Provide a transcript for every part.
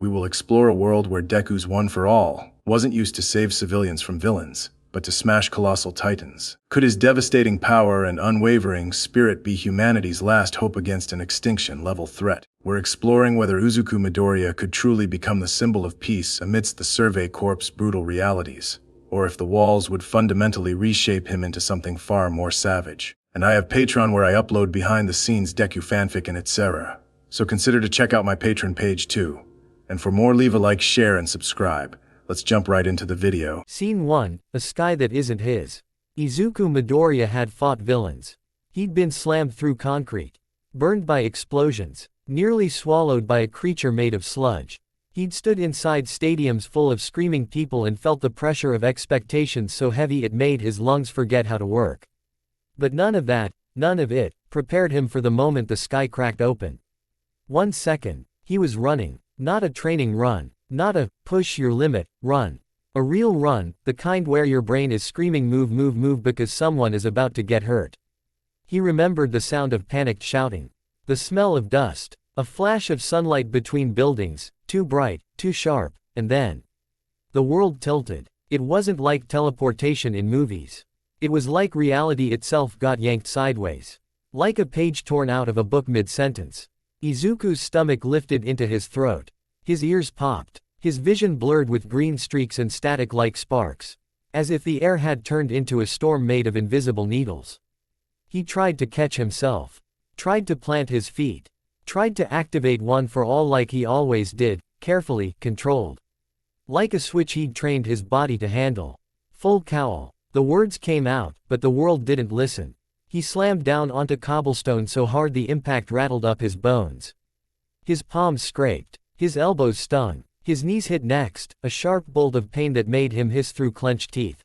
We will explore a world where Deku's One for All wasn't used to save civilians from villains, but to smash colossal titans. Could his devastating power and unwavering spirit be humanity's last hope against an extinction-level threat? We're exploring whether Uzuku Midoriya could truly become the symbol of peace amidst the Survey Corps' brutal realities, or if the walls would fundamentally reshape him into something far more savage. And I have Patreon where I upload behind-the-scenes Deku fanfic and etc. So consider to check out my Patreon page too. And for more, leave a like, share, and subscribe. Let's jump right into the video. Scene 1, a sky that isn't his. Izuku Midoriya had fought villains. He'd been slammed through concrete, burned by explosions, nearly swallowed by a creature made of sludge. He'd stood inside stadiums full of screaming people and felt the pressure of expectations so heavy it made his lungs forget how to work. But none of it, prepared him for the moment the sky cracked open. 1 second, he was running, not a training run. Not a push your limit run. A real run, the kind where your brain is screaming move move move because someone is about to get hurt. He remembered the sound of panicked shouting, the smell of dust, a flash of sunlight between buildings, too bright, too sharp, and then the world tilted. It wasn't like teleportation in movies. It was like reality itself got yanked sideways. Like a page torn out of a book mid-sentence. Izuku's stomach lifted into his throat. His ears popped. His vision blurred with green streaks and static-like sparks, as if the air had turned into a storm made of invisible needles. He tried to catch himself, tried to plant his feet, tried to activate One for All like he always did, carefully, controlled. Like a switch he'd trained his body to handle. Full cowl. The words came out, but the world didn't listen. He slammed down onto cobblestone so hard the impact rattled up his bones. His palms scraped, his elbows stung. His knees hit next, a sharp bolt of pain that made him hiss through clenched teeth.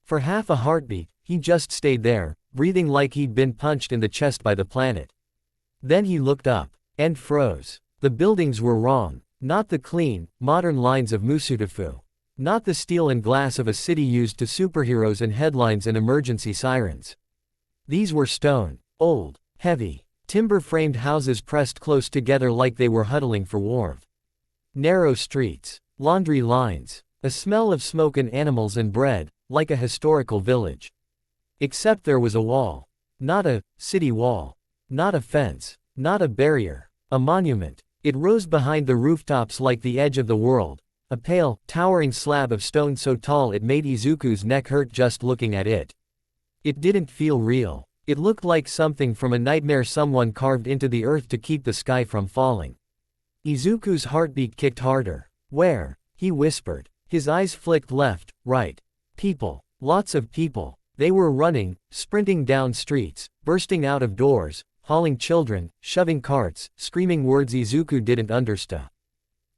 For half a heartbeat, he just stayed there, breathing like he'd been punched in the chest by the planet. Then he looked up, and froze. The buildings were wrong. Not the clean, modern lines of Musutafu. Not the steel and glass of a city used to superheroes and headlines and emergency sirens. These were stone, old, heavy, timber-framed houses pressed close together like they were huddling for warmth. Narrow streets, laundry lines, a smell of smoke and animals and bread, like a historical village. Except there was a wall. Not a city wall. Not a fence. Not a barrier. A monument. It rose behind the rooftops like the edge of the world. A pale, towering slab of stone so tall it made Izuku's neck hurt just looking at it. It didn't feel real. It looked like something from a nightmare someone carved into the earth to keep the sky from falling. Izuku's heartbeat kicked harder. Where? He whispered. His eyes flicked left, right. People. Lots of people. They were running, sprinting down streets, bursting out of doors, hauling children, shoving carts, screaming words Izuku didn't understand.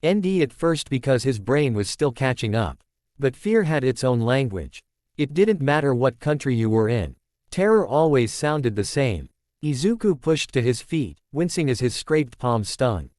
At first because his brain was still catching up. But fear had its own language. It didn't matter what country you were in. Terror always sounded the same. Izuku pushed to his feet, wincing as his scraped palms stung.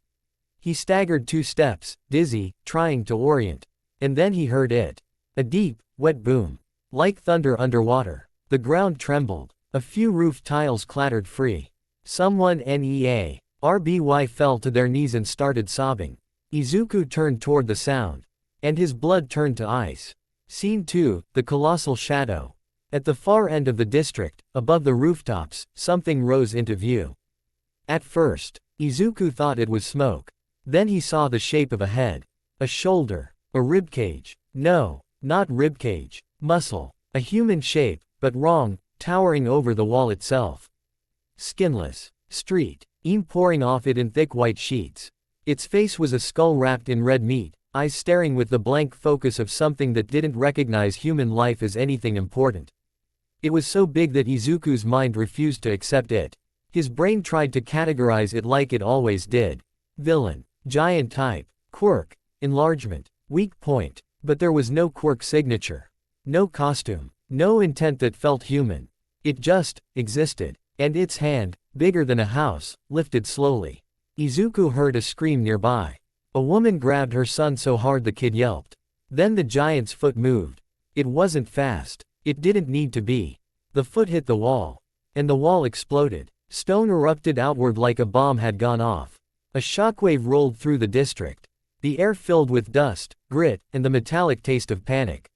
He staggered 2 steps, dizzy, trying to orient. And then he heard it. A deep, wet boom. Like thunder underwater. The ground trembled. A few roof tiles clattered free. Someone RBY fell to their knees and started sobbing. Izuku turned toward the sound. And his blood turned to ice. Scene 2, the colossal shadow. At the far end of the district, above the rooftops, something rose into view. At first, Izuku thought it was smoke. Then he saw the shape of a head. A shoulder. A ribcage. No, not ribcage. Muscle. A human shape, but wrong, towering over the wall itself. Skinless. Street. Pouring off it in thick white sheets. Its face was a skull wrapped in red meat, eyes staring with the blank focus of something that didn't recognize human life as anything important. It was so big that Izuku's mind refused to accept it. His brain tried to categorize it like it always did. Villain. Giant type. Quirk. Enlargement. Weak point. But there was no quirk signature. No costume. No intent that felt human. It just existed. And its hand, bigger than a house, lifted slowly. Izuku heard a scream nearby. A woman grabbed her son so hard the kid yelped. Then the giant's foot moved. It wasn't fast. It didn't need to be. The foot hit the wall. And the wall exploded. Stone erupted outward like a bomb had gone off. A shockwave rolled through the district. The air filled with dust, grit, and the metallic taste of panic.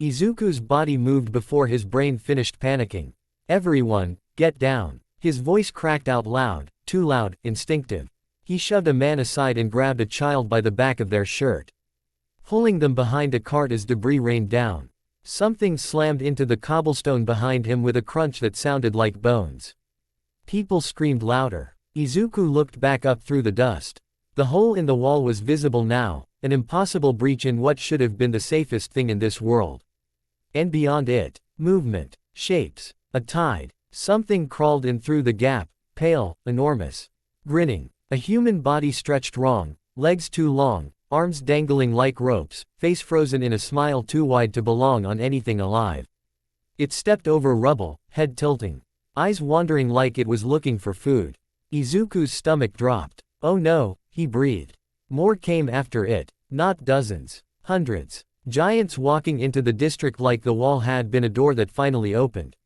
Izuku's body moved before his brain finished panicking. "Everyone, get down." His voice cracked out loud, too loud, instinctive. He shoved a man aside and grabbed a child by the back of their shirt, pulling them behind a cart as debris rained down. Something slammed into the cobblestone behind him with a crunch that sounded like bones. People screamed louder. Izuku looked back up through the dust. The hole in the wall was visible now, an impossible breach in what should have been the safest thing in this world. And beyond it, movement, shapes, a tide. Something crawled in through the gap, pale, enormous. Grinning, a human body stretched wrong, legs too long, arms dangling like ropes, face frozen in a smile too wide to belong on anything alive. It stepped over rubble, head tilting, eyes wandering like it was looking for food. Izuku's stomach dropped. "Oh no," he breathed. More came after it, not dozens, hundreds. Giants walking into the district like the wall had been a door that finally opened.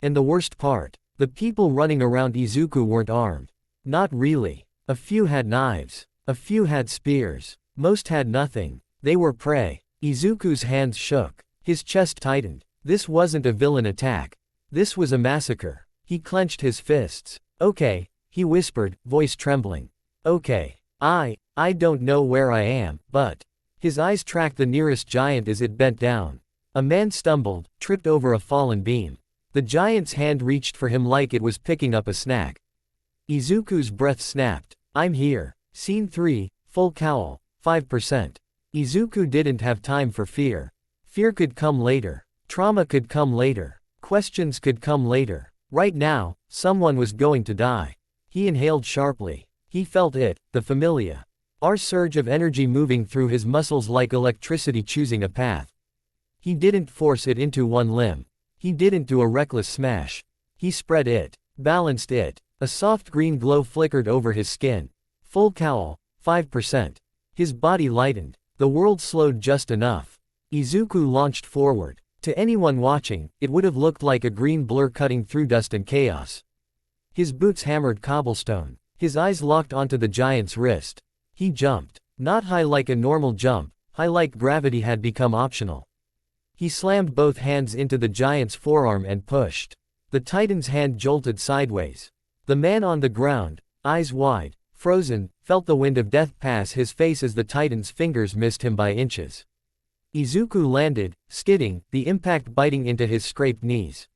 And the worst part, the people running around Izuku weren't armed. Not really. A few had knives. A few had spears. Most had nothing. They were prey. Izuku's hands shook. His chest tightened. This wasn't a villain attack. This was a massacre. He clenched his fists. "Okay," he whispered, voice trembling. "Okay. I don't know where I am, but..." His eyes tracked the nearest giant as it bent down. A man stumbled, tripped over a fallen beam. The giant's hand reached for him like it was picking up a snack. Izuku's breath snapped. "I'm here." Scene 3, full cowl, 5%. Izuku didn't have time for fear. Fear could come later. Trauma could come later. Questions could come later. Right now, someone was going to die. He inhaled sharply. He felt it, the familiar. Our surge of energy moving through his muscles like electricity choosing a path. He didn't force it into one limb. He didn't do a reckless smash. He spread it, balanced it. A soft green glow flickered over his skin. Full cowl, 5%. His body lightened. The world slowed just enough. Izuku launched forward. To anyone watching, it would have looked like a green blur cutting through dust and chaos. His boots hammered cobblestone. His eyes locked onto the giant's wrist. He jumped. Not high like a normal jump, high like gravity had become optional. He slammed both hands into the giant's forearm and pushed. The titan's hand jolted sideways. The man on the ground, eyes wide, frozen, felt the wind of death pass his face as the titan's fingers missed him by inches. Izuku landed, skidding, the impact biting into his scraped knees.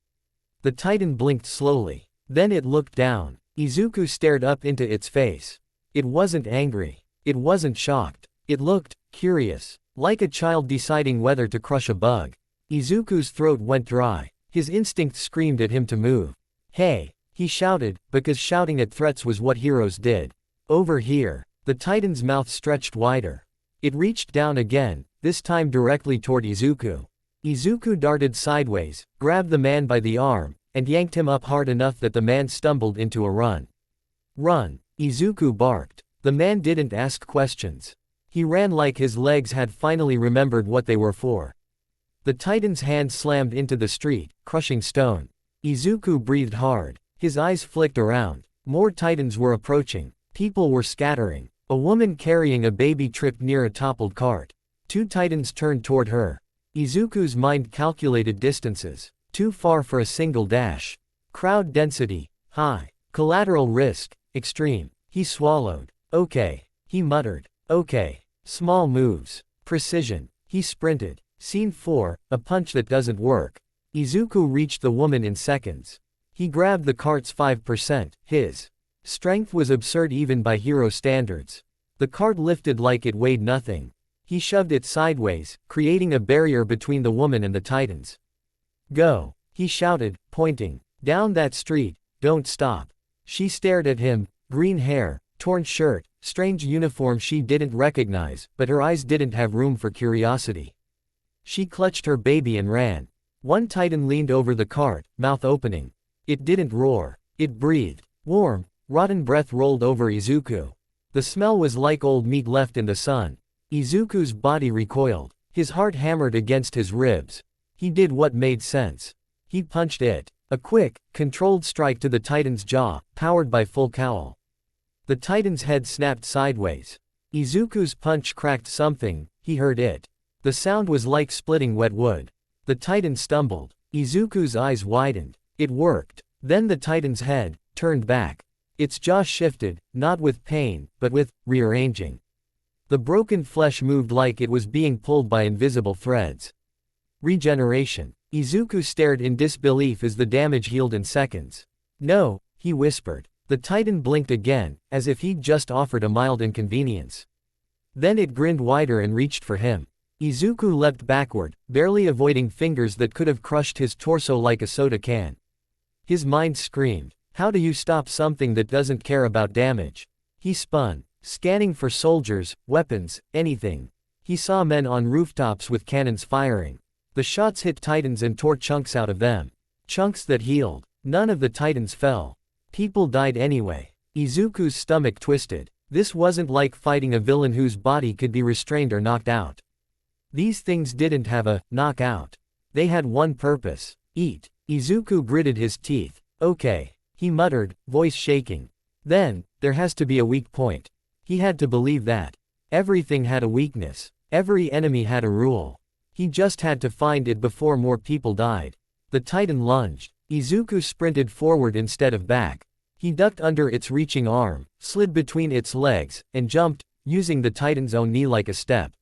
The titan blinked slowly. Then it looked down. Izuku stared up into its face. It wasn't angry. It wasn't shocked. It looked curious, like a child deciding whether to crush a bug. Izuku's throat went dry. His instinct screamed at him to move. "Hey!" he shouted, because shouting at threats was what heroes did. "Over here." The titan's mouth stretched wider. It reached down again, this time directly toward Izuku. Izuku darted sideways, grabbed the man by the arm, and yanked him up hard enough that the man stumbled into a run. "Run!" Izuku barked. The man didn't ask questions. He ran like his legs had finally remembered what they were for. The titan's hand slammed into the street, crushing stone. Izuku breathed hard. His eyes flicked around. More titans were approaching. People were scattering. A woman carrying a baby tripped near a toppled cart. Two titans turned toward her. Izuku's mind calculated distances. Too far for a single dash. Crowd density, high. Collateral risk, extreme. He swallowed. "Okay," he muttered. "Okay. Small moves. Precision." He sprinted. Scene 4, a punch that doesn't work. Izuku reached the woman in seconds. He grabbed the cart's 5%. His strength was absurd even by hero standards. The cart lifted like it weighed nothing. He shoved it sideways, creating a barrier between the woman and the titans. "Go," he shouted, pointing. "Down that street, don't stop." She stared at him, green hair, torn shirt, strange uniform she didn't recognize, but her eyes didn't have room for curiosity. She clutched her baby and ran. One titan leaned over the cart, mouth opening. It didn't roar. It breathed. Warm, rotten breath rolled over Izuku. The smell was like old meat left in the sun. Izuku's body recoiled. His heart hammered against his ribs. He did what made sense. He punched it. A quick, controlled strike to the titan's jaw, powered by full cowl. The titan's head snapped sideways. Izuku's punch cracked something, he heard it. The sound was like splitting wet wood. The Titan stumbled. Izuku's eyes widened. It worked. Then the Titan's head turned back. Its jaw shifted, not with pain, but with rearranging. The broken flesh moved like it was being pulled by invisible threads. Regeneration. Izuku stared in disbelief as the damage healed in seconds. No, he whispered. The Titan blinked again, as if he'd just offered a mild inconvenience. Then it grinned wider and reached for him. Izuku leapt backward, barely avoiding fingers that could have crushed his torso like a soda can. His mind screamed, "How do you stop something that doesn't care about damage?" He spun, scanning for soldiers, weapons, anything. He saw men on rooftops with cannons firing. The shots hit Titans and tore chunks out of them. Chunks that healed. None of the Titans fell. People died anyway. Izuku's stomach twisted. This wasn't like fighting a villain whose body could be restrained or knocked out. These things didn't have a knockout. They had one purpose: eat. Izuku gritted his teeth. Okay, he muttered, voice shaking. Then, there has to be a weak point. He had to believe that. Everything had a weakness. Every enemy had a rule. He just had to find it before more people died. The Titan lunged. Izuku sprinted forward instead of back. He ducked under its reaching arm, slid between its legs, and jumped, using the Titan's own knee like a step.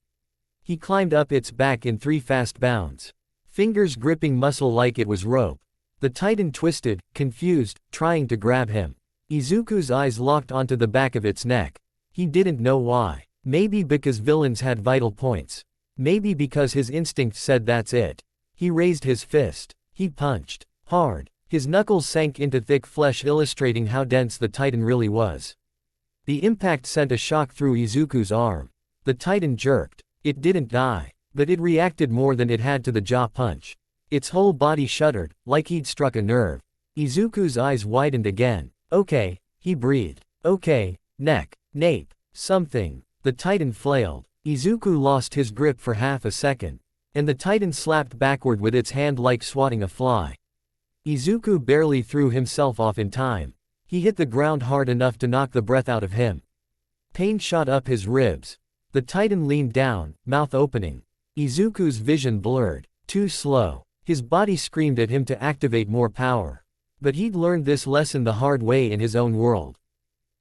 He climbed up its back in 3 fast bounds. Fingers gripping muscle like it was rope. The Titan twisted, confused, trying to grab him. Izuku's eyes locked onto the back of its neck. He didn't know why. Maybe because villains had vital points. Maybe because his instinct said that's it. He raised his fist. He punched. Hard. His knuckles sank into thick flesh, illustrating how dense the Titan really was. The impact sent a shock through Izuku's arm. The Titan jerked. It didn't die. But it reacted more than it had to the jaw punch. Its whole body shuddered, like he'd struck a nerve. Izuku's eyes widened again. Okay, he breathed. Okay, neck, nape, something. The Titan flailed. Izuku lost his grip for half a second. And the Titan slapped backward with its hand like swatting a fly. Izuku barely threw himself off in time. He hit the ground hard enough to knock the breath out of him. Pain shot up his ribs. The Titan leaned down, mouth opening. Izuku's vision blurred. Too slow. His body screamed at him to activate more power. But he'd learned this lesson the hard way in his own world.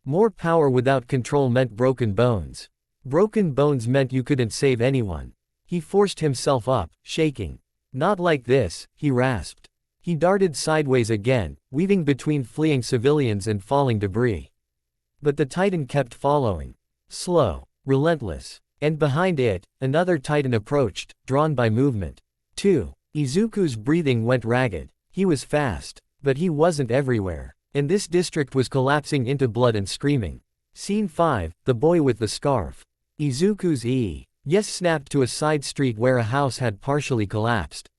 More power without control meant broken bones. Broken bones meant you couldn't save anyone. He forced himself up, shaking. Not like this, he rasped. He darted sideways again, weaving between fleeing civilians and falling debris. But the Titan kept following. Slow, relentless. And behind it, another Titan approached, drawn by movement. 2. Izuku's breathing went ragged. He was fast. But he wasn't everywhere. And this district was collapsing into blood and screaming. Scene 5, the boy with the scarf. Izuku's yes snapped to a side street where a house had partially collapsed.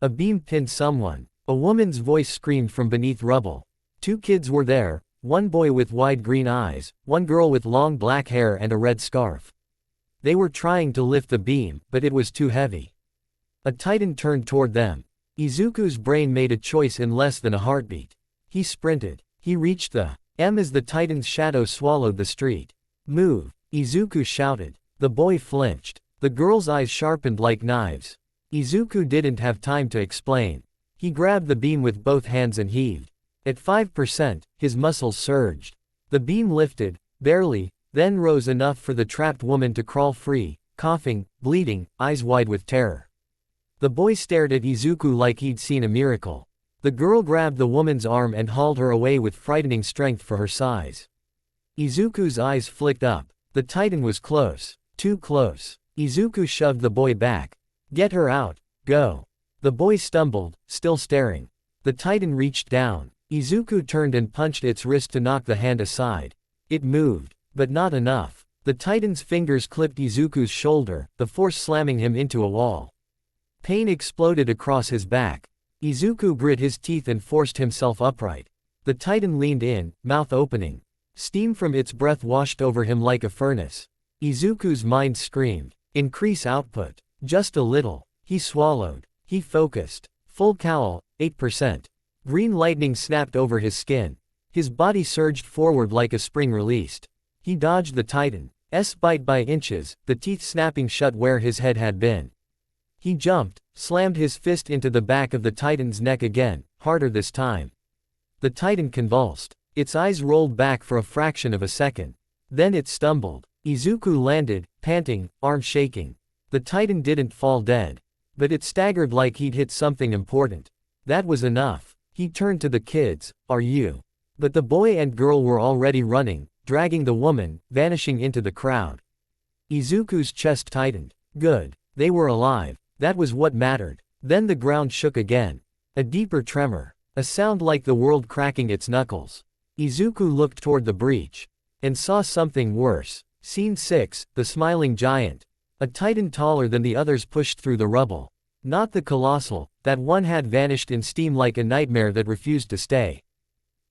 A beam pinned someone. A woman's voice screamed from beneath rubble. 2 kids were there, one boy with wide green eyes, one girl with long black hair and a red scarf. They were trying to lift the beam, but it was too heavy. A Titan turned toward them. Izuku's brain made a choice in less than a heartbeat. He sprinted. He reached the M as the Titan's shadow swallowed the street. Move! Izuku shouted. The boy flinched. The girl's eyes sharpened like knives. Izuku didn't have time to explain. He grabbed the beam with both hands and heaved. At 5%, his muscles surged. The beam lifted, barely, then rose enough for the trapped woman to crawl free, coughing, bleeding, eyes wide with terror. The boy stared at Izuku like he'd seen a miracle. The girl grabbed the woman's arm and hauled her away with frightening strength for her size. Izuku's eyes flicked up. The Titan was close. Too close. Izuku shoved the boy back. Get her out. Go. The boy stumbled, still staring. The Titan reached down. Izuku turned and punched its wrist to knock the hand aside. It moved, but not enough. The Titan's fingers clipped Izuku's shoulder, the force slamming him into a wall. Pain exploded across his back. Izuku grit his teeth and forced himself upright. The Titan leaned in, mouth opening. Steam from its breath washed over him like a furnace. Izuku's mind screamed. Increase output. Just a little. He swallowed. He focused. Full cowl, 8%. Green lightning snapped over his skin. His body surged forward like a spring released. He dodged the Titan. Bite by inches, the teeth snapping shut where his head had been. He jumped, slammed his fist into the back of the Titan's neck again, harder this time. The Titan convulsed. Its eyes rolled back for a fraction of a second. Then it stumbled. Izuku landed, panting, arm shaking. The Titan didn't fall dead. But it staggered like he'd hit something important. That was enough. He turned to the kids, "Are you?" But the boy and girl were already running, dragging the woman, vanishing into the crowd. Izuku's chest tightened. Good. They were alive. That was what mattered. Then the ground shook again. A deeper tremor. A sound like the world cracking its knuckles. Izuku looked toward the breach. And saw something worse. Scene 6, the smiling giant. A Titan taller than the others pushed through the rubble. Not the colossal, that one had vanished in steam like a nightmare that refused to stay.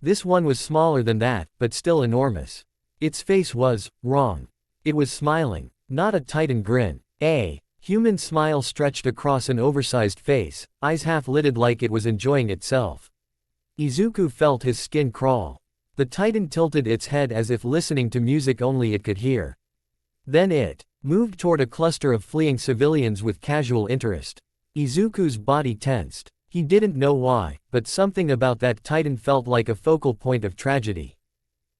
This one was smaller than that, but still enormous. Its face was wrong. It was smiling, not a Titan grin. A human smile stretched across an oversized face, eyes half-lidded like it was enjoying itself. Izuku felt his skin crawl. The Titan tilted its head as if listening to music only it could hear. Then it moved toward a cluster of fleeing civilians with casual interest. Izuku's body tensed. He didn't know why, but something about that Titan felt like a focal point of tragedy.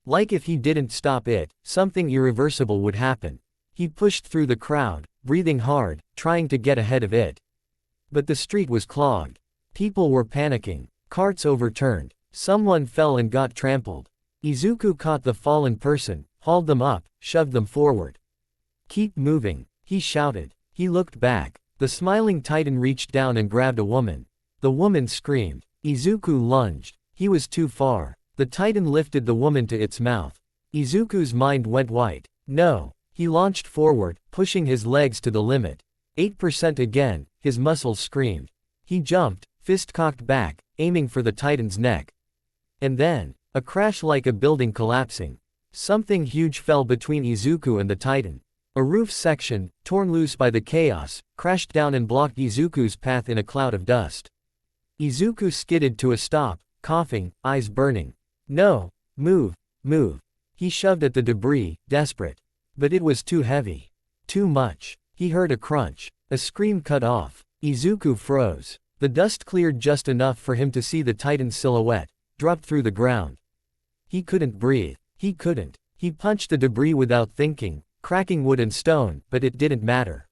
Like if he didn't stop it, something irreversible would happen. He pushed through the crowd, breathing hard, trying to get ahead of it. But the street was clogged. People were panicking. Carts overturned. Someone fell and got trampled. Izuku caught the fallen person, hauled them up, shoved them forward. "Keep moving," he shouted. He looked back. The smiling Titan reached down and grabbed a woman. The woman screamed. Izuku lunged. He was too far. The Titan lifted the woman to its mouth. Izuku's mind went white. No. He launched forward, pushing his legs to the limit. 8% again, his muscles screamed. He jumped, fist cocked back, aiming for the Titan's neck. And then, a crash like a building collapsing. Something huge fell between Izuku and the Titan. A roof section, torn loose by the chaos, crashed down and blocked Izuku's path in a cloud of dust. Izuku skidded to a stop, coughing, eyes burning. No, move, move. He shoved at the debris, desperate. But it was too heavy. Too much. He heard a crunch. A scream cut off. Izuku froze. The dust cleared just enough for him to see the Titan's silhouette, dropped through the ground. He couldn't breathe. He couldn't. He punched the debris without thinking, cracking wood and stone, but it didn't matter.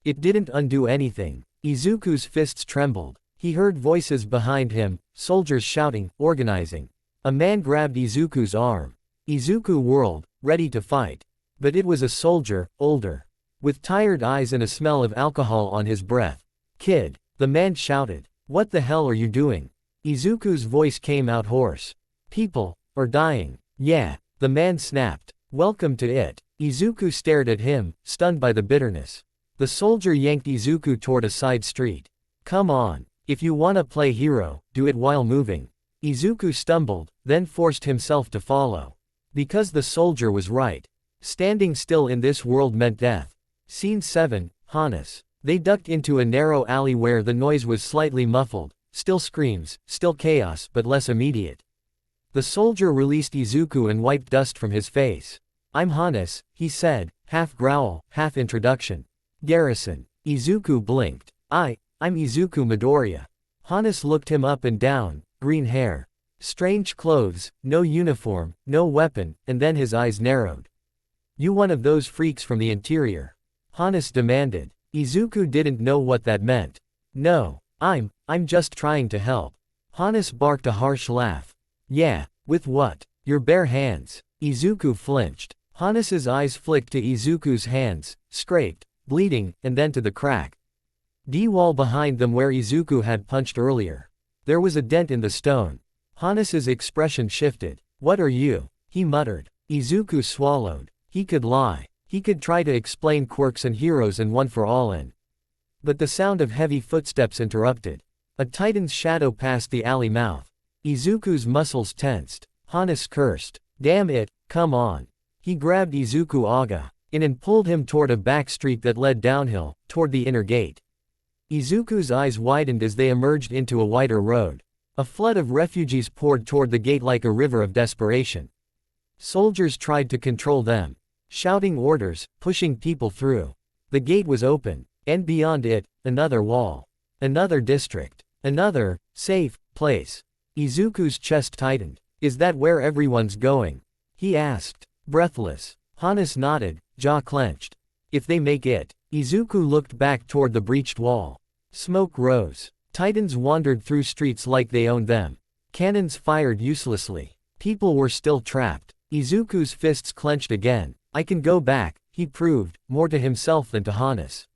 It didn't undo anything. Izuku's fists trembled. He heard voices behind him, soldiers shouting, organizing. A man grabbed Izuku's arm. Izuku whirled, ready to fight. But it was a soldier, older. With tired eyes and a smell of alcohol on his breath. "Kid," the man shouted. "What the hell are you doing?" Izuku's voice came out hoarse. "People are dying." "Yeah," the man snapped. "Welcome to it." Izuku stared at him, stunned by the bitterness. The soldier yanked Izuku toward a side street. "Come on. If you wanna play hero, do it while moving." Izuku stumbled, then forced himself to follow. Because the soldier was right. Standing still in this world meant death. Scene 7, Hannes. They ducked into a narrow alley where the noise was slightly muffled, still screams, still chaos but less immediate. The soldier released Izuku and wiped dust from his face. "I'm Hannes," he said, half growl, half introduction. "Garrison." Izuku blinked. I'm Izuku Midoriya." Hannes looked him up and down, green hair. Strange clothes, no uniform, no weapon, and then his eyes narrowed. "You one of those freaks from the interior?" Hannes demanded. Izuku didn't know what that meant. "No, I'm just trying to help." Hannes barked a harsh laugh. "Yeah, with what? Your bare hands." Izuku flinched. Hannes's eyes flicked to Izuku's hands, scraped, bleeding, and then to the crack. D-wall behind them where Izuku had punched earlier. There was a dent in the stone. Hannes's expression shifted. "What are you?" he muttered. Izuku swallowed. He could lie. He could try to explain quirks and heroes and one for all in. But the sound of heavy footsteps interrupted. A Titan's shadow passed the alley mouth. Izuku's muscles tensed. Hannes cursed. "Damn it, come on." He grabbed Izuku Aga in and pulled him toward a back street that led downhill, toward the inner gate. Izuku's eyes widened as they emerged into a wider road. A flood of refugees poured toward the gate like a river of desperation. Soldiers tried to control them. shouting orders, pushing people through. The gate was open, and beyond it, another wall. Another district. Another, safe, place. Izuku's chest tightened. Is that where everyone's going? He asked, breathless. Hannes nodded, jaw clenched. If they make it. Izuku looked back toward the breached wall. Smoke rose. Titans wandered through streets like they owned them. Cannons fired uselessly. People were still trapped. Izuku's fists clenched again. I can go back, he proved, more to himself than to Hannes.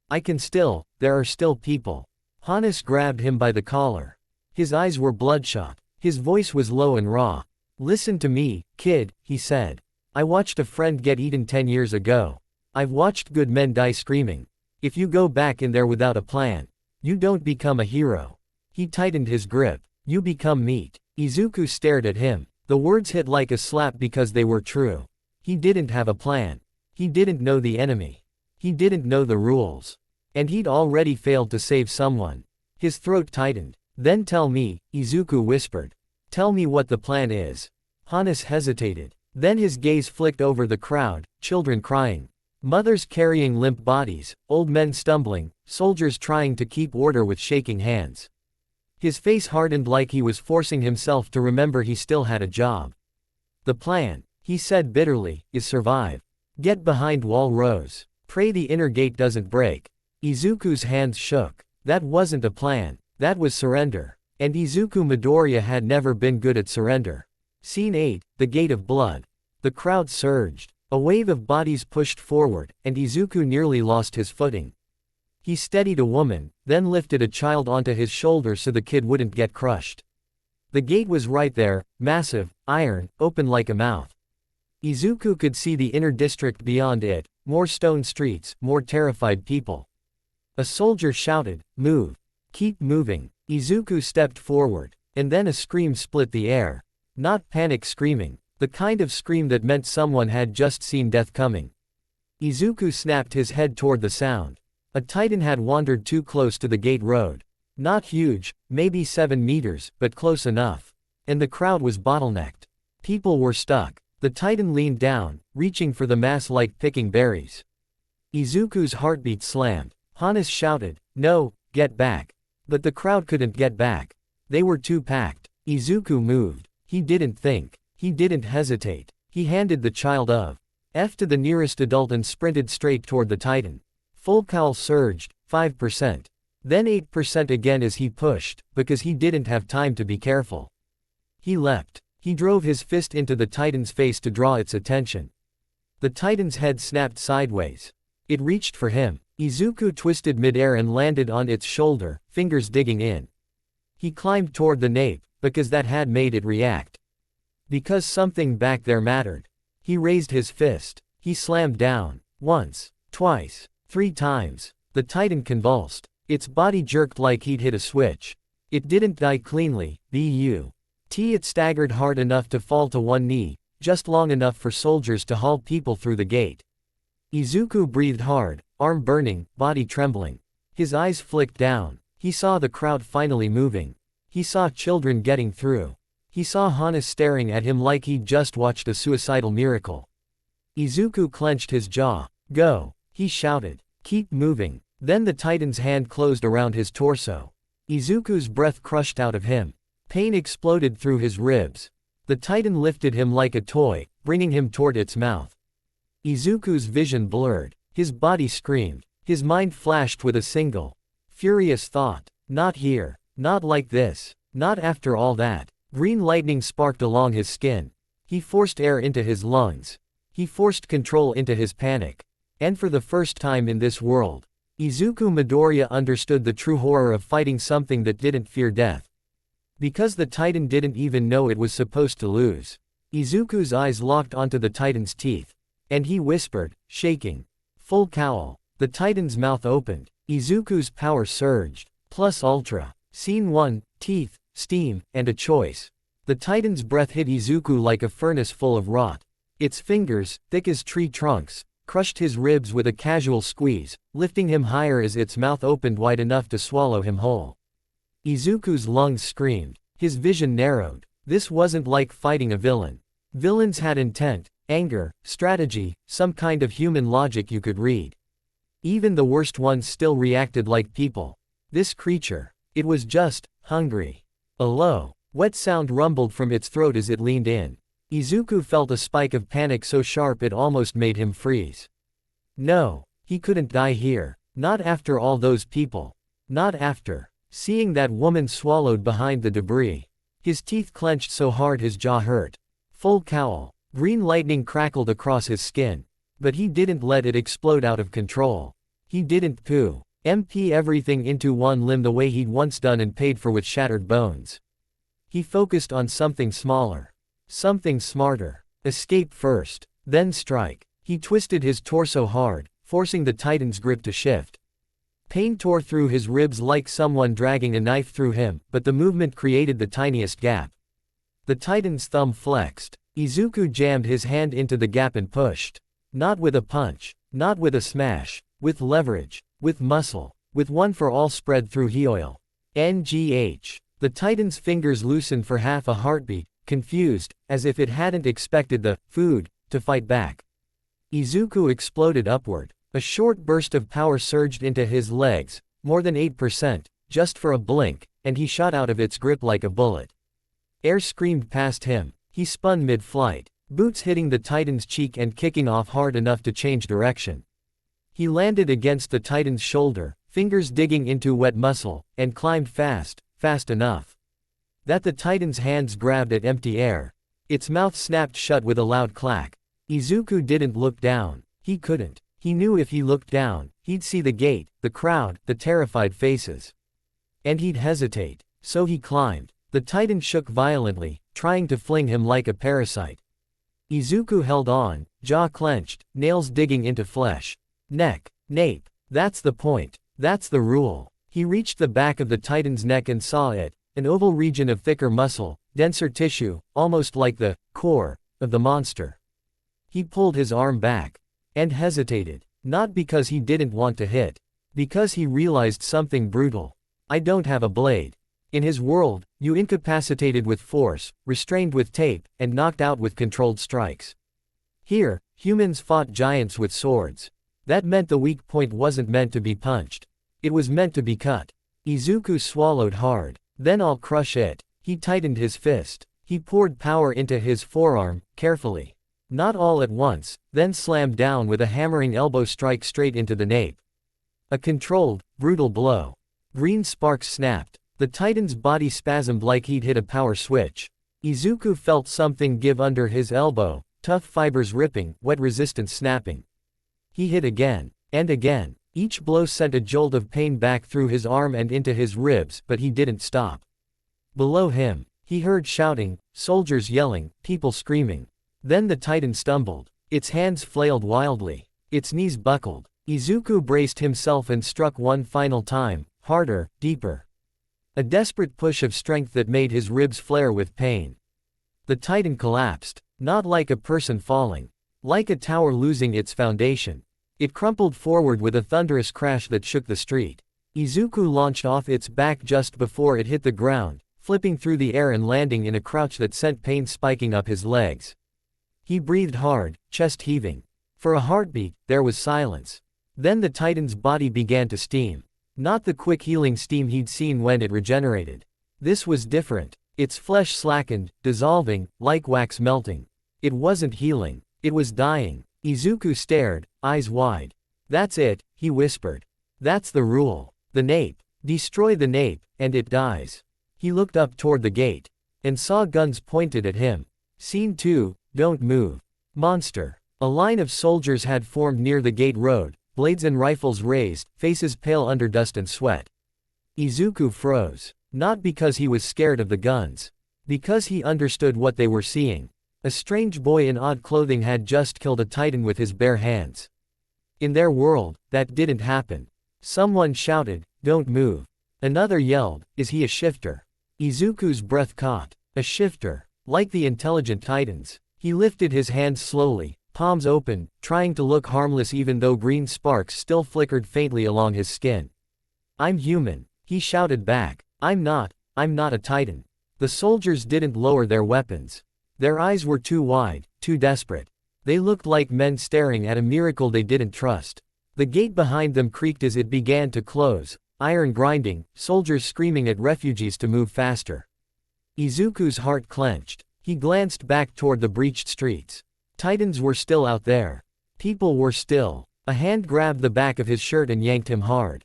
I can still, there are still people. Hannes grabbed him by the collar. His eyes were bloodshot. His voice was low and raw. Listen to me, kid, he said. I watched a friend get eaten 10 years ago. I've watched good men die screaming. If you go back in there without a plan, you don't become a hero. He tightened his grip. You become meat. Izuku stared at him. The words hit like a slap because they were true. He didn't have a plan. He didn't know the enemy. He didn't know the rules. And he'd already failed to save someone. His throat tightened. Then tell me, Izuku whispered. Tell me what the plan is. Hannes hesitated. Then his gaze flicked over the crowd, children crying. Mothers carrying limp bodies, old men stumbling, soldiers trying to keep order with shaking hands. His face hardened like he was forcing himself to remember he still had a job. The plan, he said bitterly, is survive. Get behind wall rows. Pray the inner gate doesn't break. Izuku's hands shook. That wasn't a plan. That was surrender. And Izuku Midoriya had never been good at surrender. Scene 8, the Gate of Blood. The crowd surged. A wave of bodies pushed forward, and Izuku nearly lost his footing. He steadied a woman, then lifted a child onto his shoulder so the kid wouldn't get crushed. The gate was right there, massive, iron, open like a mouth. Izuku could see the inner district beyond it, more stone streets, more terrified people. A soldier shouted, "Move. Keep moving." Izuku stepped forward, and then a scream split the air. Not panic screaming. The kind of scream that meant someone had just seen death coming. Izuku snapped his head toward the sound. A titan had wandered too close to the gate road. Not huge, maybe 7 meters, but close enough. And the crowd was bottlenecked. People were stuck. The titan leaned down, reaching for the mass like picking berries. Izuku's heartbeat slammed. Hannes shouted, "No, get back." But the crowd couldn't get back. They were too packed. Izuku moved. He didn't think. He didn't hesitate. He handed the child of F to the nearest adult and sprinted straight toward the titan. Full cowl surged, 5%. Then 8% again as he pushed, because he didn't have time to be careful. He leapt. He drove his fist into the titan's face to draw its attention. The titan's head snapped sideways. It reached for him. Izuku twisted midair and landed on its shoulder, fingers digging in. He climbed toward the nape, because that had made it react. Because something back there mattered. He raised his fist. He slammed down. Once, twice, 3 times. The titan convulsed. Its body jerked like he'd hit a switch. It didn't die cleanly, it staggered hard enough to fall to one knee, just long enough for soldiers to haul people through the gate. Izuku breathed hard, arm burning, body trembling. His eyes flicked down. He saw the crowd finally moving. He saw children getting through. He saw Hannes staring at him like he'd just watched a suicidal miracle. Izuku clenched his jaw. Go, he shouted. Keep moving. Then the titan's hand closed around his torso. Izuku's breath crushed out of him. Pain exploded through his ribs. The titan lifted him like a toy, bringing him toward its mouth. Izuku's vision blurred. His body screamed. His mind flashed with a single, furious thought. Not here. Not like this. Not after all that. Green lightning sparked along his skin. He forced air into his lungs. He forced control into his panic. And for the first time in this world, Izuku Midoriya understood the true horror of fighting something that didn't fear death. Because the titan didn't even know it was supposed to lose. Izuku's eyes locked onto the titan's teeth. And he whispered, shaking. Full cowl. The titan's mouth opened. Izuku's power surged. Plus ultra. Scene 1, teeth, steam, and a choice. The titan's breath hit Izuku like a furnace full of rot. Its fingers, thick as tree trunks, crushed his ribs with a casual squeeze, lifting him higher as its mouth opened wide enough to swallow him whole. Izuku's lungs screamed. His vision narrowed. This wasn't like fighting a villain. Villains had intent, anger, strategy, some kind of human logic you could read. Even the worst ones still reacted like people. This creature, it was just hungry. A low, wet sound rumbled from its throat as it leaned in. Izuku felt a spike of panic so sharp it almost made him freeze. No, he couldn't die here. Not after all those people. Not after seeing that woman swallowed behind the debris. His teeth clenched so hard his jaw hurt. Full cowl. Green lightning crackled across his skin. But he didn't let it explode out of control. He didn't empty everything into one limb the way he'd once done and paid for with shattered bones. He focused on something smaller. Something smarter. Escape first, then strike. He twisted his torso hard, forcing the Titan's grip to shift. Pain tore through his ribs like someone dragging a knife through him, but the movement created the tiniest gap. The Titan's thumb flexed. Izuku jammed his hand into the gap and pushed. Not with a punch, not with a smash, with leverage, with muscle, with one for all spread through Hyoil. NGH. The Titan's fingers loosened for half a heartbeat, confused, as if it hadn't expected the food to fight back. Izuku exploded upward. A short burst of power surged into his legs, more than 8%, just for a blink, and he shot out of its grip like a bullet. Air screamed past him. He spun mid-flight, boots hitting the Titan's cheek and kicking off hard enough to change direction. He landed against the Titan's shoulder, fingers digging into wet muscle, and climbed fast enough that the Titan's hands grabbed at empty air. Its mouth snapped shut with a loud clack. Izuku didn't look down. He couldn't. He knew if he looked down, he'd see the gate, the crowd, the terrified faces. And he'd hesitate. So he climbed. The Titan shook violently, trying to fling him like a parasite. Izuku held on, jaw clenched, nails digging into flesh. Neck, nape. That's the point. That's the rule. He reached the back of the Titan's neck and saw it, an oval region of thicker muscle, denser tissue, almost like the core of the monster. He pulled his arm back. And hesitated. Not because he didn't want to hit. Because he realized something brutal. I don't have a blade. In his world, you incapacitated with force, restrained with tape, and knocked out with controlled strikes. Here, humans fought giants with swords. That meant the weak point wasn't meant to be punched. It was meant to be cut. Izuku swallowed hard. Then I'll crush it. He tightened his fist. He poured power into his forearm, carefully. Not all at once, then slammed down with a hammering elbow strike straight into the nape. A controlled, brutal blow. Green sparks snapped. The Titan's body spasmed like he'd hit a power switch. Izuku felt something give under his elbow, tough fibers ripping, wet resistance snapping. He hit again, and again. Each blow sent a jolt of pain back through his arm and into his ribs, but he didn't stop. Below him, he heard shouting, soldiers yelling, people screaming. Then the Titan stumbled. Its hands flailed wildly. Its knees buckled. Izuku braced himself and struck one final time, harder, deeper. A desperate push of strength that made his ribs flare with pain. The Titan collapsed, not like a person falling. Like a tower losing its foundation. It crumpled forward with a thunderous crash that shook the street. Izuku launched off its back just before it hit the ground, flipping through the air and landing in a crouch that sent pain spiking up his legs. He breathed hard, chest heaving. For a heartbeat, there was silence. Then the Titan's body began to steam. Not the quick healing steam he'd seen when it regenerated. This was different. Its flesh slackened, dissolving, like wax melting. It wasn't healing. It was dying. Izuku stared, eyes wide. That's it, he whispered. That's the rule. The nape. Destroy the nape, and it dies. He looked up toward the gate. And saw guns pointed at him. Scene 2. Don't move. Monster. A line of soldiers had formed near the gate road, blades and rifles raised, faces pale under dust and sweat. Izuku froze. Not because he was scared of the guns. Because he understood what they were seeing. A strange boy in odd clothing had just killed a Titan with his bare hands. In their world, that didn't happen. Someone shouted, "Don't move." Another yelled, "Is he a shifter?" Izuku's breath caught. A shifter. Like the intelligent Titans. He lifted his hands slowly, palms open, trying to look harmless even though green sparks still flickered faintly along his skin. "I'm human," he shouted back. I'm not a Titan." The soldiers didn't lower their weapons. Their eyes were too wide, too desperate. They looked like men staring at a miracle they didn't trust. The gate behind them creaked as it began to close, iron grinding, soldiers screaming at refugees to move faster. Izuku's heart clenched. He glanced back toward the breached streets. Titans were still out there. People were still. A hand grabbed the back of his shirt and yanked him hard.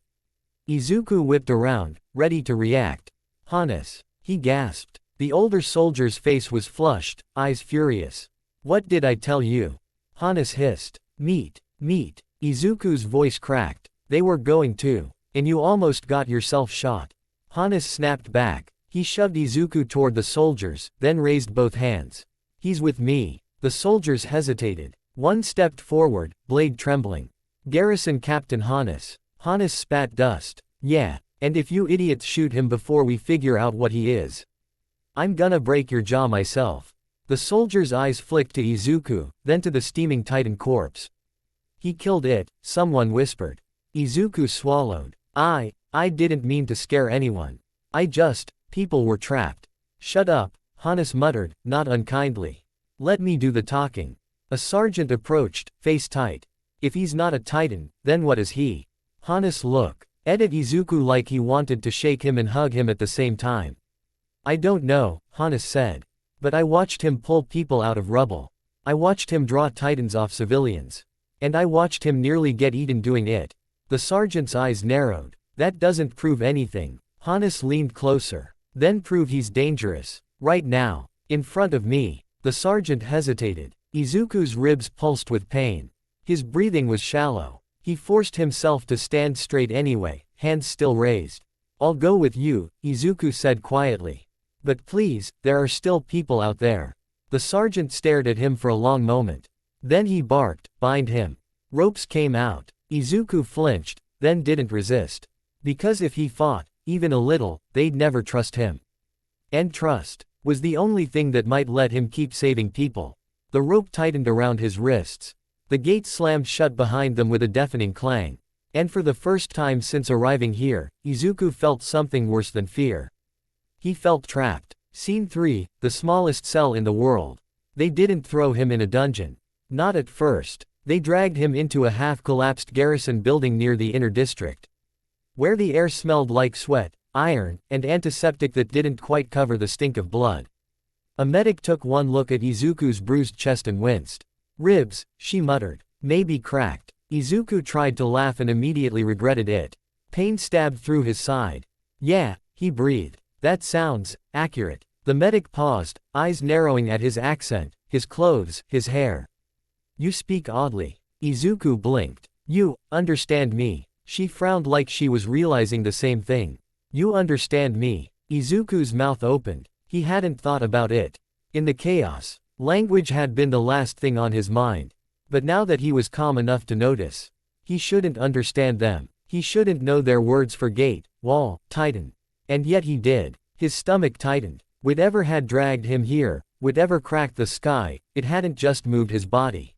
Izuku whipped around, ready to react. "Hannes," he gasped. The older soldier's face was flushed, eyes furious. "What did I tell you?" Hannes hissed. "Meet. Meet." Izuku's voice cracked. "They were going to. And you almost got yourself shot." Hannes snapped back. He shoved Izuku toward the soldiers, then raised both hands. "He's with me." The soldiers hesitated. One stepped forward, blade trembling. "Garrison Captain Hannes." Hannes spat dust. "Yeah, and if you idiots shoot him before we figure out what he is, I'm gonna break your jaw myself." The soldier's eyes flicked to Izuku, then to the steaming Titan corpse. "He killed it," someone whispered. Izuku swallowed. I didn't mean to scare anyone. People were trapped." "Shut up," Hannes muttered, not unkindly. "Let me do the talking." A sergeant approached, face tight. "If he's not a Titan, then what is he?" Hannes looked at Izuku like he wanted to shake him and hug him at the same time. "I don't know," Hannes said. "But I watched him pull people out of rubble. I watched him draw Titans off civilians. And I watched him nearly get eaten doing it." The sergeant's eyes narrowed. "That doesn't prove anything." Hannes leaned closer. "Then prove he's dangerous. Right now. In front of me." The sergeant hesitated. Izuku's ribs pulsed with pain. His breathing was shallow. He forced himself to stand straight anyway, hands still raised. "I'll go with you," Izuku said quietly. "But please, there are still people out there." The sergeant stared at him for a long moment. Then he barked, "Bind him." Ropes came out. Izuku flinched, then didn't resist. Because if he fought, even a little, they'd never trust him. And trust was the only thing that might let him keep saving people. The rope tightened around his wrists. The gate slammed shut behind them with a deafening clang. And for the first time since arriving here, Izuku felt something worse than fear. He felt trapped. Scene 3, the smallest cell in the world. They didn't throw him in a dungeon. Not at first. They dragged him into a half-collapsed garrison building near the inner district, where the air smelled like sweat, iron, and antiseptic that didn't quite cover the stink of blood. A medic took one look at Izuku's bruised chest and winced. "Ribs," she muttered. "Maybe cracked." Izuku tried to laugh and immediately regretted it. Pain stabbed through his side. "Yeah," he breathed. "That sounds accurate." The medic paused, eyes narrowing at his accent, his clothes, his hair. "You speak oddly." Izuku blinked. "You understand me." She frowned like she was realizing the same thing. "You understand me." Izuku's mouth opened. He hadn't thought about it. In the chaos, language had been the last thing on his mind. But now that he was calm enough to notice, he shouldn't understand them. He shouldn't know their words for gate, wall, Titan. And yet he did. His stomach tightened. Whatever had dragged him here, whatever cracked the sky, it hadn't just moved his body.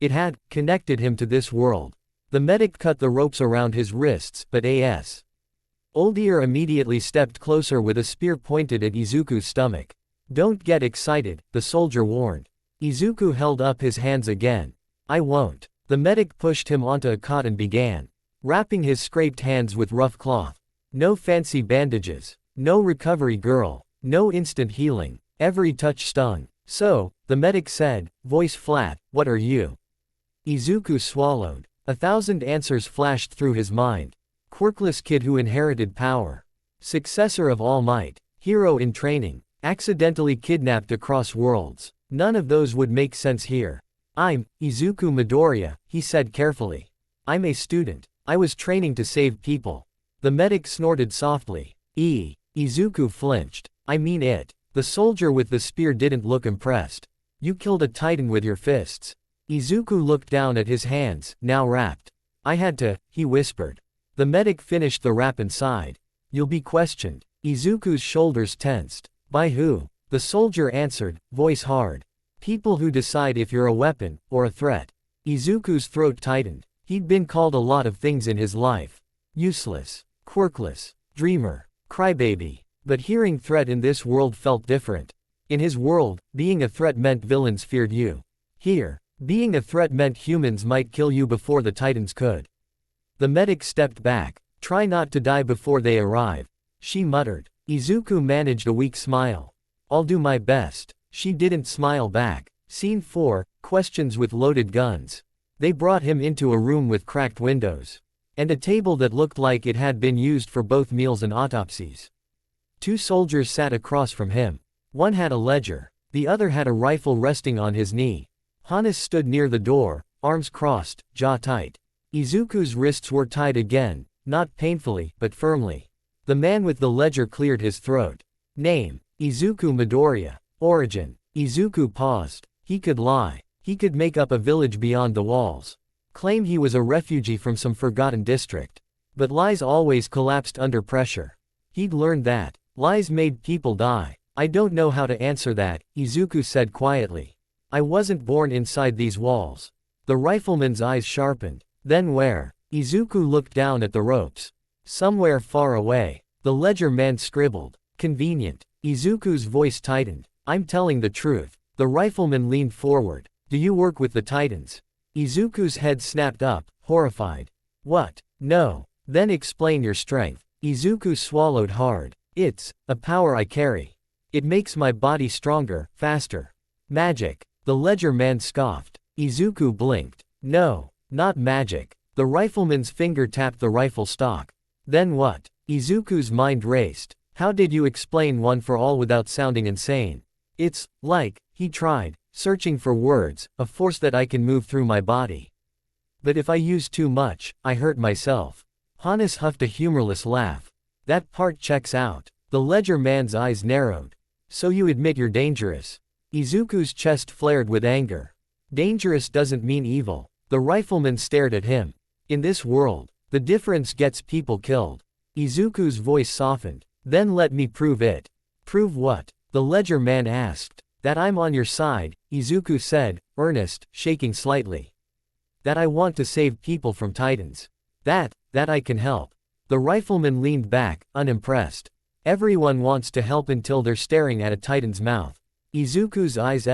It had connected him to this world. The medic cut the ropes around his wrists, but A.S. Oldier immediately stepped closer with a spear pointed at Izuku's stomach. "Don't get excited," the soldier warned. Izuku held up his hands again. "I won't." The medic pushed him onto a cot and began wrapping his scraped hands with rough cloth. No fancy bandages. No recovery girl. No instant healing. Every touch stung. "So," the medic said, voice flat, "what are you?" Izuku swallowed. 1,000 answers flashed through his mind. Quirkless kid who inherited power. Successor of All Might. Hero in training. Accidentally kidnapped across worlds. None of those would make sense here. "I'm Izuku Midoriya," he said carefully. "I'm a student. I was training to save people." The medic snorted softly. Izuku flinched. "I mean it." The soldier with the spear didn't look impressed. "You killed a Titan with your fists." Izuku looked down at his hands, now wrapped. "I had to," he whispered. The medic finished the wrap and sighed. "You'll be questioned." Izuku's shoulders tensed. "By who?" The soldier answered, voice hard. "People who decide if you're a weapon, or a threat." Izuku's throat tightened. He'd been called a lot of things in his life. Useless. Quirkless. Dreamer. Crybaby. But hearing threat in this world felt different. In his world, being a threat meant villains feared you. Here, Being a threat meant humans might kill you before the Titans could. The medic stepped back. Try not to die before they arrive, she muttered. Izuku managed a weak smile. I'll do my best. She didn't smile back. Scene 4, Questions with Loaded Guns. They brought him into a room with cracked windows. And a table that looked like it had been used for both meals and autopsies. 2 soldiers sat across from him. One had a ledger. The other had a rifle resting on his knee. Hannes stood near the door, arms crossed, jaw tight. Izuku's wrists were tied again, not painfully, but firmly. The man with the ledger cleared his throat. Name: Izuku Midoriya. Origin: Izuku paused. He could lie. He could make up a village beyond the walls. Claim he was a refugee from some forgotten district. But lies always collapsed under pressure. He'd learned that. Lies made people die. I don't know how to answer that, Izuku said quietly. I wasn't born inside these walls. The rifleman's eyes sharpened. Then where? Izuku looked down at the ropes. Somewhere far away. The ledger man scribbled. Convenient. Izuku's voice tightened. I'm telling the truth. The rifleman leaned forward. Do you work with the Titans? Izuku's head snapped up, horrified. What? No. Then explain your strength. Izuku swallowed hard. It's a power I carry. It makes my body stronger, faster. Magic. The ledger man scoffed. Izuku blinked. No, not magic. The rifleman's finger tapped the rifle stock. Then what? Izuku's mind raced. How did you explain one for all without sounding insane? It's like, he tried, searching for words, a force that I can move through my body. But if I use too much, I hurt myself. Hannes huffed a humorless laugh. That part checks out. The ledger man's eyes narrowed. So you admit you're dangerous? Izuku's chest flared with anger. Dangerous doesn't mean evil. The rifleman stared at him. In this world, the difference gets people killed. Izuku's voice softened. Then let me prove it. Prove what? The ledger man asked. That I'm on your side, Izuku said, earnest, shaking slightly. That I want to save people from Titans. That I can help. The rifleman leaned back, unimpressed. Everyone wants to help until they're staring at a Titan's mouth. Izuku's eyes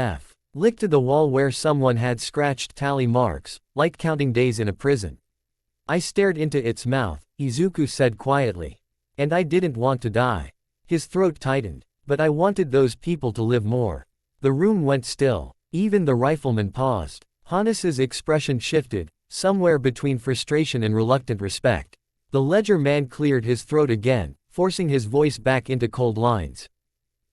licked to the wall where someone had scratched tally marks, like counting days in a prison. I stared into its mouth, Izuku said quietly. And I didn't want to die. His throat tightened. But I wanted those people to live more. The room went still. Even the rifleman paused. Hannes's expression shifted, somewhere between frustration and reluctant respect. The ledger man cleared his throat again, forcing his voice back into cold lines.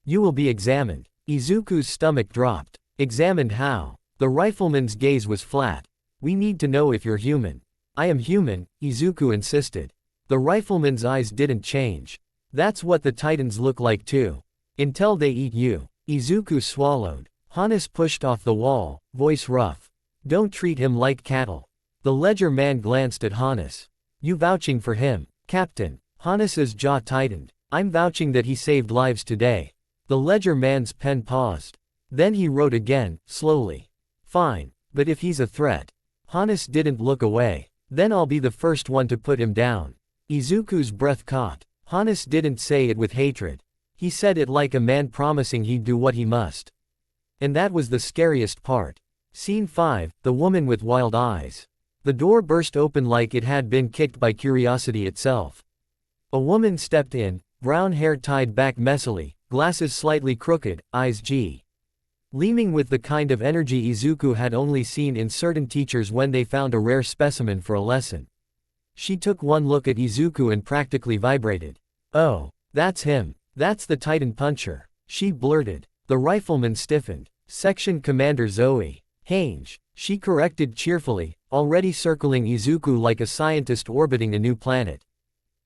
You will be examined. Izuku's stomach dropped. Examined how? The rifleman's gaze was flat. We need to know if you're human. I am human, Izuku insisted. The rifleman's eyes didn't change. That's what the Titans look like too. Until they eat you. Izuku swallowed. Hannes pushed off the wall, voice rough. Don't treat him like cattle. The ledger man glanced at Hannes. You vouching for him, Captain? Hannes's jaw tightened. I'm vouching that he saved lives today. The ledger man's pen paused. Then he wrote again, slowly. Fine, but if he's a threat. Hannes didn't look away. Then I'll be the first one to put him down. Izuku's breath caught. Hannes didn't say it with hatred. He said it like a man promising he'd do what he must. And that was the scariest part. Scene 5, The Woman with Wild Eyes. The door burst open like it had been kicked by curiosity itself. A woman stepped in, brown hair tied back messily, glasses slightly crooked, eyes gleaming with the kind of energy Izuku had only seen in certain teachers when they found a rare specimen for a lesson. She took one look at Izuku and practically vibrated. Oh, that's him. That's the Titan puncher, she blurted. The rifleman stiffened. Section Commander Zoe Hange, she corrected cheerfully, already circling Izuku like a scientist orbiting a new planet.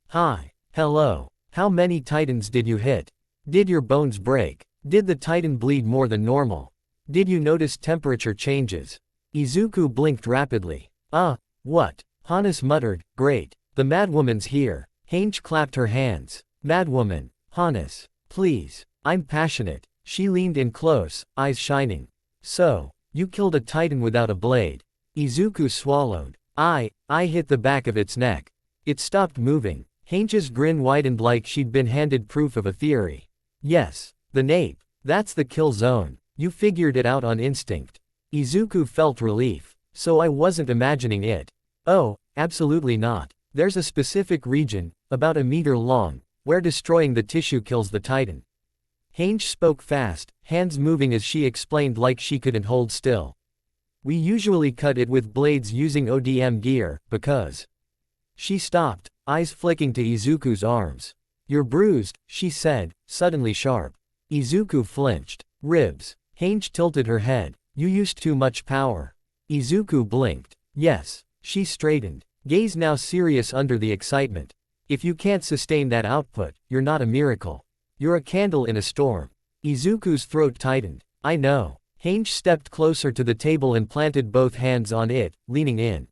Hi. Hello. How many Titans did you hit? Did your bones break? Did the Titan bleed more than normal? Did you notice temperature changes? Izuku blinked rapidly. What? Hannes muttered. Great. The madwoman's here. Hange clapped her hands. Madwoman. Hannes. Please. I'm passionate. She leaned in close, eyes shining. So, you killed a Titan without a blade. Izuku swallowed. I hit the back of its neck. It stopped moving. Hange's grin widened like she'd been handed proof of a theory. Yes. The nape. That's the kill zone. You figured it out on instinct. Izuku felt relief. So I wasn't imagining it. Oh, absolutely not. There's a specific region, about a meter long, where destroying the tissue kills the Titan. Hange spoke fast, hands moving as she explained like she couldn't hold still. We usually cut it with blades using ODM gear, because. She stopped, eyes flicking to Izuku's arms. You're bruised, she said, suddenly sharp. Izuku flinched. Ribs. Hange tilted her head. You used too much power. Izuku blinked. Yes. She straightened, gaze now serious under the excitement. If you can't sustain that output, you're not a miracle. You're a candle in a storm. Izuku's throat tightened. I know. Hange stepped closer to the table and planted both hands on it, leaning in.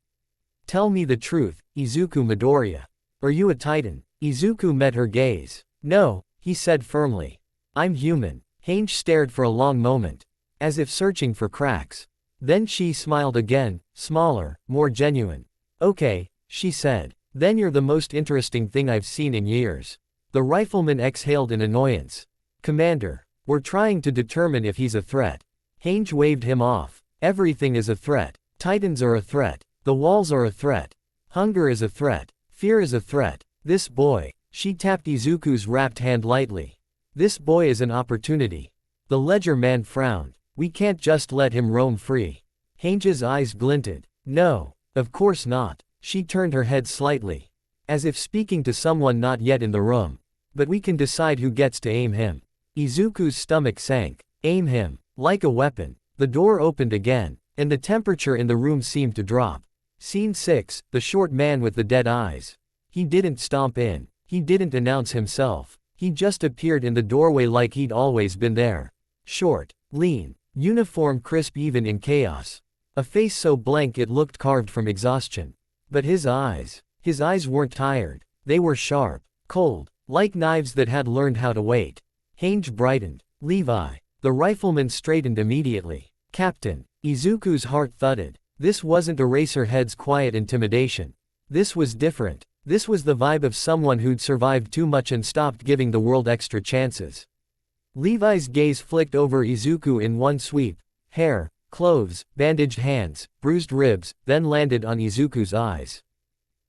Tell me the truth, Izuku Midoriya. Are you a Titan? Izuku met her gaze. No, he said firmly. I'm human. Hange stared for a long moment, as if searching for cracks. Then she smiled again, smaller, more genuine. Okay, she said. Then you're the most interesting thing I've seen in years. The rifleman exhaled in annoyance. Commander, we're trying to determine if he's a threat. Hange waved him off. Everything is a threat. Titans are a threat. The walls are a threat. Hunger is a threat. Fear is a threat. This boy. She tapped Izuku's wrapped hand lightly. This boy is an opportunity. The ledger man frowned. We can't just let him roam free. Hange's eyes glinted. No, of course not. She turned her head slightly, as if speaking to someone not yet in the room. But we can decide who gets to aim him. Izuku's stomach sank. Aim him. Like a weapon. The door opened again, and the temperature in the room seemed to drop. Scene 6, the short man with the dead eyes. He didn't stomp in. He didn't announce himself. He just appeared in the doorway like he'd always been there. Short, lean, uniform crisp even in chaos. A face so blank it looked carved from exhaustion. But his eyes weren't tired. They were sharp, cold, like knives that had learned how to wait. Hange brightened. Levi. The rifleman straightened immediately. Captain. Izuku's heart thudded. This wasn't Eraserhead's quiet intimidation. This was different. This was the vibe of someone who'd survived too much and stopped giving the world extra chances. Levi's gaze flicked over Izuku in one sweep. Hair, clothes, bandaged hands, bruised ribs, then landed on Izuku's eyes.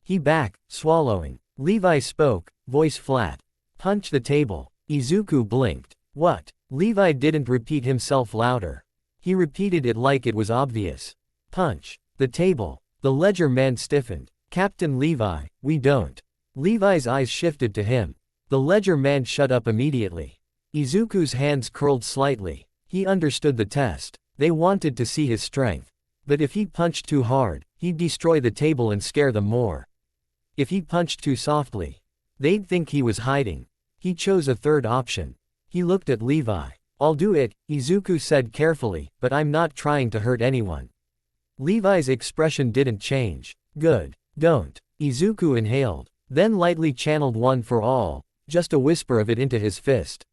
He back, swallowing. Levi spoke, voice flat. Punch the table. Izuku blinked. What? Levi didn't repeat himself louder. He repeated it like it was obvious. Punch the table. The ledger man stiffened. Captain Levi, we don't. Levi's eyes shifted to him. The ledger man shut up immediately. Izuku's hands curled slightly. He understood the test. They wanted to see his strength. But if he punched too hard, he'd destroy the table and scare them more. If he punched too softly, they'd think he was hiding. He chose a third option. He looked at Levi. I'll do it, Izuku said carefully, but I'm not trying to hurt anyone. Levi's expression didn't change. Good. Don't. Izuku inhaled, then lightly channeled one for all, just a whisper of it into his fist.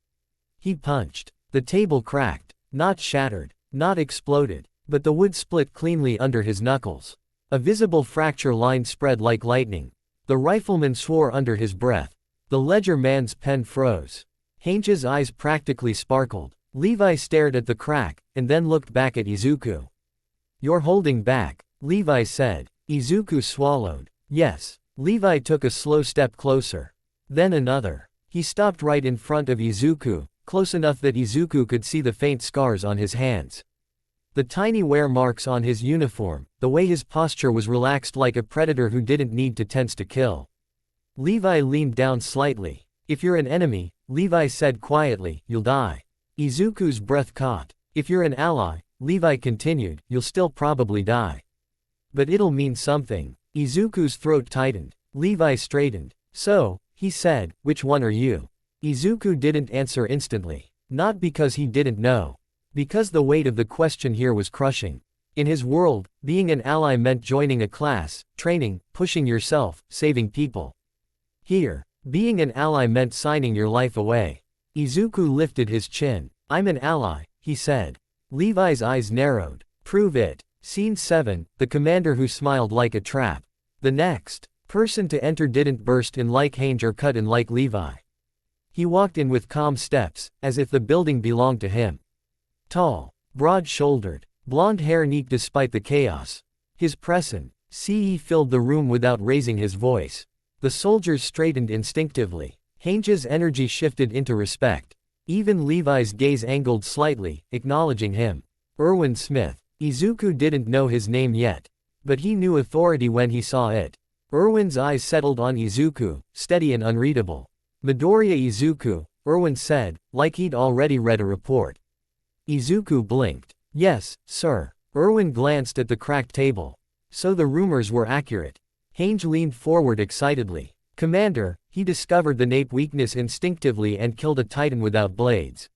He punched. The table cracked. Not shattered. Not exploded. But the wood split cleanly under his knuckles. A visible fracture line spread like lightning. The rifleman swore under his breath. The ledger man's pen froze. Hange's eyes practically sparkled. Levi stared at the crack, and then looked back at Izuku. You're holding back, Levi said. Izuku swallowed. Yes. Levi took a slow step closer. Then another. He stopped right in front of Izuku, close enough that Izuku could see the faint scars on his hands. The tiny wear marks on his uniform, the way his posture was relaxed like a predator who didn't need to tense to kill. Levi leaned down slightly. If you're an enemy, Levi said quietly, you'll die. Izuku's breath caught. If you're an ally, Levi continued, you'll still probably die. But it'll mean something. Izuku's throat tightened. Levi straightened. So, he said, which one are you? Izuku didn't answer instantly. Not because he didn't know. Because the weight of the question here was crushing. In his world, being an ally meant joining a class, training, pushing yourself, saving people. Here, being an ally meant signing your life away. Izuku lifted his chin. I'm an ally, he said. Levi's eyes narrowed. Prove it. Scene 7, the commander who smiled like a trap. The next person to enter didn't burst in like Hange or cut in like Levi. He walked in with calm steps, as if the building belonged to him. Tall, broad-shouldered, Blonde hair neat despite the chaos. His presence filled the room without raising his voice. The soldiers straightened instinctively. Hange's energy shifted into respect. Even Levi's gaze angled slightly, acknowledging him. Erwin Smith. Izuku didn't know his name yet. But he knew authority when he saw it. Erwin's eyes settled on Izuku, steady and unreadable. Midoriya Izuku, Erwin said, like he'd already read a report. Izuku blinked. Yes, sir. Erwin glanced at the cracked table. So the rumors were accurate. Hange leaned forward excitedly. Commander, he discovered the nape weakness instinctively and killed a titan without blades.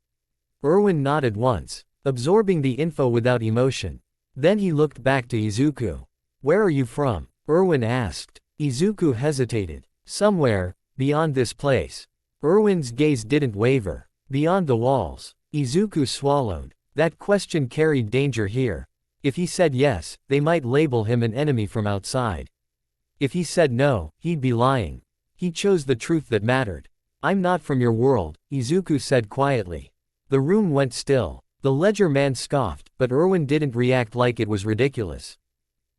Erwin nodded once, absorbing the info without emotion. Then he looked back to Izuku. Where are you from? Erwin asked. Izuku hesitated. Somewhere, beyond this place. Erwin's gaze didn't waver. Beyond the walls. Izuku swallowed. That question carried danger here. If he said yes, they might label him an enemy from outside. If he said no, he'd be lying. He chose the truth that mattered. I'm not from your world, Izuku said quietly. The room went still. The ledger man scoffed, but Erwin didn't react like it was ridiculous.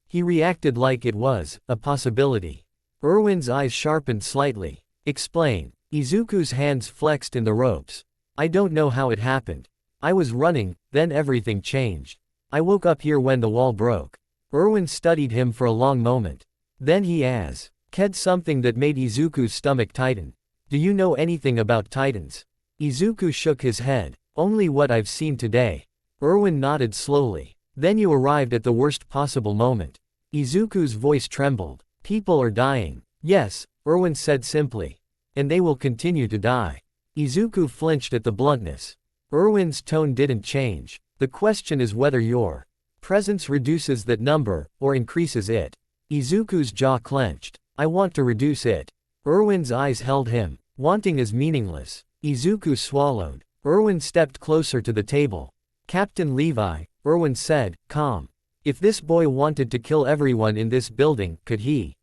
He reacted like it was a possibility. Erwin's eyes sharpened slightly. Explain. Izuku's hands flexed in the ropes. I don't know how it happened. I was running, then everything changed. I woke up here when the wall broke. Erwin studied him for a long moment. Then he asked something that made Izuku's stomach tighten. Do you know anything about titans? Izuku shook his head. Only what I've seen today. Erwin nodded slowly. Then you arrived at the worst possible moment. Izuku's voice trembled. People are dying. Yes, Erwin said simply. And they will continue to die. Izuku flinched at the bluntness. Erwin's tone didn't change. The question is whether your presence reduces that number, or increases it. Izuku's jaw clenched. I want to reduce it. Erwin's eyes held him. Wanting is meaningless. Izuku swallowed. Erwin stepped closer to the table. Captain Levi, Erwin said, calm. If this boy wanted to kill everyone in this building, could he?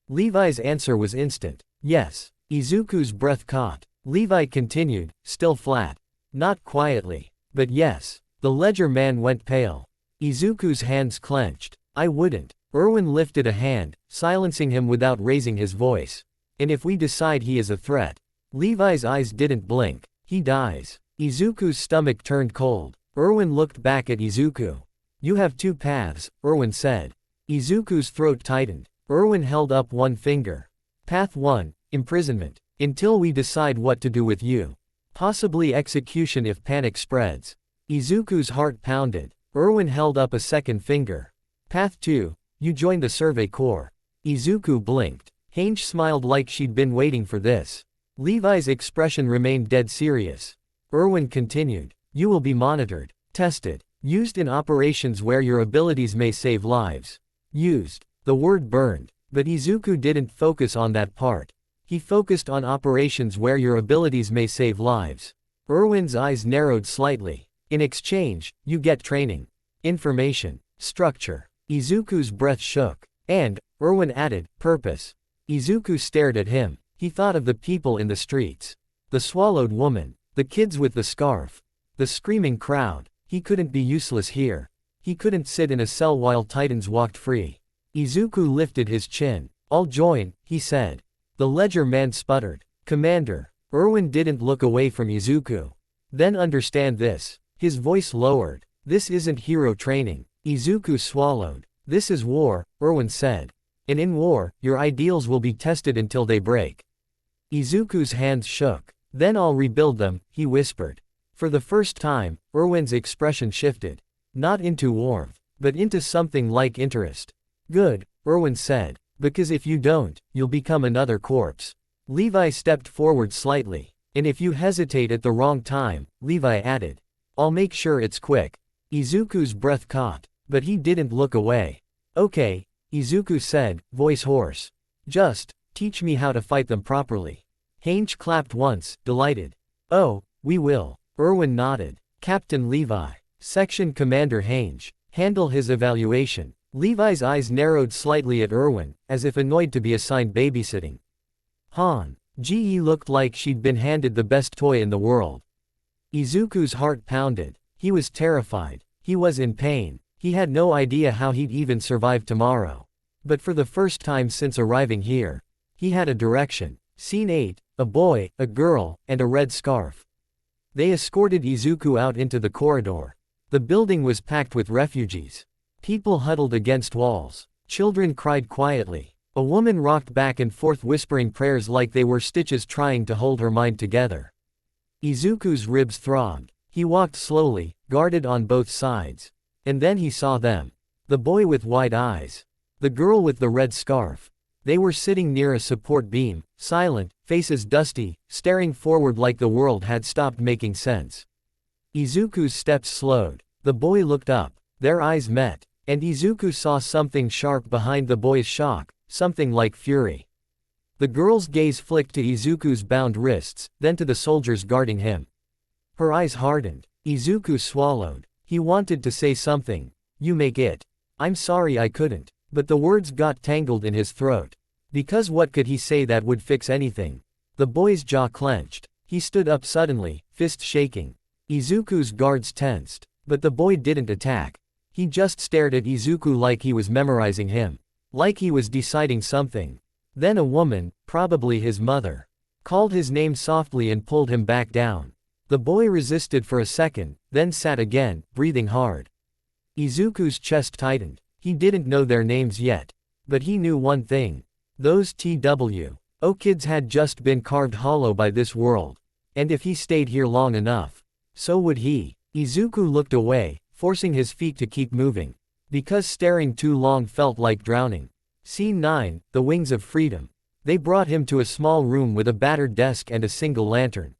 Levi's answer was instant. Yes. Izuku's breath caught. Levi continued, still flat. Not quietly. But yes. The ledger man went pale. Izuku's hands clenched. I wouldn't. Erwin lifted a hand, silencing him without raising his voice. And if we decide he is a threat? Levi's eyes didn't blink. He dies. Izuku's stomach turned cold. Erwin looked back at Izuku. You have two paths, Erwin said. Izuku's throat tightened. Erwin held up one finger. Path 1, imprisonment. Until we decide what to do with you. Possibly execution if panic spreads. Izuku's heart pounded. Erwin held up a second finger. Path 2, you join the Survey Corps. Izuku blinked. Hange smiled like she'd been waiting for this. Levi's expression remained dead serious. Erwin continued. You will be monitored, tested, used in operations where your abilities may save lives. Used. The word burned. But Izuku didn't focus on that part. He focused on operations where your abilities may save lives. Erwin's eyes narrowed slightly. In exchange, you get training, information, structure. Izuku's breath shook. And, Erwin added, purpose. Izuku stared at him. He thought of the people in the streets. The swallowed woman. The kids with the scarf. The screaming crowd. He couldn't be useless here. He couldn't sit in a cell while Titans walked free. Izuku lifted his chin. I'll join, he said. The ledger man sputtered. Commander. Erwin didn't look away from Izuku. Then understand this. His voice lowered. This isn't hero training. Izuku swallowed. This is war, Erwin said. And in war, your ideals will be tested until they break. Izuku's hands shook. Then I'll rebuild them, he whispered. For the first time, Erwin's expression shifted. Not into warmth, but into something like interest. Good, Erwin said. Because if you don't, you'll become another corpse. Levi stepped forward slightly. And if you hesitate at the wrong time, Levi added. I'll make sure it's quick. Izuku's breath caught. But he didn't look away. Okay, Izuku said, voice hoarse. Just, teach me how to fight them properly. Hange clapped once, delighted. Oh, we will. Erwin nodded. Captain Levi. Section Commander Hange. Handle his evaluation. Levi's eyes narrowed slightly at Erwin, as if annoyed to be assigned babysitting. Han. Ge looked like she'd been handed the best toy in the world. Izuku's heart pounded. He was terrified. He was in pain. He had no idea how he'd even survive tomorrow. But for the first time since arriving here, he had a direction. Scene 8, a boy, a girl, and a red scarf. They escorted Izuku out into the corridor. The building was packed with refugees. People huddled against walls. Children cried quietly. A woman rocked back and forth whispering prayers like they were stitches trying to hold her mind together. Izuku's ribs throbbed. He walked slowly, guarded on both sides. And then he saw them. The boy with wide eyes. The girl with the red scarf. They were sitting near a support beam, silent, faces dusty, staring forward like the world had stopped making sense. Izuku's steps slowed. The boy looked up. Their eyes met. And Izuku saw something sharp behind the boy's shock, something like fury. The girl's gaze flicked to Izuku's bound wrists, then to the soldiers guarding him. Her eyes hardened. Izuku swallowed. He wanted to say something. "You make it. I'm sorry I couldn't." But the words got tangled in his throat. Because what could he say that would fix anything? The boy's jaw clenched. He stood up suddenly, fist shaking. Izuku's guards tensed. But the boy didn't attack. He just stared at Izuku like he was memorizing him. Like he was deciding something. Then a woman, probably his mother, called his name softly and pulled him back down. The boy resisted for a second, then sat again, breathing hard. Izuku's chest tightened. He didn't know their names yet. But he knew one thing. Those TWO kids had just been carved hollow by this world. And if he stayed here long enough, so would he. Izuku looked away, forcing his feet to keep moving. Because staring too long felt like drowning. Scene 9, the Wings of Freedom. They brought him to a small room with a battered desk and a single lantern.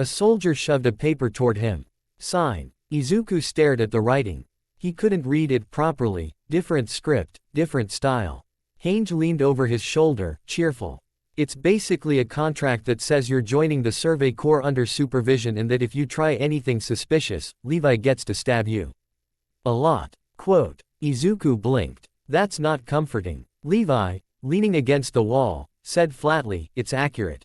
A soldier shoved a paper toward him. Sign. Izuku stared at the writing. He couldn't read it properly. Different script, different style. Hange leaned over his shoulder, cheerful. It's basically a contract that says you're joining the Survey Corps under supervision and that if you try anything suspicious, Levi gets to stab you. A lot. Quote. Izuku blinked. That's not comforting. Levi, leaning against the wall, said flatly, "It's accurate."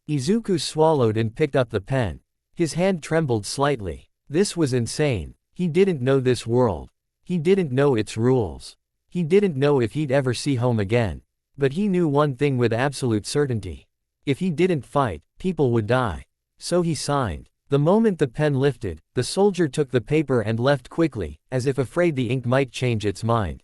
Izuku swallowed and picked up the pen. His hand trembled slightly. This was insane. He didn't know this world. He didn't know its rules. He didn't know if he'd ever see home again. But he knew one thing with absolute certainty. If he didn't fight, people would die. So he signed. The moment the pen lifted, the soldier took the paper and left quickly, as if afraid the ink might change its mind.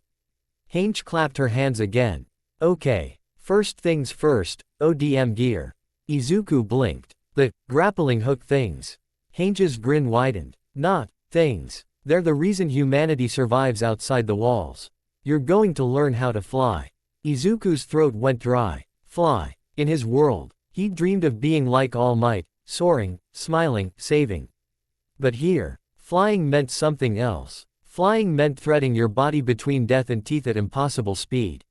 Hange clapped her hands again. Okay. First things first, ODM gear. Izuku blinked. The grappling hook things. Hange's grin widened. Not things. They're the reason humanity survives outside the walls. You're going to learn how to fly. Izuku's throat went dry. Fly. In his world, he dreamed of being like All Might, soaring, smiling, saving. But here, flying meant something else. Flying meant threading your body between death and teeth at impossible speed.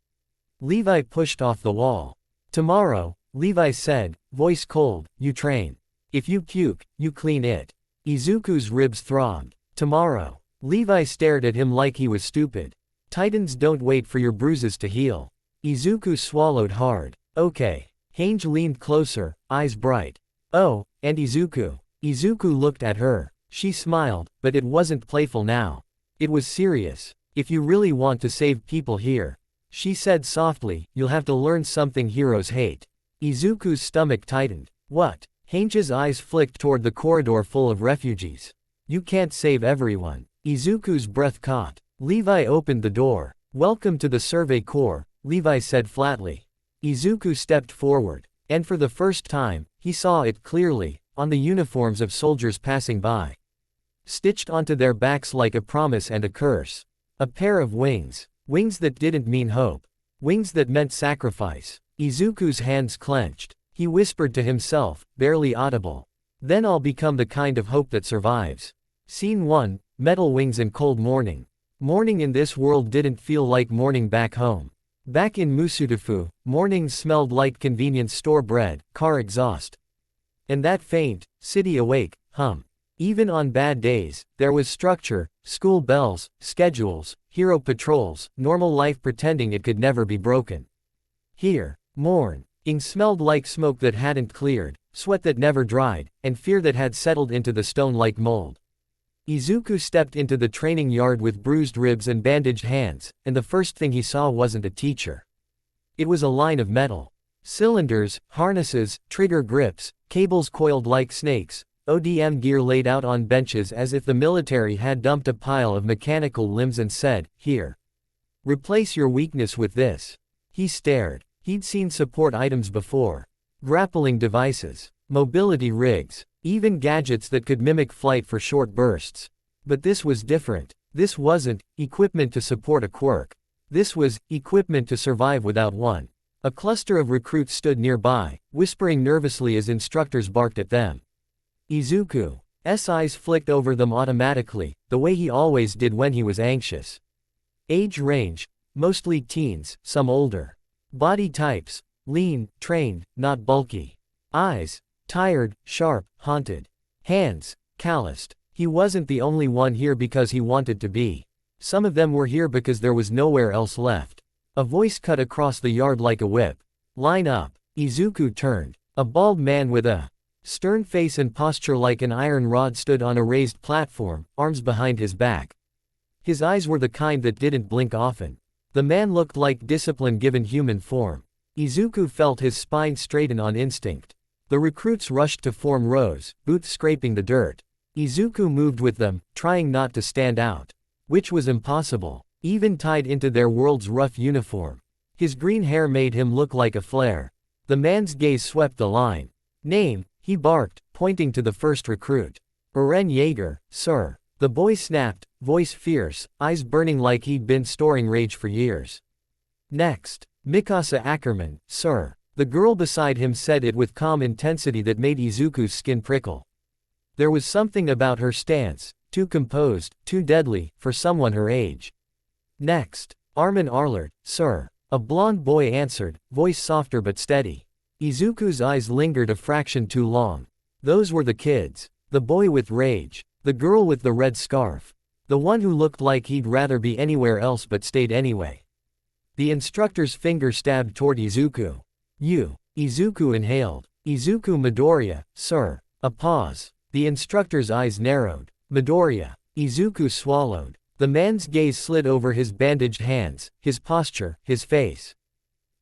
Levi pushed off the wall. Tomorrow, Levi said, voice cold, you train. If you puke, you clean it. Izuku's ribs throbbed. Tomorrow. Levi stared at him like he was stupid. Titans don't wait for your bruises to heal. Izuku swallowed hard. Okay. Hange leaned closer, eyes bright. Oh, and Izuku. Izuku looked at her. She smiled, but it wasn't playful now. It was serious. If you really want to save people here, she said softly, you'll have to learn something heroes hate. Izuku's stomach tightened. What? Hange's eyes flicked toward the corridor full of refugees. You can't save everyone. Izuku's breath caught. Levi opened the door. Welcome to the Survey Corps, Levi said flatly. Izuku stepped forward. And for the first time, he saw it clearly, on the uniforms of soldiers passing by. Stitched onto their backs like a promise and a curse. A pair of wings. Wings that didn't mean hope. Wings that meant sacrifice. Izuku's hands clenched. He whispered to himself, barely audible. Then I'll become the kind of hope that survives. Scene 1, Metal Wings and Cold Morning. Morning in this world didn't feel like morning back home. Back in Musudafu, mornings smelled like convenience store bread, car exhaust. And that faint, city awake, hum. Even on bad days, there was structure, school bells, schedules, hero patrols, normal life pretending it could never be broken. Here, morning smelled like smoke that hadn't cleared, sweat that never dried, and fear that had settled into the stone like mold. Izuku stepped into the training yard with bruised ribs and bandaged hands, and the first thing he saw wasn't a teacher. It was a line of metal. Cylinders, harnesses, trigger grips, cables coiled like snakes, ODM gear laid out on benches as if the military had dumped a pile of mechanical limbs and said, "Here. Replace your weakness with this." He stared. He'd seen support items before. Grappling devices, mobility rigs, even gadgets that could mimic flight for short bursts. But this was different. This wasn't equipment to support a quirk. This was equipment to survive without one. A cluster of recruits stood nearby, whispering nervously as instructors barked at them. Izuku's eyes flicked over them automatically, the way he always did when he was anxious. Age range, mostly teens, some older. Body types, lean, trained, not bulky. Eyes, tired, sharp, haunted. Hands, calloused. He wasn't the only one here because he wanted to be. Some of them were here because there was nowhere else left. A voice cut across the yard like a whip. "Line up." Izuku turned. A bald man with a stern face and posture like an iron rod stood on a raised platform, arms behind his back. His eyes were the kind that didn't blink often. The man looked like discipline given human form. Izuku felt his spine straighten on instinct. The recruits rushed to form rows, boots scraping the dirt. Izuku moved with them, trying not to stand out. Which was impossible, even tied into their world's rough uniform. His green hair made him look like a flare. The man's gaze swept the line. "Name," he barked, pointing to the first recruit. "Eren Yeager, sir." The boy snapped, voice fierce, eyes burning like he'd been storing rage for years. "Next, Mikasa Ackerman, sir." The girl beside him said it with calm intensity that made Izuku's skin prickle. There was something about her stance, too composed, too deadly, for someone her age. "Next, Armin Arlert, sir." A blond boy answered, voice softer but steady. Izuku's eyes lingered a fraction too long. Those were the kids. The boy with rage. The girl with the red scarf. The one who looked like he'd rather be anywhere else but stayed anyway. The instructor's finger stabbed toward Izuku. "You." Izuku inhaled. "Izuku Midoriya, sir." A pause. The instructor's eyes narrowed. "Midoriya." Izuku swallowed. The man's gaze slid over his bandaged hands, his posture, his face.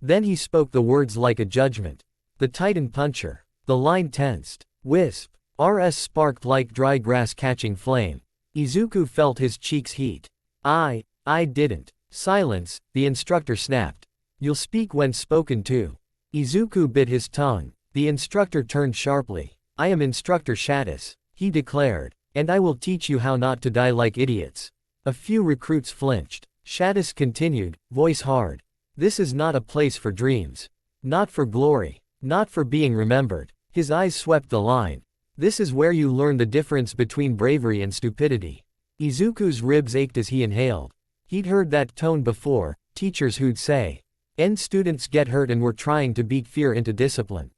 Then he spoke the words like a judgment. "The Titan Puncher." The line tensed. Wisp. RS sparked like dry grass catching flame. Izuku felt his cheeks heat. I didn't." "Silence," the instructor snapped. "You'll speak when spoken to." Izuku bit his tongue. The instructor turned sharply. "I am Instructor Shadis," he declared. "And I will teach you how not to die like idiots." A few recruits flinched. Shadis continued, voice hard. "This is not a place for dreams. Not for glory. Not for being remembered." His eyes swept the line. "This is where you learn the difference between bravery and stupidity." Izuku's ribs ached as he inhaled. He'd heard that tone before, teachers who'd say, "End students get hurt," and were trying to beat fear into discipline.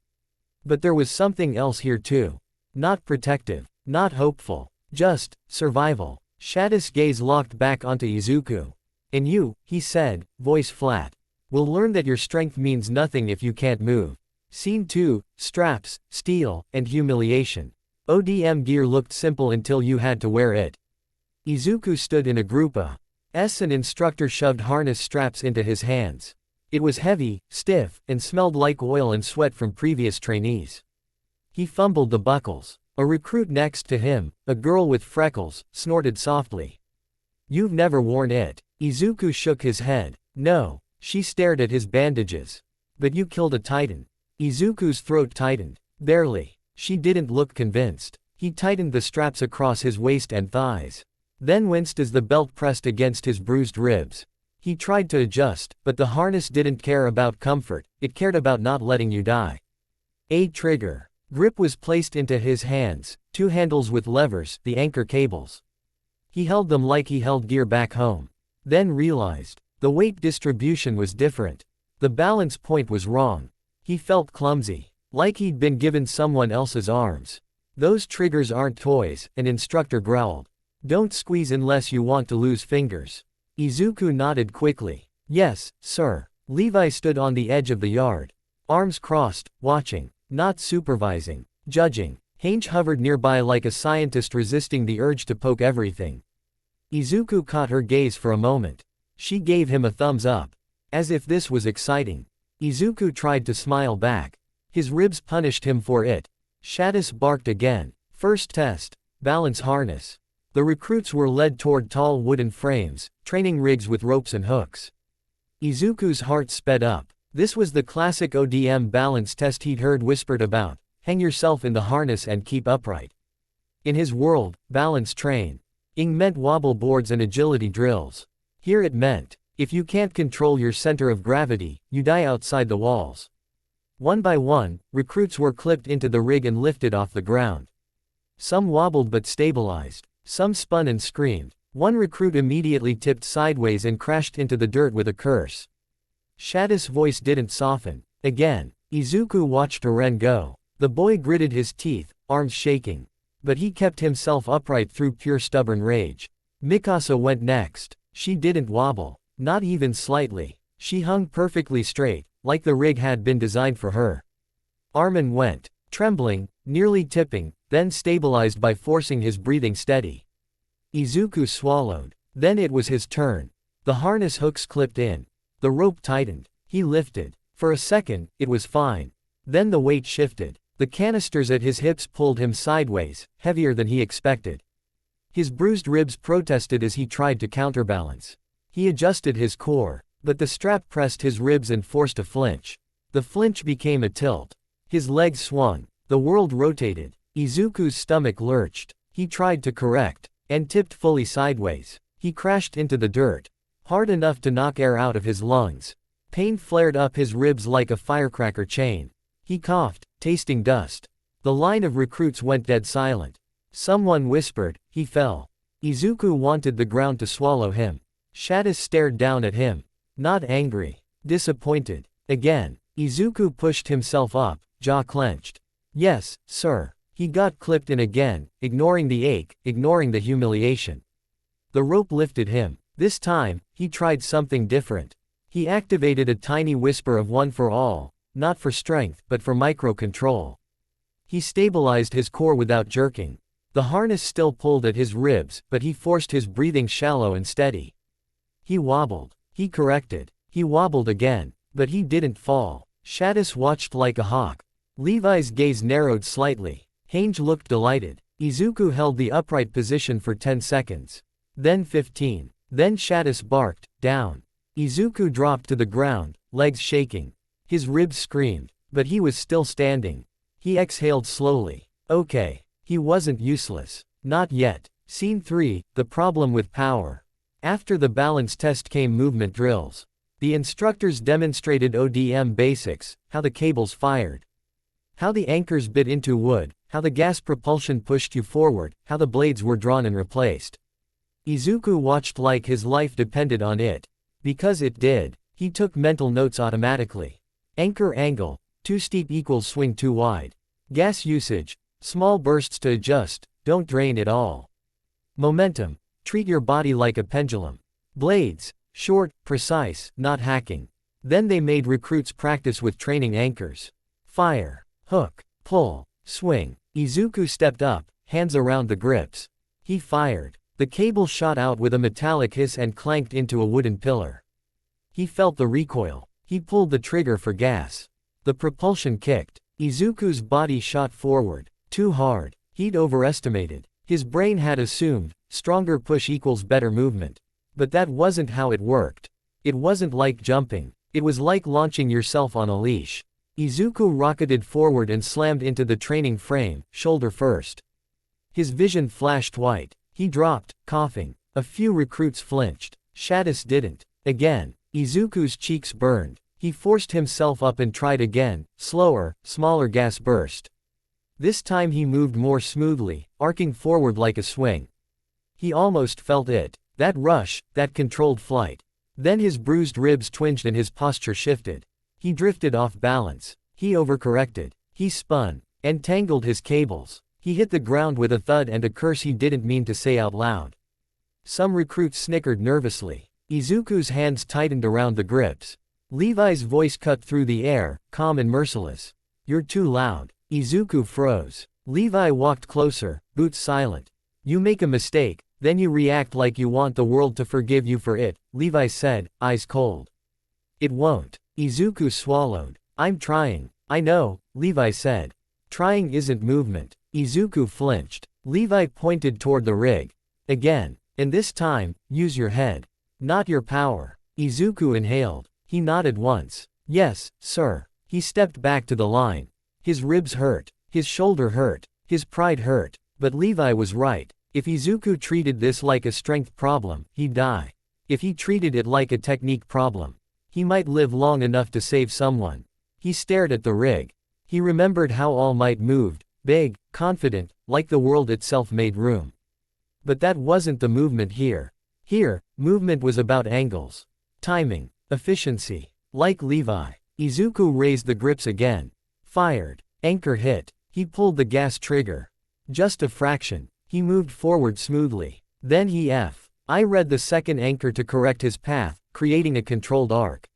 But there was something else here too. Not protective, not hopeful, just survival. Shadis' gaze locked back onto Izuku. "And you," he said, voice flat, "will learn that your strength means nothing if you can't move." Scene 2, Straps, Steel, and Humiliation. ODM gear looked simple until you had to wear it. Izuku stood in a group of an instructor shoved harness straps into his hands. It was heavy, stiff, and smelled like oil and sweat from previous trainees. He fumbled the buckles. A recruit next to him, a girl with freckles, snorted softly. "You've never worn it." Izuku shook his head. "No." She stared at his bandages. "But you killed a titan." Izuku's throat tightened. "Barely." She didn't look convinced. He tightened the straps across his waist and thighs. Then winced as the belt pressed against his bruised ribs. He tried to adjust, but the harness didn't care about comfort, it cared about not letting you die. A trigger. Grip was placed into his hands, two handles with levers, the anchor cables. He held them like he held gear back home. Then realized, the weight distribution was different. The balance point was wrong. He felt clumsy, like he'd been given someone else's arms. "Those triggers aren't toys," an instructor growled. "Don't squeeze unless you want to lose fingers." Izuku nodded quickly. "Yes, sir." Levi stood on the edge of the yard. Arms crossed, watching. Not supervising. Judging. Hange hovered nearby like a scientist resisting the urge to poke everything. Izuku caught her gaze for a moment. She gave him a thumbs up. As if this was exciting. Izuku tried to smile back. His ribs punished him for it. Shadis barked again. First test. Balance harness. The recruits were led toward tall wooden frames, training rigs with ropes and hooks. Izuku's heart sped up. This was the classic ODM balance test he'd heard whispered about. Hang yourself in the harness and keep upright. In his world, balance train. Ing meant wobble boards and agility drills. Here it meant, if you can't control your center of gravity, you die outside the walls. One by one, recruits were clipped into the rig and lifted off the ground. Some wobbled but stabilized. Some spun and screamed. One recruit immediately tipped sideways and crashed into the dirt with a curse. Shadis' voice didn't soften. Again, Izuku watched Eren go. The boy gritted his teeth, arms shaking. But he kept himself upright through pure stubborn rage. Mikasa went next. She didn't wobble. Not even slightly. She hung perfectly straight, like the rig had been designed for her. Armin went, trembling, nearly tipping, then stabilized by forcing his breathing steady. Izuku swallowed. Then it was his turn. The harness hooks clipped in. The rope tightened. He lifted. For a second, it was fine. Then the weight shifted. The canisters at his hips pulled him sideways, heavier than he expected. His bruised ribs protested as he tried to counterbalance. He adjusted his core, but the strap pressed his ribs and forced a flinch. The flinch became a tilt. His legs swung. The world rotated. Izuku's stomach lurched. He tried to correct, and tipped fully sideways. He crashed into the dirt. Hard enough to knock air out of his lungs. Pain flared up his ribs like a firecracker chain. He coughed, tasting dust. The line of recruits went dead silent. Someone whispered, he fell. Izuku wanted the ground to swallow him. Shadis stared down at him. Not angry. Disappointed. Again, Izuku pushed himself up, jaw clenched. Yes, sir. He got clipped in again, ignoring the ache, ignoring the humiliation. The rope lifted him. This time, he tried something different. He activated a tiny whisper of one for all, not for strength, but for micro-control. He stabilized his core without jerking. The harness still pulled at his ribs, but he forced his breathing shallow and steady. He wobbled. He corrected. He wobbled again, but he didn't fall. Shadis watched like a hawk. Levi's gaze narrowed slightly. Hange looked delighted. Izuku held the upright position for 10 seconds. Then 15. Then Shadis barked, down. Izuku dropped to the ground, legs shaking. His ribs screamed, but he was still standing. He exhaled slowly. Okay. He wasn't useless. Not yet. Scene 3, the problem with power. After the balance test came movement drills. The instructors demonstrated ODM basics, how the cables fired. How the anchors bit into wood, how the gas propulsion pushed you forward, how the blades were drawn and replaced. Izuku watched like his life depended on it. Because it did, he took mental notes automatically. Anchor angle, too steep equals swing too wide. Gas usage, small bursts to adjust, don't drain it all. Momentum, treat your body like a pendulum. Blades, short, precise, not hacking. Then they made recruits practice with training anchors. Fire, hook, pull, swing. Izuku stepped up, hands around the grips. He fired. The cable shot out with a metallic hiss and clanked into a wooden pillar. He felt the recoil. He pulled the trigger for gas. The propulsion kicked. Izuku's body shot forward. Too hard. He'd overestimated. His brain had assumed, stronger push equals better movement. But that wasn't how it worked. It wasn't like jumping. It was like launching yourself on a leash. Izuku rocketed forward and slammed into the training frame, shoulder first. His vision flashed white. He dropped, coughing. A few recruits flinched. Shadis didn't. Again, Izuku's cheeks burned. He forced himself up and tried again, slower, smaller gas burst. This time he moved more smoothly, arcing forward like a swing. He almost felt it. That rush, that controlled flight. Then his bruised ribs twinged and his posture shifted. He drifted off balance. He overcorrected. He spun, and tangled his cables. He hit the ground with a thud and a curse he didn't mean to say out loud. Some recruits snickered nervously. Izuku's hands tightened around the grips. Levi's voice cut through the air, calm and merciless. You're too loud. Izuku froze. Levi walked closer, boots silent. You make a mistake, then you react like you want the world to forgive you for it, Levi said, eyes cold. It won't. Izuku swallowed. I'm trying. I know, Levi said. Trying isn't movement. Izuku flinched. Levi pointed toward the rig. Again. And this time, use your head. Not your power. Izuku inhaled. He nodded once. Yes, sir. He stepped back to the line. His ribs hurt. His shoulder hurt. His pride hurt. But Levi was right. If Izuku treated this like a strength problem, he'd die. If he treated it like a technique problem, he might live long enough to save someone. He stared at the rig. He remembered how All Might moved, big, confident, like the world itself made room. But that wasn't the movement here. Here, movement was about angles, timing, efficiency. Like Levi, Izuku raised the grips again. Fired. Anchor hit. He pulled the gas trigger. Just a fraction. He moved forward smoothly. Then I read the second anchor to correct his path, creating a controlled arc.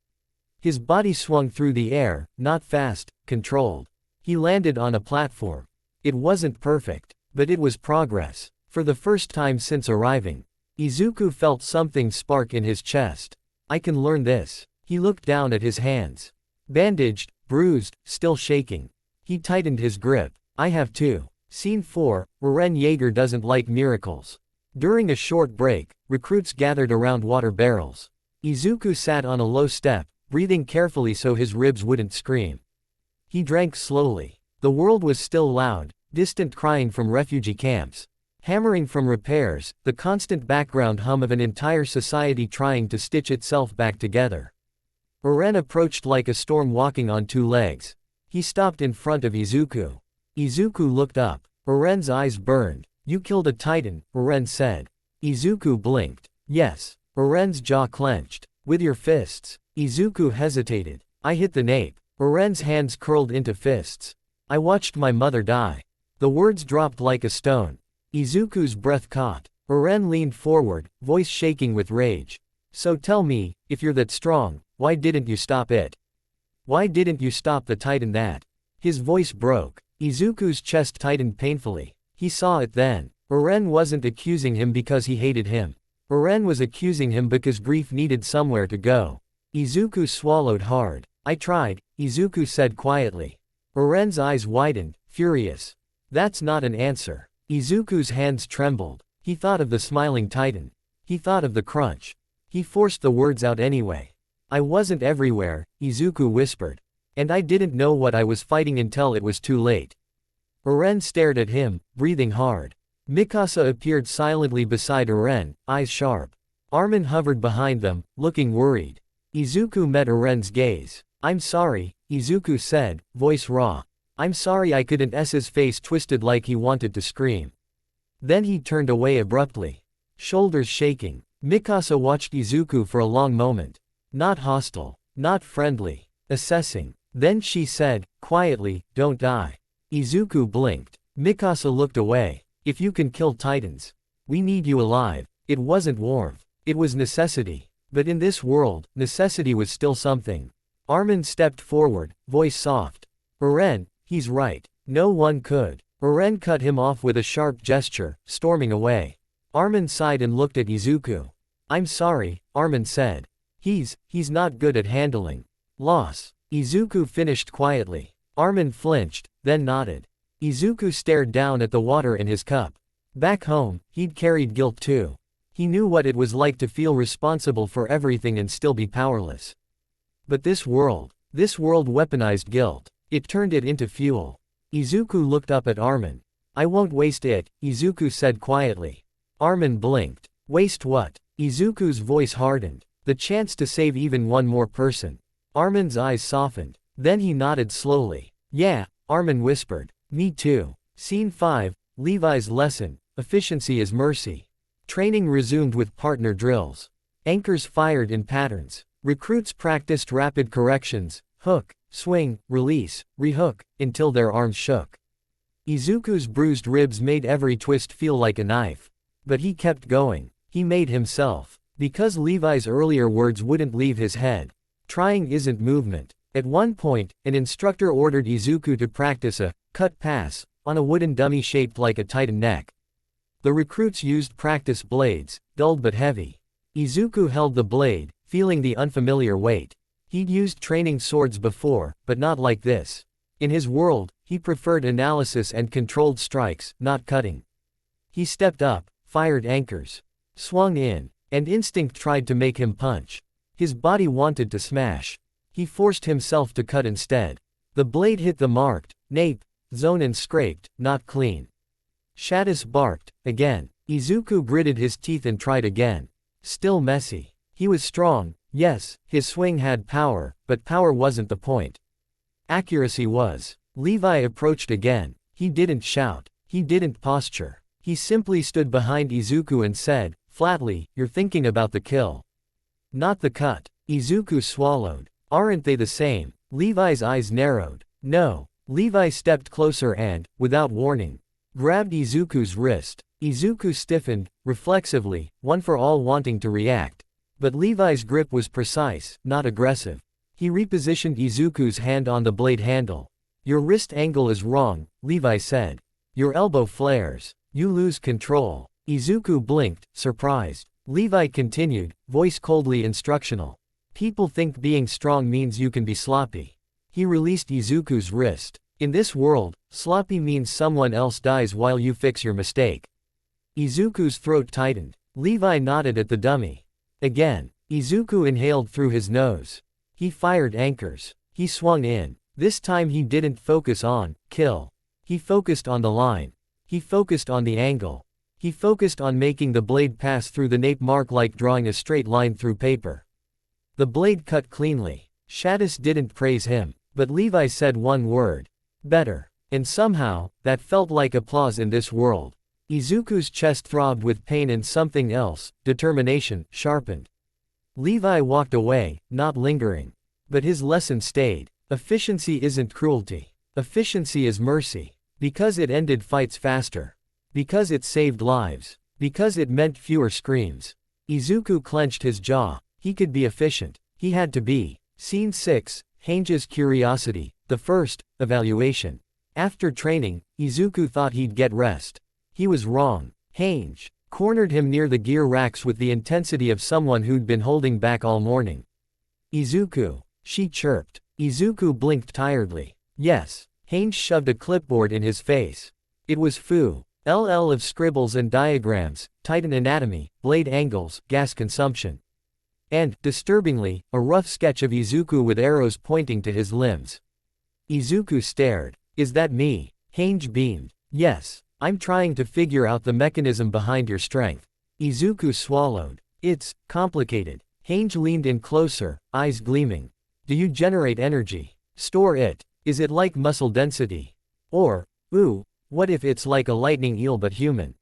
His body swung through the air, not fast, controlled. He landed on a platform. It wasn't perfect, but it was progress. For the first time since arriving, Izuku felt something spark in his chest. I can learn this. He looked down at his hands. Bandaged, bruised, still shaking. He tightened his grip. I have too. Scene 4, Eren Yeager doesn't like miracles. During a short break, recruits gathered around water barrels. Izuku sat on a low step, breathing carefully so his ribs wouldn't scream. He drank slowly. The world was still loud, distant crying from refugee camps. Hammering from repairs, the constant background hum of an entire society trying to stitch itself back together. Eren approached like a storm walking on two legs. He stopped in front of Izuku. Izuku looked up. Eren's eyes burned. You killed a titan, Eren said. Izuku blinked. Yes. Eren's jaw clenched. With your fists. Izuku hesitated. I hit the nape. Eren's hands curled into fists. I watched my mother die. The words dropped like a stone. Izuku's breath caught. Eren leaned forward, voice shaking with rage. So tell me, if you're that strong, why didn't you stop it? Why didn't you stop the titan that? His voice broke. Izuku's chest tightened painfully. He saw it then. Eren wasn't accusing him because he hated him. Eren was accusing him because grief needed somewhere to go. Izuku swallowed hard. I tried, Izuku said quietly. Eren's eyes widened, furious. That's not an answer. Izuku's hands trembled. He thought of the smiling titan. He thought of the crunch. He forced the words out anyway. I wasn't everywhere, Izuku whispered. And I didn't know what I was fighting until it was too late. Eren stared at him, breathing hard. Mikasa appeared silently beside Eren, eyes sharp. Armin hovered behind them, looking worried. Izuku met Eren's gaze. I'm sorry, Izuku said, voice raw. I'm sorry I couldn't. His face twisted like he wanted to scream. Then he turned away abruptly. Shoulders shaking. Mikasa watched Izuku for a long moment. Not hostile. Not friendly. Assessing. Then she said, quietly, don't die. Izuku blinked. Mikasa looked away. If you can kill titans, we need you alive. It wasn't warmth. It was necessity. But in this world, necessity was still something. Armin stepped forward, voice soft. Eren, he's right. No one could. Eren cut him off with a sharp gesture, storming away. Armin sighed and looked at Izuku. I'm sorry, Armin said. He's not good at handling loss. Izuku finished quietly. Armin flinched, then nodded. Izuku stared down at the water in his cup. Back home, he'd carried guilt too. He knew what it was like to feel responsible for everything and still be powerless. But this world weaponized guilt. It turned it into fuel. Izuku looked up at Armin. I won't waste it, Izuku said quietly. Armin blinked. Waste what? Izuku's voice hardened. The chance to save even one more person. Armin's eyes softened. Then he nodded slowly. Yeah, Armin whispered. Me too. Scene 5, Levi's lesson. Efficiency is mercy. Training resumed with partner drills. Anchors fired in patterns. Recruits practiced rapid corrections, hook, swing, release, rehook, until their arms shook. Izuku's bruised ribs made every twist feel like a knife. But he kept going. He made himself. Because Levi's earlier words wouldn't leave his head. Trying isn't movement. At one point, an instructor ordered Izuku to practice a cut pass, on a wooden dummy shaped like a titan neck. The recruits used practice blades, dulled but heavy. Izuku held the blade, feeling the unfamiliar weight. He'd used training swords before, but not like this. In his world, he preferred analysis and controlled strikes, not cutting. He stepped up, fired anchors, swung in, and instinct tried to make him punch. His body wanted to smash. He forced himself to cut instead. The blade hit the marked, nape, zone and scraped, not clean. Shadis barked, again. Izuku gritted his teeth and tried again. Still messy. He was strong, yes, his swing had power, but power wasn't the point. Accuracy was. Levi approached again. He didn't shout. He didn't posture. He simply stood behind Izuku and said, flatly, "You're thinking about the kill. Not the cut." Izuku swallowed. "Aren't they the same?" Levi's eyes narrowed. "No." Levi stepped closer and, without warning, grabbed Izuku's wrist. Izuku stiffened, reflexively, one for all wanting to react. But Levi's grip was precise, not aggressive. He repositioned Izuku's hand on the blade handle. "Your wrist angle is wrong," Levi said. "Your elbow flares. You lose control." Izuku blinked, surprised. Levi continued, voice coldly instructional. "People think being strong means you can be sloppy." He released Izuku's wrist. "In this world, sloppy means someone else dies while you fix your mistake." Izuku's throat tightened. Levi nodded at the dummy. Again, Izuku inhaled through his nose. He fired anchors. He swung in. This time he didn't focus on kill. He focused on the line. He focused on the angle. He focused on making the blade pass through the nape mark like drawing a straight line through paper. The blade cut cleanly. Shadis didn't praise him, but Levi said one word. Better. And somehow, that felt like applause in this world. Izuku's chest throbbed with pain and something else, determination, sharpened. Levi walked away, not lingering. But his lesson stayed. Efficiency isn't cruelty. Efficiency is mercy. Because it ended fights faster. Because it saved lives. Because it meant fewer screams. Izuku clenched his jaw. He could be efficient. He had to be. Scene 6, Hange's Curiosity, the first, evaluation. After training, Izuku thought he'd get rest. He was wrong. Hange cornered him near the gear racks with the intensity of someone who'd been holding back all morning. "Izuku," she chirped. Izuku blinked tiredly. "Yes." Hange shoved a clipboard in his face. It was Fu. LL of scribbles and diagrams, Titan anatomy, blade angles, gas consumption. And, disturbingly, a rough sketch of Izuku with arrows pointing to his limbs. Izuku stared. "Is that me?" Hange beamed. "Yes. I'm trying to figure out the mechanism behind your strength." Izuku swallowed. "It's complicated." Hange leaned in closer, eyes gleaming. "Do you generate energy? Store it? Is it like muscle density? Or, what if it's like a lightning eel but human?"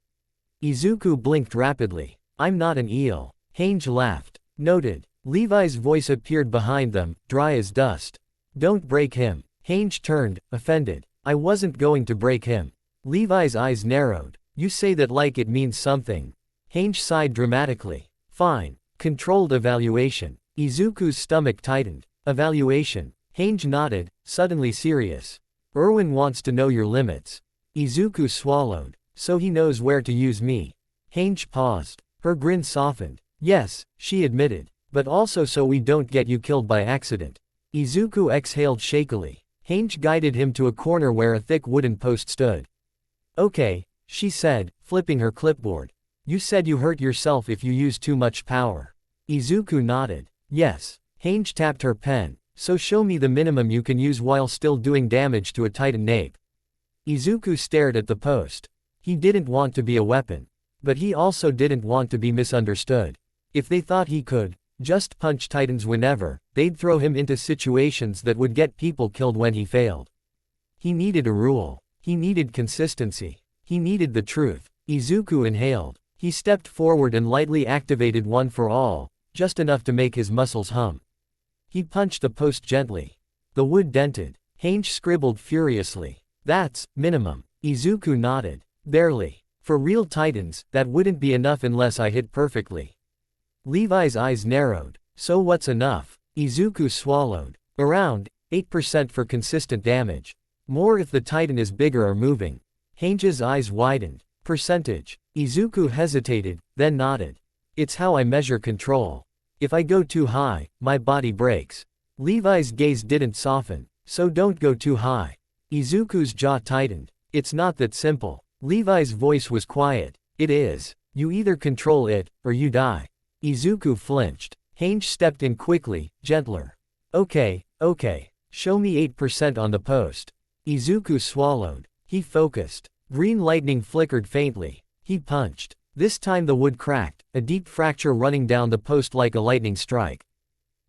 Izuku blinked rapidly. "I'm not an eel." Hange laughed. "Noted." Levi's voice appeared behind them, dry as dust. "Don't break him." Hange turned, offended. "I wasn't going to break him." Levi's eyes narrowed. "You say that like it means something." Hange sighed dramatically. "Fine. Controlled evaluation." Izuku's stomach tightened. "Evaluation." Hange nodded, suddenly serious. "Erwin wants to know your limits." Izuku swallowed. "So he knows where to use me." Hange paused. Her grin softened. "Yes," she admitted. "But also so we don't get you killed by accident." Izuku exhaled shakily. Hange guided him to a corner where a thick wooden post stood. "Okay," she said, flipping her clipboard. "You said you hurt yourself if you use too much power." Izuku nodded. "Yes." Hange tapped her pen. "So show me the minimum you can use while still doing damage to a Titan nape." Izuku stared at the post. He didn't want to be a weapon. But he also didn't want to be misunderstood. If they thought he could just punch Titans whenever, they'd throw him into situations that would get people killed when he failed. He needed a rule. He needed consistency. He needed the truth. Izuku inhaled. He stepped forward and lightly activated one for all, just enough to make his muscles hum. He punched the post gently. The wood dented. Hange scribbled furiously. "That's minimum." Izuku nodded. "Barely. For real Titans, that wouldn't be enough unless I hit perfectly." Levi's eyes narrowed. "So what's enough?" Izuku swallowed. "Around 8% for consistent damage. More if the Titan is bigger or moving." Hange's eyes widened. Percentage. Izuku hesitated, then nodded. It's how I measure control. If I go too high, my body breaks. Levi's gaze didn't soften, so don't go too high. Izuku's jaw tightened. It's not that simple. Levi's voice was quiet. It is. You either control it, or you die. Izuku flinched. Hange stepped in quickly, gentler. Okay. Show me 8% on the post. Izuku swallowed. He focused. Green lightning flickered faintly. He punched. This time the wood cracked, a deep fracture running down the post like a lightning strike.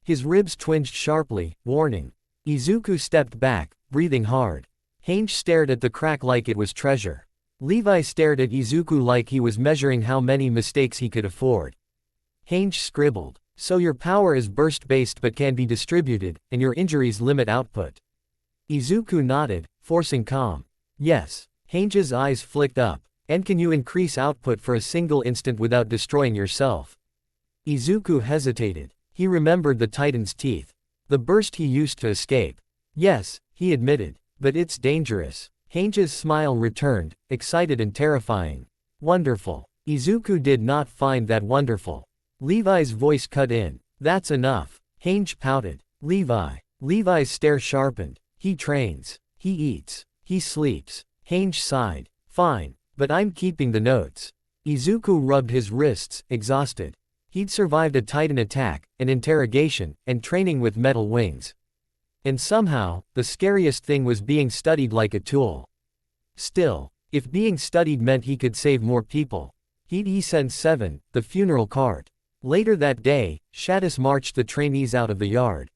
His ribs twinged sharply, warning. Izuku stepped back, breathing hard. Hange stared at the crack like it was treasure. Levi stared at Izuku like he was measuring how many mistakes he could afford. Hange scribbled. So your power is burst-based but can be distributed, and your injuries limit output. Izuku nodded, forcing calm. Yes. Hange's eyes flicked up. And can you increase output for a single instant without destroying yourself? Izuku hesitated. He remembered the Titan's teeth. The burst he used to escape. Yes, he admitted. But it's dangerous. Hange's smile returned, excited and terrifying. Wonderful. Izuku did not find that wonderful. Levi's voice cut in. That's enough. Hange pouted. Levi's stare sharpened. He trains. He eats. He sleeps. Hange sighed. Fine. But I'm keeping the notes. Izuku rubbed his wrists, exhausted. He'd survived a Titan attack, an interrogation, and training with metal wings. And somehow, the scariest thing was being studied like a tool. Still, if being studied meant he could save more people, he'd send 7, the funeral cart. Later that day, Shadis marched the trainees out of the yard.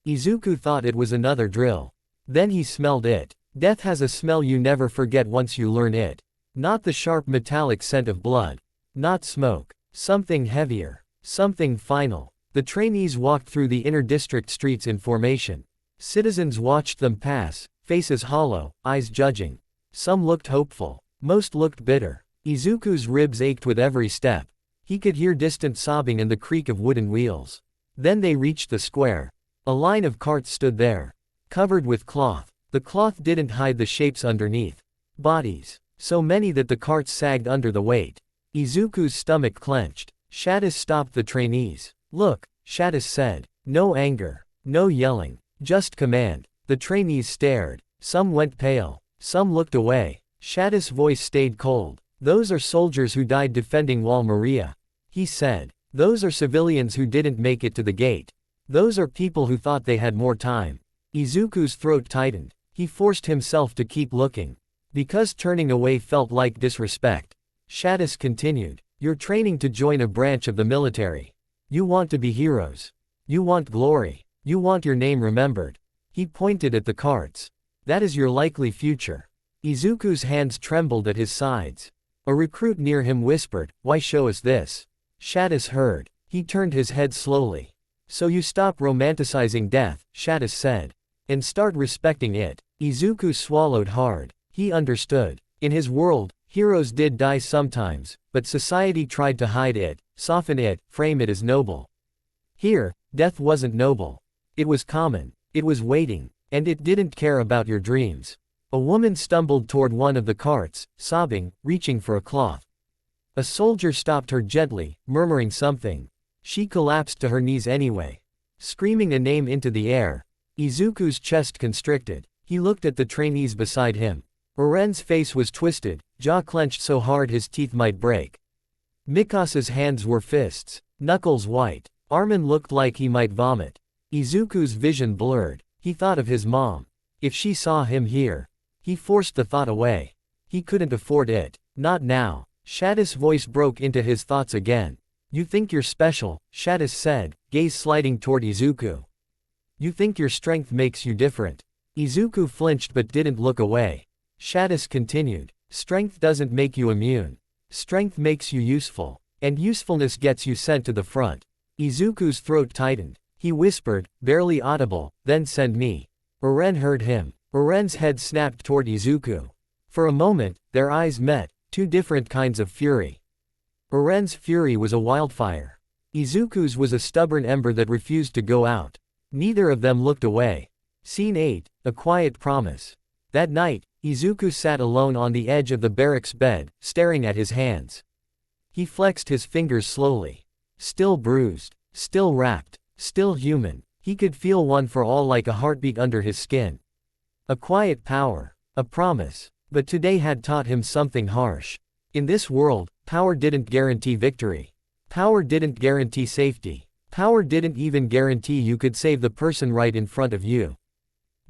Izuku thought it was another drill. Then he smelled it. Death has a smell you never forget once you learn it. Not the sharp metallic scent of blood. Not smoke. Something heavier. Something final. The trainees walked through the inner district streets in formation. Citizens watched them pass, faces hollow, eyes judging. Some looked hopeful. Most looked bitter. Izuku's ribs ached with every step. He could hear distant sobbing and the creak of wooden wheels. Then they reached the square. A line of carts stood there. Covered with cloth. The cloth didn't hide the shapes underneath. Bodies. So many that the carts sagged under the weight. Izuku's stomach clenched. Shadis stopped the trainees. Look, Shadis said. No anger. No yelling. Just command. The trainees stared. Some went pale. Some looked away. Shadis' voice stayed cold. Those are soldiers who died defending Wall Maria. He said. Those are civilians who didn't make it to the gate. Those are people who thought they had more time. Izuku's throat tightened. He forced himself to keep looking. Because turning away felt like disrespect. Shadis continued. You're training to join a branch of the military. You want to be heroes. You want glory. You want your name remembered. He pointed at the carts. That is your likely future. Izuku's hands trembled at his sides. A recruit near him whispered, Why show us this? Shadis heard. He turned his head slowly. So you stop romanticizing death, Shadis said. And start respecting it. Izuku swallowed hard. He understood. In his world, heroes did die sometimes, but society tried to hide it, soften it, frame it as noble. Here, death wasn't noble. It was common. It was waiting. And it didn't care about your dreams. A woman stumbled toward one of the carts, sobbing, reaching for a cloth. A soldier stopped her gently, murmuring something. She collapsed to her knees anyway. Screaming a name into the air. Izuku's chest constricted. He looked at the trainees beside him. Oren's face was twisted, jaw clenched so hard his teeth might break. Mikasa's hands were fists, knuckles white. Armin looked like he might vomit. Izuku's vision blurred. He thought of his mom. If she saw him here. He forced the thought away. He couldn't afford it. Not now. Shadis' voice broke into his thoughts again. You think you're special, Shadis said, gaze sliding toward Izuku. You think your strength makes you different. Izuku flinched but didn't look away. Shadis continued. Strength doesn't make you immune. Strength makes you useful. And usefulness gets you sent to the front. Izuku's throat tightened. He whispered, barely audible, then send me. Oren heard him. Oren's head snapped toward Izuku. For a moment, their eyes met, two different kinds of fury. Oren's fury was a wildfire. Izuku's was a stubborn ember that refused to go out. Neither of them looked away. Scene 8, A Quiet Promise. That night, Izuku sat alone on the edge of the barracks bed, staring at his hands. He flexed his fingers slowly. Still bruised, still wrapped, still human, he could feel one for all like a heartbeat under his skin. A quiet power, a promise, but today had taught him something harsh. In this world, power didn't guarantee victory. Power didn't guarantee safety. Power didn't even guarantee you could save the person right in front of you.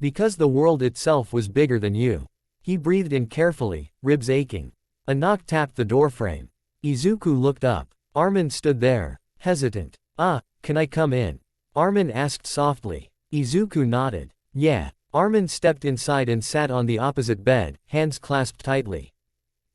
Because the world itself was bigger than you. He breathed in carefully, ribs aching. A knock tapped the doorframe. Izuku looked up. Armin stood there, hesitant. Can I come in? Armin asked softly. Izuku nodded. Yeah. Armin stepped inside and sat on the opposite bed, hands clasped tightly.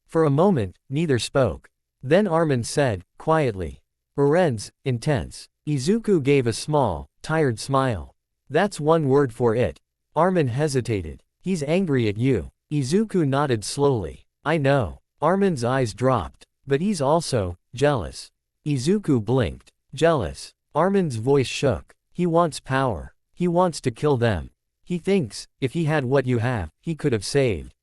For a moment, neither spoke. Then Armin said, quietly. Uren's, intense. Izuku gave a small, tired smile. That's one word for it. Armin hesitated. He's angry at you. Izuku nodded slowly. I know. Armin's eyes dropped. But he's also jealous. Izuku blinked. Jealous. Armin's voice shook. He wants power. He wants to kill them. He thinks, if he had what you have, he could have saved.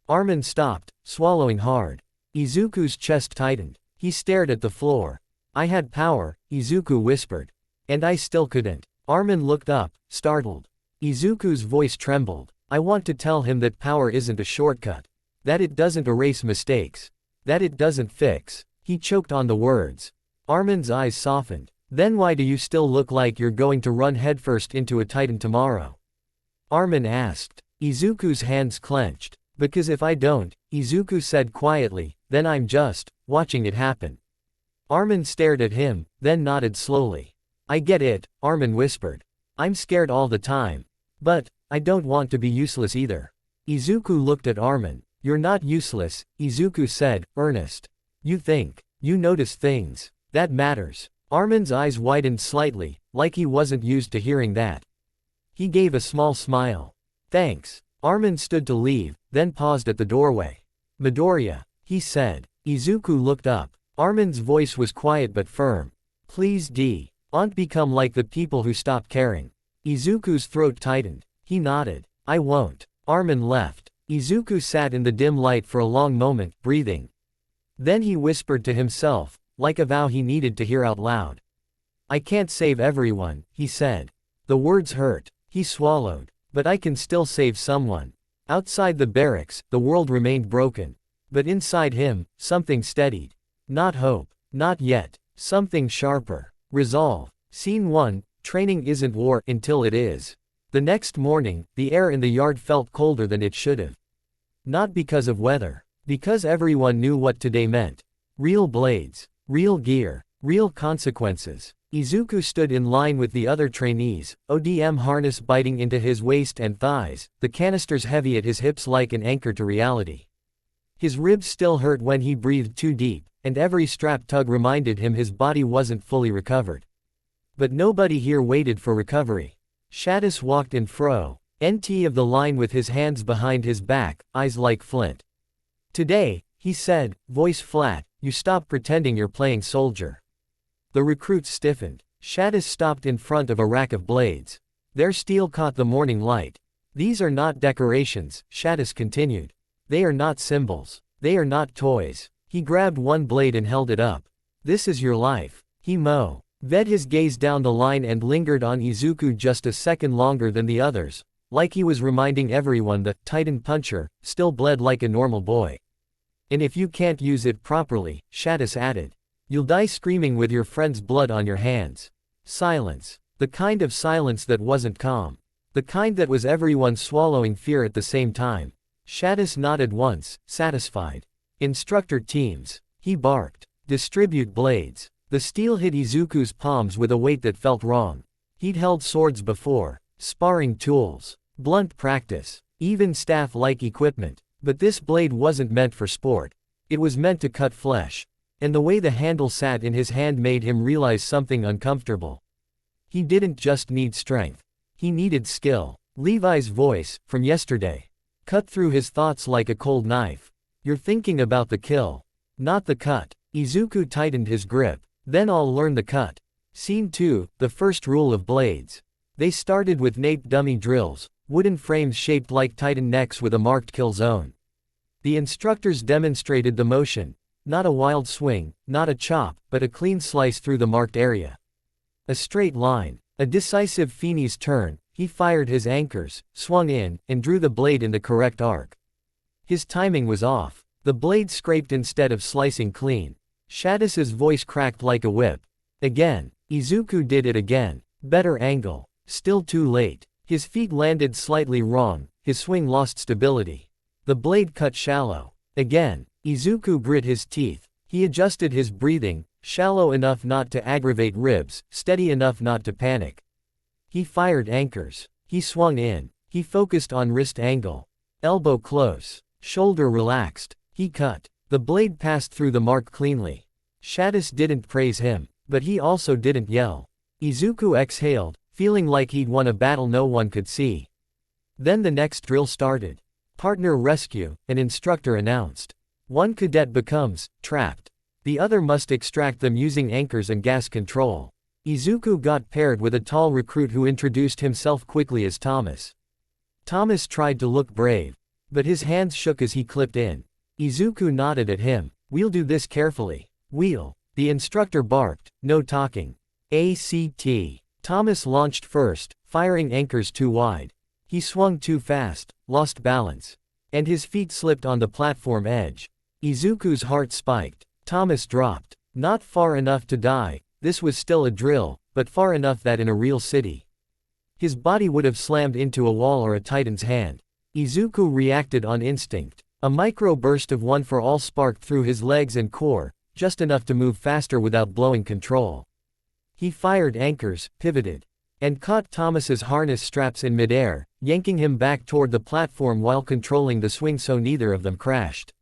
Armin stopped, swallowing hard. Izuku's chest tightened. He stared at the floor. I had power, Izuku whispered. And I still couldn't. Armin looked up, startled. Izuku's voice trembled. I want to tell him that power isn't a shortcut. That it doesn't erase mistakes. That it doesn't fix. He choked on the words. Armin's eyes softened. Then why do you still look like you're going to run headfirst into a titan tomorrow? Armin asked. Izuku's hands clenched. Because if I don't, Izuku said quietly, then I'm just watching it happen. Armin stared at him, then nodded slowly. I get it, Armin whispered. I'm scared all the time. But I don't want to be useless either. Izuku looked at Armin. You're not useless, Izuku said, earnest. You think, you notice things. That matters. Armin's eyes widened slightly, like he wasn't used to hearing that. He gave a small smile. Thanks. Armin stood to leave, then paused at the doorway. Midoriya, he said. Izuku looked up. Armin's voice was quiet but firm. Please don't become like the people who stop caring. Izuku's throat tightened. He nodded. I won't. Armin left. Izuku sat in the dim light for a long moment, breathing. Then he whispered to himself, like a vow he needed to hear out loud. I can't save everyone, he said. The words hurt. He swallowed. But I can still save someone. Outside the barracks, the world remained broken. But inside him, something steadied. Not hope. Not yet. Something sharper. Resolve. Scene 1, Training isn't war until it is. The next morning, the air in the yard felt colder than it should have. Not because of weather. Because everyone knew what today meant. Real blades. Real gear. Real consequences. Izuku stood in line with the other trainees, ODM harness biting into his waist and thighs, the canisters heavy at his hips like an anchor to reality. His ribs still hurt when he breathed too deep, and every strap tug reminded him his body wasn't fully recovered. But nobody here waited for recovery. Shadis walked in fro, NT of the line with his hands behind his back, eyes like flint. Today, he said, voice flat, you stop pretending you're playing soldier. The recruits stiffened. Shadis stopped in front of a rack of blades. Their steel caught the morning light. These are not decorations, Shadis continued. They are not symbols. They are not toys. He grabbed one blade and held it up. This is your life. He ved his gaze down the line and lingered on Izuku just a second longer than the others, like he was reminding everyone the Titan Puncher still bled like a normal boy. And if you can't use it properly, Shadis added, you'll die screaming with your friend's blood on your hands. Silence. The kind of silence that wasn't calm. The kind that was everyone swallowing fear at the same time. Shadis nodded once, satisfied. Instructor teams. He barked. Distribute blades. The steel hit Izuku's palms with a weight that felt wrong. He'd held swords before. Sparring tools. Blunt practice. Even staff-like equipment. But this blade wasn't meant for sport. It was meant to cut flesh. And the way the handle sat in his hand made him realize something uncomfortable. He didn't just need strength. He needed skill. Levi's voice, from yesterday, cut through his thoughts like a cold knife. You're thinking about the kill, not the cut. Izuku tightened his grip. Then I'll learn the cut. Scene 2, the first rule of blades. They started with nape dummy drills, wooden frames shaped like Titan necks with a marked kill zone. The instructors demonstrated the motion, not a wild swing, not a chop, but a clean slice through the marked area. A straight line, a decisive Feeney's turn. He fired his anchors, swung in, and drew the blade in the correct arc. His timing was off. The blade scraped instead of slicing clean. Shadis's voice cracked like a whip. Again. Izuku did it again. Better angle. Still too late. His feet landed slightly wrong, his swing lost stability. The blade cut shallow. Again. Izuku grit his teeth. He adjusted his breathing, shallow enough not to aggravate ribs, steady enough not to panic. He fired anchors. He swung in. He focused on wrist angle. Elbow close. Shoulder relaxed. He cut. The blade passed through the mark cleanly. Shadis didn't praise him, but he also didn't yell. Izuku exhaled, feeling like he'd won a battle no one could see. Then the next drill started. Partner rescue, an instructor announced. One cadet becomes trapped. The other must extract them using anchors and gas control. Izuku got paired with a tall recruit who introduced himself quickly as Thomas. Thomas tried to look brave, but his hands shook as he clipped in. Izuku nodded at him. We'll do this carefully. Wheel. The instructor barked, no talking. ACT. Thomas launched first, firing anchors too wide. He swung too fast, lost balance. And his feet slipped on the platform edge. Izuku's heart spiked. Thomas dropped. Not far enough to die. This was still a drill, but far enough that in a real city, his body would have slammed into a wall or a Titan's hand. Izuku reacted on instinct. A micro burst of One for All sparked through his legs and core, just enough to move faster without blowing control. He fired anchors, pivoted, and caught Thomas's harness straps in midair, yanking him back toward the platform while controlling the swing so neither of them crashed.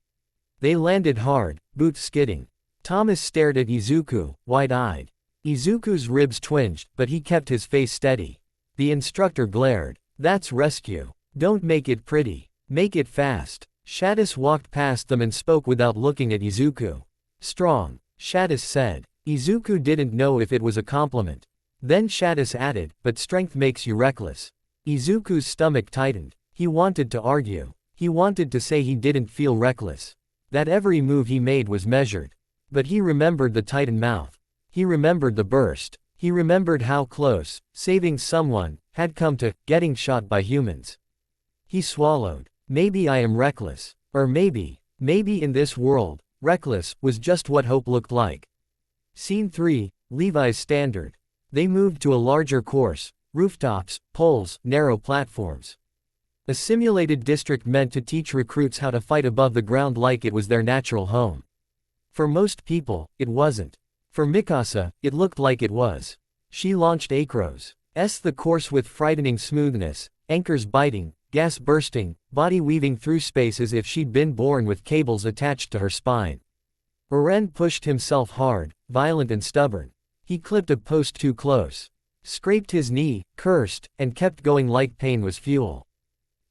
They landed hard, boots skidding. Thomas stared at Izuku, wide-eyed. Izuku's ribs twinged, but he kept his face steady. The instructor glared. That's rescue. Don't make it pretty. Make it fast. Shadis walked past them and spoke without looking at Izuku. Strong, Shadis said. Izuku didn't know if it was a compliment. Then Shadis added, but strength makes you reckless. Izuku's stomach tightened. He wanted to argue. He wanted to say he didn't feel reckless. That every move he made was measured. But he remembered the Titan mouth. He remembered the burst. He remembered how close, saving someone, had come to getting shot by humans. He swallowed. Maybe I am reckless. Or maybe in this world, reckless was just what hope looked like. Scene 3, Levi's Standard. They moved to a larger course, rooftops, poles, narrow platforms. A simulated district meant to teach recruits how to fight above the ground like it was their natural home. For most people, it wasn't. For Mikasa, it looked like it was. She launched Acros. The course with frightening smoothness, anchors biting, gas bursting, body weaving through space as if she'd been born with cables attached to her spine. Eren pushed himself hard, violent and stubborn. He clipped a post too close. Scraped his knee, cursed, and kept going like pain was fuel.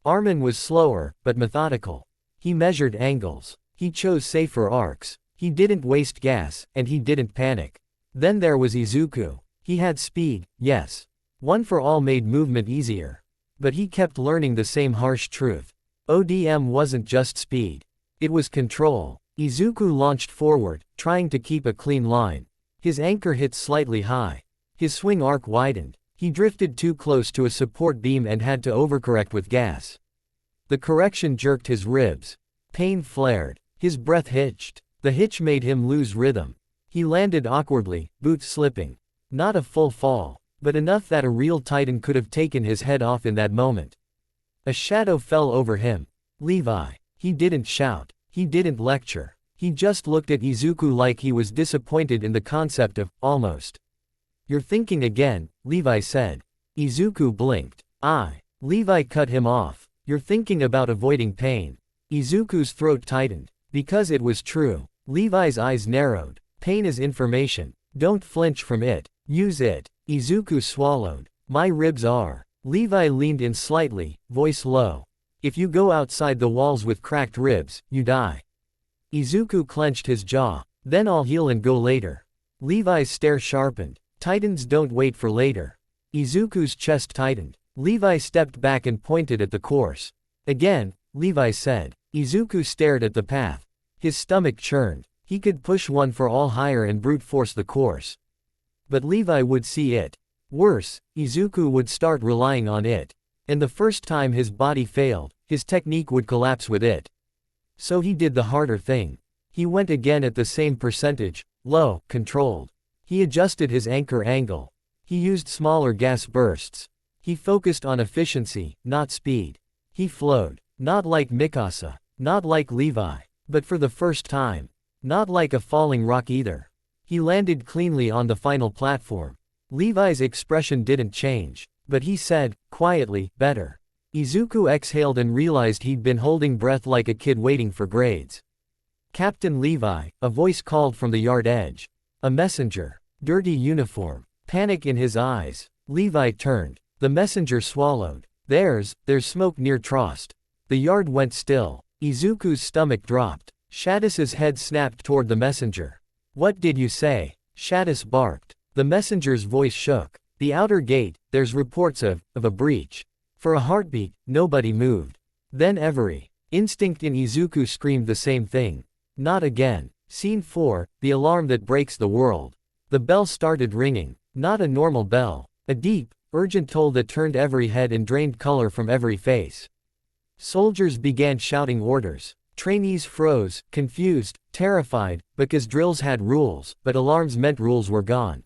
Armin was slower, but methodical. He measured angles. He chose safer arcs. He didn't waste gas, and he didn't panic. Then there was Izuku. He had speed, yes. One for All made movement easier. But he kept learning the same harsh truth. ODM wasn't just speed. It was control. Izuku launched forward, trying to keep a clean line. His anchor hit slightly high. His swing arc widened. He drifted too close to a support beam and had to overcorrect with gas. The correction jerked his ribs. Pain flared. His breath hitched. The hitch made him lose rhythm. He landed awkwardly, boots slipping. Not a full fall, but enough that a real Titan could have taken his head off in that moment. A shadow fell over him. Levi. He didn't shout. He didn't lecture. He just looked at Izuku like he was disappointed in the concept of, almost. You're thinking again, Levi said. Izuku blinked. Levi cut him off. You're thinking about avoiding pain. Izuku's throat tightened. Because it was true. Levi's eyes narrowed. Pain is information. Don't flinch from it. Use it. Izuku swallowed. My ribs are. Levi leaned in slightly, voice low. If you go outside the walls with cracked ribs, you die. Izuku clenched his jaw. Then I'll heal and go later. Levi's stare sharpened. Titans don't wait for later. Izuku's chest tightened. Levi stepped back and pointed at the course. Again, Levi said. Izuku stared at the path. His stomach churned. He could push one for all higher and brute force the course. But Levi would see it. Worse, Izuku would start relying on it. And the first time his body failed, his technique would collapse with it. So he did the harder thing. He went again at the same percentage, low, controlled. He adjusted his anchor angle. He used smaller gas bursts. He focused on efficiency, not speed. He flowed. Not like Mikasa. Not like Levi. But for the first time. Not like a falling rock either. He landed cleanly on the final platform. Levi's expression didn't change. But he said, quietly, better. Izuku exhaled and realized he'd been holding breath like a kid waiting for grades. Captain Levi, a voice called from the yard edge. A messenger. Dirty uniform. Panic in his eyes. Levi turned. The messenger swallowed. There's smoke near Trost. The yard went still. Izuku's stomach dropped. Shadis's head snapped toward the messenger. What did you say? Shadis barked. The messenger's voice shook. The outer gate, there's reports of a breach. For a heartbeat, nobody moved. Then every instinct in Izuku screamed the same thing. Not again. Scene 4, the alarm that breaks the world. The bell started ringing. Not a normal bell. A deep, urgent toll that turned every head and drained color from every face. Soldiers began shouting orders. Trainees froze, confused, terrified, because drills had rules, but alarms meant rules were gone.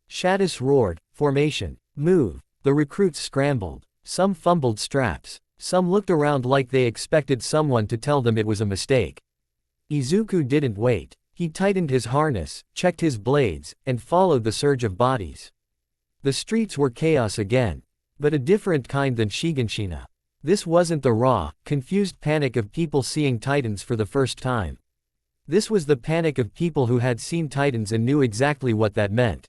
Shadis roared, formation, move. The recruits scrambled. Some fumbled straps. Some looked around like they expected someone to tell them it was a mistake. Izuku didn't wait. He tightened his harness, checked his blades, and followed the surge of bodies. The streets were chaos again. But a different kind than Shiganshina. This wasn't the raw, confused panic of people seeing Titans for the first time. This was the panic of people who had seen Titans and knew exactly what that meant.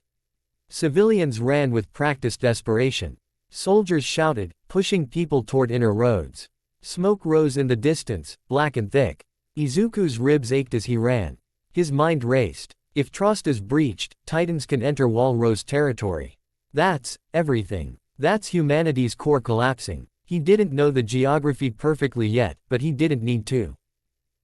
Civilians ran with practiced desperation. Soldiers shouted, pushing people toward inner roads. Smoke rose in the distance, black and thick. Izuku's ribs ached as he ran. His mind raced. If Trost is breached, Titans can enter Walrose territory. That's everything. That's humanity's core collapsing. He didn't know the geography perfectly yet, but he didn't need to.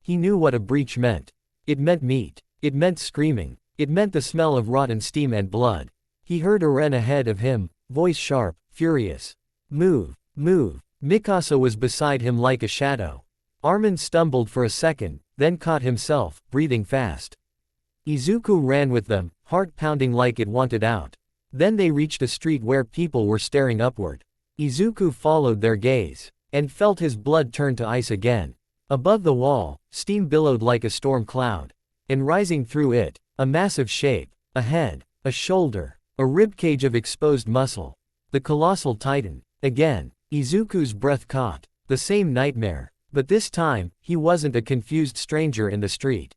He knew what a breach meant. It meant meat. It meant screaming. It meant the smell of rotten steam and blood. He heard Eren ahead of him, voice sharp, furious. Move, move. Mikasa was beside him like a shadow. Armin stumbled for a second, then caught himself, breathing fast. Izuku ran with them, heart pounding like it wanted out. Then they reached a street where people were staring upward. Izuku followed their gaze, and felt his blood turn to ice again. Above the wall, steam billowed like a storm cloud. And rising through it, a massive shape, a head, a shoulder, a ribcage of exposed muscle. The colossal titan. Again, Izuku's breath caught. The same nightmare. But this time, he wasn't a confused stranger in the street.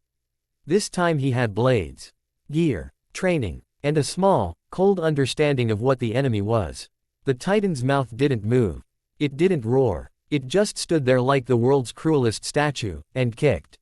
This time he had blades, gear, training, and a small, cold understanding of what the enemy was. The Titan's mouth didn't move. It didn't roar. It just stood there like the world's cruelest statue, and kicked.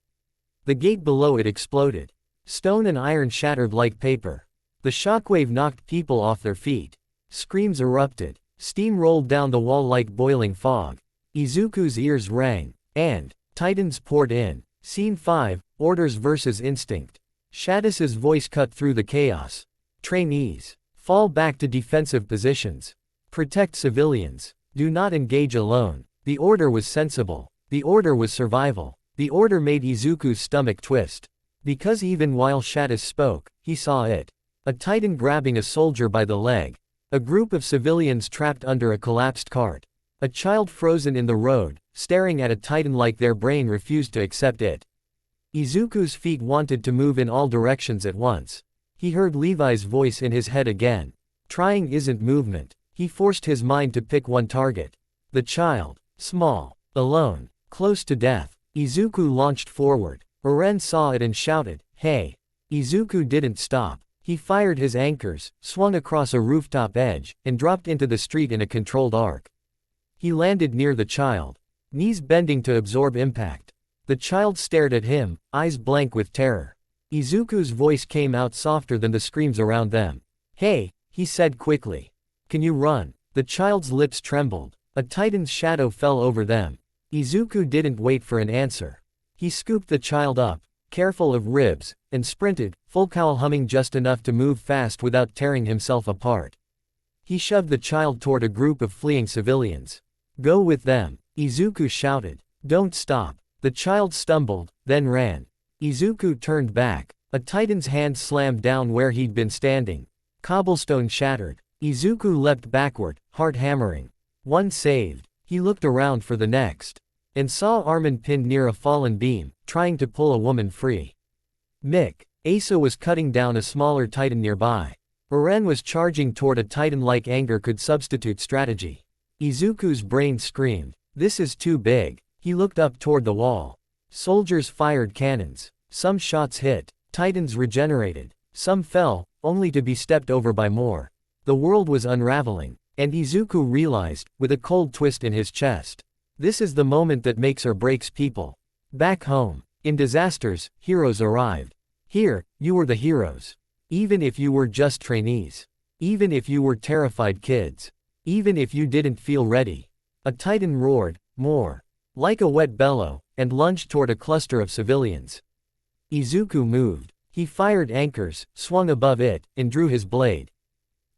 The gate below it exploded. Stone and iron shattered like paper. The shockwave knocked people off their feet. Screams erupted. Steam rolled down the wall like boiling fog. Izuku's ears rang. And Titans poured in. Scene 5, Orders versus Instinct. Shadis's voice cut through the chaos. Trainees. Fall back to defensive positions. Protect civilians. Do not engage alone. The order was sensible. The order was survival. The order made Izuku's stomach twist. Because even while Shadis spoke, he saw it. A Titan grabbing a soldier by the leg. A group of civilians trapped under a collapsed cart. A child frozen in the road, staring at a Titan like their brain refused to accept it. Izuku's feet wanted to move in all directions at once. He heard Levi's voice in his head again. Trying isn't movement. He forced his mind to pick one target. The child. Small. Alone. Close to death. Izuku launched forward. Eren saw it and shouted, "Hey!" Izuku didn't stop. He fired his anchors, swung across a rooftop edge, and dropped into the street in a controlled arc. He landed near the child. Knees bending to absorb impact. The child stared at him, eyes blank with terror. Izuku's voice came out softer than the screams around them. "Hey," he said quickly. "Can you run?" The child's lips trembled. A titan's shadow fell over them. Izuku didn't wait for an answer. He scooped the child up, careful of ribs, and sprinted, full cowl humming just enough to move fast without tearing himself apart. He shoved the child toward a group of fleeing civilians. "Go with them," Izuku shouted. "Don't stop." The child stumbled, then ran. Izuku turned back. A titan's hand slammed down where he'd been standing. Cobblestone shattered. Izuku leapt backward, heart hammering. One saved. He looked around for the next. And saw Armin pinned near a fallen beam, trying to pull a woman free. Asa was cutting down a smaller titan nearby. Eren was charging toward a titan-like anger could substitute strategy. Izuku's brain screamed, "This is too big." He looked up toward the wall. Soldiers fired cannons. Some shots hit. Titans regenerated. Some fell, only to be stepped over by more. The world was unraveling. And Izuku realized, with a cold twist in his chest. This is the moment that makes or breaks people. Back home, in disasters, heroes arrived. Here, you were the heroes. Even if you were just trainees. Even if you were terrified kids. Even if you didn't feel ready. A titan roared, more. Like a wet bellow, and lunged toward a cluster of civilians. Izuku moved. He fired anchors, swung above it, and drew his blade.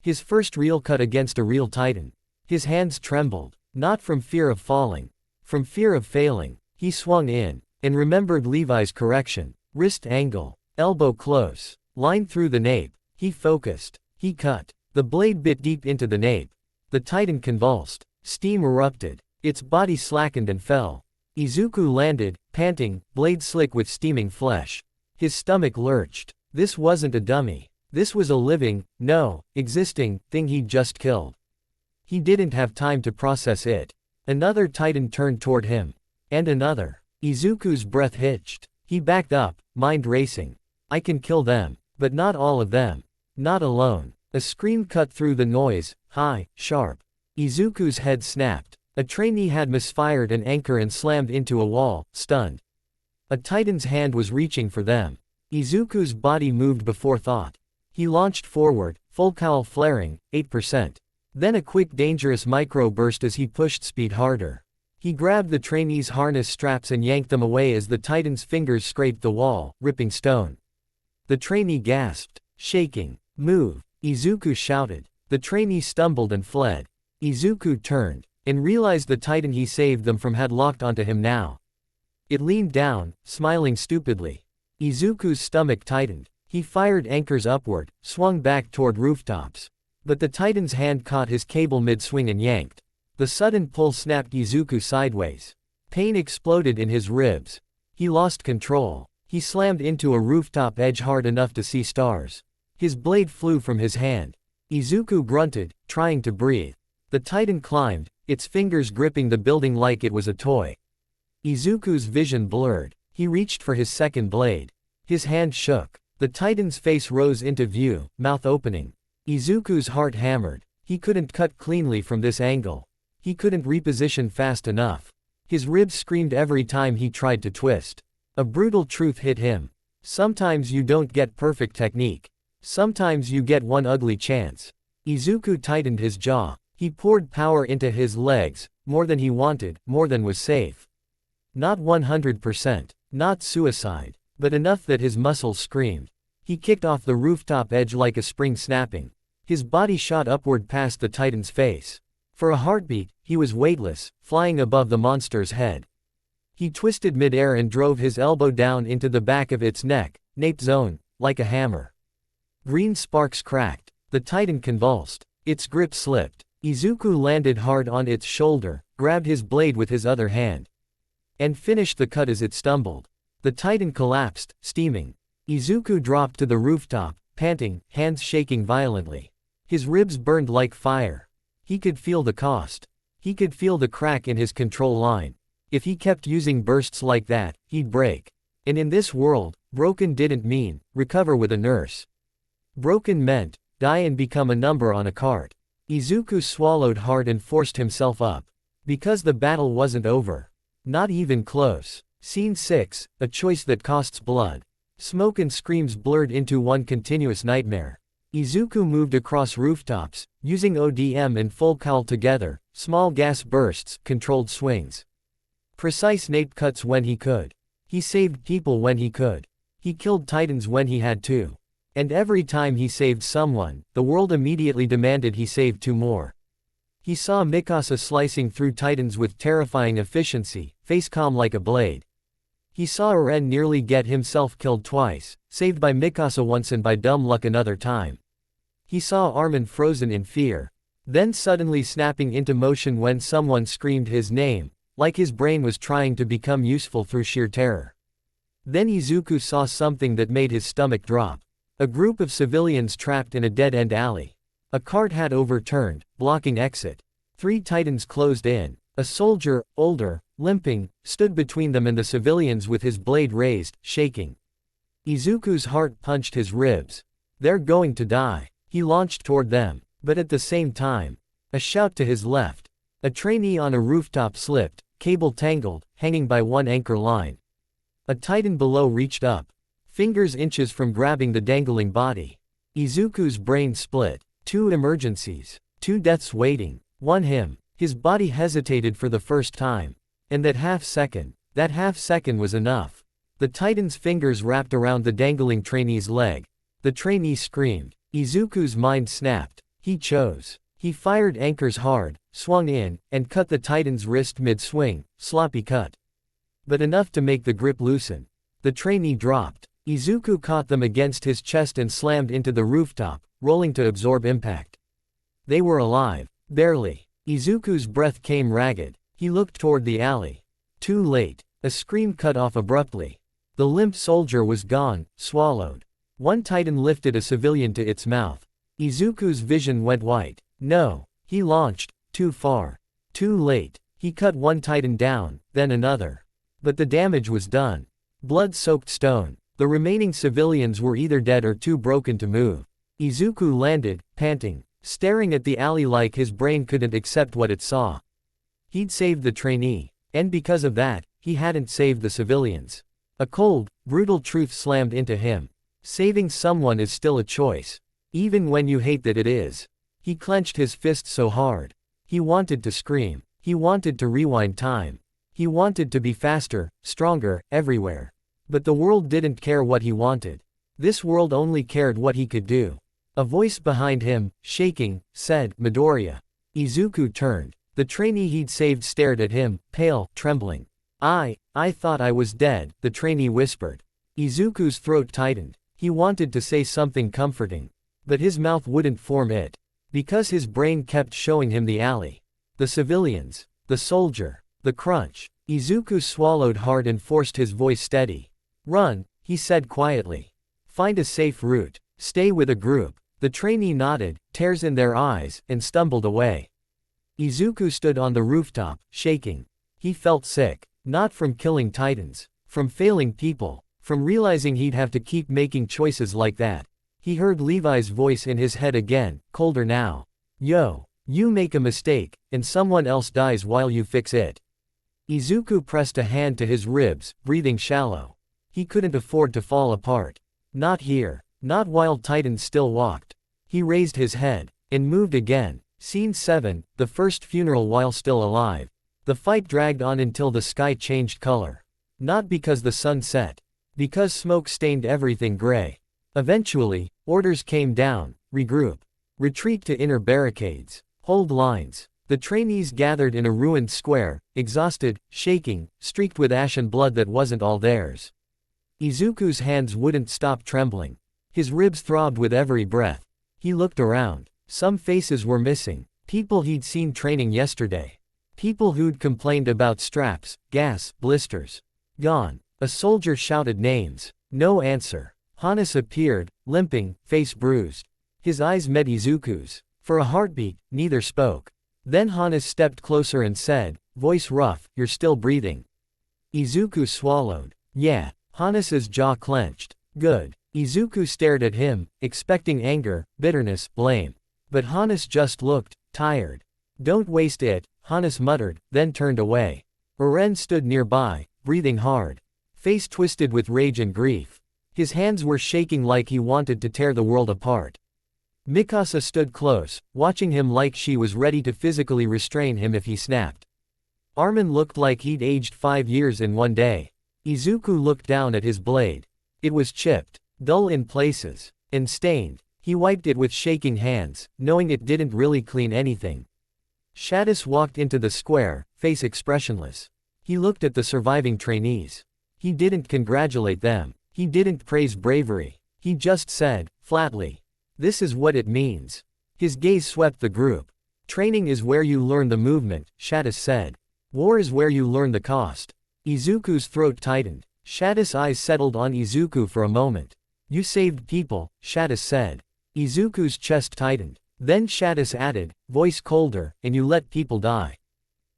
His first real cut against a real titan. His hands trembled, not from fear of falling. From fear of failing. He swung in, and remembered Levi's correction. Wrist angle, elbow close, line through the nape. He focused. He cut. The blade bit deep into the nape. The titan convulsed. Steam erupted. Its body slackened and fell. Izuku landed, panting, blade slick with steaming flesh. His stomach lurched. This wasn't a dummy. This was a living, no, existing, thing he'd just killed. He didn't have time to process it. Another titan turned toward him. And another. Izuku's breath hitched. He backed up, mind racing. I can kill them. But not all of them. Not alone. A scream cut through the noise, high, sharp. Izuku's head snapped. A trainee had misfired an anchor and slammed into a wall, stunned. A titan's hand was reaching for them. Izuku's body moved before thought. He launched forward, full cowl flaring, 8%. Then a quick dangerous micro-burst as he pushed speed harder. He grabbed the trainee's harness straps and yanked them away as the titan's fingers scraped the wall, ripping stone. The trainee gasped, shaking. "Move," Izuku shouted. The trainee stumbled and fled. Izuku turned, and realized the titan he saved them from had locked onto him now. It leaned down, smiling stupidly. Izuku's stomach tightened. He fired anchors upward, swung back toward rooftops. But the titan's hand caught his cable mid-swing and yanked. The sudden pull snapped Izuku sideways. Pain exploded in his ribs. He lost control. He slammed into a rooftop edge hard enough to see stars. His blade flew from his hand. Izuku grunted, trying to breathe. The titan climbed, its fingers gripping the building like it was a toy. Izuku's vision blurred. He reached for his second blade. His hand shook. The titan's face rose into view, mouth opening. Izuku's heart hammered. He couldn't cut cleanly from this angle. He couldn't reposition fast enough. His ribs screamed every time he tried to twist. A brutal truth hit him. Sometimes you don't get perfect technique. Sometimes you get one ugly chance. Izuku tightened his jaw. He poured power into his legs, more than he wanted, more than was safe. Not 100%, not suicide, but enough that his muscles screamed. He kicked off the rooftop edge like a spring snapping. His body shot upward past the titan's face. For a heartbeat, he was weightless, flying above the monster's head. He twisted midair and drove his elbow down into the back of its neck, nape zone, like a hammer. Green sparks cracked. The titan convulsed. Its grip slipped. Izuku landed hard on its shoulder, grabbed his blade with his other hand, and finished the cut as it stumbled. The titan collapsed, steaming. Izuku dropped to the rooftop, panting, hands shaking violently. His ribs burned like fire. He could feel the cost. He could feel the crack in his control line. If he kept using bursts like that, he'd break. And in this world, broken didn't mean, recover with a nurse. Broken meant, die and become a number on a card. Izuku swallowed hard and forced himself up. Because the battle wasn't over. Not even close. Scene 6, a choice that costs blood. Smoke and screams blurred into one continuous nightmare. Izuku moved across rooftops, using ODM and full call together, small gas bursts, controlled swings. Precise nape cuts when he could. He saved people when he could. He killed titans when he had to. And every time he saved someone, the world immediately demanded he save two more. He saw Mikasa slicing through titans with terrifying efficiency, face calm like a blade. He saw Eren nearly get himself killed twice, saved by Mikasa once and by dumb luck another time. He saw Armin frozen in fear, then suddenly snapping into motion when someone screamed his name, like his brain was trying to become useful through sheer terror. Then Izuku saw something that made his stomach drop. A group of civilians trapped in a dead-end alley. A cart had overturned, blocking exit. 3 titans closed in. A soldier, older, limping, stood between them and the civilians with his blade raised, shaking. Izuku's heart punched his ribs. They're going to die. He launched toward them, but at the same time, a shout to his left. A trainee on a rooftop slipped, cable tangled, hanging by one anchor line. A titan below reached up, fingers inches from grabbing the dangling body. Izuku's brain split. 2 emergencies. 2 deaths waiting. 1 him. His body hesitated for the first time. And that half second was enough. The titan's fingers wrapped around the dangling trainee's leg. The trainee screamed. Izuku's mind snapped. He chose. He fired anchors hard, swung in, and cut the titan's wrist mid-swing, sloppy cut. But enough to make the grip loosen. The trainee dropped. Izuku caught them against his chest and slammed into the rooftop, rolling to absorb impact. They were alive. Barely. Izuku's breath came ragged. He looked toward the alley. Too late. A scream cut off abruptly. The limp soldier was gone, swallowed. 1 titan lifted a civilian to its mouth. Izuku's vision went white. No. He launched. Too far. Too late. He cut 1 titan down, then another. But the damage was done. Blood-soaked stone. The remaining civilians were either dead or too broken to move. Izuku landed, panting, staring at the alley like his brain couldn't accept what it saw. He'd saved the trainee, and because of that, he hadn't saved the civilians. A cold, brutal truth slammed into him. Saving someone is still a choice, even when you hate that it is. He clenched his fist so hard. He wanted to scream. He wanted to rewind time. He wanted to be faster, stronger, everywhere. But the world didn't care what he wanted. This world only cared what he could do. A voice behind him, shaking, said, "Midoriya." Izuku turned. The trainee he'd saved stared at him, pale, trembling. I thought I was dead," the trainee whispered. Izuku's throat tightened. He wanted to say something comforting. But his mouth wouldn't form it. Because his brain kept showing him the alley. The civilians. The soldier. The crunch. Izuku swallowed hard and forced his voice steady. "Run," he said quietly. "Find a safe route. Stay with a group." The trainee nodded, tears in their eyes, and stumbled away. Izuku stood on the rooftop, shaking. He felt sick. Not from killing titans. From failing people. From realizing he'd have to keep making choices like that. He heard Levi's voice in his head again, colder now. "Yo, you make a mistake, and someone else dies while you fix it." Izuku pressed a hand to his ribs, breathing shallow. He couldn't afford to fall apart. Not here. Not while titans still walked. He raised his head, and moved again. Scene 7, the first funeral while still alive. The fight dragged on until the sky changed color. Not because the sun set. Because smoke stained everything gray. Eventually, orders came down: regroup. Retreat to inner barricades. Hold lines. The trainees gathered in a ruined square, exhausted, shaking, streaked with ash and blood that wasn't all theirs. Izuku's hands wouldn't stop trembling. His ribs throbbed with every breath. He looked around. Some faces were missing. People he'd seen training yesterday. People who'd complained about straps, gas, blisters. Gone. A soldier shouted names. No answer. Hannes appeared, limping, face bruised. His eyes met Izuku's. For a heartbeat, neither spoke. Then Hannes stepped closer and said, voice rough, "You're still breathing." Izuku swallowed. Yeah. Hannes's jaw clenched. Good. Izuku stared at him, expecting anger, bitterness, blame. But Hannes just looked tired. "Don't waste it," Hannes muttered, then turned away. Eren stood nearby, breathing hard. Face twisted with rage and grief. His hands were shaking like he wanted to tear the world apart. Mikasa stood close, watching him like she was ready to physically restrain him if he snapped. Armin looked like he'd aged 5 years in one day. Izuku looked down at his blade. It was chipped, dull in places, and stained. He wiped it with shaking hands, knowing it didn't really clean anything. Shadis walked into the square, face expressionless. He looked at the surviving trainees. He didn't congratulate them. He didn't praise bravery. He just said, flatly, "This is what it means." His gaze swept the group. "Training is where you learn the movement," Shadis said. "War is where you learn the cost." Izuku's throat tightened. Shadis' eyes settled on Izuku for a moment. "You saved people," Shadis said. Izuku's chest tightened. Then Shadis added, voice colder, "and you let people die."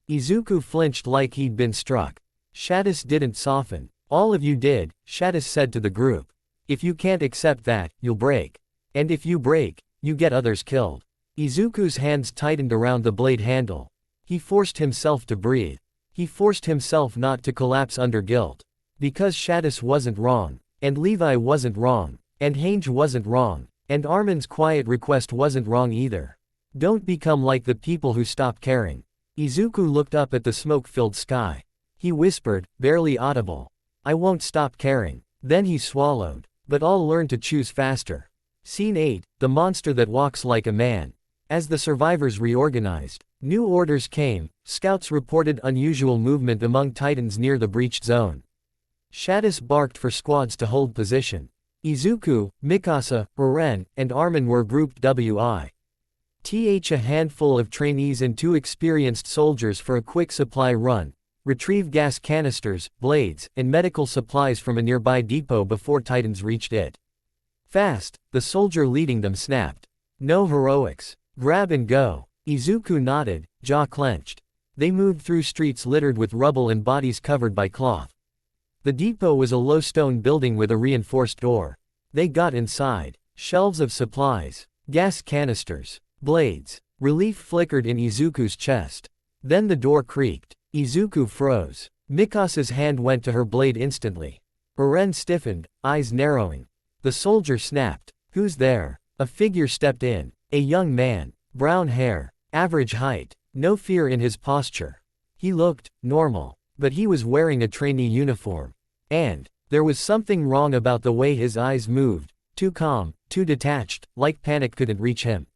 Izuku flinched like he'd been struck. Shadis didn't soften. "All of you did," Shadis said to the group. "If you can't accept that, you'll break. And if you break, you get others killed." Izuku's hands tightened around the blade handle. He forced himself to breathe. He forced himself not to collapse under guilt. Because Shadis wasn't wrong. And Levi wasn't wrong. And Hange wasn't wrong. And Armin's quiet request wasn't wrong either. Don't become like the people who stop caring. Izuku looked up at the smoke-filled sky. He whispered, barely audible, "I won't stop caring." Then he swallowed. But I'll learn to choose faster. Scene 8, The Monster That Walks Like a Man. As the survivors reorganized, new orders came. Scouts reported unusual movement among Titans near the breached zone. Shadis barked for squads to hold position. Izuku, Mikasa, Eren, and Armin were grouped with a handful of trainees and 2 experienced soldiers for a quick supply run, retrieve gas canisters, blades, and medical supplies from a nearby depot before Titans reached it. Fast, the soldier leading them snapped. "No heroics. Grab and go." Izuku nodded, jaw clenched. They moved through streets littered with rubble and bodies covered by cloth. The depot was a low stone building with a reinforced door. They got inside. Shelves of supplies, gas canisters, blades. Relief flickered in Izuku's chest. Then the door creaked. Izuku froze. Mikasa's hand went to her blade instantly. Eren stiffened, eyes narrowing. The soldier snapped. "Who's there?" A figure stepped in. A young man. Brown hair. Average height. No fear in his posture. He looked normal. But he was wearing a trainee uniform. And there was something wrong about the way his eyes moved. Too calm, too detached, like panic couldn't reach him.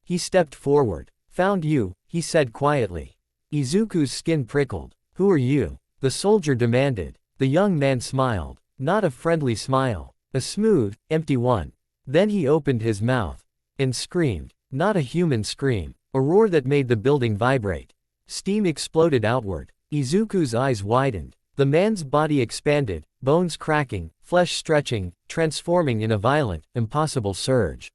He stepped forward. "Found you," he said quietly. Izuku's skin prickled. "Who are you?" the soldier demanded. The young man smiled. Not a friendly smile. A smooth, empty one. Then he opened his mouth. And screamed. Not a human scream. A roar that made the building vibrate. Steam exploded outward. Izuku's eyes widened. The man's body expanded, bones cracking, flesh stretching, transforming in a violent, impossible surge.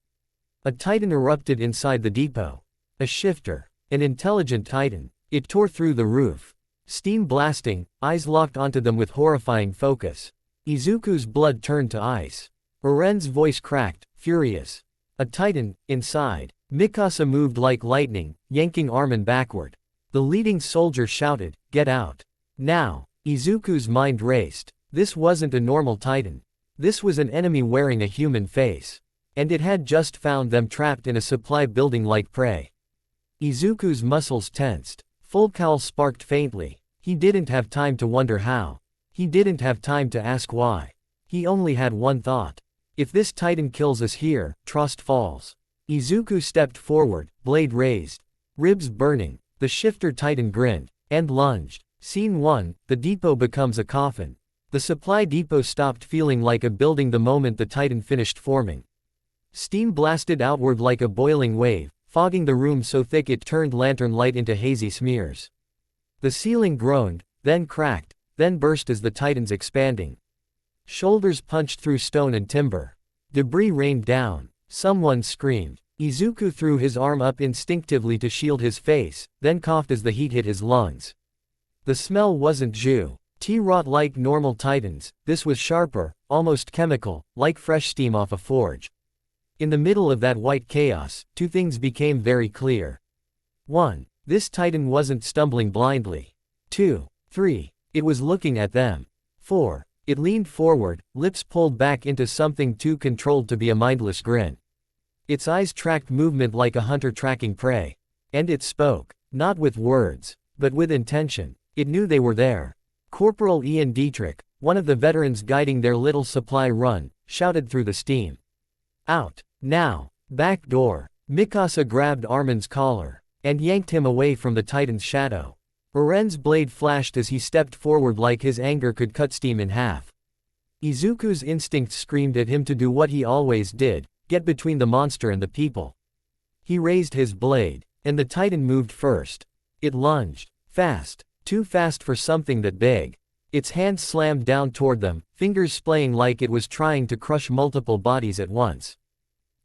A titan erupted inside the depot. A shifter. An intelligent titan. It tore through the roof. Steam blasting, eyes locked onto them with horrifying focus. Izuku's blood turned to ice. Eren's voice cracked, furious. A titan, inside. Mikasa moved like lightning, yanking Armin backward. The leading soldier shouted, "Get out. Now." Izuku's mind raced. This wasn't a normal titan. This was an enemy wearing a human face. And it had just found them trapped in a supply building like prey. Izuku's muscles tensed. Full cowl sparked faintly. He didn't have time to wonder how. He didn't have time to ask why. He only had one thought. If this titan kills us here, trust falls. Izuku stepped forward, blade raised. Ribs burning. The shifter titan grinned. And lunged. Scene 1, the depot becomes a coffin. The supply depot stopped feeling like a building the moment the titan finished forming. Steam blasted outward like a boiling wave, fogging the room so thick it turned lantern light into hazy smears. The ceiling groaned, then cracked, then burst as the titans expanding. Shoulders punched through stone and timber. Debris rained down. Someone screamed. Izuku threw his arm up instinctively to shield his face, then coughed as the heat hit his lungs. The smell wasn't rot like normal titans. This was sharper, almost chemical, like fresh steam off a forge. In the middle of that white chaos, 2 things became very clear. 1. This titan wasn't stumbling blindly. 2. 3. It was looking at them. 4. It leaned forward, lips pulled back into something too controlled to be a mindless grin. Its eyes tracked movement like a hunter tracking prey. And it spoke, not with words, but with intention. It knew they were there. Corporal Ian Dietrich, one of the veterans guiding their little supply run, shouted through the steam. Out, now, back door. Mikasa grabbed Armin's collar, and yanked him away from the Titan's shadow. Uren's blade flashed as he stepped forward like his anger could cut steam in half. Izuku's instinct screamed at him to do what he always did, get between the monster and the people. He raised his blade, and the Titan moved first. It lunged, fast, too fast for something that big. Its hand slammed down toward them, fingers splaying like it was trying to crush multiple bodies at once.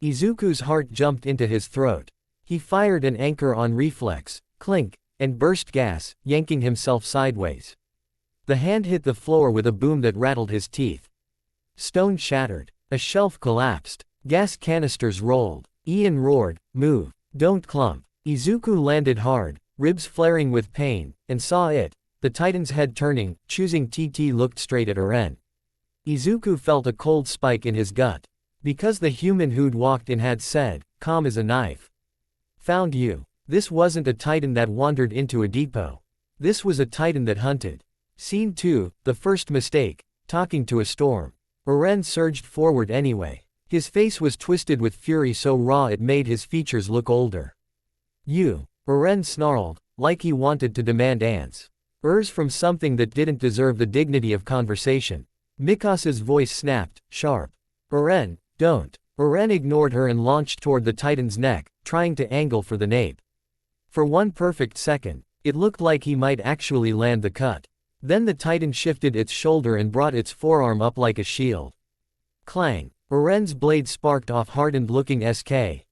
Izuku's heart jumped into his throat. He fired an anchor on reflex, clink, and burst gas, yanking himself sideways. The hand hit the floor with a boom that rattled his teeth. Stone shattered. A shelf collapsed. Gas canisters rolled. Ian roared, "Move. Don't clump." Izuku landed hard, ribs flaring with pain, and saw it, the Titan's head turning, choosing TT looked straight at Uren. Izuku felt a cold spike in his gut. Because the human who'd walked in had said, calm as a knife. Found you. This wasn't a Titan that wandered into a depot. This was a Titan that hunted. Scene 2, the first mistake, talking to a storm. Uren surged forward anyway. His face was twisted with fury so raw it made his features look older. You. Uren snarled, like he wanted to demand ants. From something that didn't deserve the dignity of conversation. Mikasa's voice snapped, sharp. Uren, don't. Uren ignored her and launched toward the Titan's neck, trying to angle for the nape. For one perfect second, it looked like he might actually land the cut. Then the Titan shifted its shoulder and brought its forearm up like a shield. Clang. Uren's blade sparked off hardened-looking SK.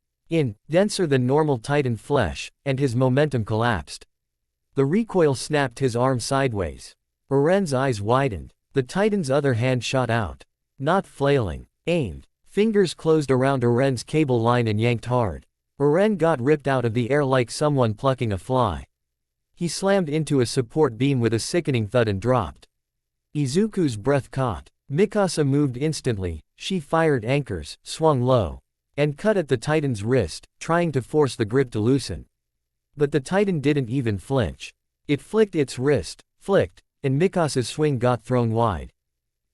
Denser than normal Titan flesh, and his momentum collapsed. The recoil snapped his arm sideways. Uren's eyes widened. The Titan's other hand shot out. Not flailing. Aimed. Fingers closed around Uren's cable line and yanked hard. Uren got ripped out of the air like someone plucking a fly. He slammed into a support beam with a sickening thud and dropped. Izuku's breath caught. Mikasa moved instantly. She fired anchors, swung low, and cut at the Titan's wrist, trying to force the grip to loosen. But the Titan didn't even flinch. It flicked its wrist, flicked, and Mikasa's swing got thrown wide.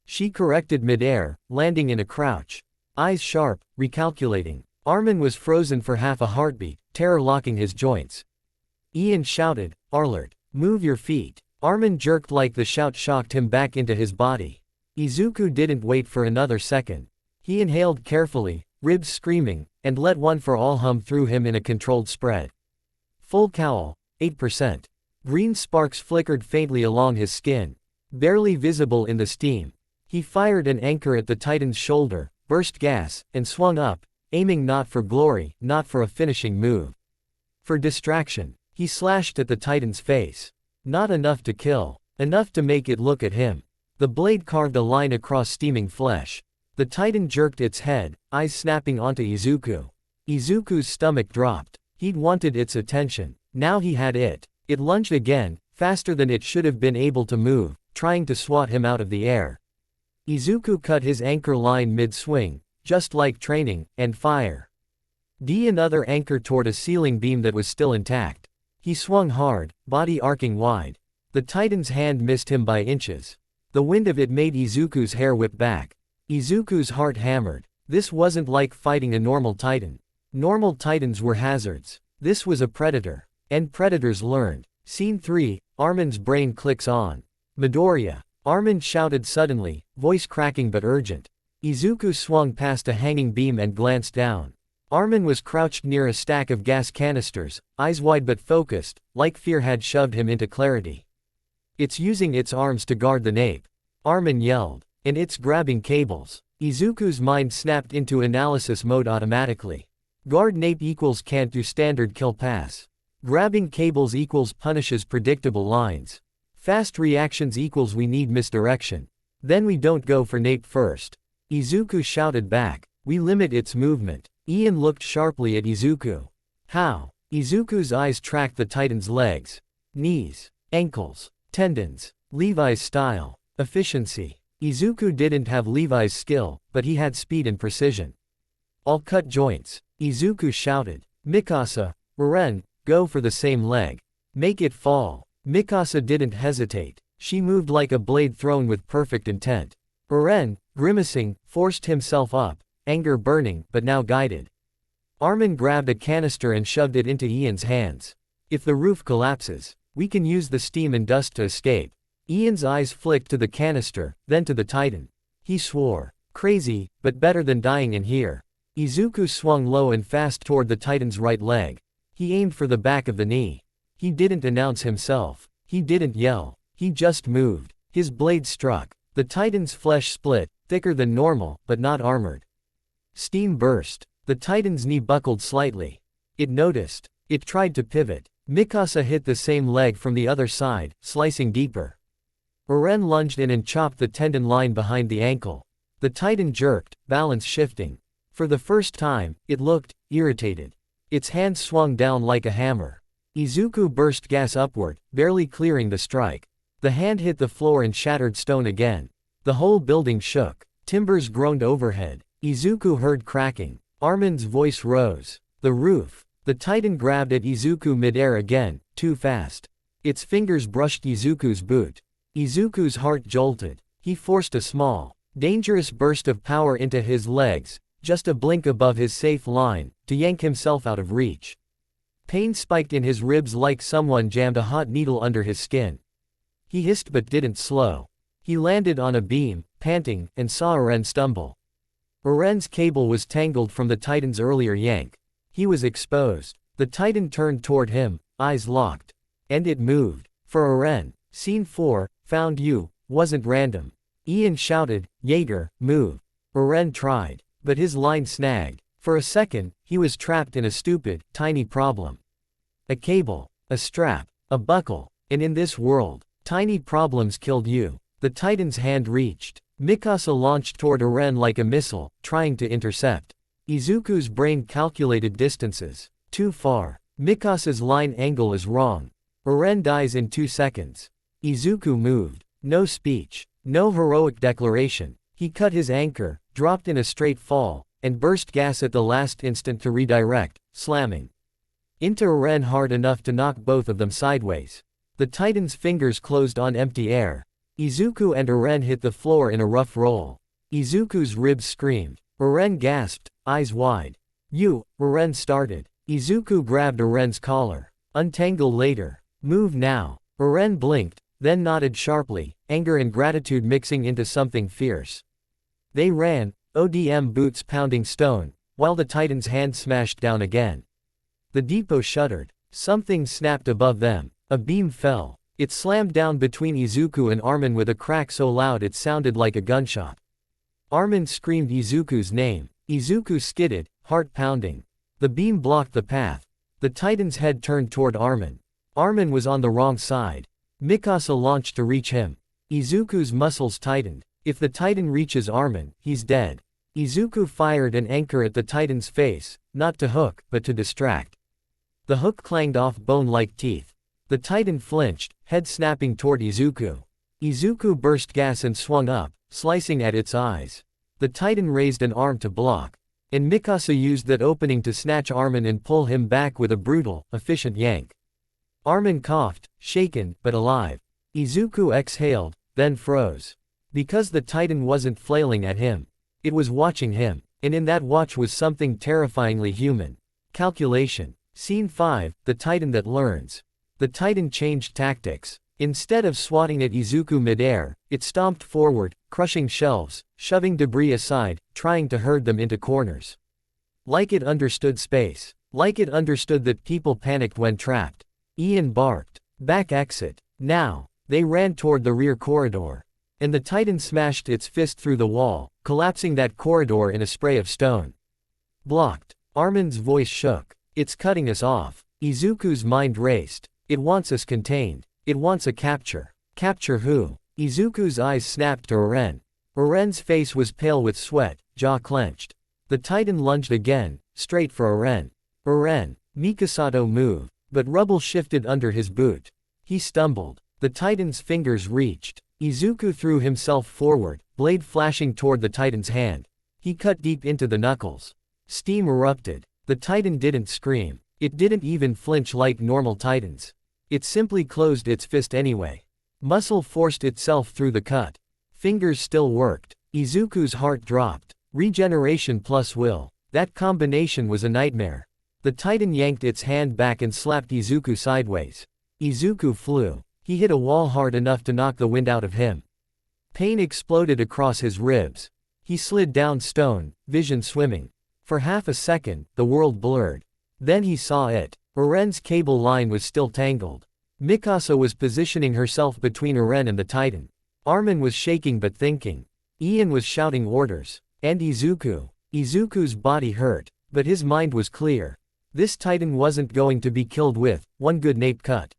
She corrected midair, landing in a crouch. Eyes sharp, recalculating. Armin was frozen for half a heartbeat, terror locking his joints. Ian shouted, Arlert, move your feet. Armin jerked like the shout shocked him back into his body. Izuku didn't wait for another second. He inhaled carefully, ribs screaming, and let one for all hum through him in a controlled spread. Full cowl, 8%. Green sparks flickered faintly along his skin, barely visible in the steam. He fired an anchor at the Titan's shoulder, burst gas, and swung up, aiming not for glory, not for a finishing move. For distraction, he slashed at the Titan's face. Not enough to kill, enough to make it look at him. The blade carved a line across steaming flesh. The Titan jerked its head, eyes snapping onto Izuku. Izuku's stomach dropped. He'd wanted its attention. Now he had it. It lunged again, faster than it should have been able to move, trying to swat him out of the air. Izuku cut his anchor line mid-swing, just like training, and fire. Another anchor toward a ceiling beam that was still intact. He swung hard, body arcing wide. The Titan's hand missed him by inches. The wind of it made Izuku's hair whip back. Izuku's heart hammered. This wasn't like fighting a normal Titan. Normal Titans were hazards. This was a predator. And predators learned. Scene 3, Armin's brain clicks on. Midoriya. Armin shouted suddenly, voice cracking but urgent. Izuku swung past a hanging beam and glanced down. Armin was crouched near a stack of gas canisters, eyes wide but focused, like fear had shoved him into clarity. It's using its arms to guard the nape. Armin yelled. And it's grabbing cables. Izuku's mind snapped into analysis mode automatically. Guard nape equals can't do standard kill pass. Grabbing cables equals punishes predictable lines. Fast reactions equals we need misdirection. Then we don't go for nape first. Izuku shouted back. We limit its movement. Ian looked sharply at Izuku. How? Izuku's eyes tracked the Titan's legs. Knees. Ankles. Tendons. Levi's style. Efficiency. Izuku didn't have Levi's skill, but he had speed and precision. All cut joints. Izuku shouted. Mikasa, Eren, go for the same leg. Make it fall. Mikasa didn't hesitate. She moved like a blade thrown with perfect intent. Eren, grimacing, forced himself up, anger burning but now guided. Armin grabbed a canister and shoved it into Ian's hands. If the roof collapses, we can use the steam and dust to escape. Ian's eyes flicked to the canister, then to the Titan. He swore. Crazy, but better than dying in here. Izuku swung low and fast toward the Titan's right leg. He aimed for the back of the knee. He didn't announce himself. He didn't yell. He just moved. His blade struck. The Titan's flesh split, thicker than normal, but not armored. Steam burst. The Titan's knee buckled slightly. It noticed. It tried to pivot. Mikasa hit the same leg from the other side, slicing deeper. Eren lunged in and chopped the tendon line behind the ankle. The Titan jerked, balance shifting. For the first time, it looked irritated. Its hand swung down like a hammer. Izuku burst gas upward, barely clearing the strike. The hand hit the floor and shattered stone again. The whole building shook. Timbers groaned overhead. Izuku heard cracking. Armin's voice rose. The roof. The Titan grabbed at Izuku midair again, too fast. Its fingers brushed Izuku's boot. Izuku's heart jolted. He forced a small, dangerous burst of power into his legs, just a blink above his safe line, to yank himself out of reach. Pain spiked in his ribs like someone jammed a hot needle under his skin. He hissed but didn't slow. He landed on a beam, panting, and saw Eren stumble. Eren's cable was tangled from the Titan's earlier yank. He was exposed. The Titan turned toward him, eyes locked. And it moved. For Eren, Scene 4, found you, wasn't random. Ian shouted, Jaeger, move. Eren tried. But his line snagged. For a second, he was trapped in a stupid, tiny problem. A cable, a strap, a buckle, and in this world, tiny problems killed you. The Titan's hand reached. Mikasa launched toward Eren like a missile, trying to intercept. Izuku's brain calculated distances. Too far. Mikasa's line angle is wrong. Eren dies in 2 seconds. Izuku moved. No speech. No heroic declaration. He cut his anchor, dropped in a straight fall, and burst gas at the last instant to redirect, slamming into Eren hard enough to knock both of them sideways. The Titan's fingers closed on empty air. Izuku and Eren hit the floor in a rough roll. Izuku's ribs screamed. Eren gasped, eyes wide. You, Eren started. Izuku grabbed Eren's collar. Untangle later. Move now. Eren blinked, then nodded sharply, anger and gratitude mixing into something fierce. They ran, ODM boots pounding stone, while the Titan's hand smashed down again. The depot shuddered. Something snapped above them. A beam fell. It slammed down between Izuku and Armin with a crack so loud it sounded like a gunshot. Armin screamed Izuku's name. Izuku skidded, heart pounding. The beam blocked the path. The Titan's head turned toward Armin. Armin was on the wrong side. Mikasa launched to reach him. Izuku's muscles tightened. If the Titan reaches Armin, he's dead. Izuku fired an anchor at the Titan's face, not to hook, but to distract. The hook clanged off bone like teeth. The Titan flinched, head snapping toward Izuku. Izuku burst gas and swung up, slicing at its eyes. The Titan raised an arm to block. And Mikasa used that opening to snatch Armin and pull him back with a brutal, efficient yank. Armin coughed, shaken, but alive. Izuku exhaled, then froze. Because the Titan wasn't flailing at him. It was watching him, and in that watch was something terrifyingly human. Calculation. Scene 5, the Titan that learns. The Titan changed tactics. Instead of swatting at Izuku midair, it stomped forward, crushing shelves, shoving debris aside, trying to herd them into corners. Like it understood space. Like it understood that people panicked when trapped. Ian barked. Back exit. Now. They ran toward the rear corridor. And the Titan smashed its fist through the wall, collapsing that corridor in a spray of stone. Blocked. Armin's voice shook. It's cutting us off. Izuku's mind raced. It wants us contained. It wants a capture. Capture who? Izuku's eyes snapped to Eren. Eren's face was pale with sweat, jaw clenched. The Titan lunged again, straight for Eren. Eren. Mikasato moved, but rubble shifted under his boot. He stumbled. The Titan's fingers reached. Izuku threw himself forward, blade flashing toward the Titan's hand. He cut deep into the knuckles. Steam erupted. The Titan didn't scream. It didn't even flinch like normal Titans. It simply closed its fist anyway. Muscle forced itself through the cut. Fingers still worked. Izuku's heart dropped. Regeneration plus will. That combination was a nightmare. The Titan yanked its hand back and slapped Izuku sideways. Izuku flew. He hit a wall hard enough to knock the wind out of him. Pain exploded across his ribs. He slid down stone, vision swimming. For half a second, the world blurred. Then he saw it. Uren's cable line was still tangled. Mikasa was positioning herself between Uren and the Titan. Armin was shaking but thinking. Ian was shouting orders. And Izuku. Izuku's body hurt, but his mind was clear. This Titan wasn't going to be killed with one good nape cut.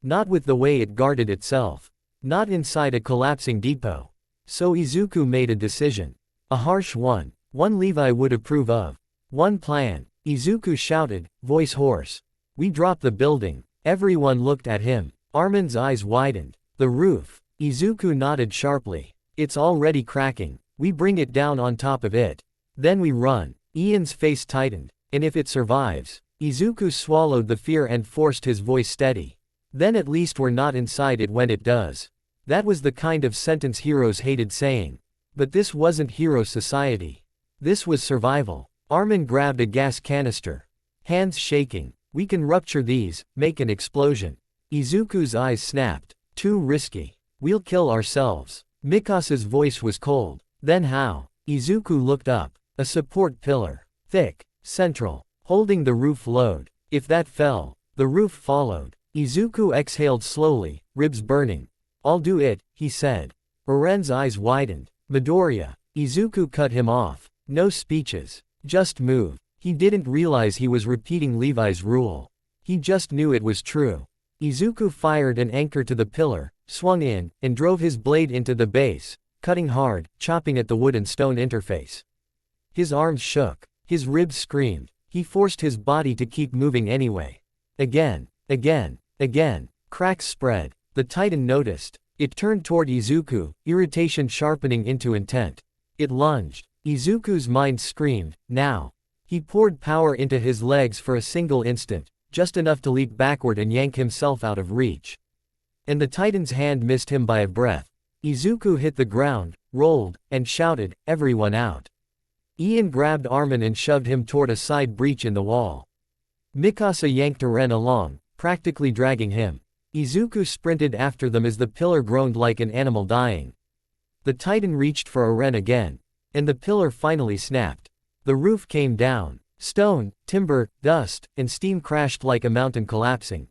Not with the way it guarded itself. Not inside a collapsing depot. So Izuku made a decision. A harsh one. One Levi would approve of. One plan. Izuku shouted, voice hoarse. We drop the building. Everyone looked at him. Armin's eyes widened. The roof. Izuku nodded sharply. It's already cracking. We bring it down on top of it. Then we run. Ian's face tightened. And if it survives? Izuku swallowed the fear and forced his voice steady. Then at least we're not inside it when it does. That was the kind of sentence heroes hated saying. But this wasn't hero society. This was survival. Armin grabbed a gas canister. Hands shaking. We can rupture these, make an explosion. Izuku's eyes snapped. Too risky. We'll kill ourselves. Mikasa's voice was cold. Then how? Izuku looked up. A support pillar. Thick. Central. Holding the roof load. If that fell, the roof followed. Izuku exhaled slowly, ribs burning. I'll do it, he said. Uren's eyes widened. Midoriya. Izuku cut him off. No speeches. Just move. He didn't realize he was repeating Levi's rule. He just knew it was true. Izuku fired an anchor to the pillar, swung in, and drove his blade into the base, cutting hard, chopping at the wood and stone interface. His arms shook. His ribs screamed. He forced his body to keep moving anyway. Again. Cracks spread. The Titan noticed. It turned toward Izuku, irritation sharpening into intent. It lunged. Izuku's mind screamed, now. He poured power into his legs for a single instant, just enough to leap backward and yank himself out of reach. And the Titan's hand missed him by a breath. Izuku hit the ground, rolled, and shouted, everyone out. Ian grabbed Armin and shoved him toward a side breach in the wall. Mikasa yanked Uren along, practically dragging him. Izuku sprinted after them as the pillar groaned like an animal dying. The Titan reached for Uren again. And the pillar finally snapped. The roof came down. Stone, timber, dust, and steam crashed like a mountain collapsing.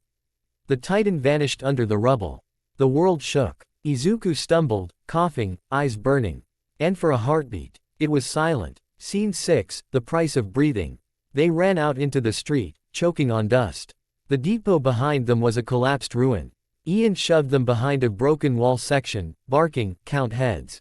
The Titan vanished under the rubble. The world shook. Izuku stumbled, coughing, eyes burning. And for a heartbeat, it was silent. Scene 6, the price of breathing. They ran out into the street, choking on dust. The depot behind them was a collapsed ruin. Ian shoved them behind a broken wall section, barking, count heads.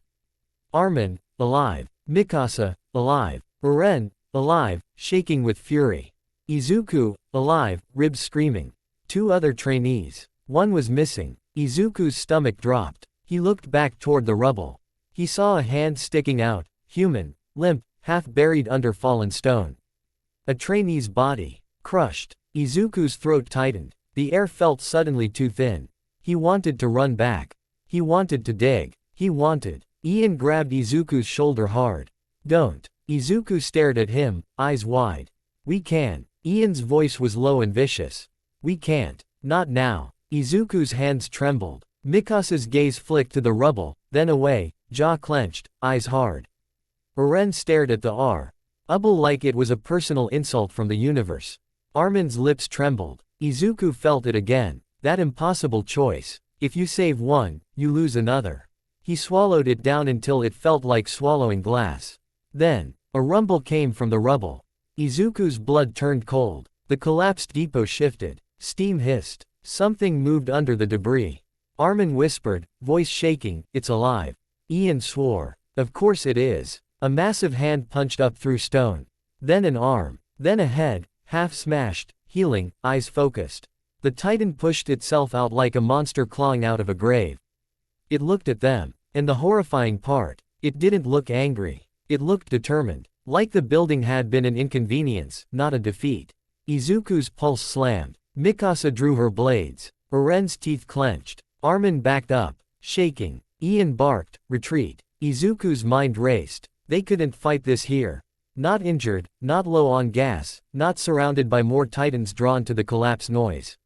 Armin, alive. Mikasa, alive. Uren, alive, shaking with fury. Izuku, alive, ribs screaming. 2 other trainees. One was missing. Izuku's stomach dropped. He looked back toward the rubble. He saw a hand sticking out, human, limp, half buried under fallen stone. A trainee's body. Crushed. Izuku's throat tightened. The air felt suddenly too thin. He wanted to run back. He wanted to dig. He wanted. Ian grabbed Izuku's shoulder hard. Don't. Izuku stared at him, eyes wide. We can. Ian's voice was low and vicious. We can't. Not now. Izuku's hands trembled. Mikasa's gaze flicked to the rubble, then away, jaw clenched, eyes hard. Uren stared at the rubble like it was a personal insult from the universe. Armin's lips trembled. Izuku felt it again. That impossible choice. If you save one, you lose another. He swallowed it down until it felt like swallowing glass. Then, a rumble came from the rubble. Izuku's blood turned cold. The collapsed depot shifted. Steam hissed. Something moved under the debris. Armin whispered, voice shaking, it's alive. Ian swore. Of course it is. A massive hand punched up through stone. Then an arm. Then a head, half smashed, healing, eyes focused. The Titan pushed itself out like a monster clawing out of a grave. It looked at them. And the horrifying part, it didn't look angry. It looked determined. Like the building had been an inconvenience, not a defeat. Izuku's pulse slammed. Mikasa drew her blades. Uren's teeth clenched. Armin backed up, shaking. Ian barked, retreat. Izuku's mind raced. They couldn't fight this here. Not injured, not low on gas, not surrounded by more titans drawn to the collapse noise.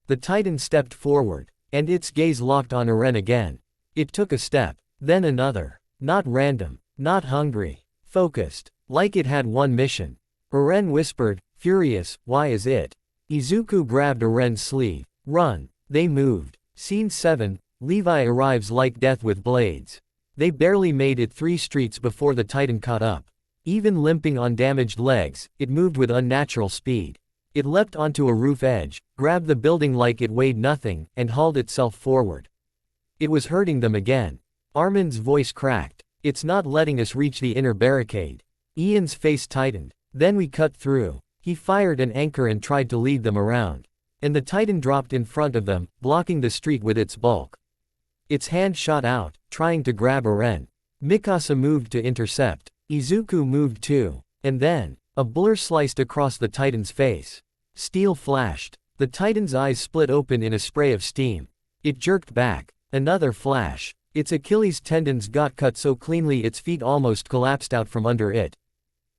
The titan stepped forward, and its gaze locked on Uren again. It took a step, then another. Not random, not hungry. Focused, like it had one mission. Uren whispered, furious, why is it? Izuku grabbed Uren's sleeve. Run. They moved. Scene 7, Levi arrives like death with blades. They barely made it 3 streets before the titan caught up. Even limping on damaged legs, it moved with unnatural speed. It leapt onto a roof edge, grabbed the building like it weighed nothing, and hauled itself forward. It was hurting them again. Armin's voice cracked. It's not letting us reach the inner barricade. Ian's face tightened. Then we cut through. He fired an anchor and tried to lead them around. And the titan dropped in front of them, blocking the street with its bulk. Its hand shot out, trying to grab Uren. Mikasa moved to intercept. Izuku moved too. And then, a blur sliced across the titan's face. Steel flashed. The titan's eyes split open in a spray of steam. It jerked back. Another flash. Its Achilles tendons got cut so cleanly its feet almost collapsed out from under it.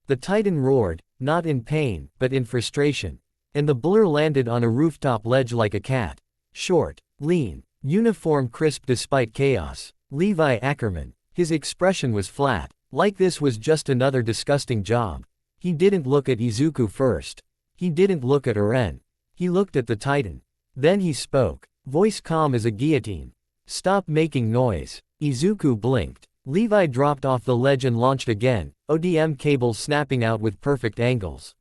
The titan roared, not in pain, but in frustration. And the blur landed on a rooftop ledge like a cat. Short, lean, uniform crisp despite chaos. Levi Ackerman. His expression was flat, like this was just another disgusting job. He didn't look at Izuku first. He didn't look at Uren. He looked at the titan. Then he spoke, voice calm as a guillotine. Stop making noise. Izuku blinked. Levi dropped off the ledge and launched again, ODM cables snapping out with perfect angles.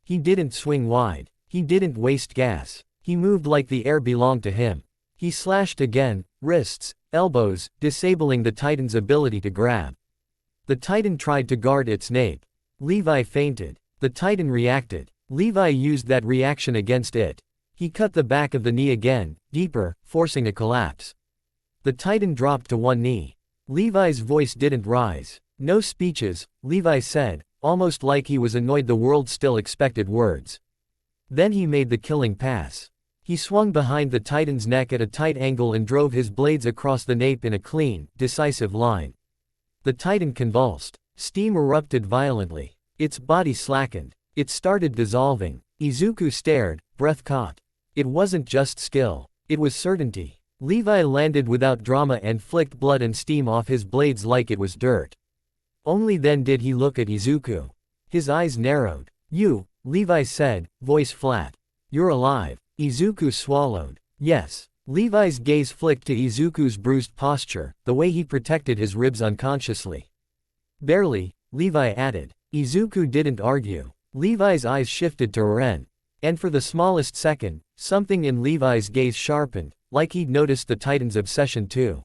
He didn't swing wide. He didn't waste gas. He moved like the air belonged to him. He slashed again, wrists, elbows, disabling the titan's ability to grab. The titan tried to guard its nape. Levi feinted. The titan reacted. Levi used that reaction against it. He cut the back of the knee again, deeper, forcing a collapse. The titan dropped to one knee. Levi's voice didn't rise. No speeches, Levi said, almost like he was annoyed the world still expected words. Then he made the killing pass. He swung behind the titan's neck at a tight angle and drove his blades across the nape in a clean, decisive line. The titan convulsed. Steam erupted violently. Its body slackened. It started dissolving. Izuku stared, breath caught. It wasn't just skill. It was certainty. Levi landed without drama and flicked blood and steam off his blades like it was dirt. Only then did he look at Izuku. His eyes narrowed. You, Levi said, voice flat. You're alive. Izuku swallowed. Yes. Levi's gaze flicked to Izuku's bruised posture, the way he protected his ribs unconsciously. Barely, Levi added. Izuku didn't argue. Levi's eyes shifted to Uren. And for the smallest second, something in Levi's gaze sharpened, like he'd noticed the titan's obsession too.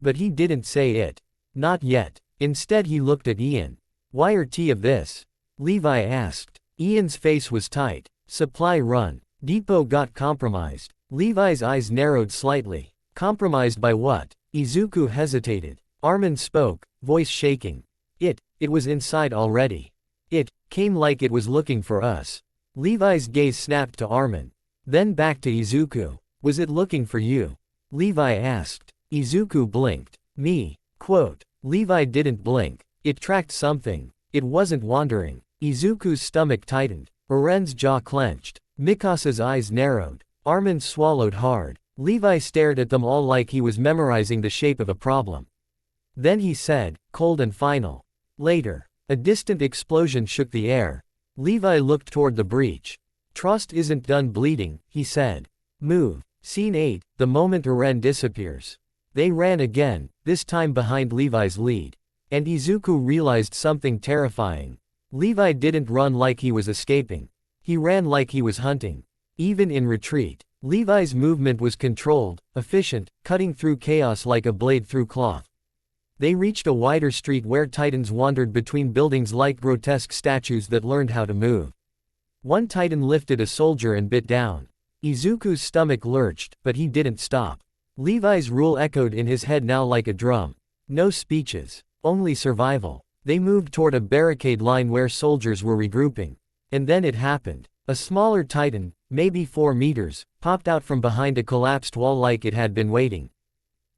But he didn't say it. Not yet. Instead he looked at Ian. Wire T of this? Levi asked. Ian's face was tight. Supply run. Depot got compromised. Levi's eyes narrowed slightly. Compromised by what? Izuku hesitated. Armin spoke, voice shaking. It was inside already. It came like it was looking for us. Levi's gaze snapped to Armin. Then back to Izuku. Was it looking for you? Levi asked. Izuku blinked. Me. Quote. Levi didn't blink. It tracked something. It wasn't wandering. Izuku's stomach tightened. Uren's jaw clenched. Mikasa's eyes narrowed. Armin swallowed hard. Levi stared at them all like he was memorizing the shape of a problem. Then he said, cold and final. Later. A distant explosion shook the air. Levi looked toward the breach. Trost isn't done bleeding, he said. Move. Scene 8, the moment Uren disappears. They ran again, this time behind Levi's lead. And Izuku realized something terrifying. Levi didn't run like he was escaping. He ran like he was hunting. Even in retreat, Levi's movement was controlled, efficient, cutting through chaos like a blade through cloth. They reached a wider street where titans wandered between buildings like grotesque statues that learned how to move. One titan lifted a soldier and bit down. Izuku's stomach lurched, but he didn't stop. Levi's rule echoed in his head now like a drum. No speeches. Only survival. They moved toward a barricade line where soldiers were regrouping. And then it happened. A smaller titan, maybe 4 meters, popped out from behind a collapsed wall like it had been waiting.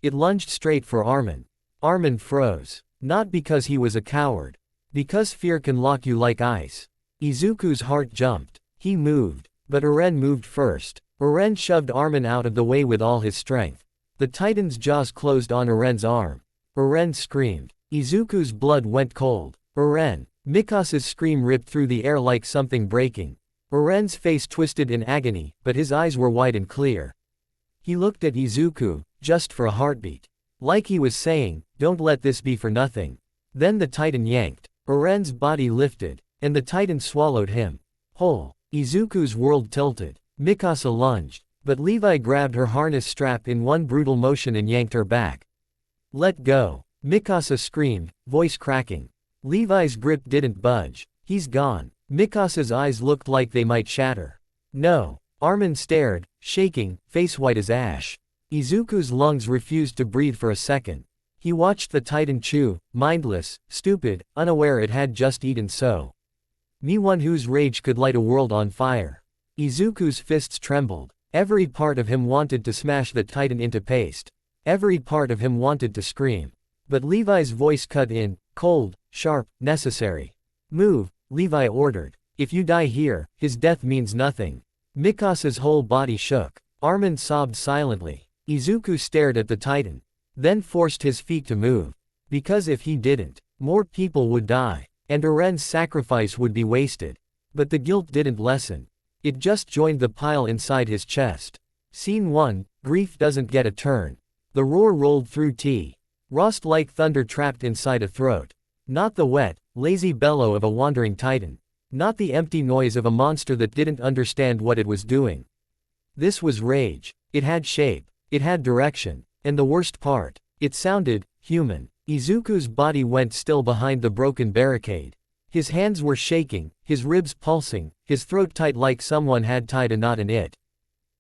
It lunged straight for Armin. Armin froze. Not because he was a coward. Because fear can lock you like ice. Izuku's heart jumped. He moved. But Eren moved first. Eren shoved Armin out of the way with all his strength. The titan's jaws closed on Eren's arm. Eren screamed. Izuku's blood went cold. Eren. Mikasa's scream ripped through the air like something breaking. Eren's face twisted in agony, but his eyes were wide and clear. He looked at Izuku, just for a heartbeat. Like he was saying, don't let this be for nothing. Then the titan yanked. Eren's body lifted, and the titan swallowed him whole. Izuku's world tilted. Mikasa lunged, but Levi grabbed her harness strap in one brutal motion and yanked her back. Let go. Mikasa screamed, voice cracking. Levi's grip didn't budge. He's gone. Mikasa's eyes looked like they might shatter. No. Armin stared, shaking, face white as ash. Izuku's lungs refused to breathe for a second. He watched the titan chew, mindless, stupid, unaware it had just eaten so. Me one whose rage could light a world on fire. Izuku's fists trembled. Every part of him wanted to smash the titan into paste. Every part of him wanted to scream. But Levi's voice cut in, cold, sharp, necessary. Move, Levi ordered. If you die here, his death means nothing. Mikasa's whole body shook. Armin sobbed silently. Izuku stared at the titan. Then forced his feet to move. Because if he didn't, more people would die. And Eren's sacrifice would be wasted. But the guilt didn't lessen. It just joined the pile inside his chest. Scene 1, Grief Doesn't Get a Turn. The roar rolled through T. Rost like thunder trapped inside a throat. Not the wet, lazy bellow of a wandering titan. Not the empty noise of a monster that didn't understand what it was doing. This was rage. It had shape. It had direction. And the worst part, it sounded human. Izuku's body went still behind the broken barricade. His hands were shaking, his ribs pulsing, his throat tight like someone had tied a knot in it.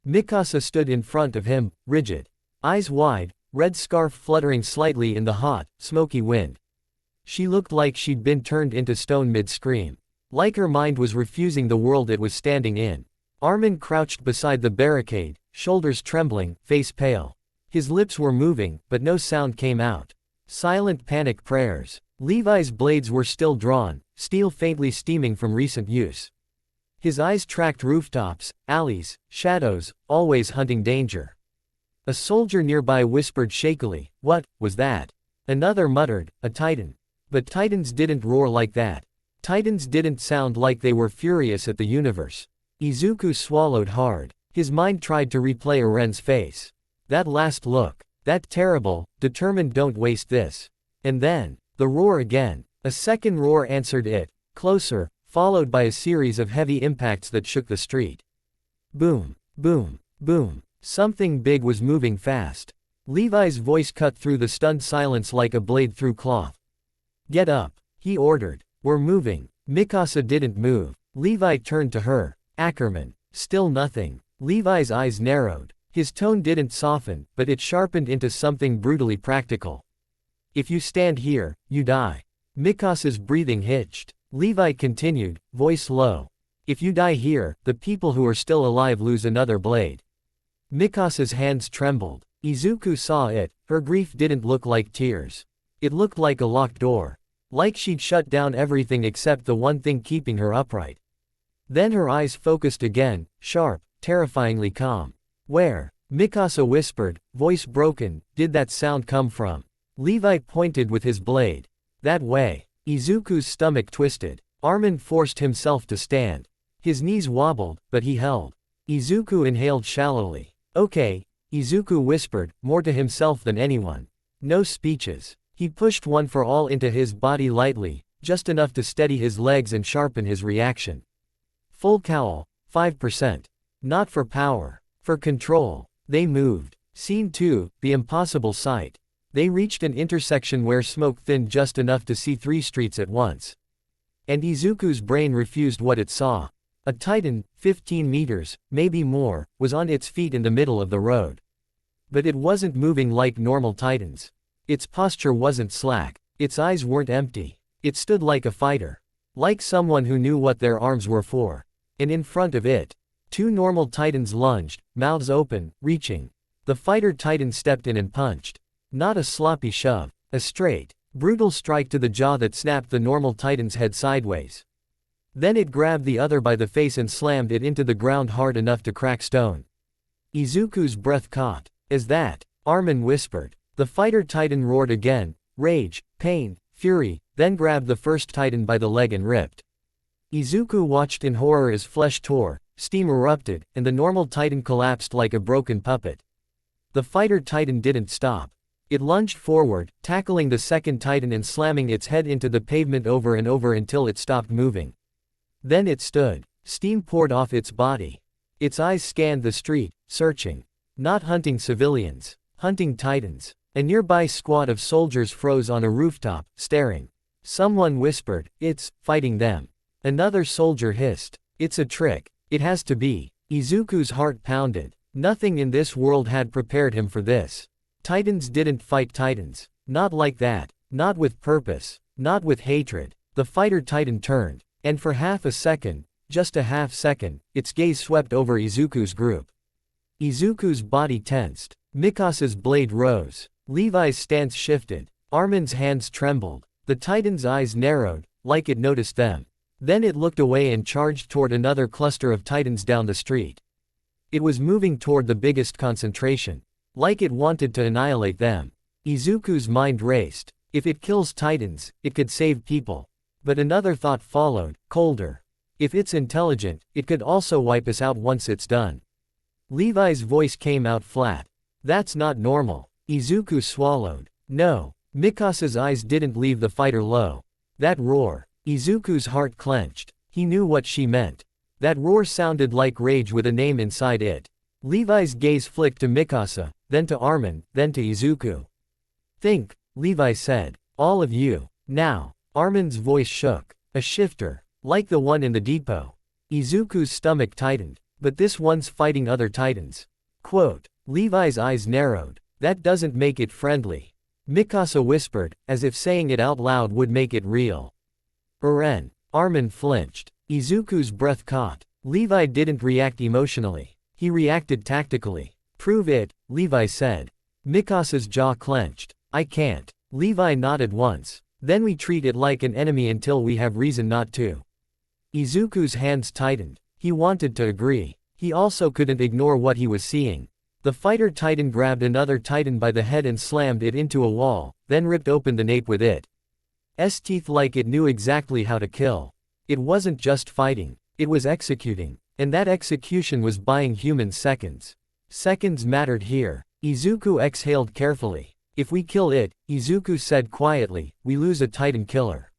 Mikasa stood in front of him, rigid. Eyes wide, red scarf fluttering slightly in the hot, smoky wind. She looked like she'd been turned into stone mid-scream. Like her mind was refusing the world it was standing in. Armin crouched beside the barricade, shoulders trembling, face pale. His lips were moving, but no sound came out. Silent panic prayers. Levi's blades were still drawn, steel faintly steaming from recent use. His eyes tracked rooftops, alleys, shadows, always hunting danger. A soldier nearby whispered shakily, "What was that?" Another muttered, "A titan." But titans didn't roar like that. Titans didn't sound like they were furious at the universe. Izuku swallowed hard. His mind tried to replay Eren's face. That last look. That terrible, determined don't waste this. And then, the roar again. A second roar answered it, closer, followed by a series of heavy impacts that shook the street. Boom, boom, boom. Something big was moving fast. Levi's voice cut through the stunned silence like a blade through cloth. Get up, he ordered. We're moving. Mikasa didn't move. Levi turned to her. Ackerman. Still nothing. Levi's eyes narrowed. His tone didn't soften, but it sharpened into something brutally practical. If you stand here, you die. Mikasa's breathing hitched. Levi continued, voice low. If you die here, the people who are still alive lose another blade. Mikasa's hands trembled. Izuku saw it. Her grief didn't look like tears. It looked like a locked door. Like she'd shut down everything except the one thing keeping her upright. Then her eyes focused again, sharp, terrifyingly calm. Where? Mikasa whispered, voice broken, did that sound come from? Levi pointed with his blade. That way. Izuku's stomach twisted. Armin forced himself to stand. His knees wobbled, but he held. Izuku inhaled shallowly. Okay, Izuku whispered, more to himself than anyone. No speeches. He pushed one for all into his body lightly, just enough to steady his legs and sharpen his reaction. Full cowl, 5%. Not for power. For control. They moved. Scene 2, the impossible sight. They reached an intersection where smoke thinned just enough to see 3 streets at once. And Izuku's brain refused what it saw. A titan, 15 meters, maybe more, was on its feet in the middle of the road. But it wasn't moving like normal titans. Its posture wasn't slack. Its eyes weren't empty. It stood like a fighter. Like someone who knew what their arms were for. And in front of it, two normal titans lunged, mouths open, reaching. The fighter titan stepped in and punched. Not a sloppy shove, a straight, brutal strike to the jaw that snapped the normal titan's head sideways. Then it grabbed the other by the face and slammed it into the ground hard enough to crack stone. Izuku's breath caught. As that, Armin whispered. The fighter titan roared again, rage, pain, fury, then grabbed the first titan by the leg and ripped. Izuku watched in horror as flesh tore, steam erupted, and the normal titan collapsed like a broken puppet. The fighter titan didn't stop. It lunged forward, tackling the second titan and slamming its head into the pavement over and over until it stopped moving. Then it stood. Steam poured off its body. Its eyes scanned the street, searching. Not hunting civilians. Hunting titans. A nearby squad of soldiers froze on a rooftop, staring. Someone whispered, "It's fighting them." Another soldier hissed, "It's a trick. It has to be." Izuku's heart pounded. Nothing in this world had prepared him for this. Titans didn't fight titans. Not like that. Not with purpose. Not with hatred. The fighter titan turned. And for half a second, just a half second, its gaze swept over Izuku's group. Izuku's body tensed. Mikasa's blade rose. Levi's stance shifted. Armin's hands trembled. The titan's eyes narrowed, like it noticed them. Then it looked away and charged toward another cluster of titans down the street. It was moving toward the biggest concentration. Like it wanted to annihilate them. Izuku's mind raced. If it kills titans, it could save people. But another thought followed, colder. If it's intelligent, it could also wipe us out once it's done. Levi's voice came out flat. That's not normal. Izuku swallowed. No. Mikasa's eyes didn't leave the fighter low. That roar. Izuku's heart clenched. He knew what she meant. That roar sounded like rage with a name inside it. Levi's gaze flicked to Mikasa, then to Armin, then to Izuku. Think, Levi said. All of you. Now. Armin's voice shook. A shifter. Like the one in the depot. Izuku's stomach tightened. But this one's fighting other titans. Quote. Levi's eyes narrowed. That doesn't make it friendly. Mikasa whispered, as if saying it out loud would make it real. Eren. Armin flinched. Izuku's breath caught. Levi didn't react emotionally. He reacted tactically. Prove it, Levi said. Mikasa's jaw clenched. I can't. Levi nodded once. Then we treat it like an enemy until we have reason not to. Izuku's hands tightened. He wanted to agree. He also couldn't ignore what he was seeing. The fighter titan grabbed another titan by the head and slammed it into a wall, then ripped open the nape with its teeth like it knew exactly how to kill. It wasn't just fighting. It was executing. And that execution was buying humans seconds. Seconds mattered here. Izuku exhaled carefully. If we kill it, Izuku said quietly, we lose a titan killer.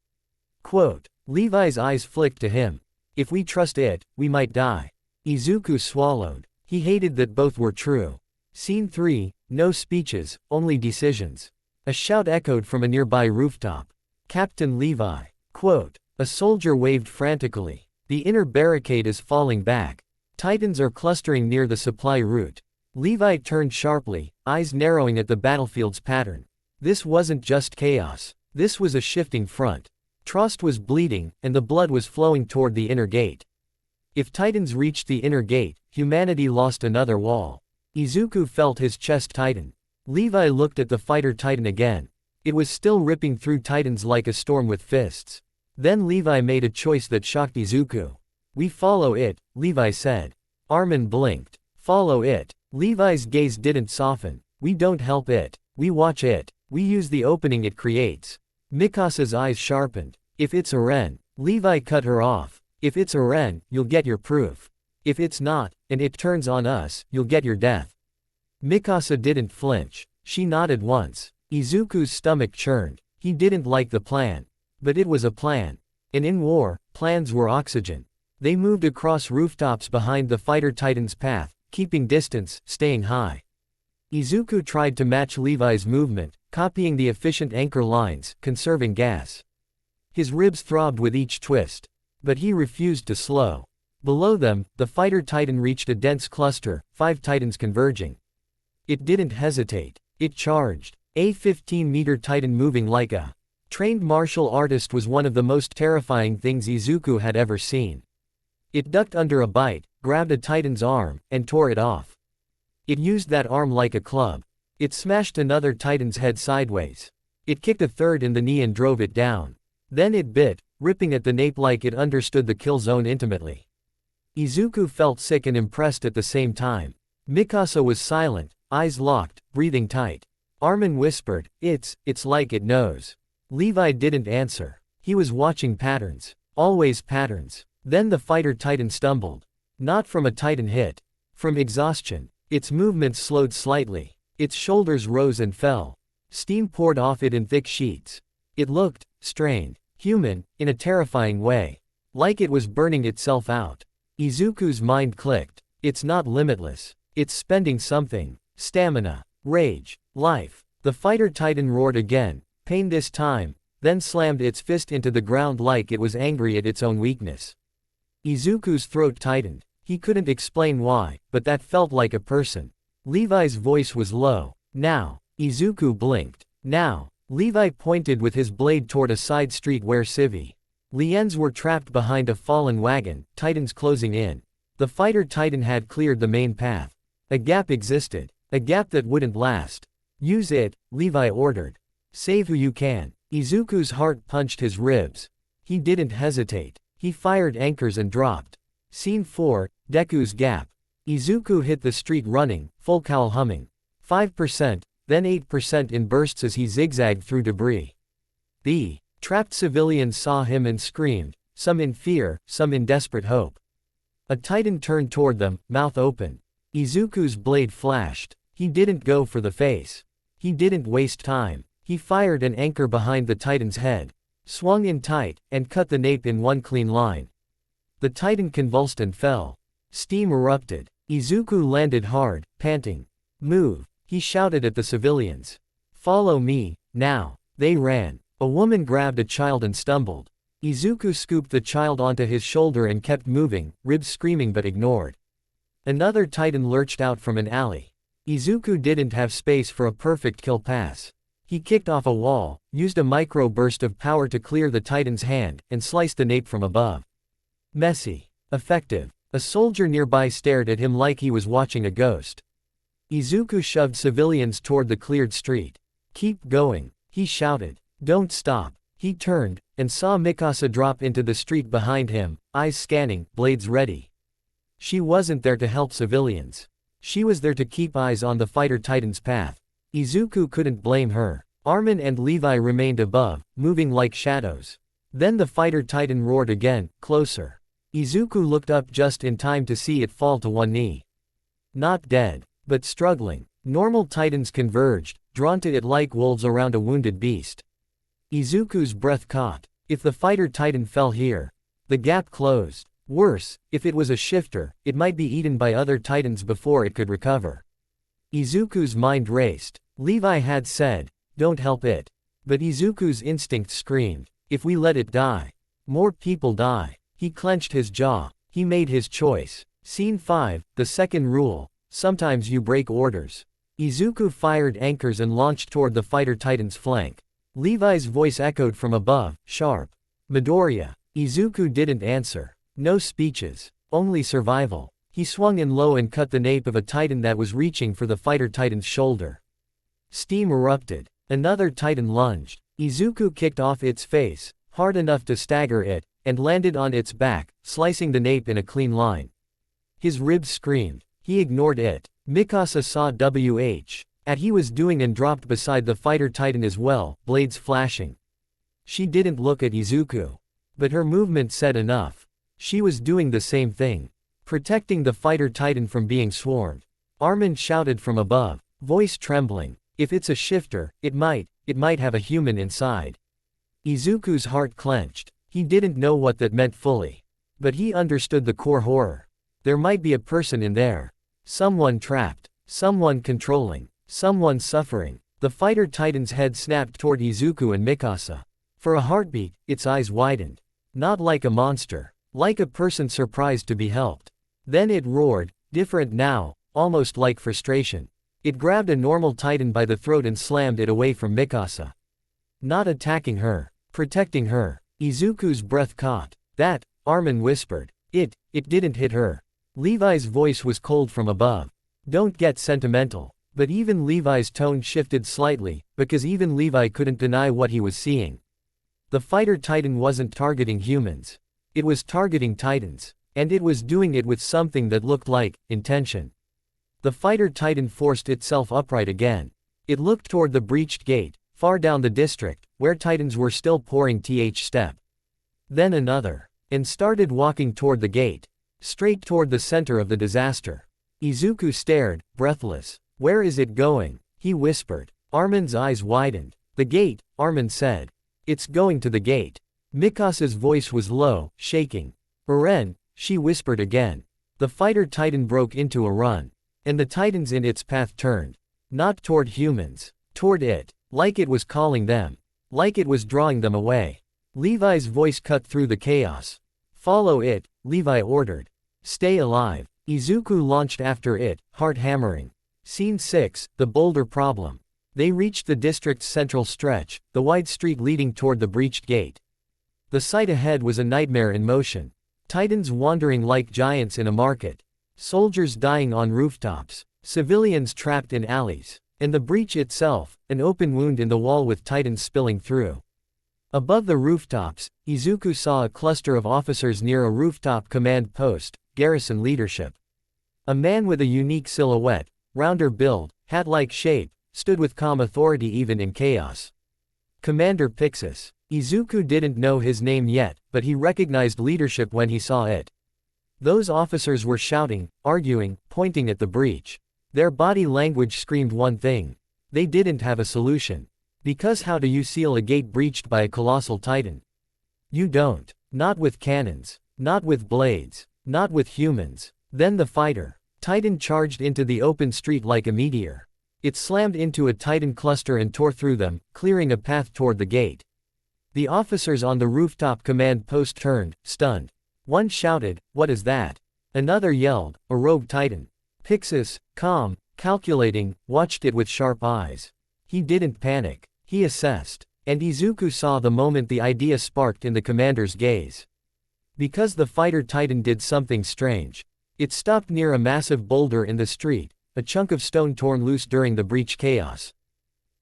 Quote. Levi's eyes flicked to him. If we trust it, we might die. Izuku swallowed. He hated that both were true. Scene 3, no speeches, only decisions. A shout echoed from a nearby rooftop. Captain Levi. Quote. A soldier waved frantically. The inner barricade is falling back. Titans are clustering near the supply route. Levi turned sharply, eyes narrowing at the battlefield's pattern. This wasn't just chaos. This was a shifting front. Trost was bleeding, and the blood was flowing toward the inner gate. If Titans reached the inner gate, humanity lost another wall. Izuku felt his chest tighten. Levi looked at the fighter Titan again. It was still ripping through Titans like a storm with fists. Then Levi made a choice that shocked Izuku. We follow it, Levi said. Armin blinked. Follow it. Levi's gaze didn't soften. We don't help it. We watch it. We use the opening it creates. Mikasa's eyes sharpened. If it's Eren, Levi cut her off. If it's Eren, you'll get your proof. If it's not, and it turns on us, you'll get your death. Mikasa didn't flinch. She nodded once. Izuku's stomach churned. He didn't like the plan. But it was a plan. And in war, plans were oxygen. They moved across rooftops behind the fighter Titan's path, keeping distance, staying high. Izuku tried to match Levi's movement, copying the efficient anchor lines, conserving gas. His ribs throbbed with each twist. But he refused to slow. Below them, the fighter Titan reached a dense cluster, 5 Titans converging. It didn't hesitate. It charged. A 15-meter Titan moving like a Trained martial artist was one of the most terrifying things Izuku had ever seen. It ducked under a bite, grabbed a Titan's arm, and tore it off. It used that arm like a club. It smashed another Titan's head sideways. It kicked a third in the knee and drove it down. Then it bit, ripping at the nape like it understood the kill zone intimately. Izuku felt sick and impressed at the same time. Mikasa was silent, eyes locked, breathing tight. Armin whispered, it's like it knows. Levi didn't answer. He was watching patterns. Always patterns. Then the fighter Titan stumbled. Not from a Titan hit. From exhaustion. Its movements slowed slightly. Its shoulders rose and fell. Steam poured off it in thick sheets. It looked strained, human, in a terrifying way. Like it was burning itself out. Izuku's mind clicked. It's not limitless. It's spending something. Stamina. Rage. Life. The fighter Titan roared again, pain this time, then slammed its fist into the ground like it was angry at its own weakness. Izuku's throat tightened. He couldn't explain why, but that felt like a person. Levi's voice was low. Now. Izuku blinked. Now. Levi pointed with his blade toward a side street where Civi. Liens were trapped behind a fallen wagon, Titans closing in. The fighter Titan had cleared the main path. A gap existed. A gap that wouldn't last. Use it, Levi ordered. Save who you can. Izuku's heart punched his ribs. He didn't hesitate. He fired anchors and dropped. Scene 4, Deku's Gap. Izuku hit the street running, full cowl humming. 5%, then 8% in bursts as he zigzagged through debris. The trapped civilians saw him and screamed, some in fear, some in desperate hope. A Titan turned toward them, mouth open. Izuku's blade flashed. He didn't go for the face. He didn't waste time. He fired an anchor behind the Titan's head, swung in tight, and cut the nape in one clean line. The Titan convulsed and fell. Steam erupted. Izuku landed hard, panting. Move, he shouted at the civilians. Follow me, now. They ran. A woman grabbed a child and stumbled. Izuku scooped the child onto his shoulder and kept moving, ribs screaming but ignored. Another Titan lurched out from an alley. Izuku didn't have space for a perfect kill pass. He kicked off a wall, used a micro-burst of power to clear the Titan's hand, and sliced the nape from above. Messy. Effective. A soldier nearby stared at him like he was watching a ghost. Izuku shoved civilians toward the cleared street. Keep going, he shouted. Don't stop. He turned, and saw Mikasa drop into the street behind him, eyes scanning, blades ready. She wasn't there to help civilians. She was there to keep eyes on the fighter Titan's path. Izuku couldn't blame her. Armin and Levi remained above, moving like shadows. Then the fighter Titan roared again, closer. Izuku looked up just in time to see it fall to one knee. Not dead, but struggling. Normal Titans converged, drawn to it like wolves around a wounded beast. Izuku's breath caught. If the fighter Titan fell here, the gap closed. Worse, if it was a shifter, it might be eaten by other Titans before it could recover. Izuku's mind raced. Levi had said, don't help it. But Izuku's instinct screamed, if we let it die, more people die. He clenched his jaw. He made his choice. Scene 5, the second rule. Sometimes you break orders. Izuku fired anchors and launched toward the fighter Titan's flank. Levi's voice echoed from above, sharp. Midoriya. Izuku didn't answer. No speeches. Only survival. He swung in low and cut the nape of a Titan that was reaching for the fighter Titan's shoulder. Steam erupted. Another Titan lunged. Izuku kicked off its face, hard enough to stagger it, and landed on its back, slicing the nape in a clean line. His ribs screamed. He ignored it. Mikasa saw what he was doing and dropped beside the fighter Titan as well, blades flashing. She didn't look at Izuku. But her movement said enough. She was doing the same thing. Protecting the fighter Titan from being swarmed. Armin shouted from above, voice trembling. If it's a shifter, it might have a human inside. Izuku's heart clenched. He didn't know what that meant fully. But he understood the core horror. There might be a person in there. Someone trapped. Someone controlling. Someone suffering. The fighter Titan's head snapped toward Izuku and Mikasa. For a heartbeat, its eyes widened. Not like a monster. Like a person surprised to be helped. Then it roared, different now, almost like frustration. It grabbed a normal Titan by the throat and slammed it away from Mikasa. Not attacking her. Protecting her. Izuku's breath caught. That, Armin whispered. It didn't hit her. Levi's voice was cold from above. Don't get sentimental. But even Levi's tone shifted slightly, because even Levi couldn't deny what he was seeing. The fighter titan wasn't targeting humans. It was targeting titans. And it was doing it with something that looked like intention. The fighter titan forced itself upright again. It looked toward the breached gate, far down the district, where titans were still pouring step. Then another. And started walking toward the gate. Straight toward the center of the disaster. Izuku stared, breathless. Where is it going? He whispered. Armin's eyes widened. The gate, Armin said. It's going to the gate. Mikasa's voice was low, shaking. Eren, she whispered again. The fighter titan broke into a run. And the titans in its path turned. Not toward humans. Toward it. Like it was calling them. Like it was drawing them away. Levi's voice cut through the chaos. Follow it, Levi ordered. Stay alive. Izuku launched after it, heart hammering. Scene 6, The Boulder Problem. They reached the district's central stretch, the wide street leading toward the breached gate. The sight ahead was a nightmare in motion. Titans wandering like giants in a market. Soldiers dying on rooftops. Civilians trapped in alleys. And the breach itself, an open wound in the wall with titans spilling through. Above the rooftops, Izuku saw a cluster of officers near a rooftop command post, garrison leadership. A man with a unique silhouette, rounder build, hat-like shape, stood with calm authority even in chaos. Commander Pixis. Izuku didn't know his name yet, but he recognized leadership when he saw it. Those officers were shouting, arguing, pointing at the breach. Their body language screamed one thing. They didn't have a solution. Because how do you seal a gate breached by a colossal titan? You don't. Not with cannons. Not with blades. Not with humans. Then the fighter titan charged into the open street like a meteor. It slammed into a titan cluster and tore through them, clearing a path toward the gate. The officers on the rooftop command post turned, stunned. One shouted, "What is that?" Another yelled, "A rogue titan." Pixis, calm, calculating, watched it with sharp eyes. He didn't panic. He assessed. And Izuku saw the moment the idea sparked in the commander's gaze. Because the fighter titan did something strange. It stopped near a massive boulder in the street, a chunk of stone torn loose during the breach chaos.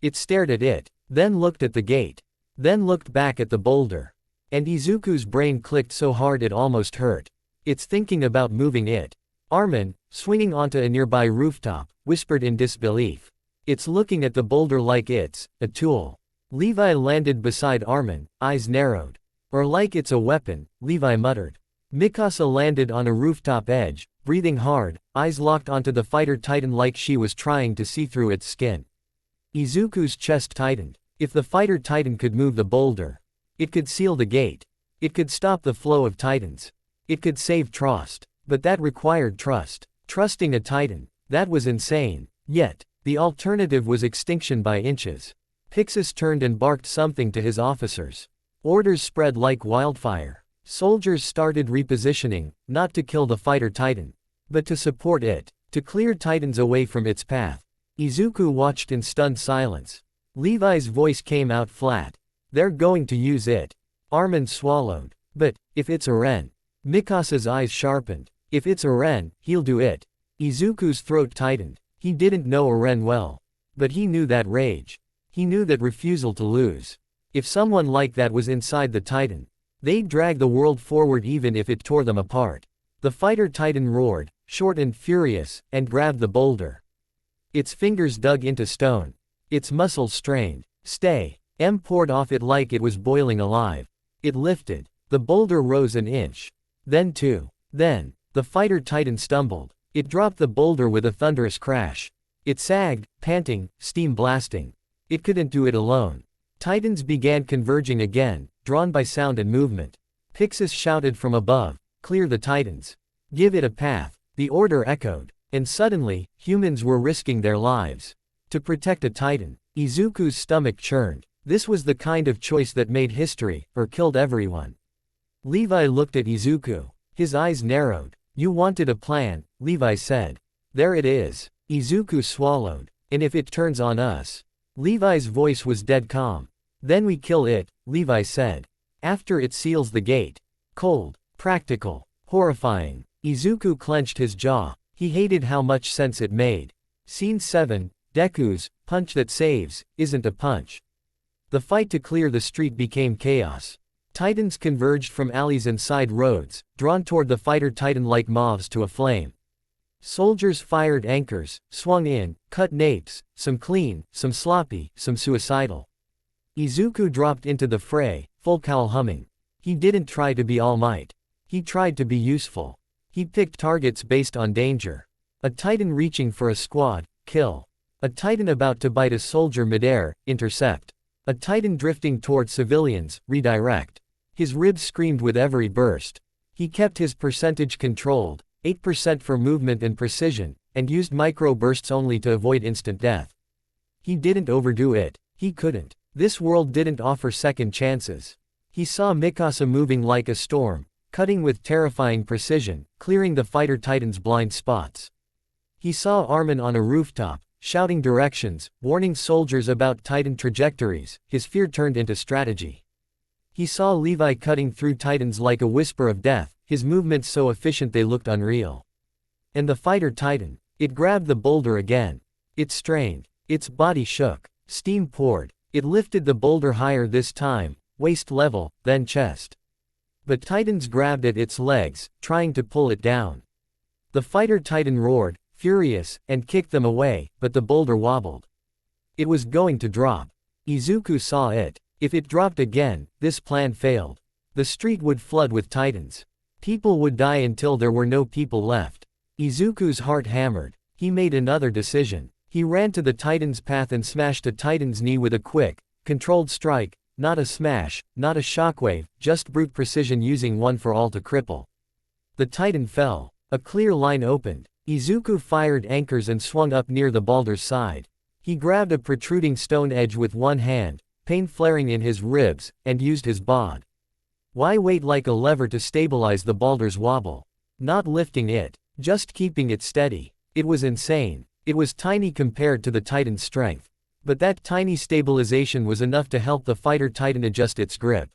It stared at it, then looked at the gate. Then looked back at the boulder. And Izuku's brain clicked so hard it almost hurt. It's thinking about moving it. Armin, swinging onto a nearby rooftop, whispered in disbelief. It's looking at the boulder like it's a tool. Levi landed beside Armin, eyes narrowed. Or like it's a weapon, Levi muttered. Mikasa landed on a rooftop edge, breathing hard, eyes locked onto the fighter titan like she was trying to see through its skin. Izuku's chest tightened. If the fighter titan could move the boulder, it could seal the gate. It could stop the flow of titans. It could save Trost. But that required trust. Trusting a titan. That was insane. Yet, the alternative was extinction by inches. Pixis turned and barked something to his officers. Orders spread like wildfire. Soldiers started repositioning, not to kill the fighter titan, but to support it, to clear titans away from its path. Izuku watched in stunned silence. Levi's voice came out flat. They're going to use it. Armin swallowed. But, if it's Eren. Mikasa's eyes sharpened. If it's Eren, he'll do it. Izuku's throat tightened. He didn't know Eren well. But he knew that rage. He knew that refusal to lose. If someone like that was inside the titan, they'd drag the world forward even if it tore them apart. The fighter titan roared, short and furious, and grabbed the boulder. Its fingers dug into stone. Its muscles strained. Stay. M poured off it like it was boiling alive. It lifted. The boulder rose an inch. Then two. Then, the fighter titan stumbled. It dropped the boulder with a thunderous crash. It sagged, panting, steam blasting. It couldn't do it alone. Titans began converging again, drawn by sound and movement. Pixis shouted from above, "Clear the titans. Give it a path." The order echoed. And suddenly, humans were risking their lives. To protect a titan. Izuku's stomach churned. This was the kind of choice that made history, or killed everyone. Levi looked at Izuku. His eyes narrowed. "You wanted a plan," Levi said. "There it is." Izuku swallowed. "And if it turns on us?" Levi's voice was dead calm. Then we kill it, Levi said. After it seals the gate. Cold, practical, horrifying. Izuku clenched his jaw. He hated how much sense it made. Scene 7, Deku's punch that saves isn't a punch. The fight to clear the street became chaos. Titans converged from alleys and side roads, drawn toward the fighter titan like moths to a flame. Soldiers fired anchors, swung in, cut napes, some clean, some sloppy, some suicidal. Izuku dropped into the fray, full cowl humming. He didn't try to be All Might. He tried to be useful. He picked targets based on danger. A titan reaching for a squad, kill. A titan about to bite a soldier midair, intercept. A titan drifting toward civilians, redirect. His ribs screamed with every burst. He kept his percentage controlled, 8% for movement and precision, and used micro-bursts only to avoid instant death. He didn't overdo it. He couldn't. This world didn't offer second chances. He saw Mikasa moving like a storm, cutting with terrifying precision, clearing the fighter titan's blind spots. He saw Armin on a rooftop, shouting directions, warning soldiers about titan trajectories. His fear turned into strategy. He saw Levi cutting through titans like a whisper of death, his movements so efficient they looked unreal. And the fighter titan, it grabbed the boulder again. It strained. Its body shook. Steam poured. It lifted the boulder higher this time, waist level, then chest. But titans grabbed at its legs, trying to pull it down. The fighter titan roared, furious, and kicked them away, but the boulder wobbled. It was going to drop. Izuku saw it. If it dropped again, this plan failed. The street would flood with titans. People would die until there were no people left. Izuku's heart hammered. He made another decision. He ran to the titan's path and smashed a titan's knee with a quick, controlled strike, not a smash, not a shockwave, just brute precision using one for all to cripple. The titan fell. A clear line opened. Izuku fired anchors and swung up near the boulder's side. He grabbed a protruding stone edge with one hand, pain flaring in his ribs, and used his bod. Why wait like a lever to stabilize the boulder's wobble? Not lifting it, just keeping it steady. It was insane. It was tiny compared to the titan's strength. But that tiny stabilization was enough to help the fighter titan adjust its grip.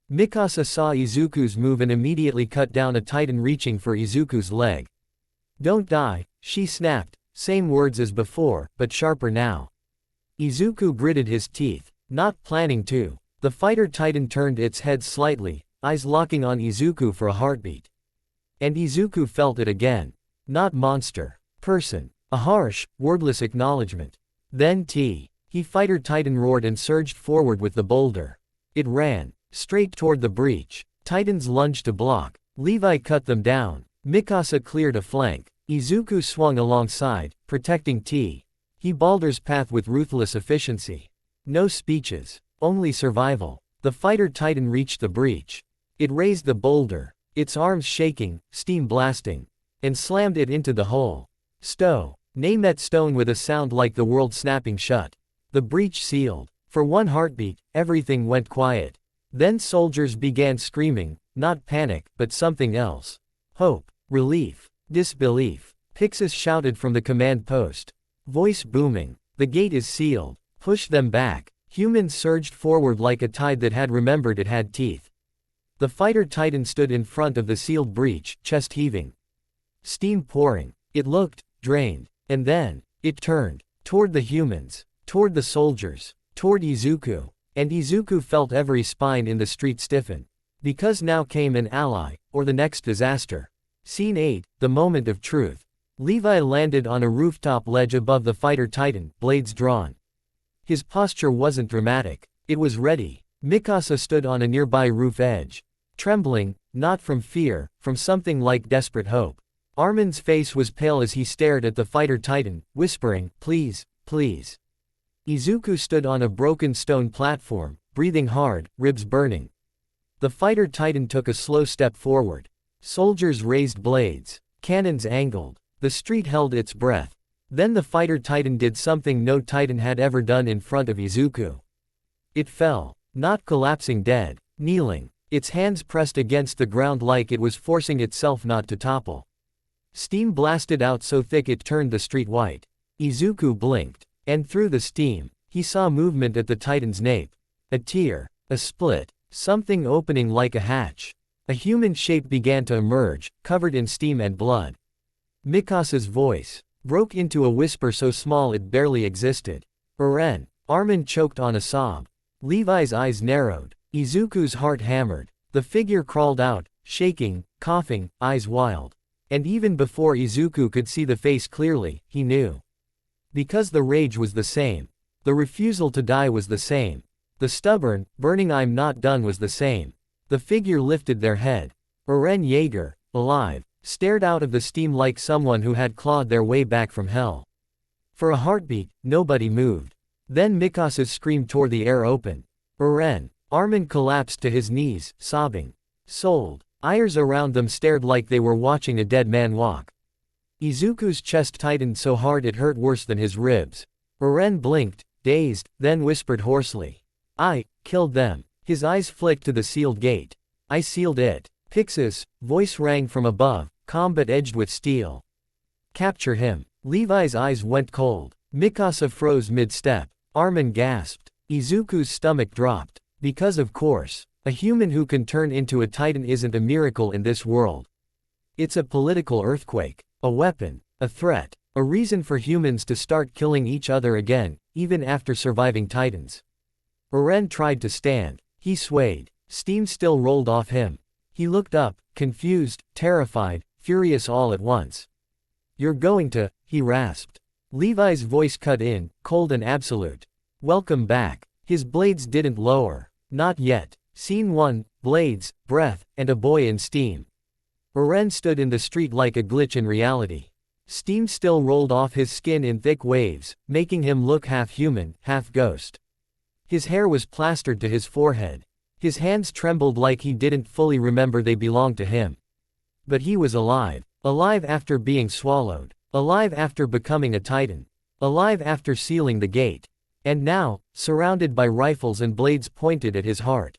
Mikasa saw Izuku's move and immediately cut down a titan reaching for Izuku's leg. "Don't die," she snapped, same words as before, but sharper now. Izuku gritted his teeth, not planning to. The fighter titan turned its head slightly, eyes locking on Izuku for a heartbeat. And Izuku felt it again. Not monster. Person. A harsh, wordless acknowledgement. Then he fighter titan roared and surged forward with the boulder. It ran, straight toward the breach. Titans lunged to block. Levi cut them down. Mikasa cleared a flank. Izuku swung alongside, protecting he Baldur's path with ruthless efficiency. No speeches, only survival. The fighter titan reached the breach. It raised the boulder, its arms shaking, steam blasting, and slammed it into the hole. Nay met stone with a sound like the world snapping shut. The breach sealed. For one heartbeat, everything went quiet. Then soldiers began screaming, not panic, but something else. Hope, relief, disbelief. Pixis shouted from the command post. Voice booming. The gate is sealed. Push them back. Humans surged forward like a tide that had remembered it had teeth. The fighter titan stood in front of the sealed breach, chest heaving. Steam pouring. It looked drained. And then, it turned. Toward the humans. Toward the soldiers. Toward Izuku. And Izuku felt every spine in the street stiffen. Because now came an ally, or the next disaster. Scene 8, the moment of truth. Levi landed on a rooftop ledge above the fighter titan, blades drawn. His posture wasn't dramatic. It was ready. Mikasa stood on a nearby roof edge. Trembling, not from fear, from something like desperate hope. Armin's face was pale as he stared at the fighter titan, whispering, "Please, please." Izuku stood on a broken stone platform, breathing hard, ribs burning. The fighter titan took a slow step forward. Soldiers raised blades. Cannons angled. The street held its breath. Then the fighter titan did something no titan had ever done in front of Izuku. It fell, not collapsing dead, kneeling, its hands pressed against the ground like it was forcing itself not to topple. Steam blasted out so thick it turned the street white. Izuku blinked, and through the steam, he saw movement at the titan's nape. A tear. A split. Something opening like a hatch. A human shape began to emerge, covered in steam and blood. Mikasa's voice broke into a whisper so small it barely existed. Eren. Armin choked on a sob. Levi's eyes narrowed. Izuku's heart hammered. The figure crawled out, shaking, coughing, eyes wild. And even before Izuku could see the face clearly, he knew. Because the rage was the same. The refusal to die was the same. The stubborn, burning "I'm not done" was the same. The figure lifted their head. Eren Yeager, alive, stared out of the steam like someone who had clawed their way back from hell. For a heartbeat, nobody moved. Then Mikasa's scream tore the air open. Eren. Armin collapsed to his knees, sobbing. Sold. Eyes around them stared like they were watching a dead man walk. Izuku's chest tightened so hard it hurt worse than his ribs. Eren blinked, dazed, then whispered hoarsely. "I killed them." His eyes flicked to the sealed gate. "I sealed it." Pixis' voice rang from above, calm but edged with steel. "Capture him." Levi's eyes went cold. Mikasa froze mid-step. Armin gasped. Izuku's stomach dropped. Because of course, a human who can turn into a titan isn't a miracle in this world. It's a political earthquake. A weapon. A threat. A reason for humans to start killing each other again, even after surviving titans. Eren tried to stand. He swayed. Steam still rolled off him. He looked up, confused, terrified, furious all at once. "You're going to," he rasped. Levi's voice cut in, cold and absolute. "Welcome back." His blades didn't lower. Not yet. Scene 1, blades, breath, and a boy in steam. Eren stood in the street like a glitch in reality. Steam still rolled off his skin in thick waves, making him look half human, half ghost. His hair was plastered to his forehead. His hands trembled like he didn't fully remember they belonged to him. But he was alive. Alive after being swallowed. Alive after becoming a titan. Alive after sealing the gate. And now, surrounded by rifles and blades pointed at his heart.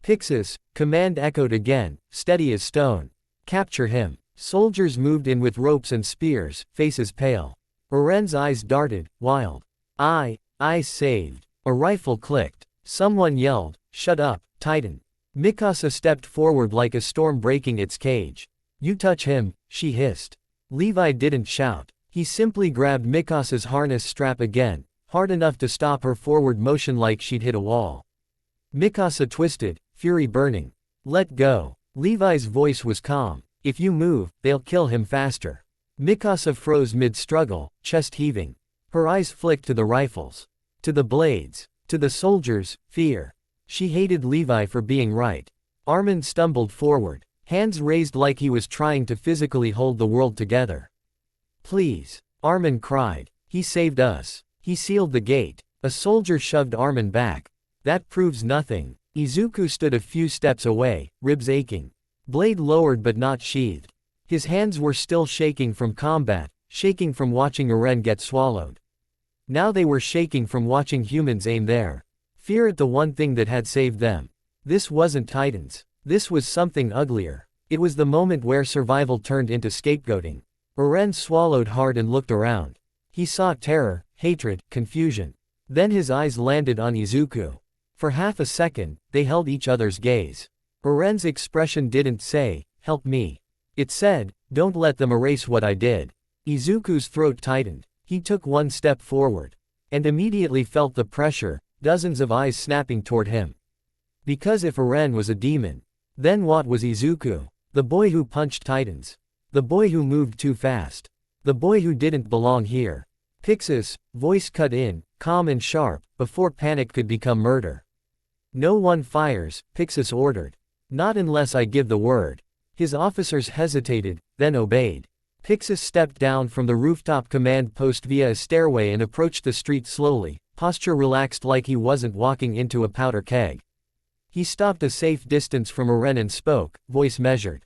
Pixis' command echoed again, steady as stone. "Capture him." Soldiers moved in with ropes and spears, faces pale. Eren's eyes darted, wild. I saved." A rifle clicked. Someone yelled, "Shut up, Titan." Mikasa stepped forward like a storm breaking its cage. "You touch him," she hissed. Levi didn't shout. He simply grabbed Mikasa's harness strap again, hard enough to stop her forward motion like she'd hit a wall. Mikasa twisted, fury burning. "Let go." Levi's voice was calm. "If you move, they'll kill him faster." Mikasa froze mid-struggle, chest heaving. Her eyes flicked to the rifles. To the blades. To the soldiers, fear. She hated Levi for being right. Armin stumbled forward, hands raised like he was trying to physically hold the world together. "Please." Armin cried. "He saved us. He sealed the gate." A soldier shoved Armin back. "That proves nothing." Izuku stood a few steps away, ribs aching. Blade lowered but not sheathed. His hands were still shaking from combat, shaking from watching Eren get swallowed. Now they were shaking from watching humans aim there. Fear at the one thing that had saved them. This wasn't titans. This was something uglier. It was the moment where survival turned into scapegoating. Eren swallowed hard and looked around. He saw terror, hatred, confusion. Then his eyes landed on Izuku. For half a second, they held each other's gaze. Eren's expression didn't say, "Help me." It said, "Don't let them erase what I did." Izuku's throat tightened. He took one step forward. And immediately felt the pressure, dozens of eyes snapping toward him. Because if Eren was a demon, then what was Izuku? The boy who punched titans. The boy who moved too fast. The boy who didn't belong here. Pixis' voice cut in, calm and sharp, before panic could become murder. "No one fires," Pixis ordered. "Not unless I give the word." His officers hesitated, then obeyed. Pixis stepped down from the rooftop command post via a stairway and approached the street slowly, posture relaxed like he wasn't walking into a powder keg. He stopped a safe distance from Eren and spoke, voice measured.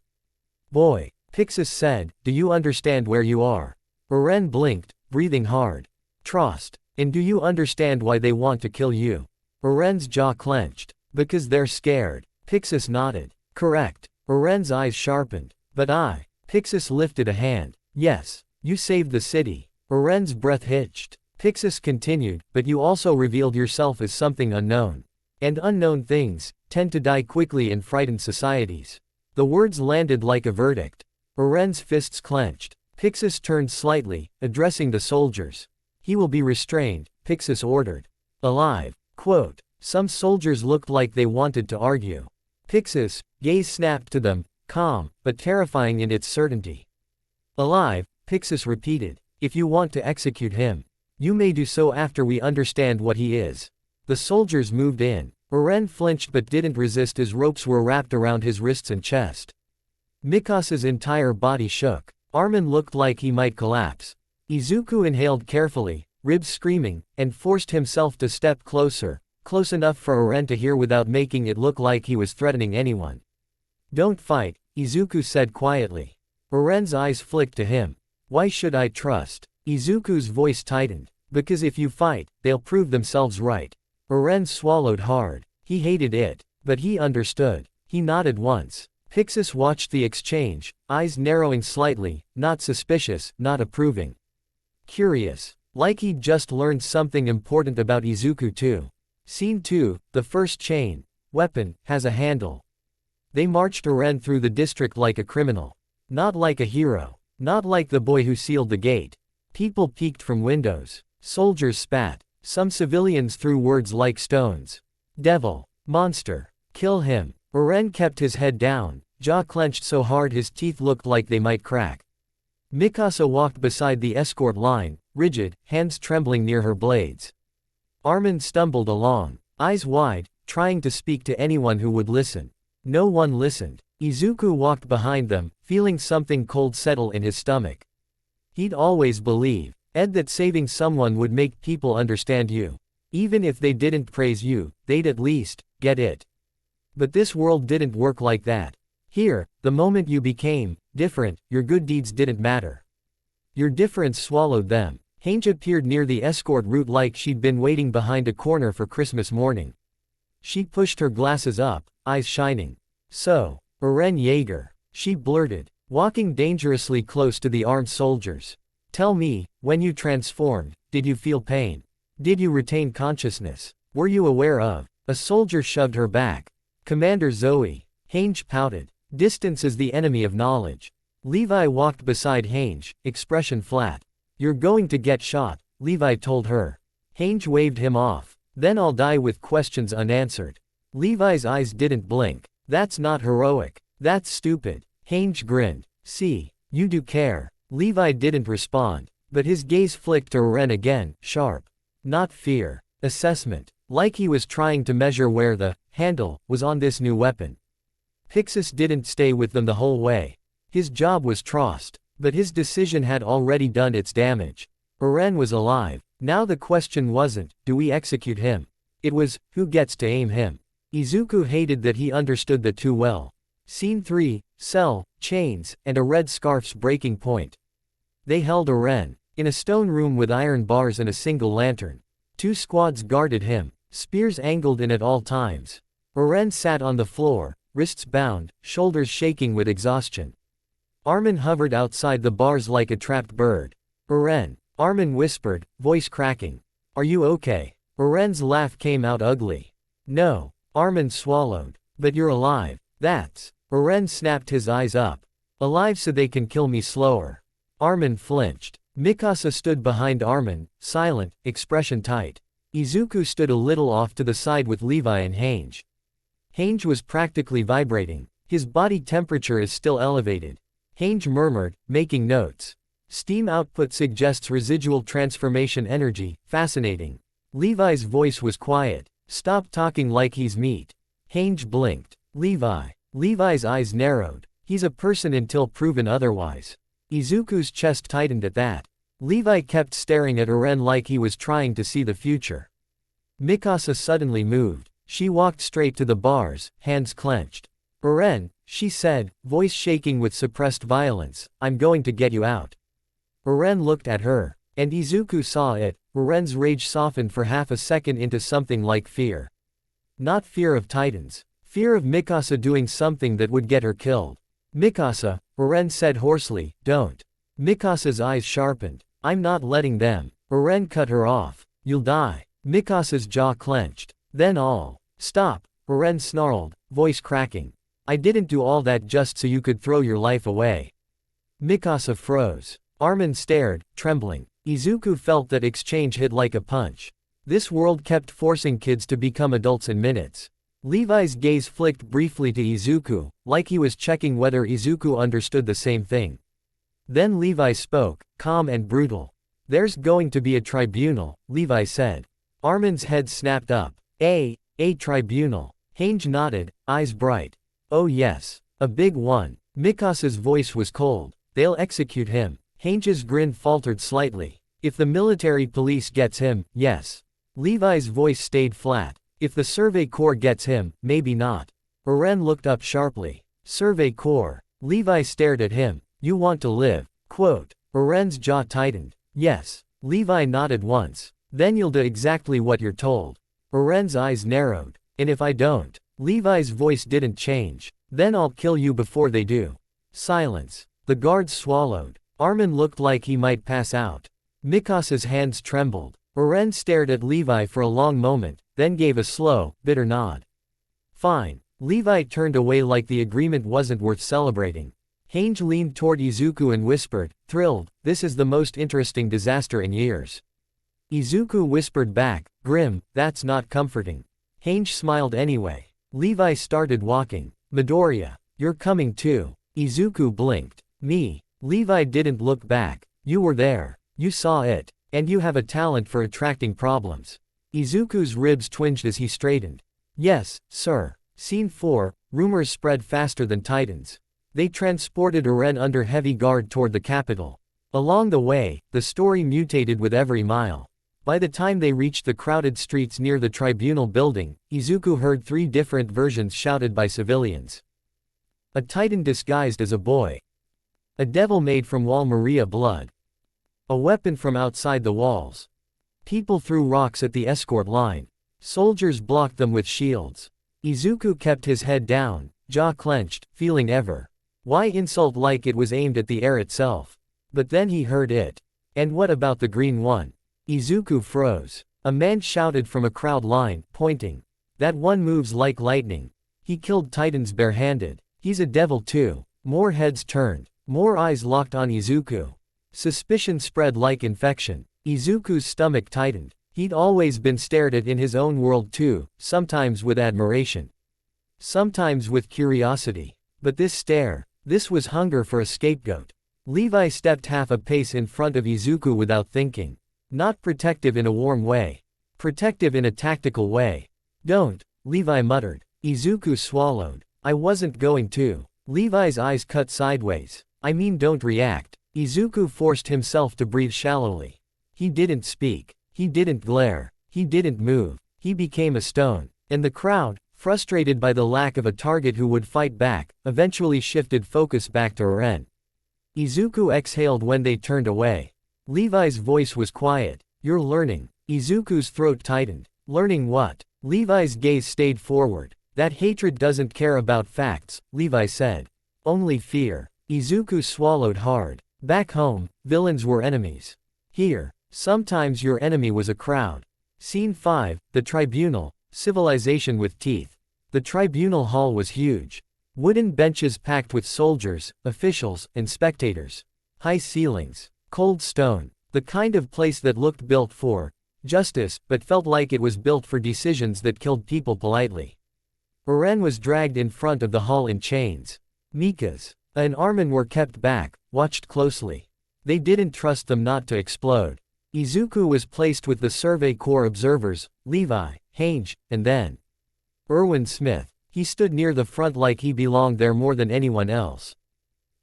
"Boy," Pixis said, "do you understand where you are?" Eren blinked, breathing hard. "Trost. And do you understand why they want to kill you?" Eren's jaw clenched. "Because they're scared." Pixis nodded. "Correct." Eren's eyes sharpened. "But I." Pixis lifted a hand. "Yes. You saved the city." Eren's breath hitched. Pixis continued, "But you also revealed yourself as something unknown. And unknown things tend to die quickly in frightened societies. The words landed like a verdict. Oren's fists clenched. Pixis turned slightly, addressing the soldiers. He will be restrained, Pixis ordered. Alive. Quote. Some soldiers looked like they wanted to argue. Pixis' gaze snapped to them, calm, but terrifying in its certainty. Alive, Pixis repeated. If you want to execute him, you may do so after we understand what he is. The soldiers moved in. Oren flinched but didn't resist as ropes were wrapped around his wrists and chest. Mikasa's entire body shook. Armin looked like he might collapse. Izuku inhaled carefully, ribs screaming, and forced himself to step closer, close enough for Oren to hear without making it look like he was threatening anyone. Don't fight, Izuku said quietly. Oren's eyes flicked to him. Why should I trust? Izuku's voice tightened. Because if you fight, they'll prove themselves right. Oren swallowed hard. He hated it, but he understood. He nodded once. Pixis watched the exchange, eyes narrowing slightly, not suspicious, not approving. Curious. Like he'd just learned something important about Izuku too. Scene 2, the first chain. Weapon, has a handle. They marched Oren through the district like a criminal. Not like a hero. Not like the boy who sealed the gate. People peeked from windows. Soldiers spat. Some civilians threw words like stones. Devil. Monster. Kill him. Oren kept his head down, jaw clenched so hard his teeth looked like they might crack. Mikasa walked beside the escort line, rigid, hands trembling near her blades. Armin stumbled along, eyes wide, trying to speak to anyone who would listen. No one listened. Izuku walked behind them, feeling something cold settle in his stomach. He'd always believed, Ed, that saving someone would make people understand you. Even if they didn't praise you, they'd at least get it. But this world didn't work like that. Here, the moment you became different, your good deeds didn't matter. Your difference swallowed them. Hange appeared near the escort route like she'd been waiting behind a corner for Christmas morning. She pushed her glasses up, eyes shining. So, Oren Jaeger, she blurted, walking dangerously close to the armed soldiers. Tell me, when you transformed, did you feel pain? Did you retain consciousness? Were you aware of? A soldier shoved her back. Commander Zoe. Hange pouted. Distance is the enemy of knowledge. Levi walked beside Hange, expression flat. You're going to get shot, Levi told her. Hange waved him off. Then I'll die with questions unanswered. Levi's eyes didn't blink. That's not heroic. That's stupid. Hange grinned. See, you do care. Levi didn't respond, but his gaze flicked to Oren again, sharp. Not fear. Assessment. Like he was trying to measure where the handle was on this new weapon. Pixis didn't stay with them the whole way. His job was trust, but his decision had already done its damage. Oren was alive. Now the question wasn't, do we execute him? It was, who gets to aim him? Izuku hated that he understood that too well. Scene 3, cell, chains, and a red scarf's breaking point. They held Oren in a stone room with iron bars and a single lantern. 2 squads guarded him, spears angled in at all times. Oren sat on the floor, wrists bound, shoulders shaking with exhaustion. Armin hovered outside the bars like a trapped bird. Oren, Armin whispered, voice cracking. Are you okay? Oren's laugh came out ugly. No. Armin swallowed. But you're alive. That's. Oren snapped his eyes up. Alive so they can kill me slower. Armin flinched. Mikasa stood behind Armin, silent, expression tight. Izuku stood a little off to the side with Levi and Hange. Hange was practically vibrating. His body temperature is still elevated. Hange murmured, making notes. Steam output suggests residual transformation energy, fascinating. Levi's voice was quiet. Stop talking like he's meat. Hange blinked. Levi. Levi's eyes narrowed. He's a person until proven otherwise. Izuku's chest tightened at that. Levi kept staring at Oren like he was trying to see the future. Mikasa suddenly moved. She walked straight to the bars, hands clenched. Oren, she said, voice shaking with suppressed violence, I'm going to get you out. Oren looked at her, and Izuku saw it. Oren's rage softened for half a second into something like fear. Not fear of Titans. Fear of Mikasa doing something that would get her killed. Mikasa, Oren said hoarsely, don't. Mikasa's eyes sharpened. I'm not letting them. Oren cut her off. You'll die. Mikasa's jaw clenched. Then all Stop, Eren snarled, voice cracking. I didn't do all that just so you could throw your life away. Mikasa froze. Armin stared, trembling. Izuku felt that exchange hit like a punch. This world kept forcing kids to become adults in minutes. Levi's gaze flicked briefly to Izuku, like he was checking whether Izuku understood the same thing. Then Levi spoke, calm and brutal. There's going to be a tribunal, Levi said. Armin's head snapped up. A tribunal. Hange nodded, eyes bright. Oh yes. A big one. Mikasa's voice was cold. They'll execute him. Hange's grin faltered slightly. If the military police gets him, yes. Levi's voice stayed flat. If the Survey Corps gets him, maybe not. Eren looked up sharply. Survey Corps. Levi stared at him. You want to live. Quote. Eren's jaw tightened. Yes. Levi nodded once. Then you'll do exactly what you're told. Eren's eyes narrowed. And if I don't? Levi's voice didn't change. Then I'll kill you before they do. Silence. The guards swallowed. Armin looked like he might pass out. Mikasa's hands trembled. Eren stared at Levi for a long moment, then gave a slow, bitter nod. Fine. Levi turned away like the agreement wasn't worth celebrating. Hange leaned toward Izuku and whispered, thrilled, this is the most interesting disaster in years. Izuku whispered back, grim, that's not comforting. Hange smiled anyway. Levi started walking. Midoriya, you're coming too. Izuku blinked. Me. Levi didn't look back. You were there. You saw it. And you have a talent for attracting problems. Izuku's ribs twinged as he straightened. Yes, sir. Scene 4, rumors spread faster than titans. They transported Eren under heavy guard toward the capital. Along the way, the story mutated with every mile. By the time they reached the crowded streets near the tribunal building, Izuku heard 3 different versions shouted by civilians. A titan disguised as a boy. A devil made from Wall Maria blood. A weapon from outside the walls. People threw rocks at the escort line. Soldiers blocked them with shields. Izuku kept his head down, jaw clenched, feeling why insult like it was aimed at the air itself. But then he heard it. And what about the green one? Izuku froze. A man shouted from a crowd line, pointing. That one moves like lightning. He killed titans barehanded. He's a devil too. More heads turned. More eyes locked on Izuku. Suspicion spread like infection. Izuku's stomach tightened. He'd always been stared at in his own world too, sometimes with admiration. Sometimes with curiosity. But this stare, this was hunger for a scapegoat. Levi stepped half a pace in front of Izuku without thinking. Not protective in a warm way. Protective in a tactical way. Don't, Levi muttered. Izuku swallowed. I wasn't going to. Levi's eyes cut sideways. I mean don't react. Izuku forced himself to breathe shallowly. He didn't speak. He didn't glare. He didn't move. He became a stone. And the crowd, frustrated by the lack of a target who would fight back, eventually shifted focus back to Eren. Izuku exhaled when they turned away. Levi's voice was quiet. You're learning. Izuku's throat tightened. Learning what? Levi's gaze stayed forward. That hatred doesn't care about facts, Levi said. Only fear. Izuku swallowed hard. Back home, villains were enemies. Here, sometimes your enemy was a crowd. Scene 5, the tribunal, civilization with teeth. The tribunal hall was huge. Wooden benches packed with soldiers, officials, and spectators. High ceilings. Cold stone. The kind of place that looked built for justice, but felt like it was built for decisions that killed people politely. Eren was dragged in front of the hall in chains. Mika's and Armin were kept back, watched closely. They didn't trust them not to explode. Izuku was placed with the Survey Corps observers, Levi, Hange, and then Erwin Smith. He stood near the front like he belonged there more than anyone else.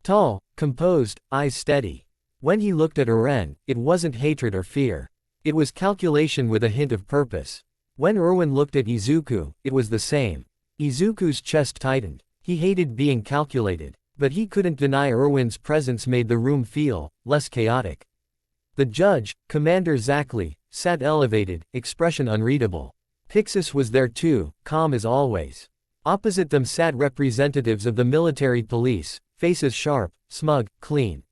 Tall, composed, eyes steady. When he looked at Eren, it wasn't hatred or fear. It was calculation with a hint of purpose. When Erwin looked at Izuku, it was the same. Izuku's chest tightened. He hated being calculated. But he couldn't deny Erwin's presence made the room feel less chaotic. The judge, Commander Zackley, sat elevated, expression unreadable. Pixis was there too, calm as always. Opposite them sat representatives of the military police, faces sharp, smug, clean.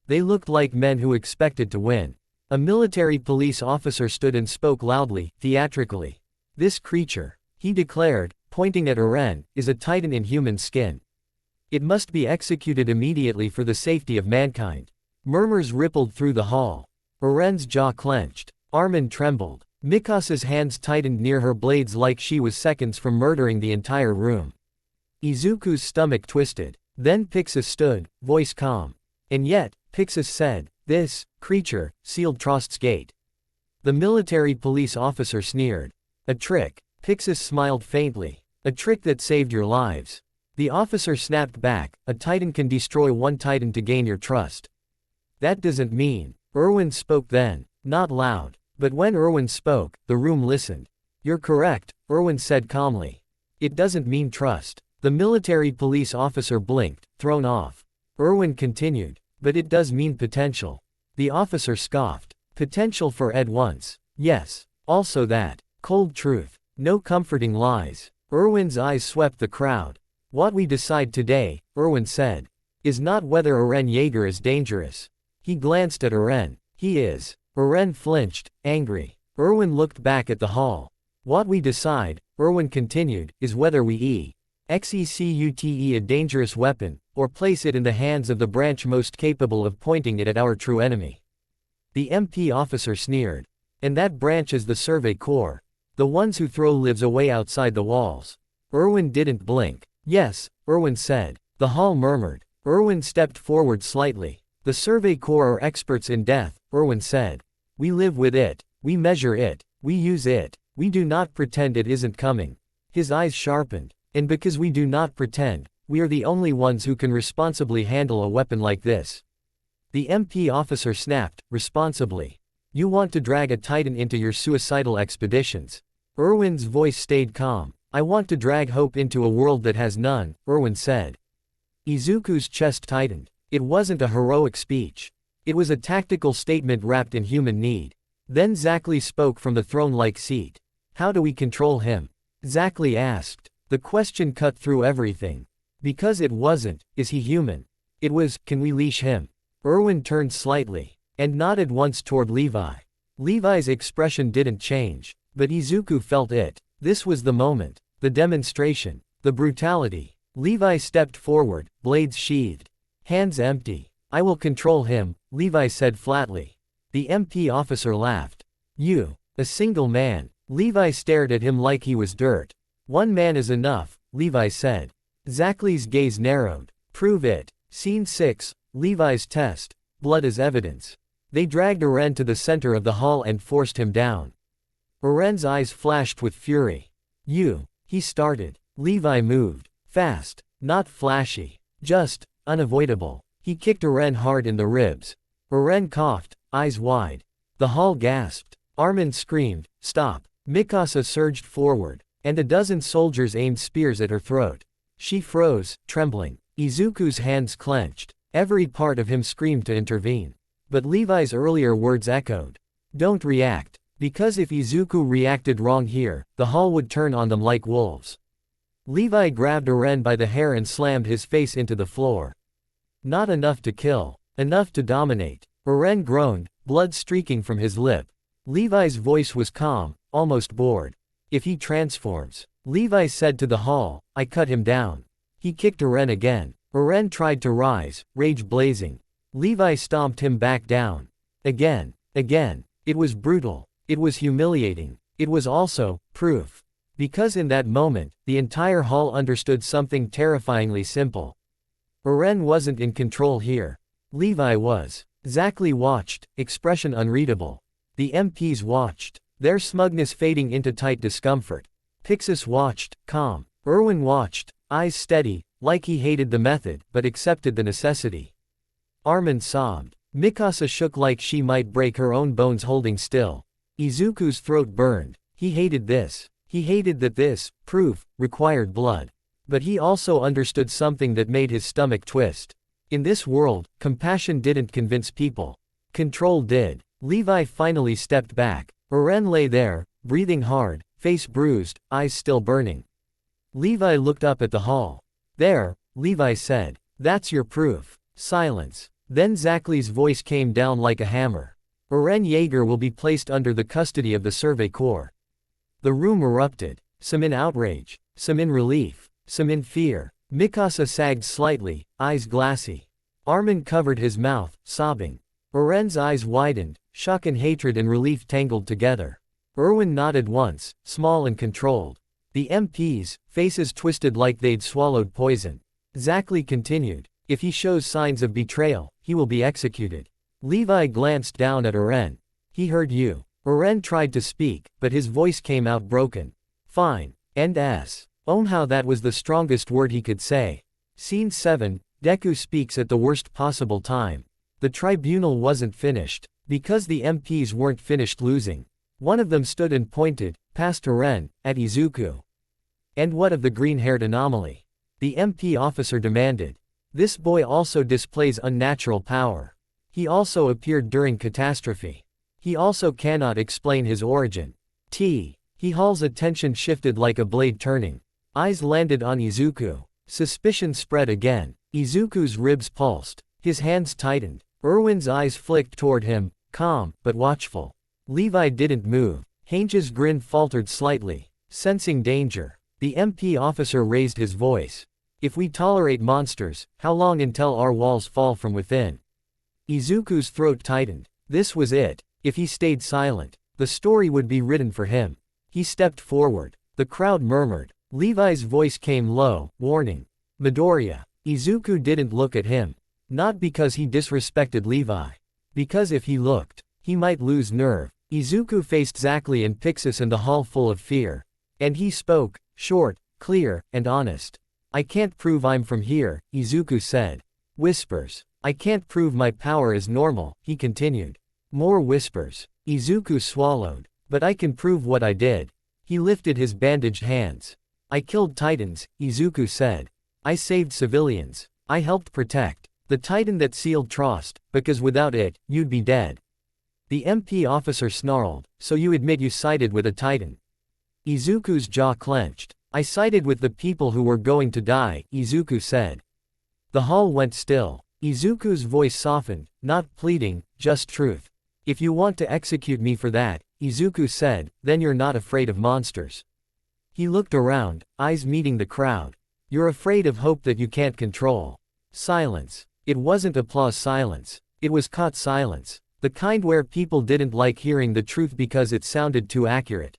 They looked like men who expected to win. A military police officer stood and spoke loudly, theatrically. This creature. he declared, pointing at Eren, is a titan in human skin. It must be executed immediately for the safety of mankind. Murmurs rippled through the hall. Eren's jaw clenched. Armin trembled. Mikasa's hands tightened near her blades like she was seconds from murdering the entire room. Izuku's stomach twisted. Then Pixis stood, voice calm. And yet, Pixis said, this creature sealed Trost's gate. The military police officer sneered. A trick. Pixis smiled faintly. A trick that saved your lives. The officer snapped back, a titan can destroy one titan to gain your trust. That doesn't mean. Erwin spoke then, not loud, but when Erwin spoke, the room listened. You're correct, Erwin said calmly. It doesn't mean trust. The military police officer blinked, thrown off. Erwin continued, but it does mean potential. The officer scoffed. Potential for Ed once. Yes. Also that. Cold truth. No comforting lies. Erwin's eyes swept the crowd. What we decide today, Erwin said, is not whether Eren Yeager is dangerous. He glanced at Eren. He is. Eren flinched, angry. Erwin looked back at the hall. What we decide, Erwin continued, is whether we execute a dangerous weapon, or place it in the hands of the branch most capable of pointing it at our true enemy. The MP officer sneered. And that branch is the Survey Corps. The ones who throw lives away outside the walls. Erwin didn't blink. Yes, Erwin said. The hall murmured. Erwin stepped forward slightly. The Survey Corps are experts in death, Erwin said. We live with it. We measure it. We use it. We do not pretend it isn't coming. His eyes sharpened. And because we do not pretend, we are the only ones who can responsibly handle a weapon like this. The MP officer snapped, responsibly. You want to drag a titan into your suicidal expeditions. Erwin's voice stayed calm. I want to drag hope into a world that has none, Erwin said. Izuku's chest tightened. It wasn't a heroic speech. It was a tactical statement wrapped in human need. Then Zackley spoke from the throne-like seat. How do we control him? Zackley asked. The question cut through everything. Because it wasn't, is he human? It was, can we leash him? Erwin turned slightly, and nodded once toward Levi. Levi's expression didn't change, but Izuku felt it. This was the moment. The demonstration. The brutality. Levi stepped forward, blades sheathed. Hands empty. I will control him, Levi said flatly. The MP officer laughed. You. A single man. Levi stared at him like he was dirt. One man is enough, Levi said. Zackley's gaze narrowed. Prove it. Scene 6, Levi's test. Blood as evidence. They dragged Eren to the center of the hall and forced him down. Eren's eyes flashed with fury. You. He started. Levi moved. Fast. Not flashy. Just, unavoidable. He kicked Eren hard in the ribs. Eren coughed, eyes wide. The hall gasped. Armin screamed, stop. Mikasa surged forward, and a dozen soldiers aimed spears at her throat. She froze, trembling. Izuku's hands clenched. Every part of him screamed to intervene. But Levi's earlier words echoed. Don't react. Because if Izuku reacted wrong here, the hall would turn on them like wolves. Levi grabbed Eren by the hair and slammed his face into the floor. Not enough to kill. Enough to dominate. Eren groaned, blood streaking from his lip. Levi's voice was calm, almost bored. If he transforms, Levi said to the hall, I cut him down. He kicked Eren again. Eren tried to rise, rage blazing. Levi stomped him back down. Again. Again. It was brutal. It was humiliating. It was also proof. Because in that moment, the entire hall understood something terrifyingly simple. Eren wasn't in control here. Levi was. Zackley watched, expression unreadable. The MPs watched, their smugness fading into tight discomfort. Pixis watched, calm. Erwin watched, eyes steady, like he hated the method but accepted the necessity. Armin sobbed. Mikasa shook like she might break her own bones holding still. Izuku's throat burned. He hated this. He hated that this proof required blood. But he also understood something that made his stomach twist. In this world, compassion didn't convince people. Control did. Levi finally stepped back. Eren lay there, breathing hard, face bruised, eyes still burning. Levi looked up at the hall. There, Levi said. That's your proof. Silence. Then Zackley's voice came down like a hammer. Eren Yeager will be placed under the custody of the Survey Corps. The room erupted. some in outrage, some in relief, some in fear. Mikasa sagged slightly, eyes glassy. Armin covered his mouth, sobbing. Eren's eyes widened, shock and hatred and relief tangled together. Erwin nodded once, small and controlled. The MPs, faces twisted like they'd swallowed poison. Zackley continued, if he shows signs of betrayal, he will be executed. Levi glanced down at Eren. He heard you. Eren tried to speak, but his voice came out broken. Fine. And s. How that was the strongest word he could say. Scene 7, Deku speaks at the worst possible time. The tribunal wasn't finished, because the MPs weren't finished losing. One of them stood and pointed, past Eren, at Izuku. And what of the green-haired anomaly? The MP officer demanded. This boy also displays unnatural power. He also appeared during catastrophe. He also cannot explain his origin. Hall's attention shifted like a blade turning. Eyes landed on Izuku. Suspicion spread again. Izuku's ribs pulsed. His hands tightened. Erwin's eyes flicked toward him, calm, but watchful. Levi didn't move. Hange's grin faltered slightly. Sensing danger, the MP officer raised his voice. If we tolerate monsters, how long until our walls fall from within? Izuku's throat tightened. This was it. If he stayed silent, the story would be written for him. He stepped forward. The crowd murmured. Levi's voice came low, warning. Midoriya. Izuku didn't look at him. Not because he disrespected Levi. Because if he looked, he might lose nerve. Izuku faced Zackley and Pixis in the hall full of fear. And he spoke, short, clear, and honest. I can't prove I'm from here, Izuku said. Whispers. I can't prove my power is normal, he continued. More whispers. Izuku swallowed. But I can prove what I did. He lifted his bandaged hands. I killed Titans, Izuku said. I saved civilians. I helped protect the Titan that sealed Trost, because without it, you'd be dead. The MP officer snarled, so you admit you sided with a Titan? Izuku's jaw clenched. I sided with the people who were going to die, Izuku said. The hall went still. Izuku's voice softened, not pleading, just truth. If you want to execute me for that, Izuku said, then you're not afraid of monsters. He looked around, eyes meeting the crowd. You're afraid of hope that you can't control. Silence. It wasn't applause silence. It was caught silence. The kind where people didn't like hearing the truth because it sounded too accurate.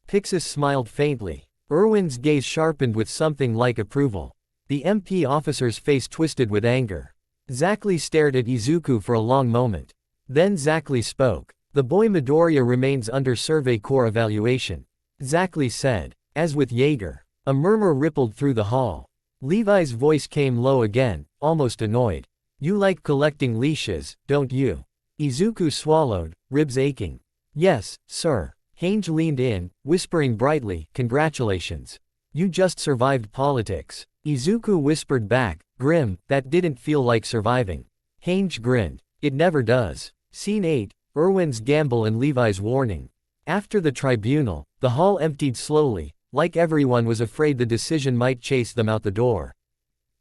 Pixis smiled faintly. Erwin's gaze sharpened with something like approval. The MP officer's face twisted with anger. Zackley stared at Izuku for a long moment. Then Zackley spoke. The boy Midoriya remains under Survey Corps evaluation. Zackley said. As with Jaeger. A murmur rippled through the hall. Levi's voice came low again, almost annoyed. You like collecting leashes, don't you? Izuku swallowed, ribs aching. Yes, sir. Hange leaned in, whispering brightly, congratulations. You just survived politics. Izuku whispered back, grim, that didn't feel like surviving. Hange grinned. It never does. Scene 8, Erwin's gamble and Levi's warning. After the tribunal, the hall emptied slowly, like everyone was afraid the decision might chase them out the door.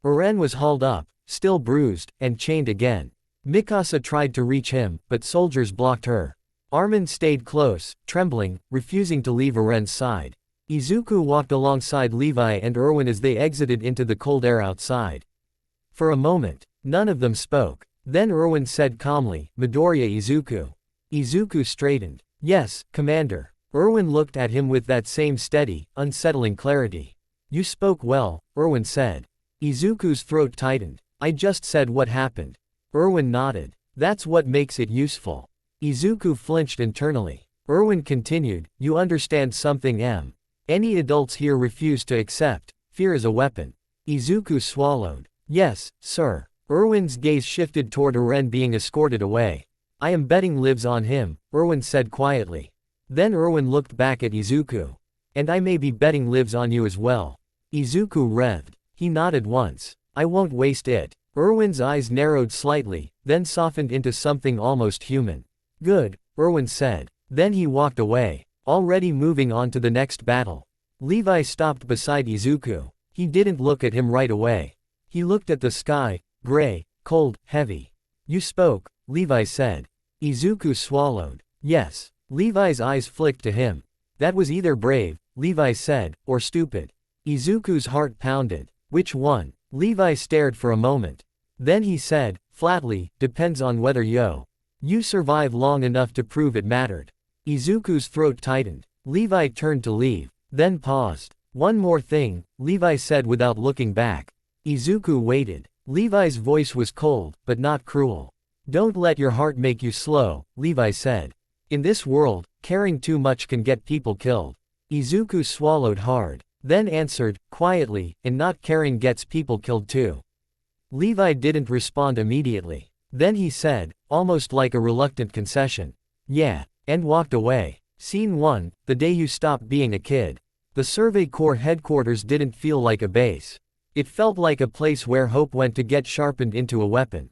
Eren was hauled up, still bruised, and chained again. Mikasa tried to reach him, but soldiers blocked her. Armin stayed close, trembling, refusing to leave Eren's side. Izuku walked alongside Levi and Erwin as they exited into the cold air outside. For a moment, none of them spoke. Then Erwin said calmly, Midoriya Izuku. Izuku straightened. Yes, Commander. Erwin looked at him with that same steady, unsettling clarity. You spoke well, Erwin said. Izuku's throat tightened. I just said what happened. Erwin nodded. That's what makes it useful. Izuku flinched internally. Erwin continued, you understand something Any adults here refuse to accept. Fear is a weapon. Izuku swallowed. Yes, sir. Erwin's gaze shifted toward Eren being escorted away. I am betting lives on him, Erwin said quietly. Then Erwin looked back at Izuku. And I may be betting lives on you as well. Izuku revved. He nodded once. I won't waste it. Erwin's eyes narrowed slightly, then softened into something almost human. Good, Erwin said. Then he walked away, already moving on to the next battle. Levi stopped beside Izuku. He didn't look at him right away. He looked at the sky, gray, cold, heavy. You spoke, Levi said. Izuku swallowed. Yes. Levi's eyes flicked to him. That was either brave, Levi said, or stupid. Izuku's heart pounded. Which one? Levi stared for a moment. Then he said, flatly, depends on whether you survive long enough to prove it mattered. Izuku's throat tightened. Levi turned to leave, then paused. One more thing, Levi said without looking back. Izuku waited. Levi's voice was cold, but not cruel. Don't let your heart make you slow, Levi said. In this world, caring too much can get people killed. Izuku swallowed hard, then answered, quietly, and not caring gets people killed too. Levi didn't respond immediately. Then he said, almost like a reluctant concession, yeah, and walked away. Scene 1, the day you stopped being a kid. The Survey Corps headquarters didn't feel like a base. It felt like a place where hope went to get sharpened into a weapon.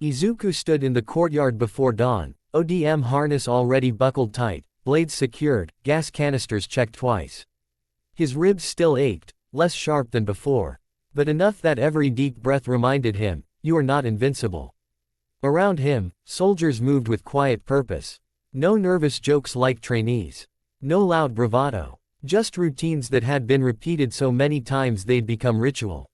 Izuku stood in the courtyard before dawn, ODM harness already buckled tight, blades secured, gas canisters checked twice. His ribs still ached, less sharp than before, but enough that every deep breath reminded him, you are not invincible. Around him, soldiers moved with quiet purpose. No nervous jokes like trainees. No loud bravado. Just routines that had been repeated so many times they'd become ritual.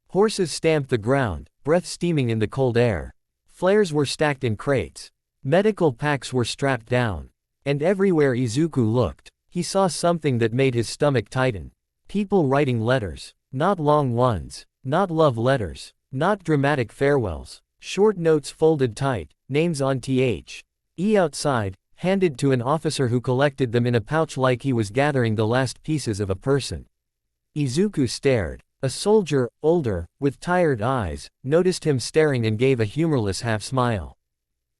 Horses stamped the ground, breath steaming in the cold air. Flares were stacked in crates. Medical packs were strapped down. And everywhere Izuku looked, he saw something that made his stomach tighten. People writing letters. Not long ones. Not love letters. Not dramatic farewells. Short notes folded tight, names on the outside, handed to an officer who collected them in a pouch like he was gathering the last pieces of a person. Izuku stared. A soldier, older, with tired eyes, noticed him staring and gave a humorless half-smile.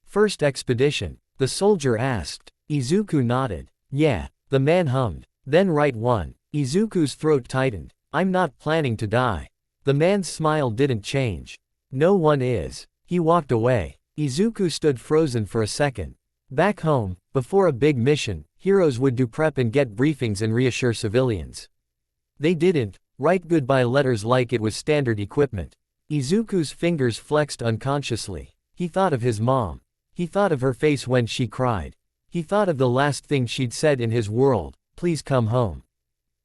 First expedition? The soldier asked. Izuku nodded. Yeah, the man hummed. Then right one. Izuku's throat tightened. I'm not planning to die. The man's smile didn't change. No one is. He walked away. Izuku stood frozen for a second. Back home, before a big mission, heroes would do prep and get briefings and reassure civilians. They didn't write goodbye letters like it was standard equipment. Izuku's fingers flexed unconsciously. He thought of his mom. He thought of her face when she cried. He thought of the last thing she'd said in his world, please come home.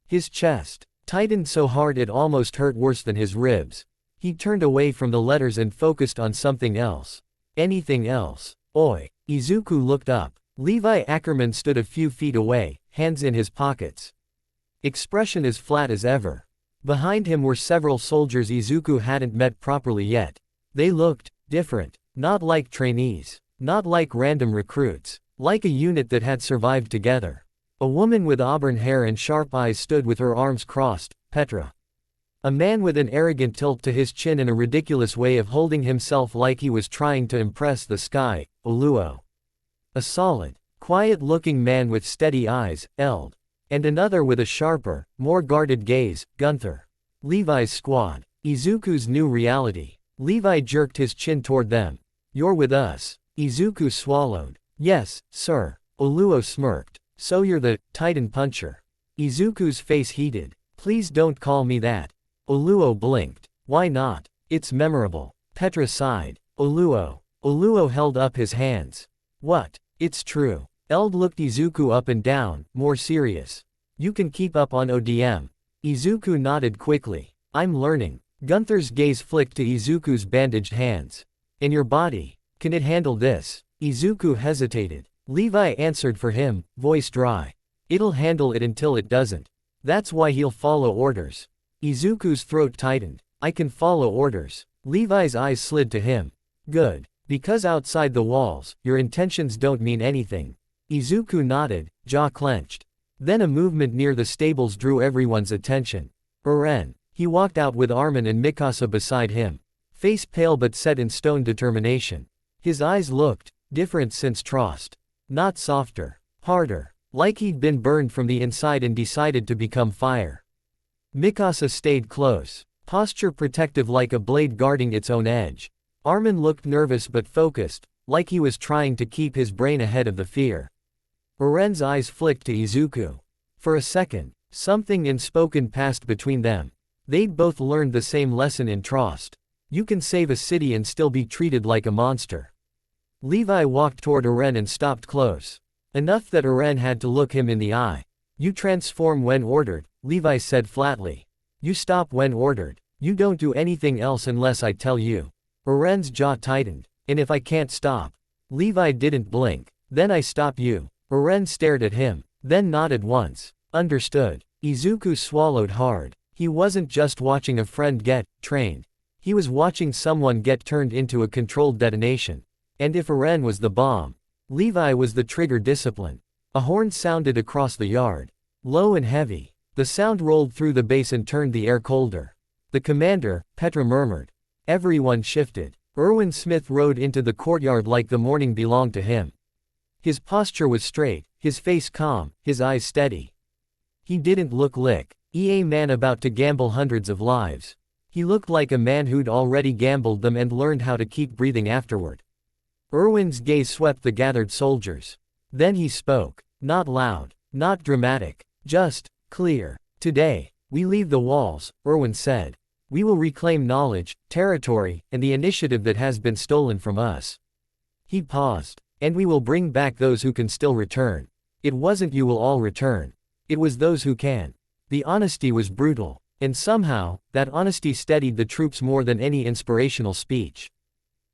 His chest tightened so hard it almost hurt worse than his ribs. He turned away from the letters and focused on something else. Anything else. Oi. Izuku looked up. Levi Ackerman stood a few feet away, hands in his pockets. Expression as flat as ever. Behind him were several soldiers Izuku hadn't met properly yet. They looked different. Not like trainees. Not like random recruits. Like a unit that had survived together. A woman with auburn hair and sharp eyes stood with her arms crossed, Petra. A man with an arrogant tilt to his chin and a ridiculous way of holding himself like he was trying to impress the sky, Oluo. A solid, quiet-looking man with steady eyes, Eld. And another with a sharper, more guarded gaze, Gunther. Levi's squad. Izuku's new reality. Levi jerked his chin toward them. You're with us. Izuku swallowed. Yes, sir. Oluo smirked. So you're the Titan puncher. Izuku's face heated. Please don't call me that. Oluo blinked. Why not? It's memorable. Petra sighed. Oluo. Oluo held up his hands. What? It's true. Eld looked Izuku up and down, more serious. You can keep up on ODM. Izuku nodded quickly. I'm learning. Gunther's gaze flicked to Izuku's bandaged hands. And your body? Can it handle this? Izuku hesitated. Levi answered for him, voice dry. It'll handle it until it doesn't. That's why he'll follow orders. Izuku's throat tightened. I can follow orders. Levi's eyes slid to him. Good. Because outside the walls, your intentions don't mean anything. Izuku nodded, jaw clenched. Then a movement near the stables drew everyone's attention. Eren. He walked out with Armin and Mikasa beside him. Face pale but set in stone determination. His eyes looked different since Trost. Not softer. Harder. Like he'd been burned from the inside and decided to become fire. Mikasa stayed close. Posture protective like a blade guarding its own edge. Armin looked nervous but focused, like he was trying to keep his brain ahead of the fear. Eren's eyes flicked to Izuku. For a second, something unspoken passed between them. They'd both learned the same lesson in Trost. You can save a city and still be treated like a monster. Levi walked toward Eren and stopped close. Enough that Eren had to look him in the eye. You transform when ordered, Levi said flatly. You stop when ordered. You don't do anything else unless I tell you. Uren's jaw tightened. And if I can't stop? Levi didn't blink. Then I stop you. Uren stared at him, then nodded once. Understood. Izuku swallowed hard. He wasn't just watching a friend get trained. He was watching someone get turned into a controlled detonation. And if Uren was the bomb, Levi was the trigger discipline. A horn sounded across the yard. Low and heavy. The sound rolled through the base and turned the air colder. The commander, Petra murmured. Everyone shifted. Erwin Smith rode into the courtyard like the morning belonged to him. His posture was straight, his face calm, his eyes steady. He didn't look like a man about to gamble hundreds of lives. He looked like a man who'd already gambled them and learned how to keep breathing afterward. Erwin's gaze swept the gathered soldiers. Then he spoke. Not loud, not dramatic, just clear. Today, we leave the walls, Erwin said. We will reclaim knowledge, territory, and the initiative that has been stolen from us. He paused. And we will bring back those who can still return. It wasn't you will all return. It was those who can. The honesty was brutal. And somehow, that honesty steadied the troops more than any inspirational speech.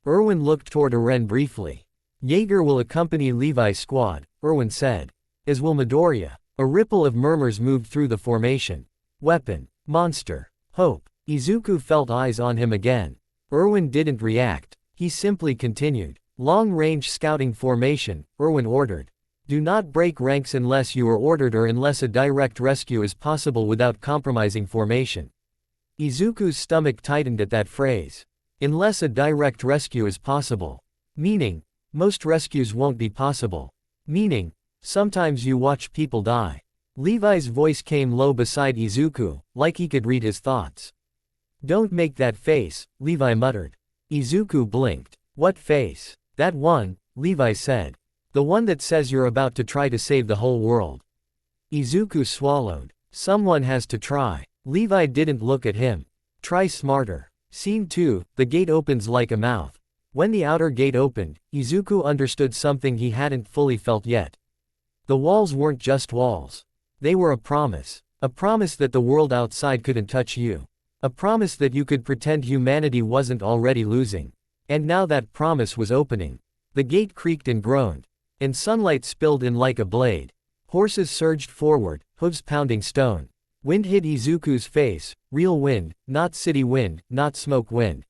Erwin looked toward Uren briefly. Jaeger will accompany Levi's squad, Erwin said. As will Midoriya. A ripple of murmurs moved through the formation. Weapon. Monster. Hope. Izuku felt eyes on him again. Erwin didn't react. He simply continued. Long-range scouting formation, Erwin ordered. Do not break ranks unless you are ordered or unless a direct rescue is possible without compromising formation. Izuku's stomach tightened at that phrase. Unless a direct rescue is possible. Meaning, most rescues won't be possible. Meaning, sometimes you watch people die. Levi's voice came low beside Izuku, like he could read his thoughts. Don't make that face, Levi muttered. Izuku blinked. What face? That one, Levi said. The one that says you're about to try to save the whole world. Izuku swallowed. Someone has to try. Levi didn't look at him. Try smarter. Scene 2, the gate opens like a mouth. When the outer gate opened, Izuku understood something he hadn't fully felt yet. The walls weren't just walls. They were a promise. A promise that the world outside couldn't touch you. A promise that you could pretend humanity wasn't already losing. And now that promise was opening. The gate creaked and groaned. And sunlight spilled in like a blade. Horses surged forward, hooves pounding stone. Wind hit Izuku's face, real wind, not city wind, not smoke wind.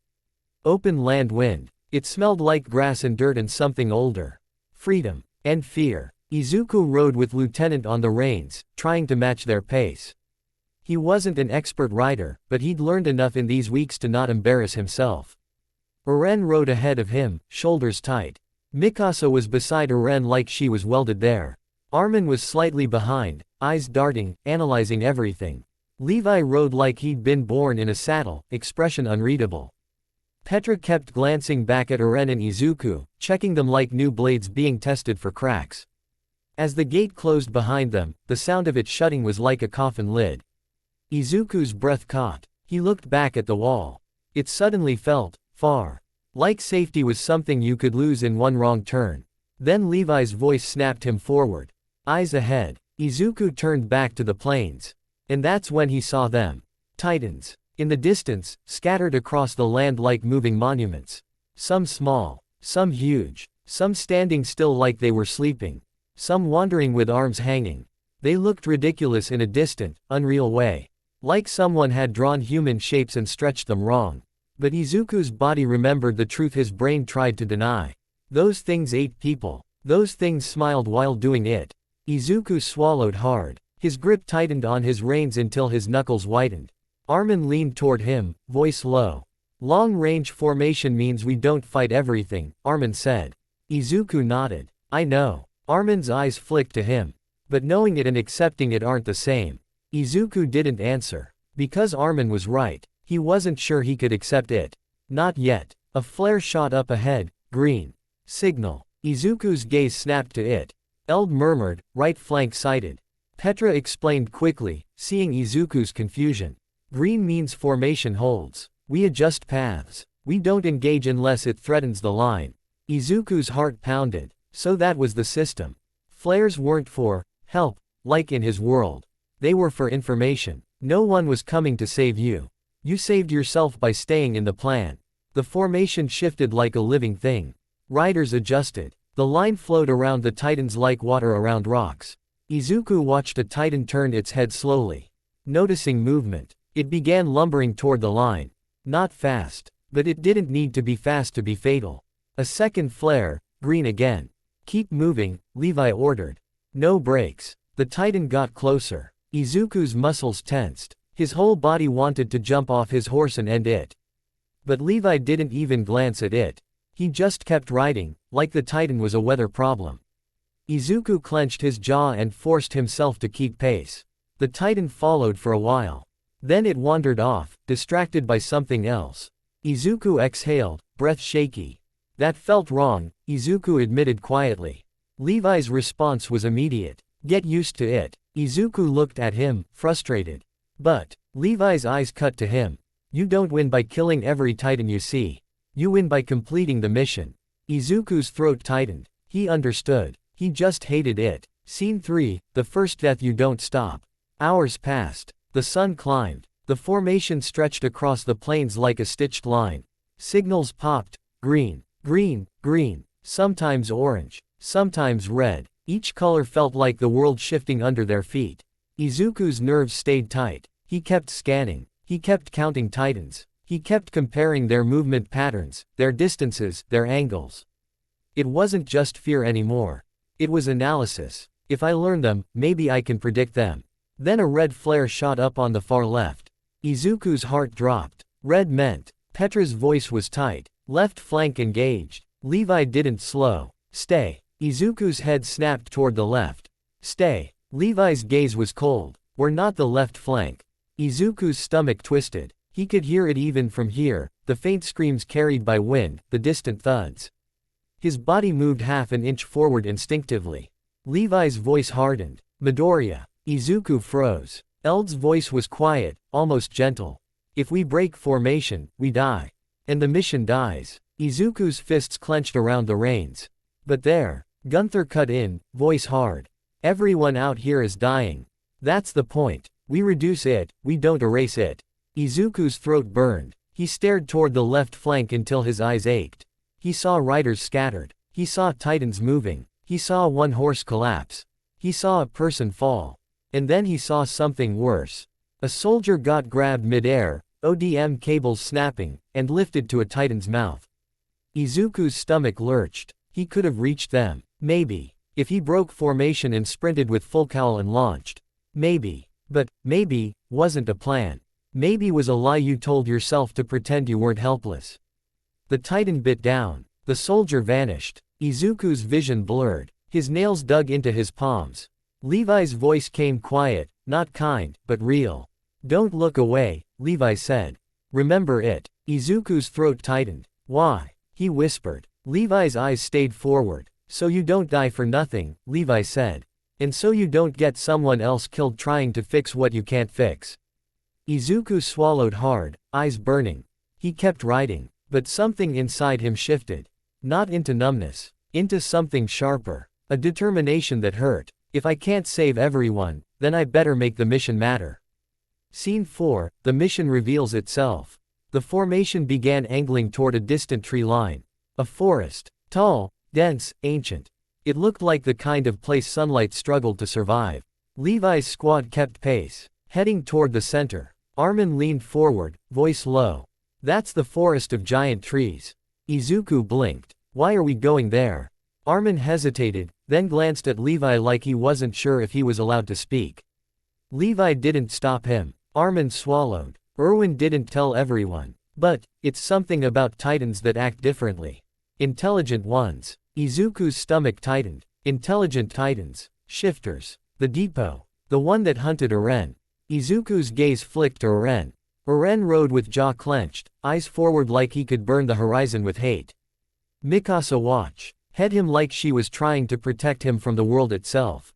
Open land wind. It smelled like grass and dirt and something older. Freedom. And fear. Izuku rode with Lieutenant on the reins, trying to match their pace. He wasn't an expert rider, but he'd learned enough in these weeks to not embarrass himself. Uren rode ahead of him, shoulders tight. Mikasa was beside Uren like she was welded there. Armin was slightly behind, eyes darting, analyzing everything. Levi rode like he'd been born in a saddle, expression unreadable. Petra kept glancing back at Uren and Izuku, checking them like new blades being tested for cracks. As the gate closed behind them, the sound of it shutting was like a coffin lid. Izuku's breath caught. He looked back at the wall. It suddenly felt far. Like safety was something you could lose in one wrong turn. Then Levi's voice snapped him forward. Eyes ahead. Izuku turned back to the plains. And that's when he saw them. Titans. In the distance, scattered across the land like moving monuments. Some small. Some huge. Some standing still like they were sleeping. Some wandering with arms hanging. They looked ridiculous in a distant, unreal way. Like someone had drawn human shapes and stretched them wrong. But Izuku's body remembered the truth his brain tried to deny. Those things ate people. Those things smiled while doing it. Izuku swallowed hard. His grip tightened on his reins until his knuckles whitened. Armin leaned toward him, voice low. Long-range formation means we don't fight everything, Armin said. Izuku nodded. I know. Armin's eyes flicked to him. But knowing it and accepting it aren't the same. Izuku didn't answer. Because Armin was right. He wasn't sure he could accept it. Not yet. A flare shot up ahead, green. Signal. Izuku's gaze snapped to it. Eld murmured, right flank sighted. Petra explained quickly, seeing Izuku's confusion. Green means formation holds. We adjust paths. We don't engage unless it threatens the line. Izuku's heart pounded. So that was the system. Flares weren't for help. like in his world. They were for information. No one was coming to save you. You saved yourself by staying in the plan. The formation shifted like a living thing. Riders adjusted. The line flowed around the Titans like water around rocks. Izuku watched a Titan turn its head slowly. Noticing movement, it began lumbering toward the line. Not fast, but it didn't need to be fast to be fatal. A second flare, green again. Keep moving, Levi ordered. No brakes. The Titan got closer. Izuku's muscles tensed. His whole body wanted to jump off his horse and end it. But Levi didn't even glance at it. He just kept riding, like the Titan was a weather problem. Izuku clenched his jaw and forced himself to keep pace. The Titan followed for a while. Then it wandered off, distracted by something else. Izuku exhaled, breath shaky. That felt wrong, Izuku admitted quietly. Levi's response was immediate. Get used to it. Izuku looked at him, frustrated. But, Levi's eyes cut to him. You don't win by killing every Titan you see. You win by completing the mission. Izuku's throat tightened. He understood. He just hated it. Scene 3, the first death you don't stop. Hours passed. The sun climbed. The formation stretched across the plains like a stitched line. Signals popped. Green, green, green. Sometimes orange. Sometimes red. Each color felt like the world shifting under their feet. Izuku's nerves stayed tight. He kept scanning. He kept counting Titans. He kept comparing their movement patterns, their distances, their angles. It wasn't just fear anymore. It was analysis. If I learn them, maybe I can predict them. Then a red flare shot up on the far left. Izuku's heart dropped. Red meant. Petra's voice was tight. Left flank engaged. Levi didn't slow. Stay. Izuku's head snapped toward the left. Stay. Levi's gaze was cold. We're not the left flank. Izuku's stomach twisted. He could hear it even from here, the faint screams carried by wind, the distant thuds. His body moved half an inch forward instinctively. Levi's voice hardened. Midoriya. Izuku froze. Eld's voice was quiet, almost gentle. If we break formation, we die. And the mission dies. Izuku's fists clenched around the reins. But there, Gunther cut in, voice hard. Everyone out here is dying. That's the point. We reduce it, we don't erase it. Izuku's throat burned. He stared toward the left flank until his eyes ached. He saw riders scattered. He saw Titans moving. He saw one horse collapse. He saw a person fall. And then he saw something worse. A soldier got grabbed mid-air, ODM cables snapping, and lifted to a Titan's mouth. Izuku's stomach lurched. He could have reached them. Maybe. If he broke formation and sprinted with full cowl and launched. Maybe. But, maybe, wasn't a plan. Maybe was a lie you told yourself to pretend you weren't helpless. The Titan bit down. The soldier vanished. Izuku's vision blurred. His nails dug into his palms. Levi's voice came quiet, not kind, but real. Don't look away, Levi said. Remember it. Izuku's throat tightened. Why? He whispered. Levi's eyes stayed forward. So you don't die for nothing, Levi said. And so you don't get someone else killed trying to fix what you can't fix. Izuku swallowed hard, eyes burning. He kept riding, but something inside him shifted. Not into numbness, into something sharper. A determination that hurt. If I can't save everyone, then I better make the mission matter. Scene 4, the mission reveals itself. The formation began angling toward a distant tree line. A forest. Tall, dense, ancient. It looked like the kind of place sunlight struggled to survive. Levi's squad kept pace, heading toward the center. Armin leaned forward, voice low. That's the forest of giant trees. Izuku blinked. Why are we going there? Armin hesitated, then glanced at Levi like he wasn't sure if he was allowed to speak. Levi didn't stop him. Armin swallowed. Erwin didn't tell everyone. But, it's something about Titans that act differently. Intelligent ones. Izuku's stomach tightened. Intelligent Titans. Shifters. The depot. The one that hunted Eren. Izuku's gaze flicked to Eren. Eren rode with jaw clenched, eyes forward like he could burn the horizon with hate. Mikasa watched. Head him like she was trying to protect him from the world itself.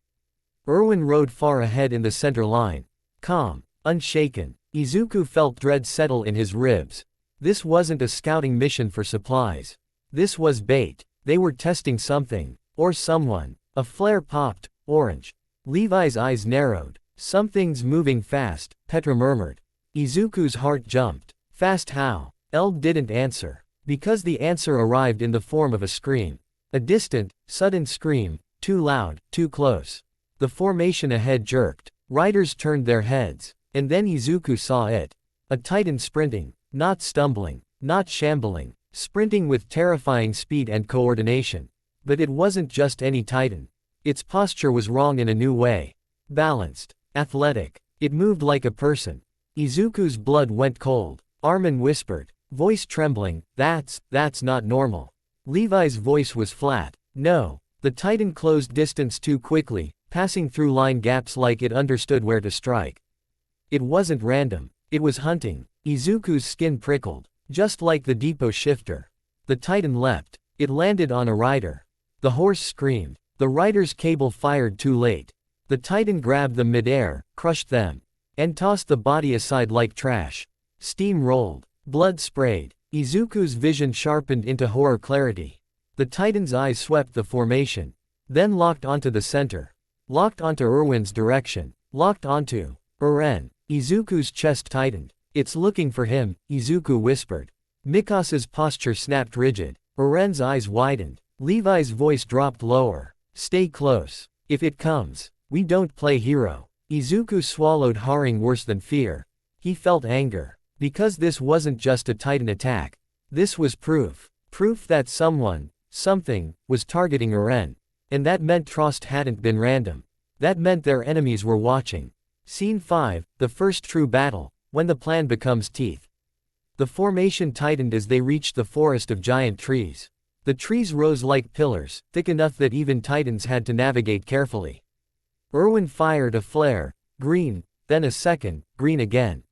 Erwin rode far ahead in the center line. Calm. Unshaken. Izuku felt dread settle in his ribs. This wasn't a scouting mission for supplies. This was bait. They were testing something. Or someone. A flare popped. Orange. Levi's eyes narrowed. Something's moving fast, Petra murmured. Izuku's heart jumped. Fast how? Eld didn't answer. Because the answer arrived in the form of a scream. A distant, sudden scream, too loud, too close. The formation ahead jerked. Riders turned their heads, and then Izuku saw it. A titan sprinting, not stumbling, not shambling, sprinting with terrifying speed and coordination. But it wasn't just any titan. Its posture was wrong in a new way. Balanced, athletic. It moved like a person. Izuku's blood went cold. Armin whispered, voice trembling, that's not normal. Levi's voice was flat. No. The titan closed distance too quickly, passing through line gaps like it understood where to strike. It wasn't random. It was hunting. Izuku's skin prickled, just like the depot shifter. The titan leapt. It landed on a rider. The horse screamed. The rider's cable fired too late. The titan grabbed them midair, crushed them, and tossed the body aside like trash. Steam rolled. Blood sprayed. Izuku's vision sharpened into horror clarity. The titan's eyes swept the formation, then locked onto the center. Locked onto Erwin's direction. Locked onto Eren. Izuku's chest tightened. It's looking for him, Izuku whispered. Mikasa's posture snapped rigid. Eren's eyes widened. Levi's voice dropped lower. Stay close. If it comes, we don't play hero. Izuku swallowed, harring worse than fear. He felt anger. Because this wasn't just a titan attack. This was proof. Proof that someone, something, was targeting Eren. And that meant Trost hadn't been random. That meant their enemies were watching. Scene 5, the first true battle, when the plan becomes teeth. The formation tightened as they reached the forest of giant trees. The trees rose like pillars, thick enough that even titans had to navigate carefully. Erwin fired a flare, green, then a second, green again.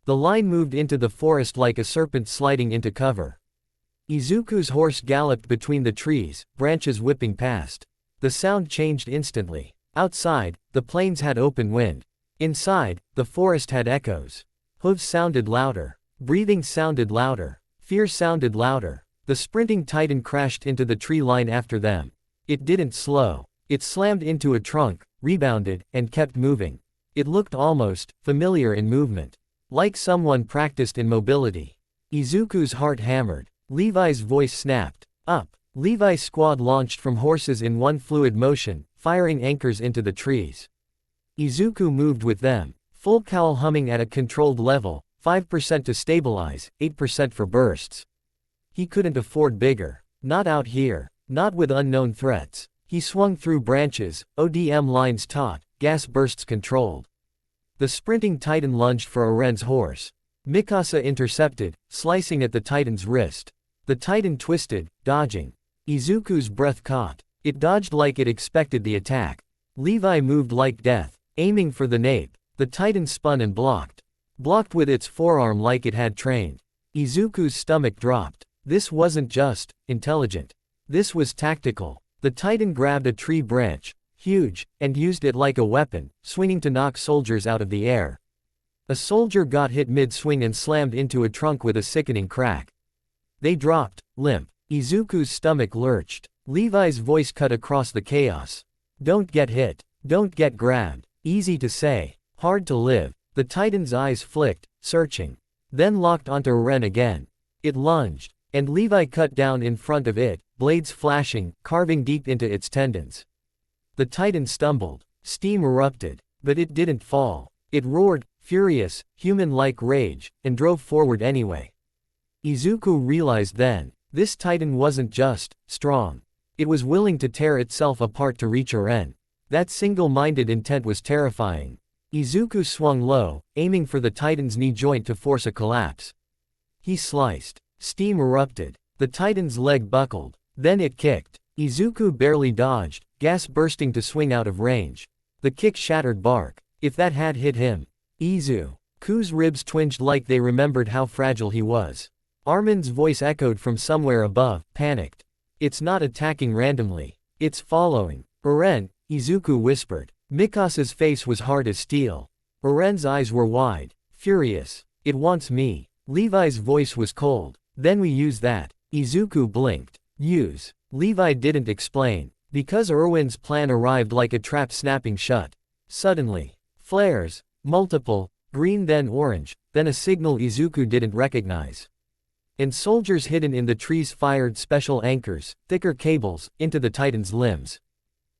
The line moved into the forest like a serpent sliding into cover. Izuku's horse galloped between the trees, branches whipping past. The sound changed instantly. Outside, the plains had open wind. Inside, the forest had echoes. Hooves sounded louder. Breathing sounded louder. Fear sounded louder. The sprinting titan crashed into the tree line after them. It didn't slow. It slammed into a trunk, rebounded, and kept moving. It looked almost familiar in movement. Like someone practiced in mobility. Izuku's heart hammered. Levi's voice snapped. Up. Levi's squad launched from horses in one fluid motion, firing anchors into the trees. Izuku moved with them, full cowl humming at a controlled level, 5% to stabilize, 8% for bursts. He couldn't afford bigger. Not out here. Not with unknown threats. He swung through branches, ODM lines taut, gas bursts controlled. The sprinting titan lunged for Eren's horse. Mikasa intercepted, slicing at the titan's wrist. The titan twisted, dodging. Izuku's breath caught. It dodged like it expected the attack. Levi moved like death, aiming for the nape. The titan spun and blocked. Blocked with its forearm like it had trained. Izuku's stomach dropped. This wasn't just intelligent. This was tactical. The titan grabbed a tree branch, huge, and used it like a weapon, swinging to knock soldiers out of the air. A soldier got hit mid-swing and slammed into a trunk with a sickening crack. They dropped, limp. Izuku's stomach lurched. Levi's voice cut across the chaos. Don't get hit. Don't get grabbed. Easy to say. Hard to live. The titan's eyes flicked, searching. Then locked onto Eren again. It lunged, and Levi cut down in front of it, blades flashing, carving deep into its tendons. The titan stumbled. Steam erupted. But it didn't fall. It roared, furious, human-like rage, and drove forward anyway. Izuku realized then, this titan wasn't just strong. It was willing to tear itself apart to reach Eren. That single-minded intent was terrifying. Izuku swung low, aiming for the titan's knee joint to force a collapse. He sliced. Steam erupted. The titan's leg buckled. Then it kicked. Izuku barely dodged, gas bursting to swing out of range. The kick shattered bark. If that had hit him. Izuku's ribs twinged like they remembered how fragile he was. Armin's voice echoed from somewhere above, panicked. It's not attacking randomly. It's following. Eren, Izuku whispered. Mikasa's face was hard as steel. Eren's eyes were wide, furious. It wants me. Levi's voice was cold. Then we use that. Izuku blinked. Use. Levi didn't explain. Because Erwin's plan arrived like a trap snapping shut. Suddenly. Flares. Multiple. Green then orange, then a signal Izuku didn't recognize. And soldiers hidden in the trees fired special anchors, thicker cables, into the Titan's limbs.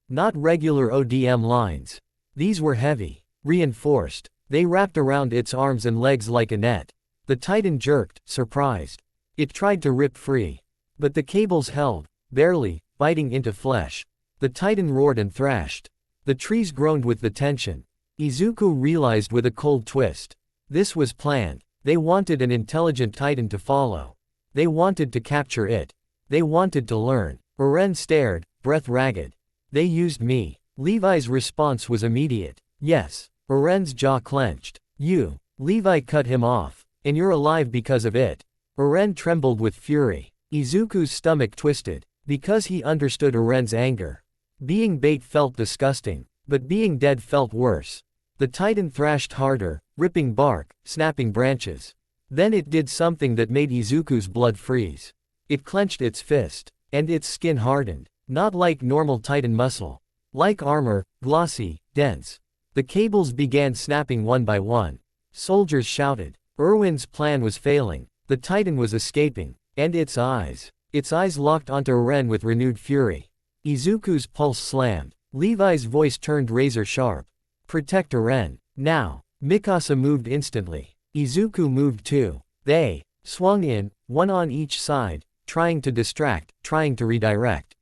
Not regular ODM lines. These were heavy. Reinforced. They wrapped around its arms and legs like a net. The Titan jerked, surprised. It tried to rip free. But the cables held, barely, biting into flesh. The Titan roared and thrashed. The trees groaned with the tension. Izuku realized with a cold twist. This was planned. They wanted an intelligent Titan to follow. They wanted to capture it. They wanted to learn. Eren stared, breath ragged. They used me. Levi's response was immediate. Yes. Eren's jaw clenched. You. Levi cut him off. And you're alive because of it. Eren trembled with fury. Izuku's stomach twisted. Because he understood Eren's anger. Being bait felt disgusting. But being dead felt worse. The Titan thrashed harder, ripping bark, snapping branches. Then it did something that made Izuku's blood freeze. It clenched its fist. And its skin hardened. Not like normal Titan muscle. Like armor, glossy, dense. The cables began snapping one by one. Soldiers shouted. Erwin's plan was failing. The Titan was escaping. And its eyes locked onto Eren with renewed fury. Izuku's pulse slammed. Levi's voice turned razor sharp. Protect Eren. Now. Mikasa moved instantly. Izuku moved too. They swung in, one on each side, trying to distract, trying to redirect.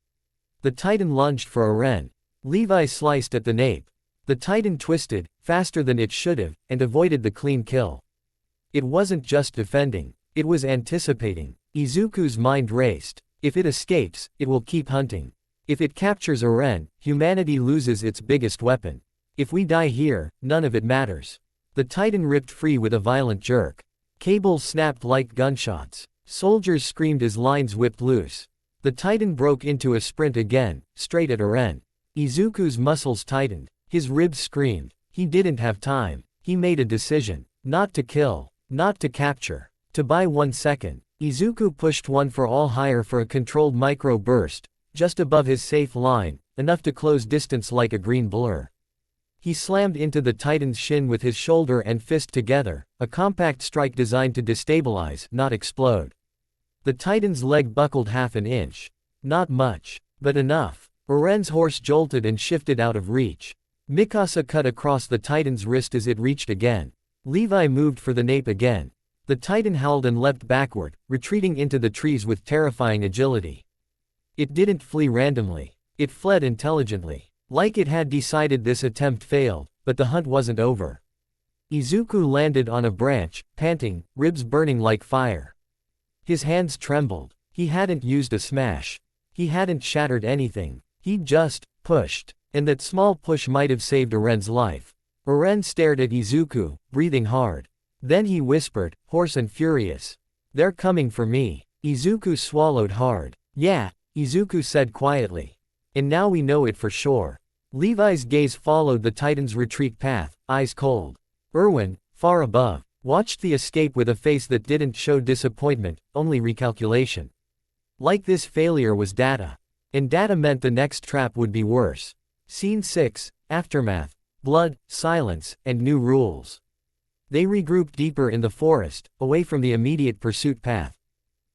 The Titan lunged for Eren. Levi sliced at the nape. The Titan twisted, faster than it should've, and avoided the clean kill. It wasn't just defending. It was anticipating. Izuku's mind raced. If it escapes, it will keep hunting. If it captures Eren, humanity loses its biggest weapon. If we die here, none of it matters. The Titan ripped free with a violent jerk. Cables snapped like gunshots. Soldiers screamed as lines whipped loose. The Titan broke into a sprint again, straight at Eren. Izuku's muscles tightened. His ribs screamed. He didn't have time. He made a decision. Not to kill. Not to capture. To buy 1 second. Izuku pushed one for all higher for a controlled micro burst, just above his safe line, enough to close distance like a green blur. He slammed into the Titan's shin with his shoulder and fist together, a compact strike designed to destabilize, not explode. The Titan's leg buckled half an inch. Not much, but enough. Eren's horse jolted and shifted out of reach. Mikasa cut across the Titan's wrist as it reached again. Levi moved for the nape again. The Titan howled and leapt backward, retreating into the trees with terrifying agility. It didn't flee randomly. It fled intelligently. Like it had decided this attempt failed, but the hunt wasn't over. Izuku landed on a branch, panting, ribs burning like fire. His hands trembled. He hadn't used a smash. He hadn't shattered anything. He'd just pushed. And that small push might have saved Eren's life. Eren stared at Izuku, breathing hard. Then he whispered, hoarse and furious. They're coming for me. Izuku swallowed hard. Yeah, Izuku said quietly. And now we know it for sure. Levi's gaze followed the Titan's retreat path, eyes cold. Erwin, far above, watched the escape with a face that didn't show disappointment, only recalculation. Like this failure was data. And data meant the next trap would be worse. Scene 6, Aftermath, Blood, Silence, and New Rules. They regrouped deeper in the forest, away from the immediate pursuit path.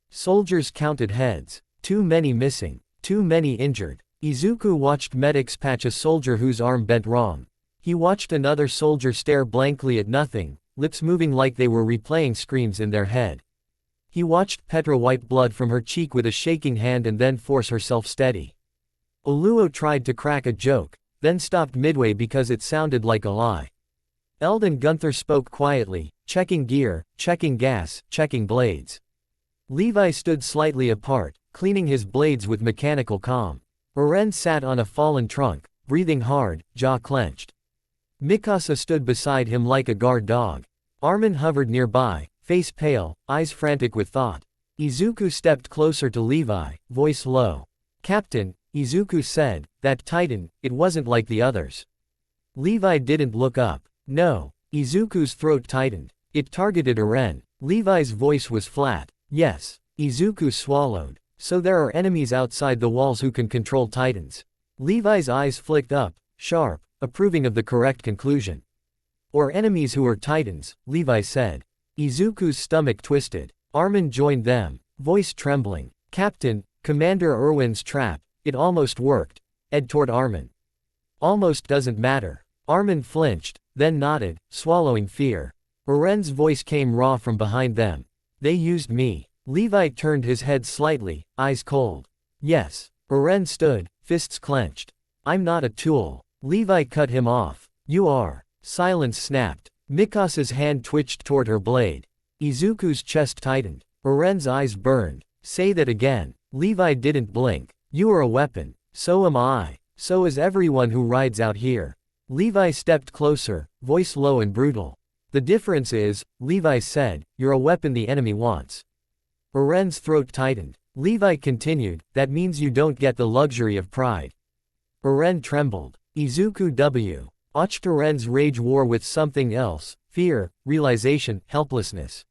Soldiers counted heads. Too many missing. Too many injured. Izuku watched medics patch a soldier whose arm bent wrong. He watched another soldier stare blankly at nothing, lips moving like they were replaying screams in their head. He watched Petra wipe blood from her cheek with a shaking hand and then force herself steady. Oluo tried to crack a joke, then stopped midway because it sounded like a lie. Eldon Gunther spoke quietly, checking gear, checking gas, checking blades. Levi stood slightly apart, cleaning his blades with mechanical calm. Eren sat on a fallen trunk, breathing hard, jaw clenched. Mikasa stood beside him like a guard dog. Armin hovered nearby, face pale, eyes frantic with thought. Izuku stepped closer to Levi, voice low. Captain, Izuku said, that Titan, it wasn't like the others. Levi didn't look up. No. Izuku's throat tightened. It targeted Eren. Levi's voice was flat. Yes. Izuku swallowed. So there are enemies outside the walls who can control Titans. Levi's eyes flicked up, sharp, approving of the correct conclusion. Or enemies who are titans, Levi said. Izuku's stomach twisted. Armin joined them, voice trembling. Captain, Commander Erwin's trap, it almost worked. Ed toward Armin. Almost doesn't matter. Armin flinched, then nodded, swallowing fear. Eren's voice came raw from behind them. They used me. Levi turned his head slightly, eyes cold. Yes. Eren stood, fists clenched. I'm not a tool. Levi cut him off. You are. Silence snapped. Mikasa's hand twitched toward her blade. Izuku's chest tightened. Eren's eyes burned. Say that again. Levi didn't blink. You are a weapon. So am I. So is everyone who rides out here. Levi stepped closer, voice low and brutal. The difference is, Levi said, you're a weapon the enemy wants. Eren's throat tightened. Levi continued, that means you don't get the luxury of pride. Eren trembled. Izuku W. Watched Eren's rage war with something else, fear, realization, helplessness.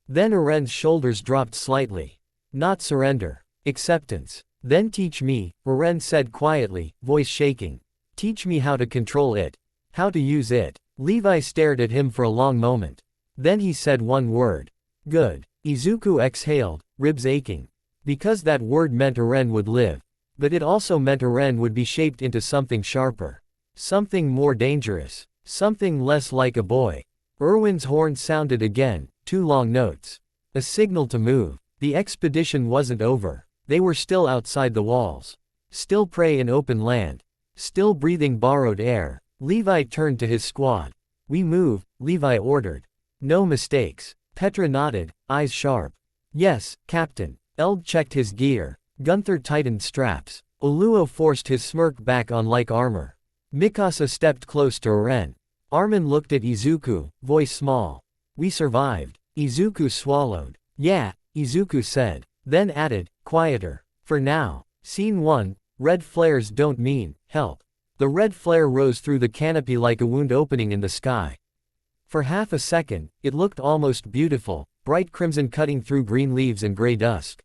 Then Eren's shoulders dropped slightly. Not surrender. Acceptance. Then teach me, Eren said quietly, voice shaking. Teach me how to control it. How to use it. Levi stared at him for a long moment. Then he said one word. Good. Izuku exhaled, ribs aching. Because that word meant Eren would live. But it also meant Eren would be shaped into something sharper. Something more dangerous. Something less like a boy. Erwin's horn sounded again, 2 long notes. A signal to move. The expedition wasn't over. They were still outside the walls. Still prey in open land. Still breathing borrowed air. Levi turned to his squad. We move, Levi ordered. No mistakes. Petra nodded, eyes sharp. Yes, Captain. Eld checked his gear. Gunther tightened straps. Oluo forced his smirk back on like armor. Mikasa stepped close to Eren. Armin looked at Izuku, voice small. We survived. Izuku swallowed. Yeah, Izuku said. Then added, quieter. For now. Scene 1, red flares don't mean help. The red flare rose through the canopy like a wound opening in the sky. For half a second, it looked almost beautiful, bright crimson cutting through green leaves and gray dusk.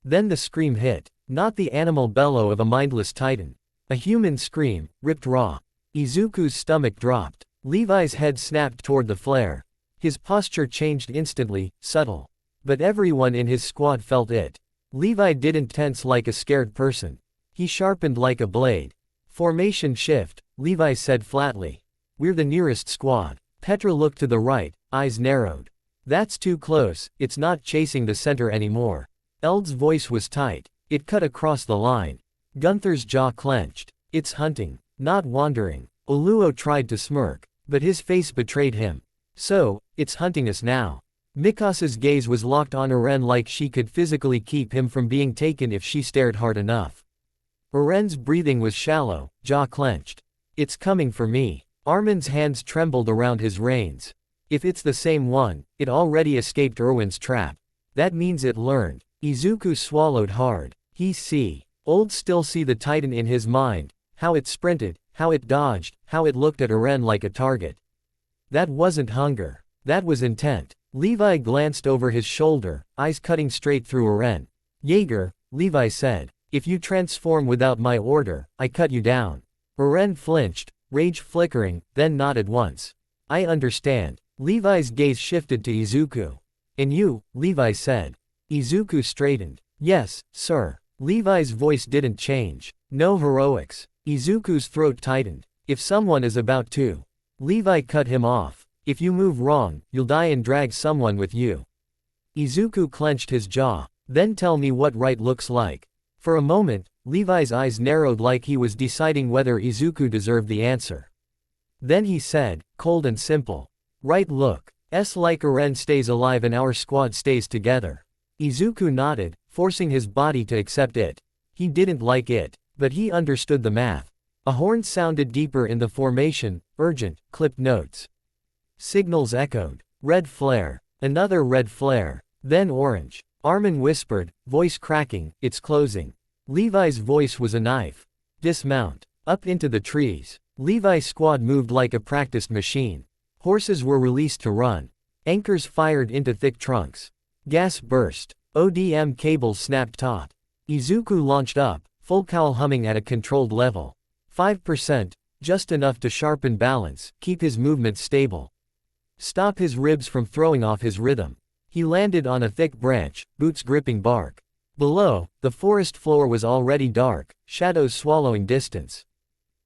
Then the scream hit. Not the animal bellow of a mindless titan. A human scream, ripped raw. Izuku's stomach dropped. Levi's head snapped toward the flare. His posture changed instantly, subtle. But everyone in his squad felt it. Levi didn't tense like a scared person. He sharpened like a blade. Formation shift, Levi said flatly. We're the nearest squad. Petra looked to the right, eyes narrowed. That's too close, it's not chasing the center anymore. Eld's voice was tight. It cut across the line. Gunther's jaw clenched. It's hunting, not wandering. Oluo tried to smirk, but his face betrayed him. So, it's hunting us now. Mikasa's gaze was locked on Eren like she could physically keep him from being taken if she stared hard enough. Eren's breathing was shallow, jaw clenched. It's coming for me. Armin's hands trembled around his reins. If it's the same one, it already escaped Erwin's trap. That means it learned. Izuku swallowed hard. He still see the titan in his mind, how it sprinted, how it dodged, how it looked at Eren like a target. That wasn't hunger. That was intent. Levi glanced over his shoulder, eyes cutting straight through Eren. Jaeger, Levi said. If you transform without my order, I cut you down. Eren flinched, rage flickering, then nodded once. I understand. Levi's gaze shifted to Izuku. And you, Levi said. Izuku straightened. Yes, sir. Levi's voice didn't change. No heroics. Izuku's throat tightened. If someone is about to. Levi cut him off. If you move wrong, you'll die and drag someone with you. Izuku clenched his jaw. Then tell me what right looks like. For a moment, Levi's eyes narrowed like he was deciding whether Izuku deserved the answer. Then he said, cold and simple. Right look. Like Eren stays alive and our squad stays together. Izuku nodded, forcing his body to accept it. He didn't like it, but he understood the math. A horn sounded deeper in the formation, urgent, clipped notes. Signals echoed. Red flare. Another red flare. Then orange. Armin whispered, voice cracking, it's closing. Levi's voice was a knife. Dismount. Up into the trees. Levi's squad moved like a practiced machine. Horses were released to run. Anchors fired into thick trunks. Gas burst. ODM cables snapped taut. Izuku launched up, full cowl humming at a controlled level. 5%, just enough to sharpen balance, keep his movements stable. Stop his ribs from throwing off his rhythm. He landed on a thick branch, boots gripping bark. Below, the forest floor was already dark, shadows swallowing distance.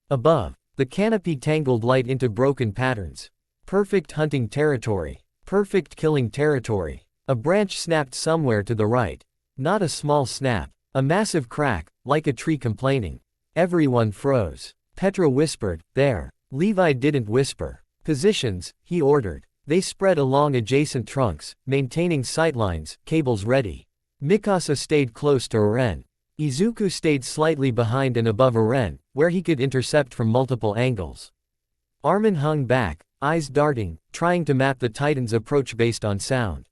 Above, the canopy tangled light into broken patterns. Perfect hunting territory. Perfect killing territory. A branch snapped somewhere to the right. Not a small snap. A massive crack, like a tree complaining. Everyone froze. Petra whispered, "There." Levi didn't whisper. "Positions," he ordered. They spread along adjacent trunks, maintaining sightlines, cables ready. Mikasa stayed close to Eren. Izuku stayed slightly behind and above Eren, where he could intercept from multiple angles. Armin hung back, eyes darting, trying to map the Titan's approach based on sound.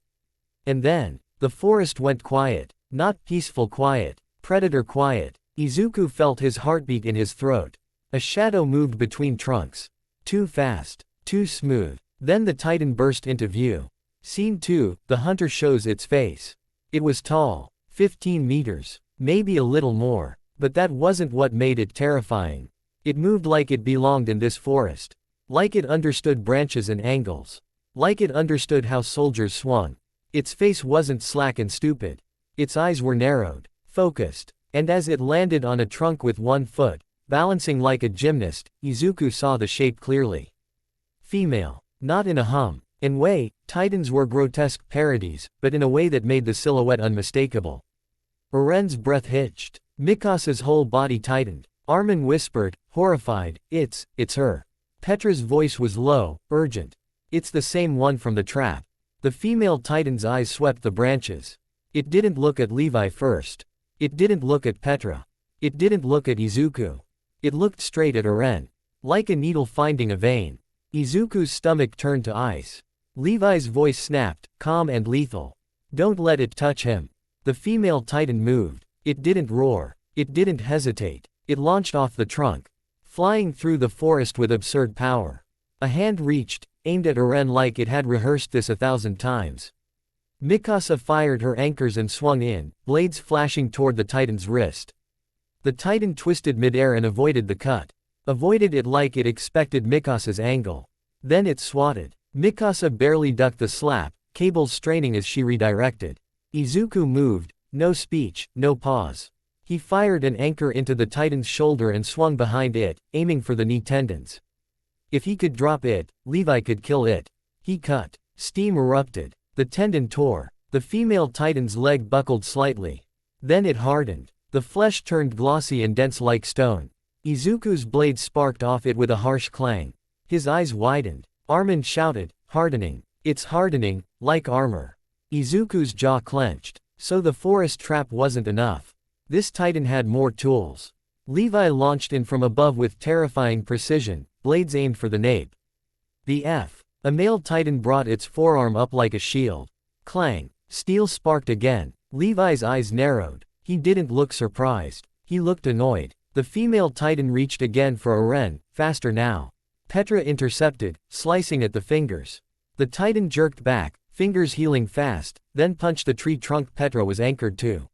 And then, the forest went quiet. Not peaceful quiet, predator quiet. Izuku felt his heartbeat in his throat. A shadow moved between trunks. Too fast, too smooth. Then the Titan burst into view. Scene 2, the hunter shows its face. It was tall, 15 meters, maybe a little more, but that wasn't what made it terrifying. It moved like it belonged in this forest. Like it understood branches and angles. Like it understood how soldiers swung. Its face wasn't slack and stupid. Its eyes were narrowed, focused, and as it landed on a trunk with one foot, balancing like a gymnast, Izuku saw the shape clearly. Female. Not in a way, Titans were grotesque parodies, but in a way that made the silhouette unmistakable. Eren's breath hitched. Mikasa's whole body tightened. Armin whispered, horrified, it's her. Petra's voice was low, urgent. It's the same one from the trap. The female Titan's eyes swept the branches. It didn't look at Levi first. It didn't look at Petra. It didn't look at Izuku. It looked straight at Eren. Like a needle finding a vein. Izuku's stomach turned to ice. Levi's voice snapped, calm and lethal. Don't let it touch him. The female Titan moved. It didn't roar. It didn't hesitate. It launched off the trunk. Flying through the forest with absurd power. A hand reached, aimed at Eren like it had rehearsed this 1,000 times. Mikasa fired her anchors and swung in, blades flashing toward the Titan's wrist. The Titan twisted midair and avoided the cut. Avoided it like it expected Mikasa's angle. Then it swatted. Mikasa barely ducked the slap, cables straining as she redirected. Izuku moved, no speech, no pause. He fired an anchor into the Titan's shoulder and swung behind it, aiming for the knee tendons. If he could drop it, Levi could kill it. He cut. Steam erupted. The tendon tore. The female Titan's leg buckled slightly. Then it hardened. The flesh turned glossy and dense like stone. Izuku's blade sparked off it with a harsh clang. His eyes widened. Armin shouted, hardening. It's hardening, like armor. Izuku's jaw clenched. So the forest trap wasn't enough. This Titan had more tools. Levi launched in from above with terrifying precision, blades aimed for the nape. A male Titan brought its forearm up like a shield. Clang. Steel sparked again. Levi's eyes narrowed. He didn't look surprised. He looked annoyed. The female Titan reached again for Eren, faster now. Petra intercepted, slicing at the fingers. The Titan jerked back, fingers healing fast, then punched the tree trunk Petra was anchored to.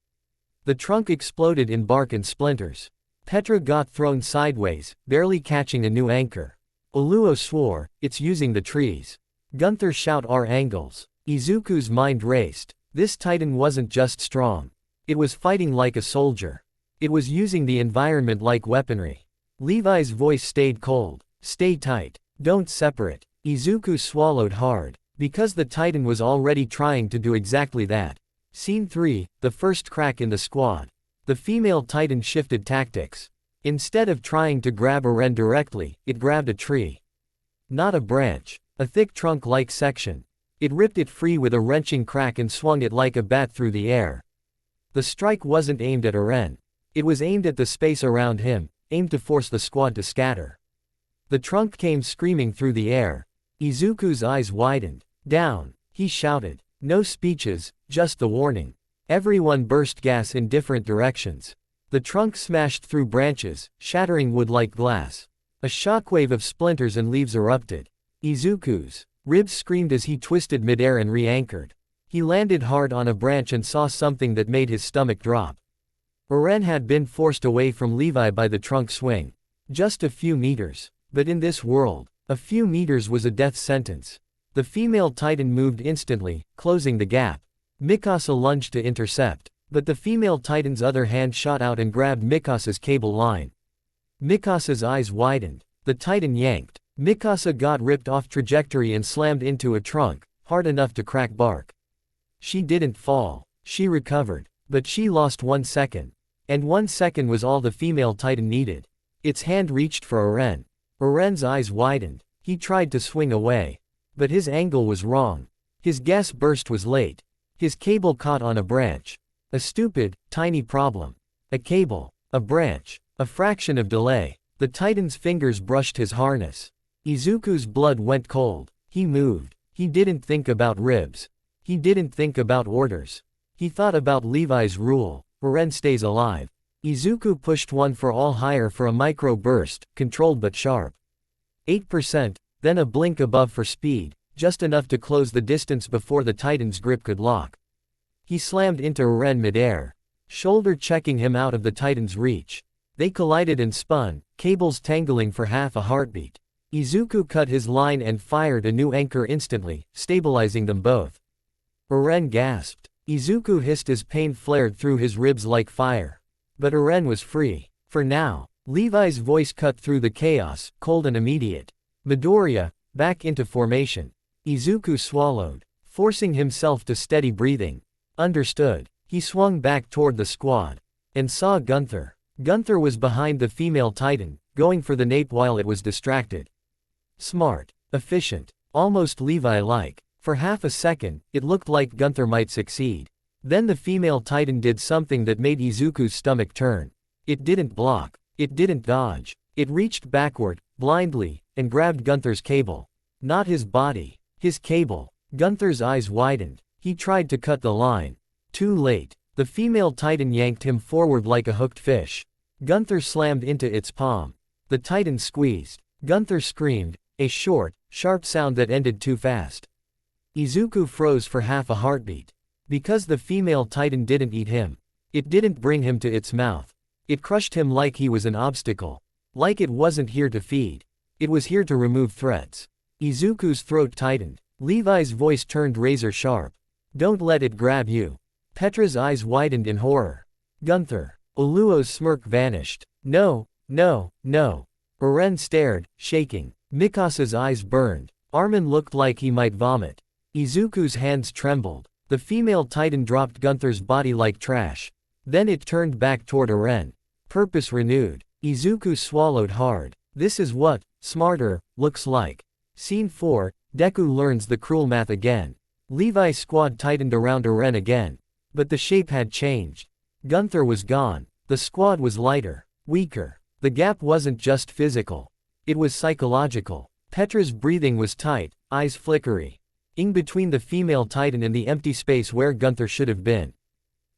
The trunk exploded in bark and splinters. Petra got thrown sideways, barely catching a new anchor. Oluo swore, it's using the trees. Gunther shout our angles. Izuku's mind raced. This Titan wasn't just strong. It was fighting like a soldier. It was using the environment like weaponry. Levi's voice stayed cold. Stay tight. Don't separate. Izuku swallowed hard. Because the Titan was already trying to do exactly that. Scene 3, the first crack in the squad. The female Titan shifted tactics. Instead of trying to grab Eren directly, it grabbed a tree. Not a branch. A thick trunk-like section. It ripped it free with a wrenching crack and swung it like a bat through the air. The strike wasn't aimed at Eren. It was aimed at the space around him, aimed to force the squad to scatter. The trunk came screaming through the air. Izuku's eyes widened. Down, he shouted. No speeches, just the warning. Everyone burst gas in different directions. The trunk smashed through branches, shattering wood like glass. A shockwave of splinters and leaves erupted. Izuku's ribs screamed as he twisted midair and re-anchored. He landed hard on a branch and saw something that made his stomach drop. Eren had been forced away from Levi by the trunk swing. Just a few meters. But in this world, a few meters was a death sentence. The female titan moved instantly, closing the gap. Mikasa lunged to intercept, but the female titan's other hand shot out and grabbed Mikasa's cable line. Mikasa's eyes widened. The titan yanked. Mikasa got ripped off trajectory and slammed into a trunk, hard enough to crack bark. She didn't fall. She recovered. But she lost 1 second. And 1 second was all the female titan needed. Its hand reached for Eren. Eren's eyes widened. He tried to swing away. But his angle was wrong. His gas burst was late. His cable caught on a branch. A stupid, tiny problem. A cable. A branch. A fraction of delay. The titan's fingers brushed his harness. Izuku's blood went cold. He moved. He didn't think about ribs. He didn't think about orders. He thought about Levi's rule. Eren stays alive. Izuku pushed one for all higher for a micro burst, controlled but sharp. 8%, then a blink above for speed, just enough to close the distance before the titan's grip could lock. He slammed into Eren midair, shoulder checking him out of the titan's reach. They collided and spun, cables tangling for half a heartbeat. Izuku cut his line and fired a new anchor instantly, stabilizing them both. Eren gasped. Izuku hissed as pain flared through his ribs like fire. But Eren was free. For now. Levi's voice cut through the chaos, cold and immediate. Midoriya, back into formation. Izuku swallowed, forcing himself to steady breathing. Understood. He swung back toward the squad. And saw Gunther. Gunther was behind the female titan, going for the nape while it was distracted. Smart. Efficient. Almost Levi-like. For half a second, it looked like Gunther might succeed. Then the female titan did something that made Izuku's stomach turn. It didn't block. It didn't dodge. It reached backward, blindly, and grabbed Gunther's cable. Not his body. His cable. Gunther's eyes widened. He tried to cut the line. Too late. The female titan yanked him forward like a hooked fish. Gunther slammed into its palm. The titan squeezed. Gunther screamed, a short, sharp sound that ended too fast. Izuku froze for half a heartbeat. Because the female titan didn't eat him. It didn't bring him to its mouth. It crushed him like he was an obstacle. Like it wasn't here to feed. It was here to remove threats. Izuku's throat tightened. Levi's voice turned razor sharp. Don't let it grab you. Petra's eyes widened in horror. Gunther. Oluo's smirk vanished. No, no, no. Eren stared, shaking. Mikasa's eyes burned. Armin looked like he might vomit. Izuku's hands trembled. The female titan dropped Gunther's body like trash. Then it turned back toward Eren. Purpose renewed. Izuku swallowed hard. This is what, smarter, looks like. Scene 4, Deku learns the cruel math again. Levi's squad tightened around Eren again. But the shape had changed. Gunther was gone. The squad was lighter, weaker. The gap wasn't just physical. It was psychological. Petra's breathing was tight, eyes flickery. In between the female titan and the empty space where Gunther should have been.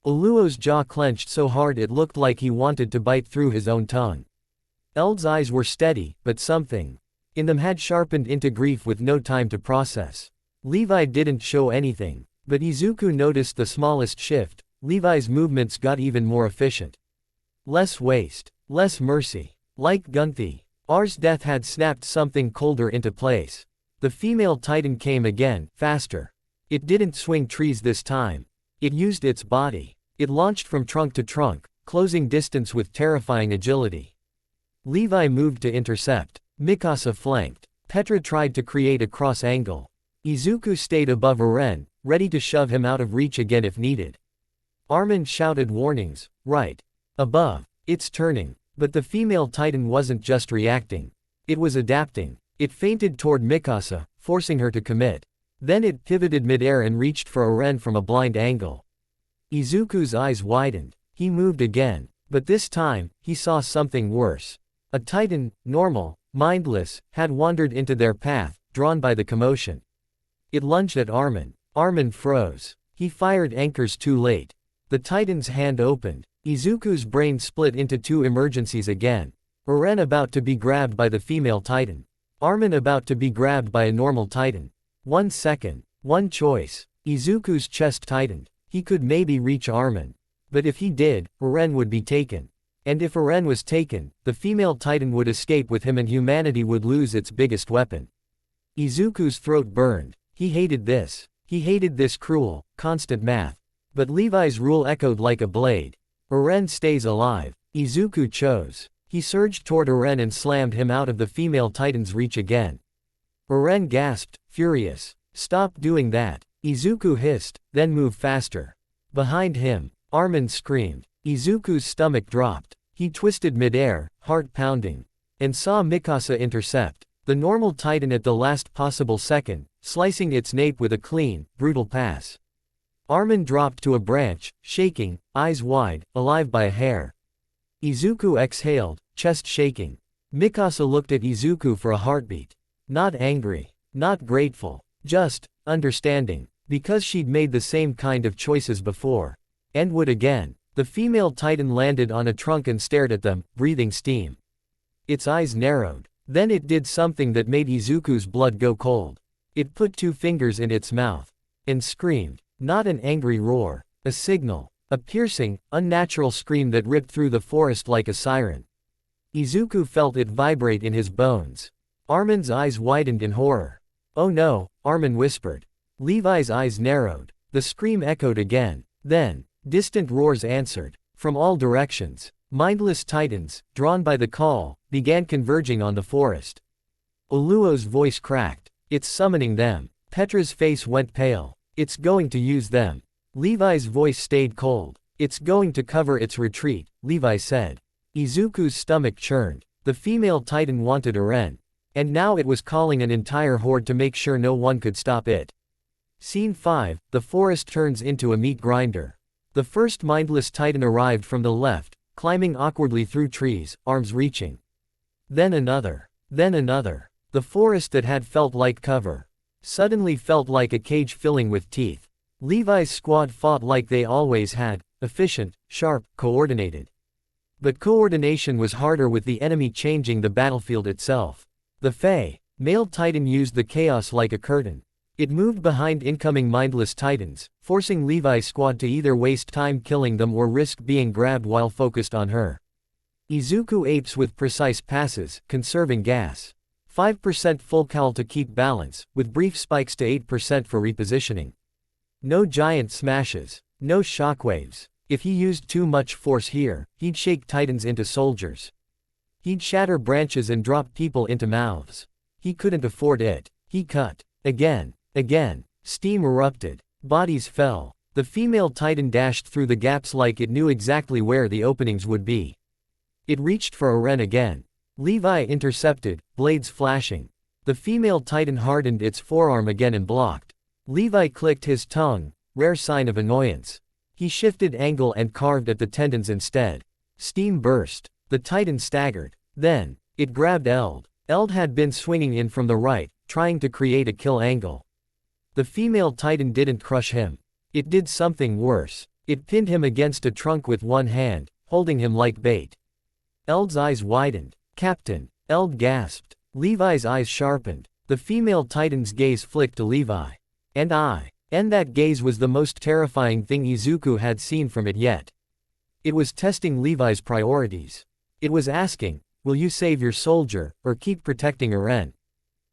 Oluo's jaw clenched so hard it looked like he wanted to bite through his own tongue. Eld's eyes were steady, but something in them had sharpened into grief with no time to process. Levi didn't show anything, but Izuku noticed the smallest shift. Levi's movements got even more efficient. Less waste, less mercy. Like Gunther, R's death had snapped something colder into place. The female titan came again, faster. It didn't swing trees this time. It used its body. It launched from trunk to trunk, closing distance with terrifying agility. Levi moved to intercept. Mikasa flanked. Petra tried to create a cross angle. Izuku stayed above Eren, ready to shove him out of reach again if needed. Armin shouted warnings, right above. It's turning. But the female titan wasn't just reacting. It was adapting. It feinted toward Mikasa, forcing her to commit. Then it pivoted midair and reached for Eren from a blind angle. Izuku's eyes widened. He moved again. But this time, he saw something worse. A titan, normal, mindless, had wandered into their path, drawn by the commotion. It lunged at Armin. Armin froze. He fired anchors too late. The titan's hand opened. Izuku's brain split into two emergencies again. Eren about to be grabbed by the female titan. Armin about to be grabbed by a normal titan. 1 second. One choice. Izuku's chest tightened. He could maybe reach Armin. But if he did, Eren would be taken. And if Eren was taken, the female titan would escape with him and humanity would lose its biggest weapon. Izuku's throat burned. He hated this. He hated this cruel, constant math. But Levi's rule echoed like a blade. Eren stays alive. Izuku chose. He surged toward Eren and slammed him out of the female titan's reach again. Eren gasped, furious. Stop doing that. Izuku hissed, then move faster. Behind him, Armin screamed. Izuku's stomach dropped. He twisted midair, heart pounding. And saw Mikasa intercept the normal titan at the last possible second, slicing its nape with a clean, brutal pass. Armin dropped to a branch, shaking, eyes wide, alive by a hair. Izuku exhaled, chest shaking. Mikasa looked at Izuku for a heartbeat. Not angry. Not grateful. Just understanding. Because she'd made the same kind of choices before. And would again. The female titan landed on a trunk and stared at them, breathing steam. Its eyes narrowed. Then it did something that made Izuku's blood go cold. It put 2 fingers in its mouth. And screamed. Not an angry roar. A signal. A piercing, unnatural scream that ripped through the forest like a siren. Izuku felt it vibrate in his bones. Armin's eyes widened in horror. Oh no, Armin whispered. Levi's eyes narrowed. The scream echoed again. Then, distant roars answered. From all directions, mindless titans, drawn by the call, began converging on the forest. Oluo's voice cracked. It's summoning them. Petra's face went pale. It's going to use them. Levi's voice stayed cold. It's going to cover its retreat, Levi said. Izuku's stomach churned. The female titan wanted Eren. And now it was calling an entire horde to make sure no one could stop it. Scene 5, the forest turns into a meat grinder. The first mindless titan arrived from the left, climbing awkwardly through trees, arms reaching. Then another. Then another. The forest that had felt like cover suddenly felt like a cage filling with teeth. Levi's squad fought like they always had, efficient, sharp, coordinated. But coordination was harder with the enemy changing the battlefield itself. The Fae, male titan used the chaos like a curtain. It moved behind incoming mindless titans, forcing Levi's squad to either waste time killing them or risk being grabbed while focused on her. Izuku apes with precise passes, conserving gas. 5% full cal to keep balance, with brief spikes to 8% for repositioning. No giant smashes. No shockwaves. If he used too much force here, he'd shake titans into soldiers. He'd shatter branches and drop people into mouths. He couldn't afford it. He cut. Again. Again. Steam erupted. Bodies fell. The female titan dashed through the gaps like it knew exactly where the openings would be. It reached for Eren again. Levi intercepted, blades flashing. The female titan hardened its forearm again and blocked. Levi clicked his tongue, rare sign of annoyance. He shifted angle and carved at the tendons instead. Steam burst. The titan staggered. Then, it grabbed Eld. Eld had been swinging in from the right, trying to create a kill angle. The female titan didn't crush him. It did something worse. It pinned him against a trunk with one hand, holding him like bait. Eld's eyes widened. Captain. Eld gasped. Levi's eyes sharpened. The female titan's gaze flicked to Levi. And that gaze was the most terrifying thing Izuku had seen from it yet. It was testing Levi's priorities. It was asking, will you save your soldier, or keep protecting Eren?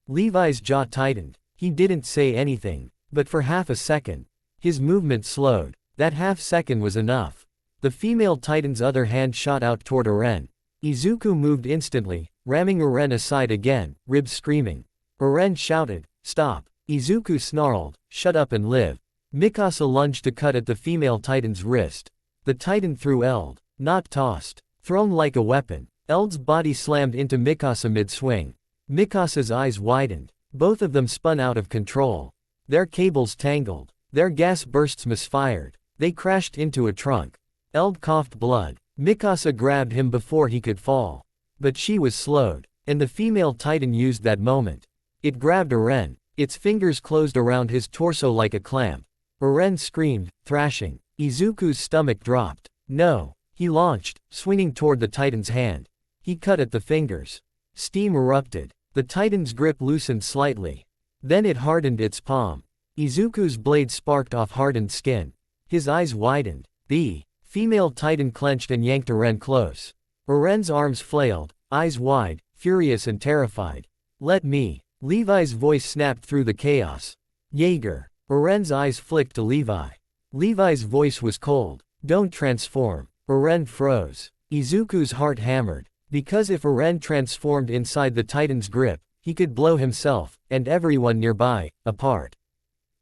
Levi's jaw tightened. He didn't say anything, but for half a second, his movement slowed. That half second was enough. The female titan's other hand shot out toward Eren. Izuku moved instantly, ramming Eren aside again, ribs screaming. Eren shouted, stop. Izuku snarled, shut up and live. Mikasa lunged to cut at the female titan's wrist. The titan threw Eld. Not tossed. Thrown like a weapon. Eld's body slammed into Mikasa mid-swing. Mikasa's eyes widened. Both of them spun out of control. Their cables tangled. Their gas bursts misfired. They crashed into a trunk. Eld coughed blood. Mikasa grabbed him before he could fall. But she was slowed, and the female titan used that moment. It grabbed Eren. Its fingers closed around his torso like a clamp. Eren screamed, thrashing. Izuku's stomach dropped. No. He launched, swinging toward the titan's hand. He cut at the fingers. Steam erupted. The titan's grip loosened slightly. Then it hardened its palm. Izuku's blade sparked off hardened skin. His eyes widened. The Female Titan clenched and yanked Eren close. Eren's arms flailed, eyes wide, furious and terrified. Let me. Levi's voice snapped through the chaos. Jaeger. Eren's eyes flicked to Levi. Levi's voice was cold. Don't transform. Eren froze. Izuku's heart hammered. Because if Eren transformed inside the Titan's grip, he could blow himself, and everyone nearby, apart.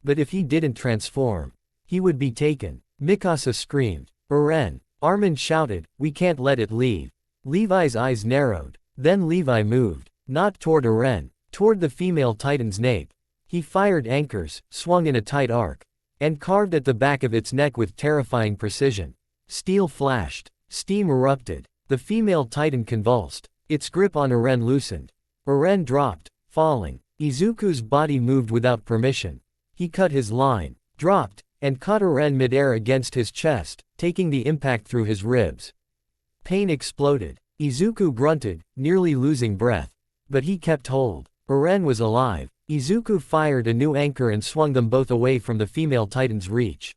But if he didn't transform, he would be taken. Mikasa screamed. Eren. Armin shouted, we can't let it leave. Levi's eyes narrowed. Then Levi moved. Not toward Eren, toward the female Titan's nape. He fired anchors, swung in a tight arc, and carved at the back of its neck with terrifying precision. Steel flashed. Steam erupted. The female Titan convulsed. Its grip on Eren loosened. Eren dropped, falling. Izuku's body moved without permission. He cut his line, dropped, and caught Eren midair against his chest, taking the impact through his ribs. Pain exploded. Izuku grunted, nearly losing breath. But he kept hold. Eren was alive. Izuku fired a new anchor and swung them both away from the female Titan's reach.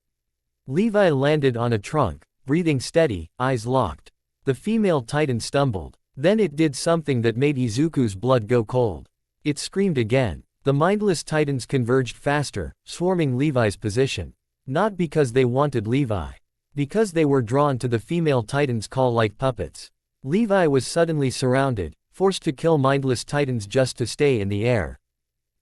Levi landed on a trunk, breathing steady, eyes locked. The female Titan stumbled. Then it did something that made Izuku's blood go cold. It screamed again. The mindless Titans converged faster, swarming Levi's position. Not because they wanted Levi. Because they were drawn to the female Titan's call like puppets. Levi was suddenly surrounded, forced to kill mindless Titans just to stay in the air.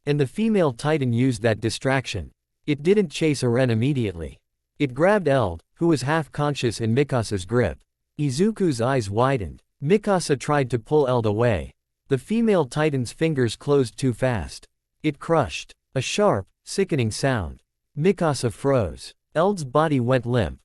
And the female Titan used that distraction. It didn't chase Eren immediately. It grabbed Eld, who was half-conscious in Mikasa's grip. Izuku's eyes widened. Mikasa tried to pull Eld away. The female Titan's fingers closed too fast. It crushed. A sharp, sickening sound. Mikasa froze. Eld's body went limp.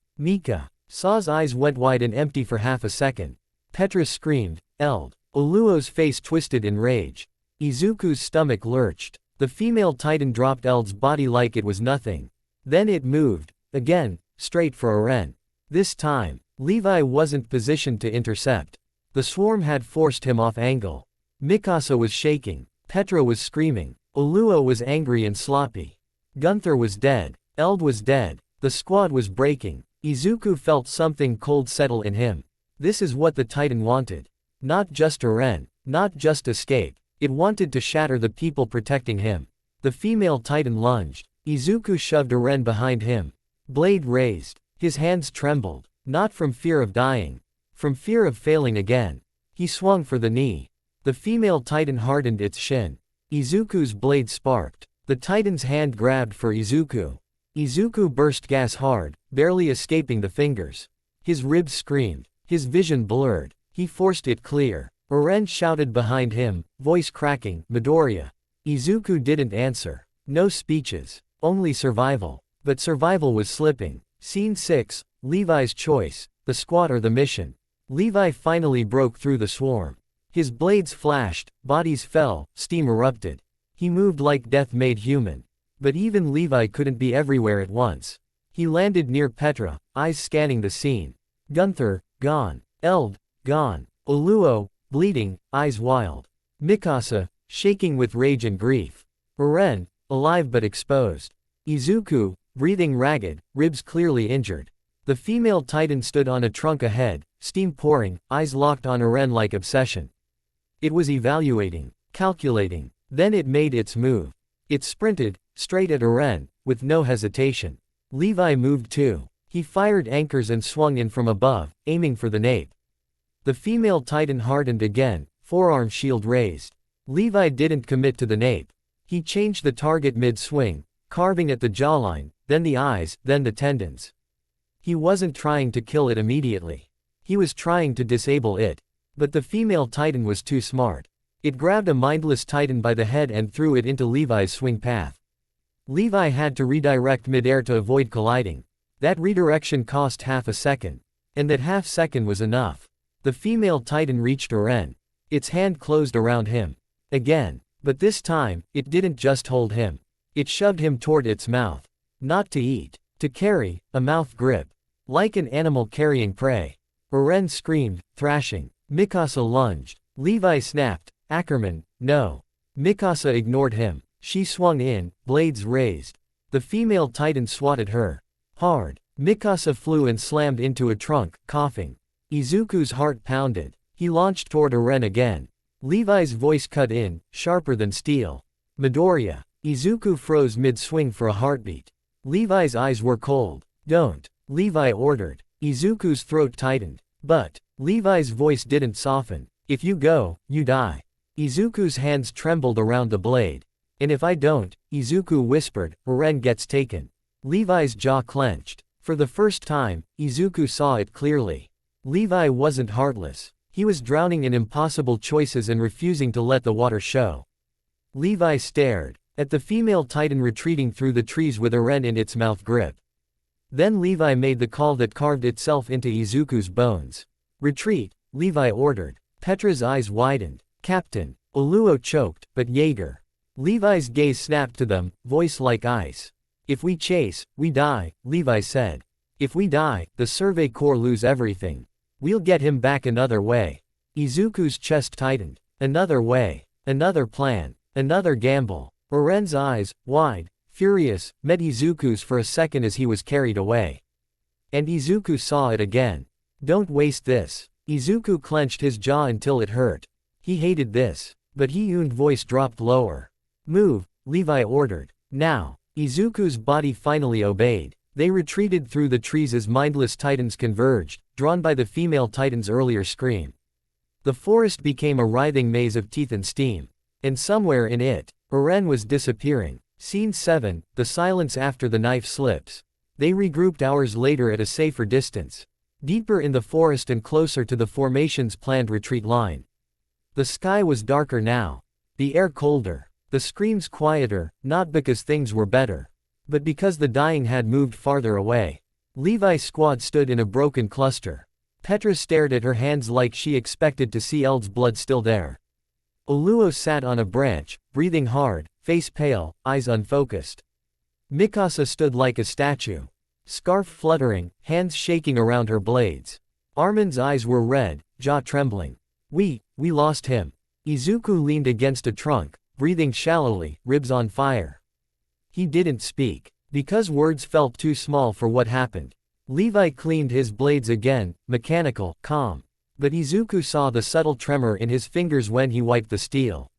Saw's eyes went wide and empty for half a second. Petra screamed, Eld. Oluo's face twisted in rage. Izuku's stomach lurched. The female Titan dropped Eld's body like it was nothing. Then it moved, again, straight for Eren. This time, Levi wasn't positioned to intercept. The swarm had forced him off angle. Mikasa was shaking. Petra was screaming. Oluo was angry and sloppy. Gunther was dead. Eld was dead. The squad was breaking. Izuku felt something cold settle in him. This is what the Titan wanted. Not just Eren, not just escape. It wanted to shatter the people protecting him. The female Titan lunged. Izuku shoved Eren behind him. Blade raised. His hands trembled. Not from fear of dying. From fear of failing again. He swung for the knee. The female Titan hardened its shin. Izuku's blade sparked. The Titan's hand grabbed for Izuku. Izuku burst gas hard, barely escaping the fingers. His ribs screamed. His vision blurred. He forced it clear. Eren shouted behind him, voice cracking, Midoriya. Izuku didn't answer. No speeches. Only survival. But survival was slipping. Scene 6, Levi's choice, the squad or the mission. Levi finally broke through the swarm. His blades flashed, bodies fell, steam erupted. He moved like death made human. But even Levi couldn't be everywhere at once. He landed near Petra, eyes scanning the scene. Gunther, gone. Eld, gone. Oluo, bleeding, eyes wild. Mikasa, shaking with rage and grief. Eren, alive but exposed. Izuku, breathing ragged, ribs clearly injured. The female Titan stood on a trunk ahead, steam pouring, eyes locked on Eren like obsession. It was evaluating, calculating. Then it made its move. It sprinted, straight at Eren, with no hesitation. Levi moved too. He fired anchors and swung in from above, aiming for the nape. The female Titan hardened again, forearm shield raised. Levi didn't commit to the nape. He changed the target mid-swing, carving at the jawline, then the eyes, then the tendons. He wasn't trying to kill it immediately. He was trying to disable it. But the female Titan was too smart. It grabbed a mindless Titan by the head and threw it into Levi's swing path. Levi had to redirect midair to avoid colliding. That redirection cost half a second. And that half second was enough. The female Titan reached Eren. Its hand closed around him. Again. But this time, it didn't just hold him. It shoved him toward its mouth. Not to eat. To carry, a mouth grip. Like an animal carrying prey. Eren screamed, thrashing. Mikasa lunged. Levi snapped. Ackerman, no. Mikasa ignored him. She swung in, blades raised. The female Titan swatted her. Hard. Mikasa flew and slammed into a trunk, coughing. Izuku's heart pounded. He launched toward Eren again. Levi's voice cut in, sharper than steel. Midoriya. Izuku froze mid-swing for a heartbeat. Levi's eyes were cold. Don't. Levi ordered. Izuku's throat tightened. But, Levi's voice didn't soften. If you go, you die. Izuku's hands trembled around the blade. And if I don't, Izuku whispered, Eren gets taken. Levi's jaw clenched. For the first time, Izuku saw it clearly. Levi wasn't heartless. He was drowning in impossible choices and refusing to let the water show. Levi stared at the female titan retreating through the trees with Eren in its mouth grip. Then Levi made the call that carved itself into Izuku's bones. Retreat, Levi ordered. Petra's eyes widened. Captain. Oluo choked, but Jaeger. Levi's gaze snapped to them, voice like ice. If we chase, we die, Levi said. If we die, the Survey Corps lose everything. We'll get him back another way. Izuku's chest tightened. Another way. Another plan. Another gamble. Eren's eyes, wide, furious, met Izuku's for a second as he was carried away. And Izuku saw it again. Don't waste this. Izuku clenched his jaw until it hurt. He hated this. But Hyun's voice dropped lower. Move, Levi ordered. Now. Izuku's body finally obeyed. They retreated through the trees as mindless titans converged, drawn by the female titan's earlier scream. The forest became a writhing maze of teeth and steam. And somewhere in it, Eren was disappearing. Scene 7, the silence after the knife slips. They regrouped hours later at a safer distance. Deeper in the forest and closer to the formation's planned retreat line. The sky was darker now. The air colder. The screams quieter, not because things were better, but because the dying had moved farther away. Levi's squad stood in a broken cluster. Petra stared at her hands like she expected to see Eld's blood still there. Oluo sat on a branch, breathing hard, face pale, eyes unfocused. Mikasa stood like a statue. Scarf fluttering, hands shaking around her blades. Armin's eyes were red, jaw trembling. We lost him. Izuku leaned against a trunk, breathing shallowly, ribs on fire. He didn't speak, because words felt too small for what happened. Levi cleaned his blades again, mechanical, calm. But Izuku saw the subtle tremor in his fingers when he wiped the steel.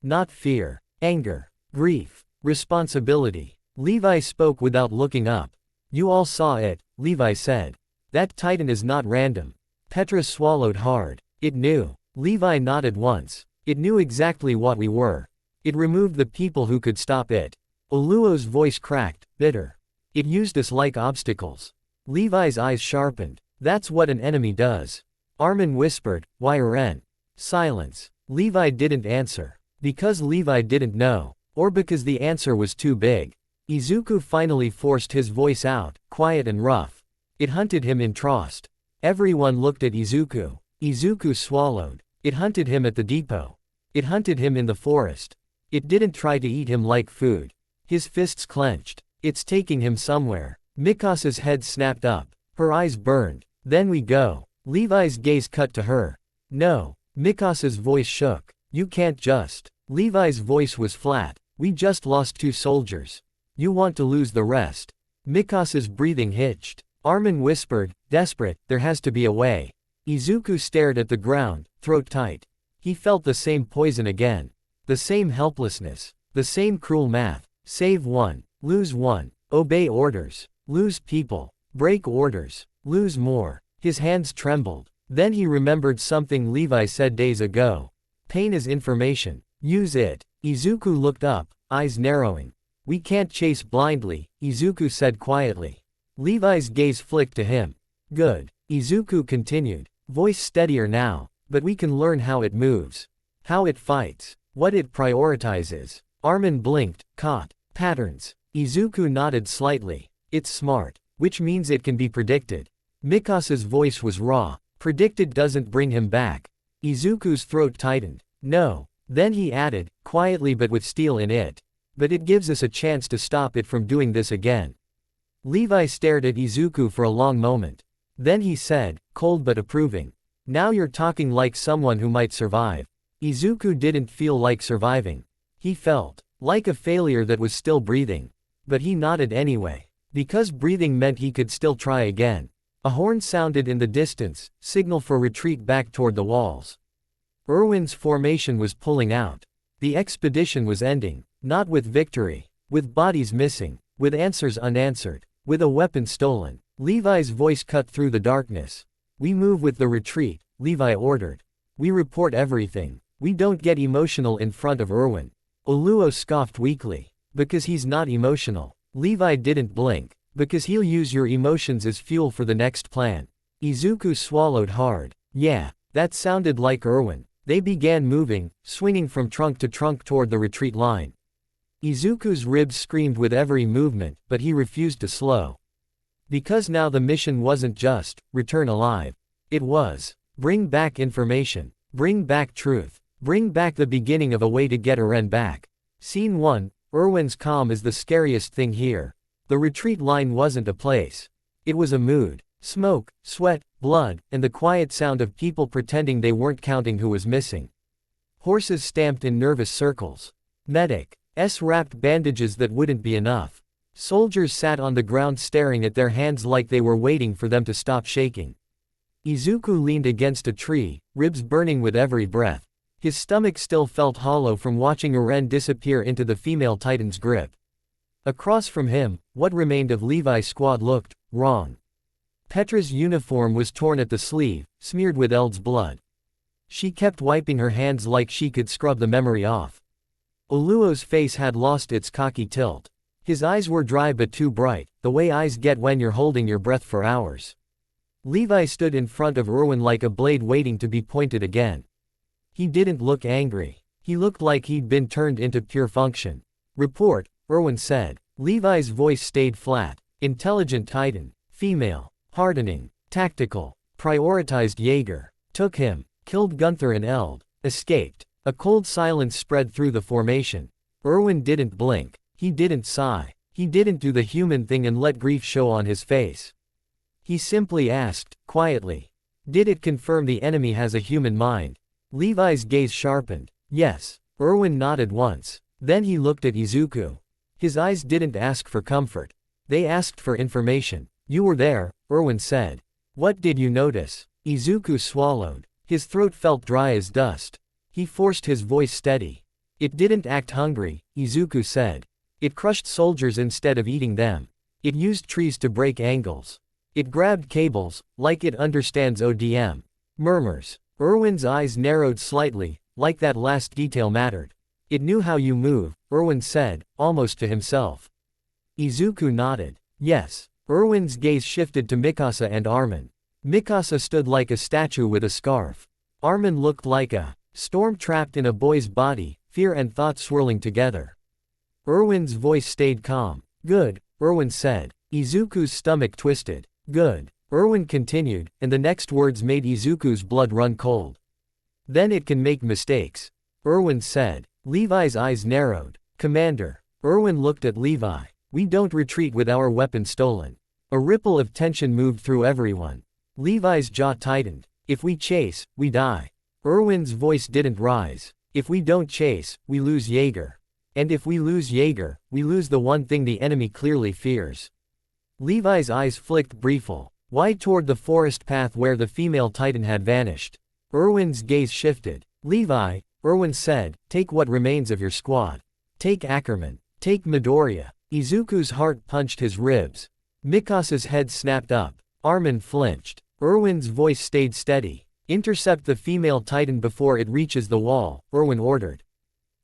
Not fear, anger, grief, responsibility. Levi spoke without looking up. You all saw it, Levi said. That titan is not random. Petra swallowed hard. It knew. Levi nodded once. It knew exactly what we were. It removed the people who could stop it. Oluo's voice cracked, bitter. It used us like obstacles. Levi's eyes sharpened. That's what an enemy does. Armin whispered, why Eren? Silence. Levi didn't answer. Because Levi didn't know. Or because the answer was too big. Izuku finally forced his voice out, quiet and rough. It hunted him in Trost. Everyone looked at Izuku. Izuku swallowed. It hunted him at the depot. It hunted him in the forest. It didn't try to eat him like food. His fists clenched. It's taking him somewhere. Mikasa's head snapped up. Her eyes burned. Then we go. Levi's gaze cut to her. No. Mikasa's voice shook. You can't just. Levi's voice was flat. We just lost 2 soldiers. You want to lose the rest. Mikasa's breathing hitched. Armin whispered, desperate, there has to be a way. Izuku stared at the ground, throat tight. He felt the same poison again. The same helplessness. The same cruel math. Save 1. Lose 1. Obey orders. Lose people. Break orders. Lose more. His hands trembled. Then he remembered something Levi said days ago. Pain is information. Use it. Izuku looked up, eyes narrowing. We can't chase blindly, Izuku said quietly. Levi's gaze flicked to him. Good. Izuku continued, voice steadier now, but we can learn how it moves. How it fights. What it prioritizes. Armin blinked, caught. Patterns. Izuku nodded slightly. It's smart. Which means it can be predicted. Mikasa's voice was raw. Predicted doesn't bring him back. Izuku's throat tightened. No. Then he added, quietly but with steel in it. But it gives us a chance to stop it from doing this again. Levi stared at Izuku for a long moment. Then he said, cold but approving. Now you're talking like someone who might survive. Izuku didn't feel like surviving. He felt like a failure that was still breathing. But he nodded anyway. Because breathing meant he could still try again. A horn sounded in the distance, signal for retreat back toward the walls. Erwin's formation was pulling out. The expedition was ending, not with victory, with bodies missing, with answers unanswered, with a weapon stolen. Levi's voice cut through the darkness. "We move with the retreat," Levi ordered. "We report everything. We don't get emotional in front of Erwin." Oluo scoffed weakly. "Because he's not emotional." Levi didn't blink. "Because he'll use your emotions as fuel for the next plan." Izuku swallowed hard. Yeah, that sounded like Erwin. They began moving, swinging from trunk to trunk toward the retreat line. Izuku's ribs screamed with every movement, but he refused to slow. Because now the mission wasn't just, return alive. It was, bring back information, bring back truth, bring back the beginning of a way to get Eren back. Scene 1, Erwin's calm is the scariest thing here. The retreat line wasn't a place. It was a mood. Smoke, sweat, blood, and the quiet sound of people pretending they weren't counting who was missing. Horses stamped in nervous circles. Medics wrapped bandages that wouldn't be enough. Soldiers sat on the ground staring at their hands like they were waiting for them to stop shaking. Izuku leaned against a tree, ribs burning with every breath. His stomach still felt hollow from watching Eren disappear into the female titan's grip. Across from him, what remained of Levi's squad looked wrong. Petra's uniform was torn at the sleeve, smeared with Eld's blood. She kept wiping her hands like she could scrub the memory off. Oluo's face had lost its cocky tilt. His eyes were dry but too bright, the way eyes get when you're holding your breath for hours. Levi stood in front of Erwin like a blade waiting to be pointed again. He didn't look angry. He looked like he'd been turned into pure function. "Report," Erwin said. Levi's voice stayed flat. "Intelligent Titan. Female. Hardening. Tactical. Prioritized Jaeger. Took him. Killed Gunther and Eld. Escaped." A cold silence spread through the formation. Erwin didn't blink. He didn't sigh. He didn't do the human thing and let grief show on his face. He simply asked, quietly, "Did it confirm the enemy has a human mind?" Levi's gaze sharpened. "Yes." Erwin nodded once. Then he looked at Izuku. His eyes didn't ask for comfort. They asked for information. "You were there," Erwin said. "What did you notice?" Izuku swallowed. His throat felt dry as dust. He forced his voice steady. "It didn't act hungry," Izuku said. "It crushed soldiers instead of eating them. It used trees to break angles. It grabbed cables, like it understands ODM. Murmurs." Erwin's eyes narrowed slightly, like that last detail mattered. "It knew how you move," Erwin said, almost to himself. Izuku nodded. "Yes." Erwin's gaze shifted to Mikasa and Armin. Mikasa stood like a statue with a scarf. Armin looked like a storm trapped in a boy's body, fear and thought swirling together. Erwin's voice stayed calm. "Good," Erwin said. Izuku's stomach twisted. "Good." Erwin continued, and the next words made Izuku's blood run cold. "Then it can make mistakes," Erwin said. Levi's eyes narrowed. "Commander." Erwin looked at Levi. "We don't retreat with our weapon stolen." A ripple of tension moved through everyone. Levi's jaw tightened. "If we chase, we die." Erwin's voice didn't rise. "If we don't chase, we lose Jaeger. And if we lose Jaeger, we lose the one thing the enemy clearly fears." Levi's eyes flicked briefly, wide toward the forest path where the female titan had vanished. Erwin's gaze shifted. "Levi," Erwin said, "take what remains of your squad. Take Ackerman. Take Midoriya." Izuku's heart punched his ribs. Mikasa's head snapped up. Armin flinched. Erwin's voice stayed steady. "Intercept the female titan before it reaches the wall," Erwin ordered.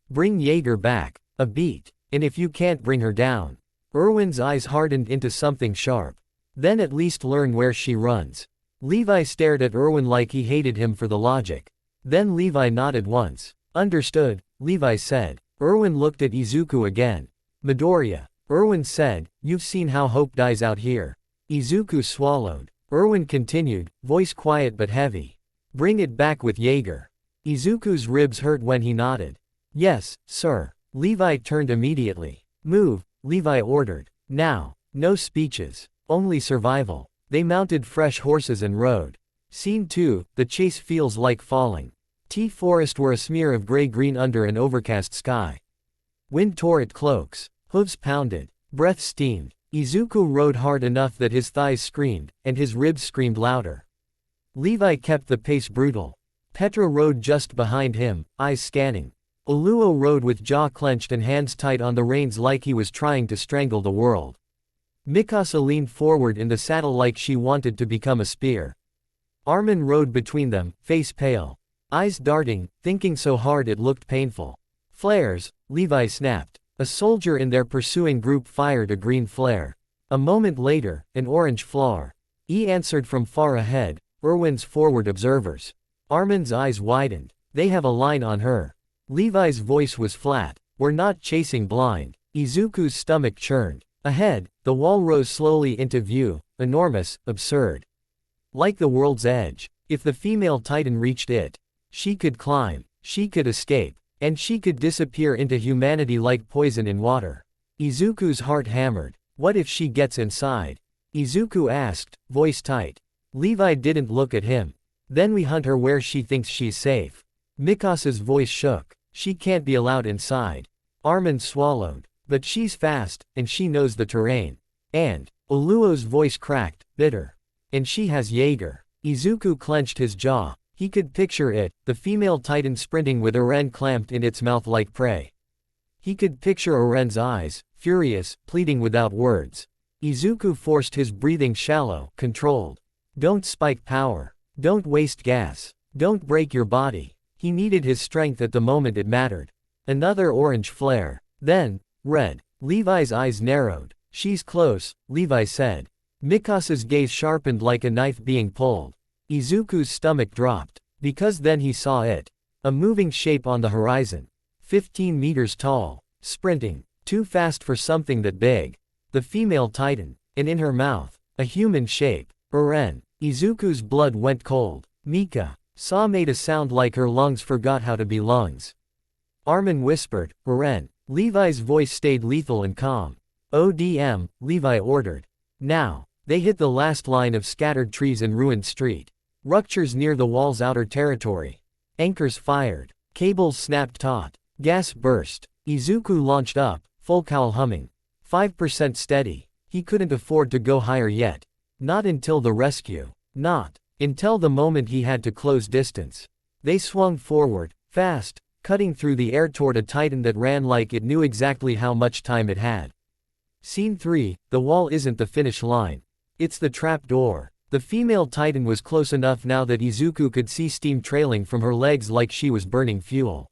"Bring Jaeger back. A beat. And if you can't bring her down." Erwin's eyes hardened into something sharp. "Then at least learn where she runs." Levi stared at Erwin like he hated him for the logic. Then Levi nodded once. "Understood," Levi said. Erwin looked at Izuku again. "Midoriya," Erwin said, "you've seen how hope dies out here." Izuku swallowed. Erwin continued, voice quiet but heavy. "Bring it back with Jaeger." Izuku's ribs hurt when he nodded. "Yes, sir." Levi turned immediately. "Move," Levi ordered. "Now. No speeches. Only survival." They mounted fresh horses and rode. Scene 2, the chase feels like falling. Forest were a smear of gray-green under an overcast sky. Wind tore at cloaks. Hooves pounded. Breath steamed. Izuku rode hard enough that his thighs screamed, and his ribs screamed louder. Levi kept the pace brutal. Petra rode just behind him, eyes scanning. Oluo rode with jaw clenched and hands tight on the reins like he was trying to strangle the world. Mikasa leaned forward in the saddle like she wanted to become a spear. Armin rode between them, face pale. Eyes darting, thinking so hard it looked painful. Flares, Levi snapped. A soldier in their pursuing group fired a green flare. A moment later, an orange flare. Answered from far ahead, Erwin's forward observers. Armin's eyes widened. They have a line on her. Levi's voice was flat. We're not chasing blind. Izuku's stomach churned. Ahead, the wall rose slowly into view, enormous, absurd. Like the world's edge. If the female titan reached it, she could climb, she could escape, and she could disappear into humanity like poison in water. Izuku's heart hammered. What if she gets inside? Izuku asked, voice tight. Levi didn't look at him. Then we hunt her where she thinks she's safe. Mikasa's voice shook. She can't be allowed inside. Armin swallowed. But she's fast, and she knows the terrain. And, Oluo's voice cracked, bitter. And she has Jaeger. Izuku clenched his jaw. He could picture it, the female titan sprinting with Eren clamped in its mouth like prey. He could picture Eren's eyes, furious, pleading without words. Izuku forced his breathing shallow, controlled. Don't spike power. Don't waste gas. Don't break your body. He needed his strength at the moment it mattered. Another orange flare. Then, red. Levi's eyes narrowed. She's close, Levi said. Mikasa's gaze sharpened like a knife being pulled. Izuku's stomach dropped. Because then he saw it. A moving shape on the horizon. 15 meters tall. Sprinting. Too fast for something that big. The female titan. And in her mouth, a human shape. Eren. Izuku's blood went cold. Mika. Saw made a sound like her lungs forgot how to be lungs. Armin whispered, Eren. Levi's voice stayed lethal and calm. ODM, Levi ordered. Now. They hit the last line of scattered trees and ruined street. Ruptures near the wall's outer territory. Anchors fired. Cables snapped taut. Gas burst. Izuku launched up, full cowl humming. 5% steady. He couldn't afford to go higher yet. Not until the rescue. Not until the moment he had to close distance. They swung forward, fast, cutting through the air toward a titan that ran like it knew exactly how much time it had. Scene 3, the wall isn't the finish line. It's the trap door. The female titan was close enough now that Izuku could see steam trailing from her legs like she was burning fuel.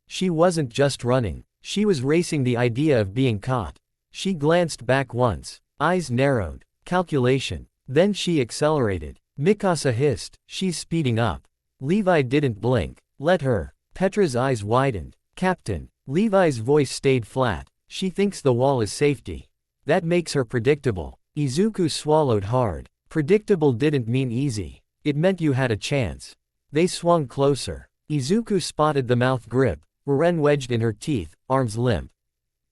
She wasn't just running. She was racing the idea of being caught. She glanced back once. Eyes narrowed. Calculation. Then she accelerated. Mikasa hissed, she's speeding up. Levi didn't blink. Let her. Petra's eyes widened. Captain. Levi's voice stayed flat. She thinks the wall is safety. That makes her predictable. Izuku swallowed hard. Predictable didn't mean easy. It meant you had a chance. They swung closer. Izuku spotted the mouth grip, Eren wedged in her teeth, arms limp.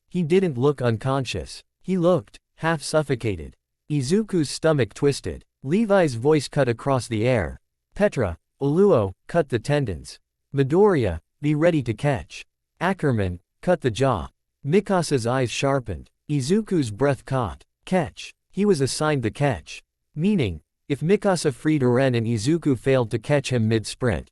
He didn't look unconscious. He looked half suffocated. Izuku's stomach twisted. Levi's voice cut across the air. Petra, Oluo, cut the tendons. Midoriya, be ready to catch. Ackerman, cut the jaw. Mikasa's eyes sharpened. Izuku's breath caught. Catch. He was assigned the catch. Meaning, if Mikasa freed Eren and Izuku failed to catch him mid-sprint,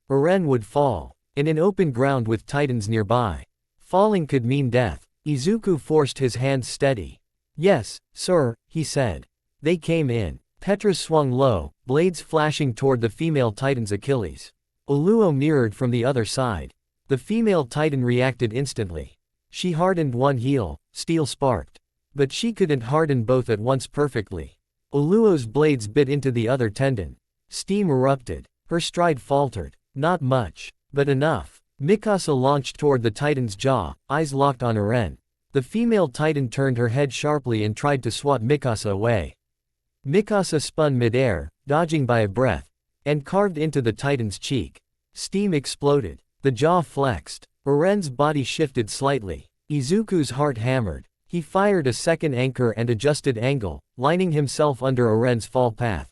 Eren would fall. And in open ground with titans nearby. Falling could mean death. Izuku forced his hands steady. Yes, sir, he said. They came in. Petra swung low, blades flashing toward the female titan's Achilles. Oluo mirrored from the other side. The female titan reacted instantly. She hardened one heel, steel sparked. But she couldn't harden both at once perfectly. Oluo's blades bit into the other tendon. Steam erupted. Her stride faltered. Not much, but enough. Mikasa launched toward the titan's jaw, eyes locked on Eren. The female titan turned her head sharply and tried to swat Mikasa away. Mikasa spun midair, dodging by a breath, and carved into the titan's cheek. Steam exploded. The jaw flexed. Eren's body shifted slightly. Izuku's heart hammered. He fired a second anchor and adjusted angle, lining himself under Eren's fall path.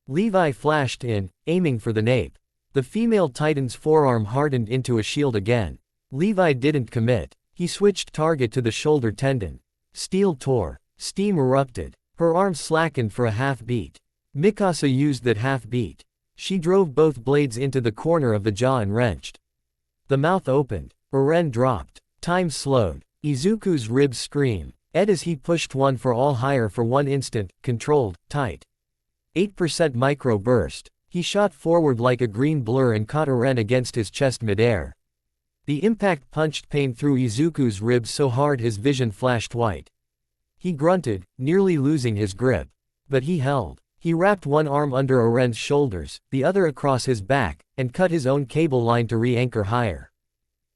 Levi flashed in, aiming for the nape. The female titan's forearm hardened into a shield again. Levi didn't commit. He switched target to the shoulder tendon. Steel tore. Steam erupted. Her arms slackened for a half-beat. Mikasa used that half-beat. She drove both blades into the corner of the jaw and wrenched. The mouth opened. Eren dropped. Time slowed. Izuku's ribs screamed. As he pushed one for all higher for one instant, controlled, tight. 8% micro burst. He shot forward like a green blur and caught Eren against his chest midair. The impact punched pain through Izuku's ribs so hard his vision flashed white. He grunted, nearly losing his grip. But he held. He wrapped one arm under Eren's shoulders, the other across his back, and cut his own cable line to re-anchor higher.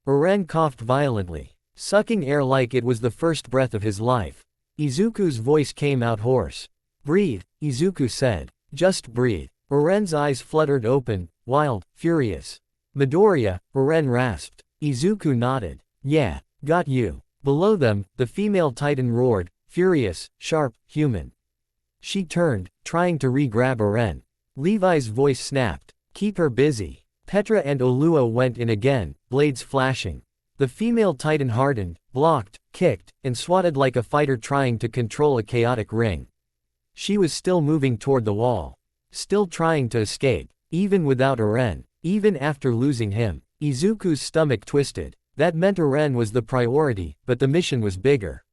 Eren coughed violently, sucking air like it was the first breath of his life. Izuku's voice came out hoarse. "Breathe," Izuku said. "Just breathe." Eren's eyes fluttered open, wild, furious. "Midoriya," Eren rasped. Izuku nodded. "Yeah, got you." Below them, the female titan roared, furious, sharp, human. She turned, trying to re-grab Eren. Levi's voice snapped. "Keep her busy." Petra and Olua went in again, blades flashing. The female titan hardened, blocked, kicked, and swatted like a fighter trying to control a chaotic ring. She was still moving toward the wall. Still trying to escape. Even without Eren. Even after losing him. Izuku's stomach twisted. That meant Eren was the priority, but the mission was bigger.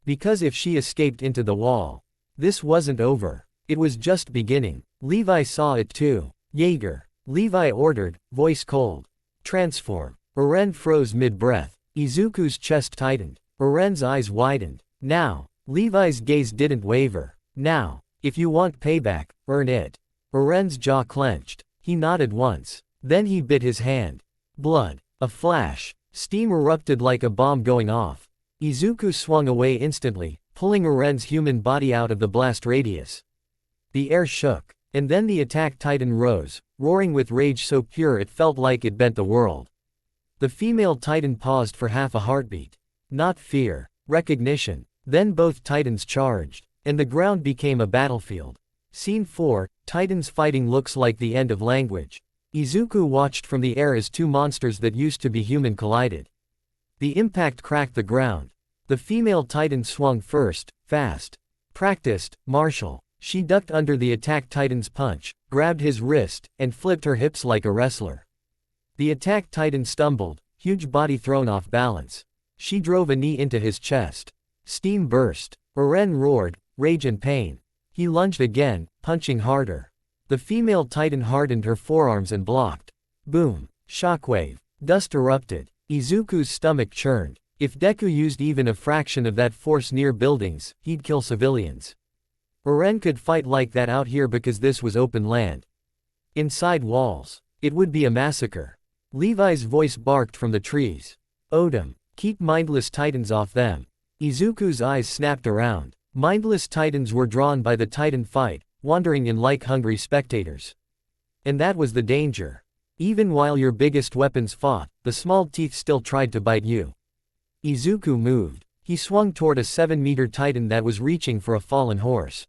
Because if she escaped into the wall, this wasn't over. It was just beginning. Levi saw it too. "Jaeger." Levi ordered, voice cold. "Transform." Eren froze mid-breath. Izuku's chest tightened. Eren's eyes widened. "Now." Levi's gaze didn't waver. "Now. If you want payback, earn it." Eren's jaw clenched. He nodded once. Then he bit his hand. Blood. A flash. Steam erupted like a bomb going off. Izuku swung away instantly, pulling Eren's human body out of the blast radius. The air shook. And then the attack titan rose, roaring with rage so pure it felt like it bent the world. The female titan paused for half a heartbeat. Not fear. Recognition. Then both titans charged. And the ground became a battlefield. Scene 4, Titans fighting looks like the end of language. Izuku watched from the air as two monsters that used to be human collided. The impact cracked the ground. The female titan swung first, fast. Practiced, martial. She ducked under the attack titan's punch, grabbed his wrist, and flipped her hips like a wrestler. The attack titan stumbled, huge body thrown off balance. She drove a knee into his chest. Steam burst. Eren roared, rage and pain. He lunged again, punching harder. The female titan hardened her forearms and blocked. Boom. Shockwave. Dust erupted. Izuku's stomach churned. If Deku used even a fraction of that force near buildings, he'd kill civilians. Eren could fight like that out here because this was open land. Inside walls, it would be a massacre. Levi's voice barked from the trees. "Odin, keep mindless titans off them." Izuku's eyes snapped around. Mindless titans were drawn by the titan fight, wandering in like hungry spectators. And that was the danger. Even while your biggest weapons fought, the small teeth still tried to bite you. Izuku moved. He swung toward a 7-meter titan that was reaching for a fallen horse.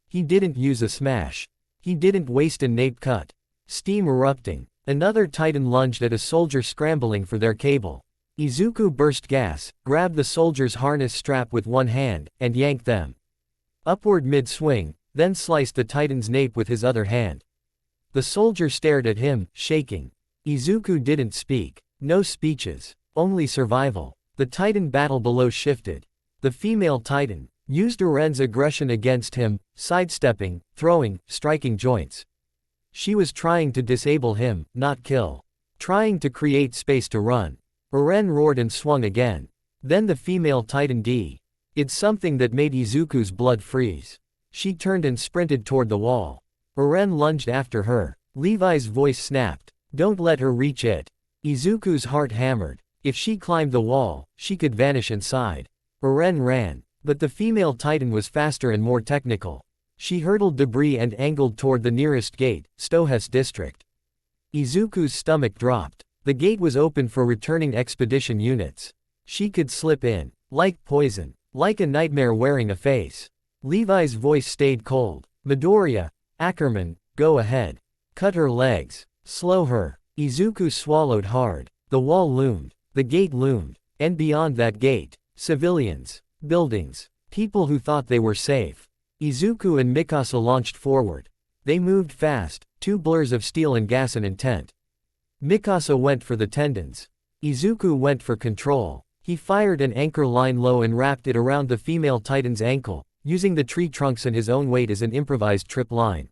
He didn't use a smash. He didn't waste a nape cut. Steam erupting. Another titan lunged at a soldier scrambling for their cable. Izuku burst gas, grabbed the soldier's harness strap with one hand, and yanked them upward mid-swing, then sliced the titan's nape with his other hand. The soldier stared at him, shaking. Izuku didn't speak. No speeches. Only survival. The titan battle below shifted. The female titan used Eren's aggression against him, sidestepping, throwing, striking joints. She was trying to disable him, not kill. Trying to create space to run. Eren roared and swung again. Then the female titan It's something that made Izuku's blood freeze. She turned and sprinted toward the wall. Eren lunged after her. Levi's voice snapped. "Don't let her reach it." Izuku's heart hammered. If she climbed the wall, she could vanish inside. Eren ran. But the female titan was faster and more technical. She hurdled debris and angled toward the nearest gate, Stohess district. Izuku's stomach dropped. The gate was open for returning expedition units. She could slip in. Like poison. Like a nightmare wearing a face. Levi's voice stayed cold. "Midoriya, Ackerman, go ahead. Cut her legs. Slow her." Izuku swallowed hard. The wall loomed. The gate loomed. And beyond that gate, civilians. Buildings. People who thought they were safe. Izuku and Mikasa launched forward. They moved fast, two blurs of steel and gas and intent. Mikasa went for the tendons. Izuku went for control. He fired an anchor line low and wrapped it around the female titan's ankle, using the tree trunks and his own weight as an improvised trip line.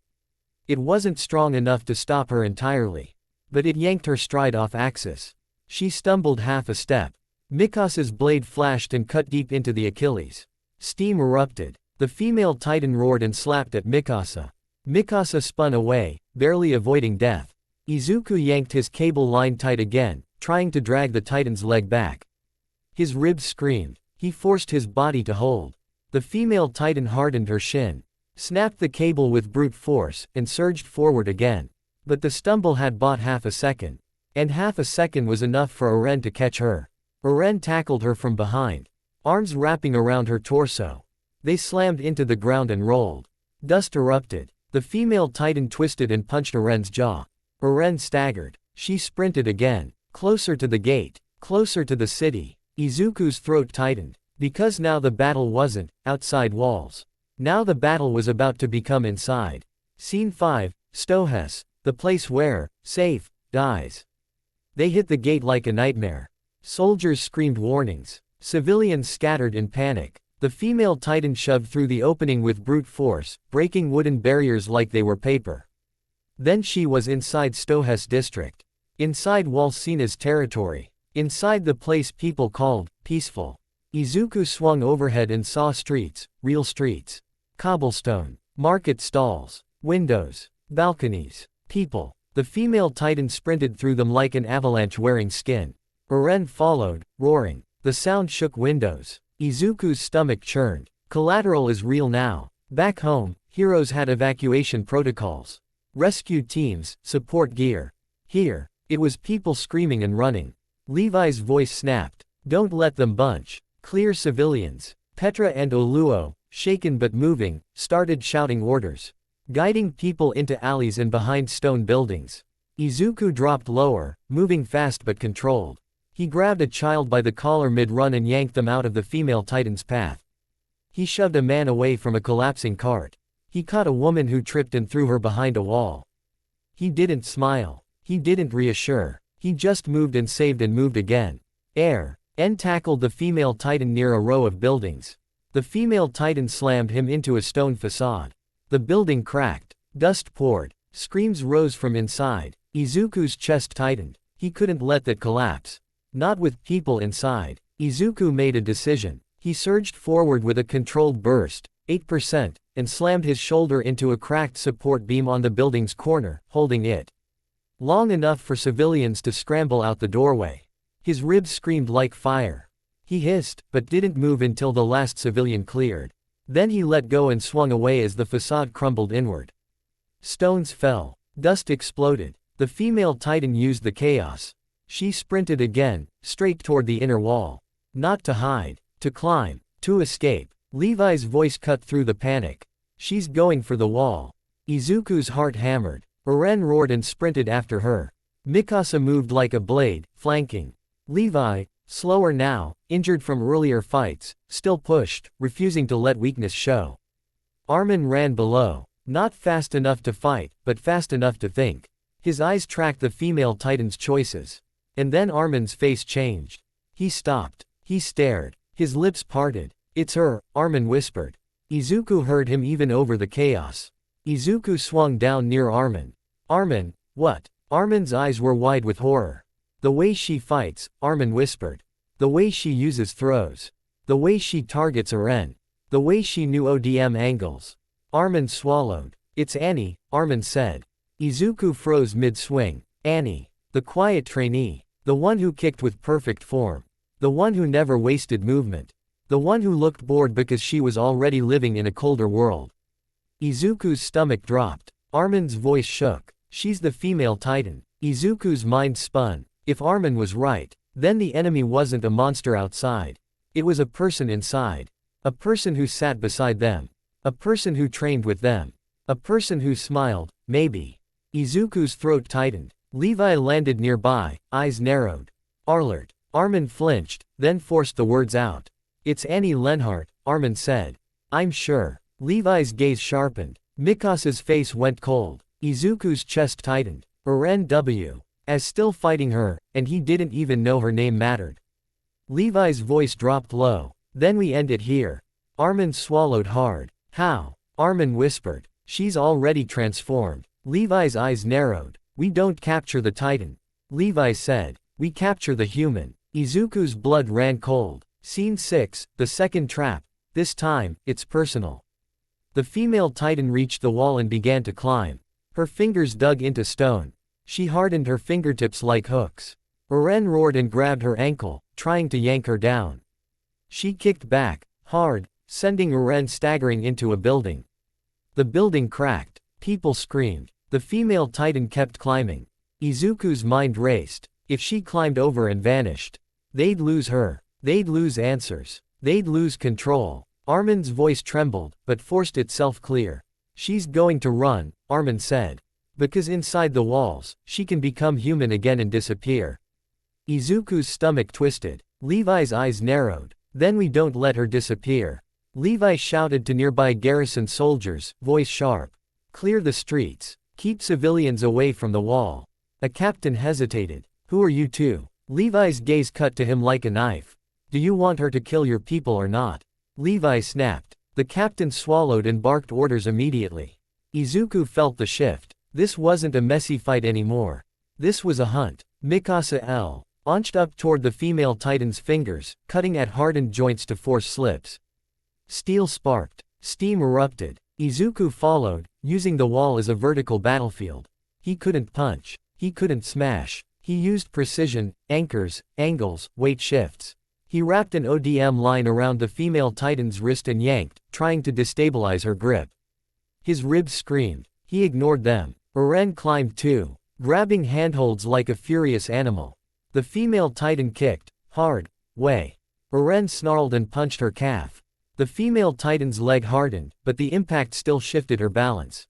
It wasn't strong enough to stop her entirely, but it yanked her stride off axis. She stumbled half a step. Mikasa's blade flashed and cut deep into the Achilles. Steam erupted. The female titan roared and slapped at Mikasa. Mikasa spun away, barely avoiding death. Izuku yanked his cable line tight again, trying to drag the titan's leg back. His ribs screamed. He forced his body to hold. The female titan hardened her shin, snapped the cable with brute force, and surged forward again. But the stumble had bought half a second. And half a second was enough for Eren to catch her. Eren tackled her from behind, arms wrapping around her torso. They slammed into the ground and rolled. Dust erupted. The female titan twisted and punched Eren's jaw. Eren staggered. She sprinted again, closer to the gate, closer to the city. Izuku's throat tightened. Because now the battle wasn't outside walls. Now the battle was about to become inside. Scene 5, Stohess, the place where, safe, dies. They hit the gate like a nightmare. Soldiers screamed warnings. Civilians scattered in panic. The female titan shoved through the opening with brute force, breaking wooden barriers like they were paper. Then she was inside Stohess district. Inside walls seen as territory. Inside the place people called peaceful. Izuku swung overhead and saw streets, real streets. Cobblestone, market stalls, windows, balconies, people. The female titan sprinted through them like an avalanche wearing skin. Eren followed, roaring. The sound shook windows. Izuku's stomach churned. Collateral is real now. Back home, heroes had evacuation protocols. Rescue teams, support gear. Here, it was people screaming and running. Levi's voice snapped. Don't let them bunch. Clear civilians. Petra and Oluo, shaken but moving, started shouting orders. Guiding people into alleys and behind stone buildings. Izuku dropped lower, moving fast but controlled. He grabbed a child by the collar mid-run and yanked them out of the female titan's path. He shoved a man away from a collapsing cart. He caught a woman who tripped and threw her behind a wall. He didn't smile. He didn't reassure. He just moved and saved and moved again. N tackled the female titan near a row of buildings. The female titan slammed him into a stone facade. The building cracked. Dust poured. Screams rose from inside. Izuku's chest tightened. He couldn't let that collapse. Not with people inside. Izuku made a decision. He surged forward with a controlled burst, 8%, and slammed his shoulder into a cracked support beam on the building's corner, holding it long enough for civilians to scramble out the doorway. His ribs screamed like fire. He hissed, but didn't move until the last civilian cleared. Then he let go and swung away as the facade crumbled inward. Stones fell. Dust exploded. The female titan used the chaos. She sprinted again, straight toward the inner wall. Not to hide, to climb, to escape. Levi's voice cut through the panic. She's going for the wall. Izuku's heart hammered. Eren roared and sprinted after her. Mikasa moved like a blade, flanking. Levi, slower now, injured from earlier fights, still pushed, refusing to let weakness show. Armin ran below. Not fast enough to fight, but fast enough to think. His eyes tracked the female titan's choices. And then Armin's face changed. He stopped. He stared. His lips parted. It's her, Armin whispered. Izuku heard him even over the chaos. Izuku swung down near Armin. Armin, what? Armin's eyes were wide with horror. The way she fights, Armin whispered. The way she uses throws. The way she targets Eren. The way she knew ODM angles. Armin swallowed. It's Annie, Armin said. Izuku froze mid-swing. Annie. The quiet trainee. The one who kicked with perfect form. The one who never wasted movement. The one who looked bored because she was already living in a colder world. Izuku's stomach dropped. Armin's voice shook. She's the female titan. Izuku's mind spun. If Armin was right, then the enemy wasn't a monster outside. It was a person inside. A person who sat beside them. A person who trained with them. A person who smiled, maybe. Izuku's throat tightened. Levi landed nearby, eyes narrowed. Arlert. Armin flinched, then forced the words out. It's Annie Lenhart, Armin said. I'm sure. Levi's gaze sharpened. Mikasa's face went cold. Izuku's chest tightened. Eren W. As still fighting her, and he didn't even know her name mattered. Levi's voice dropped low. Then we end it here. Armin swallowed hard. How? Armin whispered. She's already transformed. Levi's eyes narrowed. We don't capture the Titan. Levi said. We capture the human. Izuku's blood ran cold. Scene 6, the second trap. This time, it's personal. The female Titan reached the wall and began to climb. Her fingers dug into stone. She hardened her fingertips like hooks. Eren roared and grabbed her ankle, trying to yank her down. She kicked back, hard, sending Eren staggering into a building. The building cracked. People screamed. The female Titan kept climbing. Izuku's mind raced. If she climbed over and vanished, they'd lose her. They'd lose answers. They'd lose control. Armin's voice trembled, but forced itself clear. She's going to run, Armin said. Because inside the walls, she can become human again and disappear. Izuku's stomach twisted. Levi's eyes narrowed. Then we don't let her disappear. Levi shouted to nearby garrison soldiers, voice sharp. Clear the streets. Keep civilians away from the wall. A captain hesitated. Who are you two? Levi's gaze cut to him like a knife. Do you want her to kill your people or not? Levi snapped. The captain swallowed and barked orders immediately. Izuku felt the shift. This wasn't a messy fight anymore. This was a hunt. Mikasa launched up toward the female Titan's fingers, cutting at hardened joints to force slips. Steel sparked. Steam erupted. Izuku followed, using the wall as a vertical battlefield. He couldn't punch. He couldn't smash. He used precision, anchors, angles, weight shifts. He wrapped an ODM line around the female Titan's wrist and yanked, trying to destabilize her grip. His ribs screamed. He ignored them. Eren climbed too, grabbing handholds like a furious animal. The female Titan kicked, hard, way. Eren snarled and punched her calf. The female Titan's leg hardened, but the impact still shifted her balance.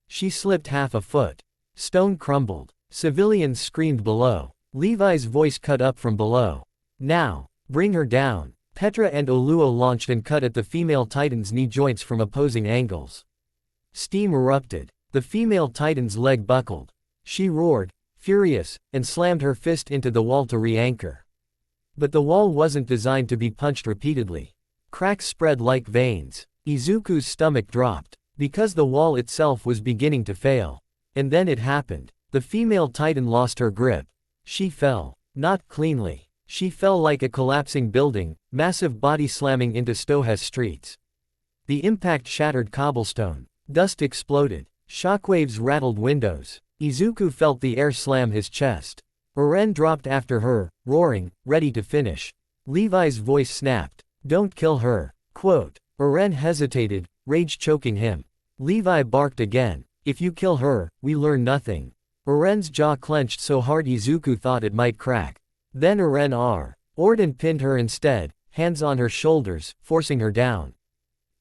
She slipped half a foot. Stone crumbled. Civilians screamed below. Levi's voice cut up from below. Now, bring her down. Petra and Oluo launched and cut at the female Titan's knee joints from opposing angles. Steam erupted. The female Titan's leg buckled. She roared, furious, and slammed her fist into the wall to re-anchor. But the wall wasn't designed to be punched repeatedly. Cracks spread like veins. Izuku's stomach dropped, because the wall itself was beginning to fail. And then it happened. The female Titan lost her grip. She fell. Not cleanly. She fell like a collapsing building, massive body slamming into Stohess streets. The impact shattered cobblestone. Dust exploded. Shockwaves rattled windows. Izuku felt the air slam his chest. Eren dropped after her, roaring, ready to finish. Levi's voice snapped. Don't kill her. Quote. Eren hesitated, rage choking him. Levi barked again. If you kill her, we learn nothing. Eren's jaw clenched so hard Izuku thought it might crack. Then Eren roared and pinned her instead, hands on her shoulders, forcing her down.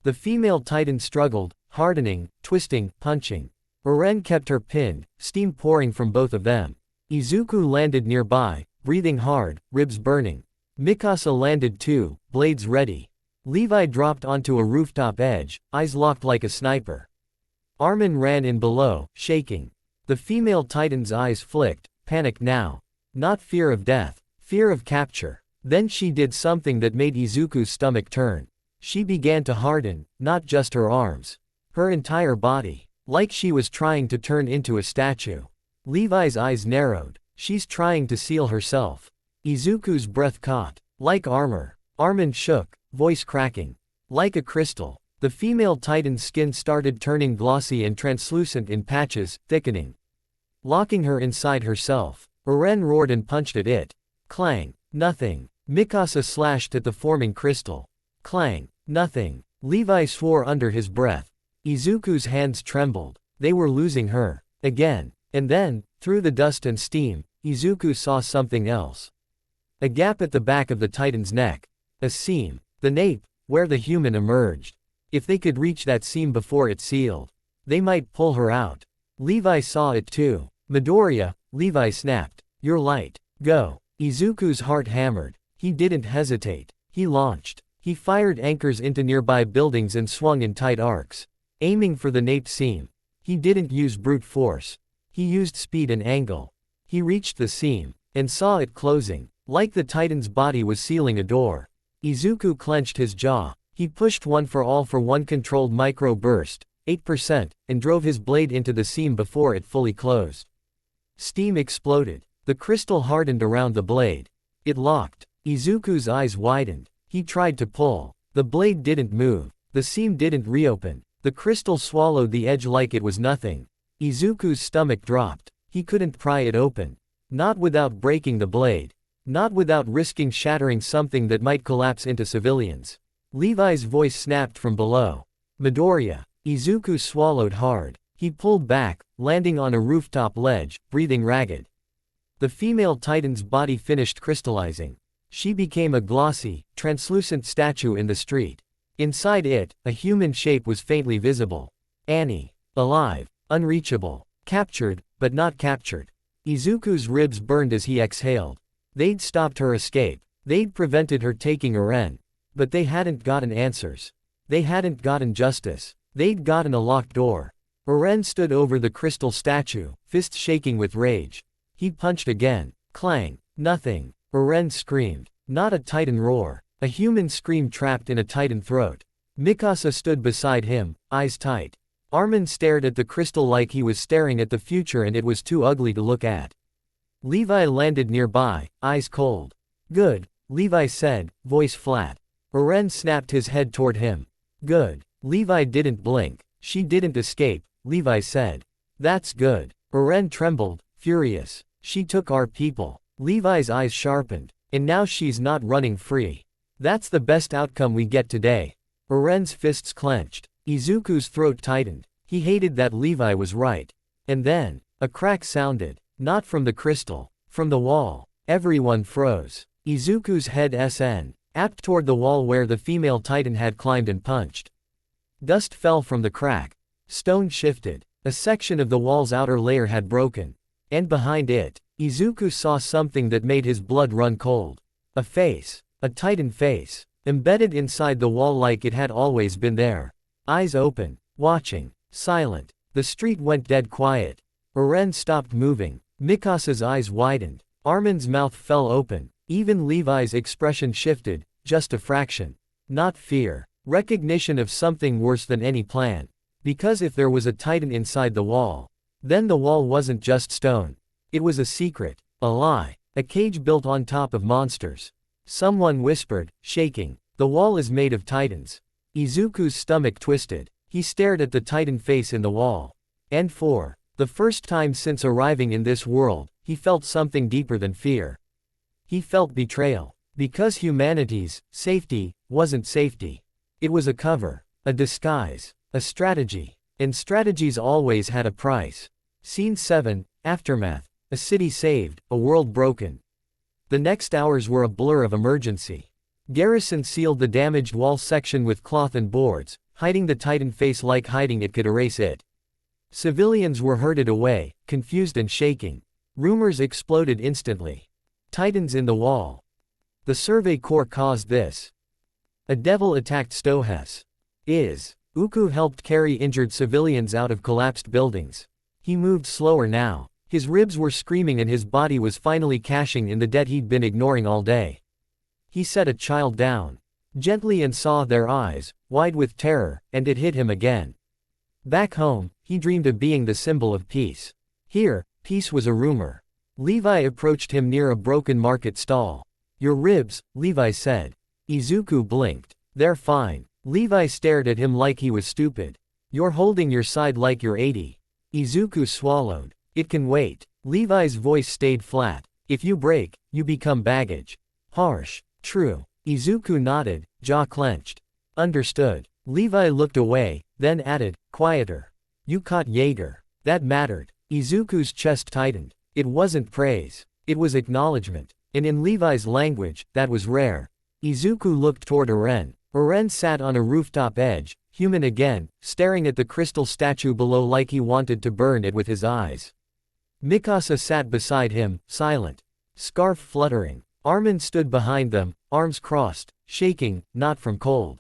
The female Titan struggled, hardening, twisting, punching. Eren kept her pinned, steam pouring from both of them. Izuku landed nearby, breathing hard, ribs burning. Mikasa landed too, blades ready. Levi dropped onto a rooftop edge, eyes locked like a sniper. Armin ran in below, shaking. The female Titan's eyes flicked, panic now. Not fear of death, fear of capture. Then she did something that made Izuku's stomach turn. She began to harden, not just her arms. Her entire body. Like she was trying to turn into a statue. Levi's eyes narrowed. She's trying to seal herself. Izuku's breath caught. Like armor. Armin shook, voice cracking. Like a crystal. The female Titan's skin started turning glossy and translucent in patches, thickening. Locking her inside herself. Eren roared and punched at it. Clang. Nothing. Mikasa slashed at the forming crystal. Clang. Nothing. Levi swore under his breath. Izuku's hands trembled. They were losing her. Again. And then, through the dust and steam, Izuku saw something else. A gap at the back of the Titan's neck. A seam. The nape, where the human emerged. If they could reach that seam before it sealed, they might pull her out. Levi saw it too. Midoriya, Levi snapped. You're light. Go. Izuku's heart hammered. He didn't hesitate. He launched. He fired anchors into nearby buildings and swung in tight arcs, aiming for the nape seam. He didn't use brute force. He used speed and angle. He reached the seam, and saw it closing, like the Titan's body was sealing a door. Izuku clenched his jaw. He pushed one controlled micro-burst, 8%, and drove his blade into the seam before it fully closed. Steam exploded. The crystal hardened around the blade. It locked. Izuku's eyes widened. He tried to pull. The blade didn't move. The seam didn't reopen. The crystal swallowed the edge like it was nothing. Izuku's stomach dropped. He couldn't pry it open. Not without breaking the blade. Not without risking shattering something that might collapse into civilians. Levi's voice snapped from below. Midoriya. Izuku swallowed hard. He pulled back, landing on a rooftop ledge, breathing ragged. The female Titan's body finished crystallizing. She became a glossy, translucent statue in the street. Inside it, a human shape was faintly visible. Annie. Alive. Unreachable. Captured, but not captured. Izuku's ribs burned as he exhaled. They'd stopped her escape. They'd prevented her taking Eren. But they hadn't gotten answers. They hadn't gotten justice. They'd gotten a locked door. Eren stood over the crystal statue, fist shaking with rage. He punched again. Clang. Nothing. Eren screamed. Not a Titan roar. A human scream trapped in a Titan throat. Mikasa stood beside him, eyes tight. Armin stared at the crystal like he was staring at the future and it was too ugly to look at. Levi landed nearby, eyes cold. Good, Levi said, voice flat. Eren snapped his head toward him. Good. Levi didn't blink. She didn't escape, Levi said. That's good. Eren trembled, furious. She took our people. Levi's eyes sharpened. And now she's not running free. That's the best outcome we get today. Eren's fists clenched. Izuku's throat tightened. He hated that Levi was right. And then, a crack sounded. Not from the crystal. From the wall. Everyone froze. Izuku's head snapped toward the wall where the female Titan had climbed and punched. Dust fell from the crack. Stone shifted. A section of the wall's outer layer had broken. And behind it, Izuku saw something that made his blood run cold. A face. A Titan face. Embedded inside the wall like it had always been there. Eyes open. Watching. Silent. The street went dead quiet. Eren stopped moving. Mikasa's eyes widened. Armin's mouth fell open. Even Levi's expression shifted, just a fraction. Not fear. Recognition of something worse than any plan. Because if there was a Titan inside the wall, then the wall wasn't just stone. It was a secret, a lie, a cage built on top of monsters. Someone whispered, shaking, the wall is made of Titans. Izuku's stomach twisted. He stared at the Titan face in the wall. And for the first time since arriving in this world, he felt something deeper than fear. He felt betrayal. Because humanity's safety wasn't safety. It was a cover, a disguise, a strategy. And strategies always had a price. Scene 7, Aftermath. A city saved, a world broken. The next hours were a blur of emergency. Garrison sealed the damaged wall section with cloth and boards, hiding the Titan face like hiding it could erase it. Civilians were herded away, confused and shaking. Rumors exploded instantly. Titans in the wall. The Survey Corps caused this. A devil attacked Stohess. Uku helped carry injured civilians out of collapsed buildings. He moved slower now. His ribs were screaming and his body was finally cashing in the debt he'd been ignoring all day. He set a child down. Gently and saw their eyes, wide with terror, and it hit him again. Back home, he dreamed of being the symbol of peace. Here, peace was a rumor. Levi approached him near a broken market stall. Your ribs, Levi said. Izuku blinked. They're fine. Levi stared at him like he was stupid. You're holding your side like you're 80. Izuku swallowed. It can wait. Levi's voice stayed flat. If you break, you become baggage. Harsh. True. Izuku nodded, jaw clenched. Understood. Levi looked away, then added, quieter. You caught Jaeger. That mattered. Izuku's chest tightened. It wasn't praise. It was acknowledgement. And in Levi's language, that was rare. Izuku looked toward Eren. Eren sat on a rooftop edge, human again, staring at the crystal statue below like he wanted to burn it with his eyes. Mikasa sat beside him, silent. Scarf fluttering. Armin stood behind them, arms crossed, shaking, not from cold.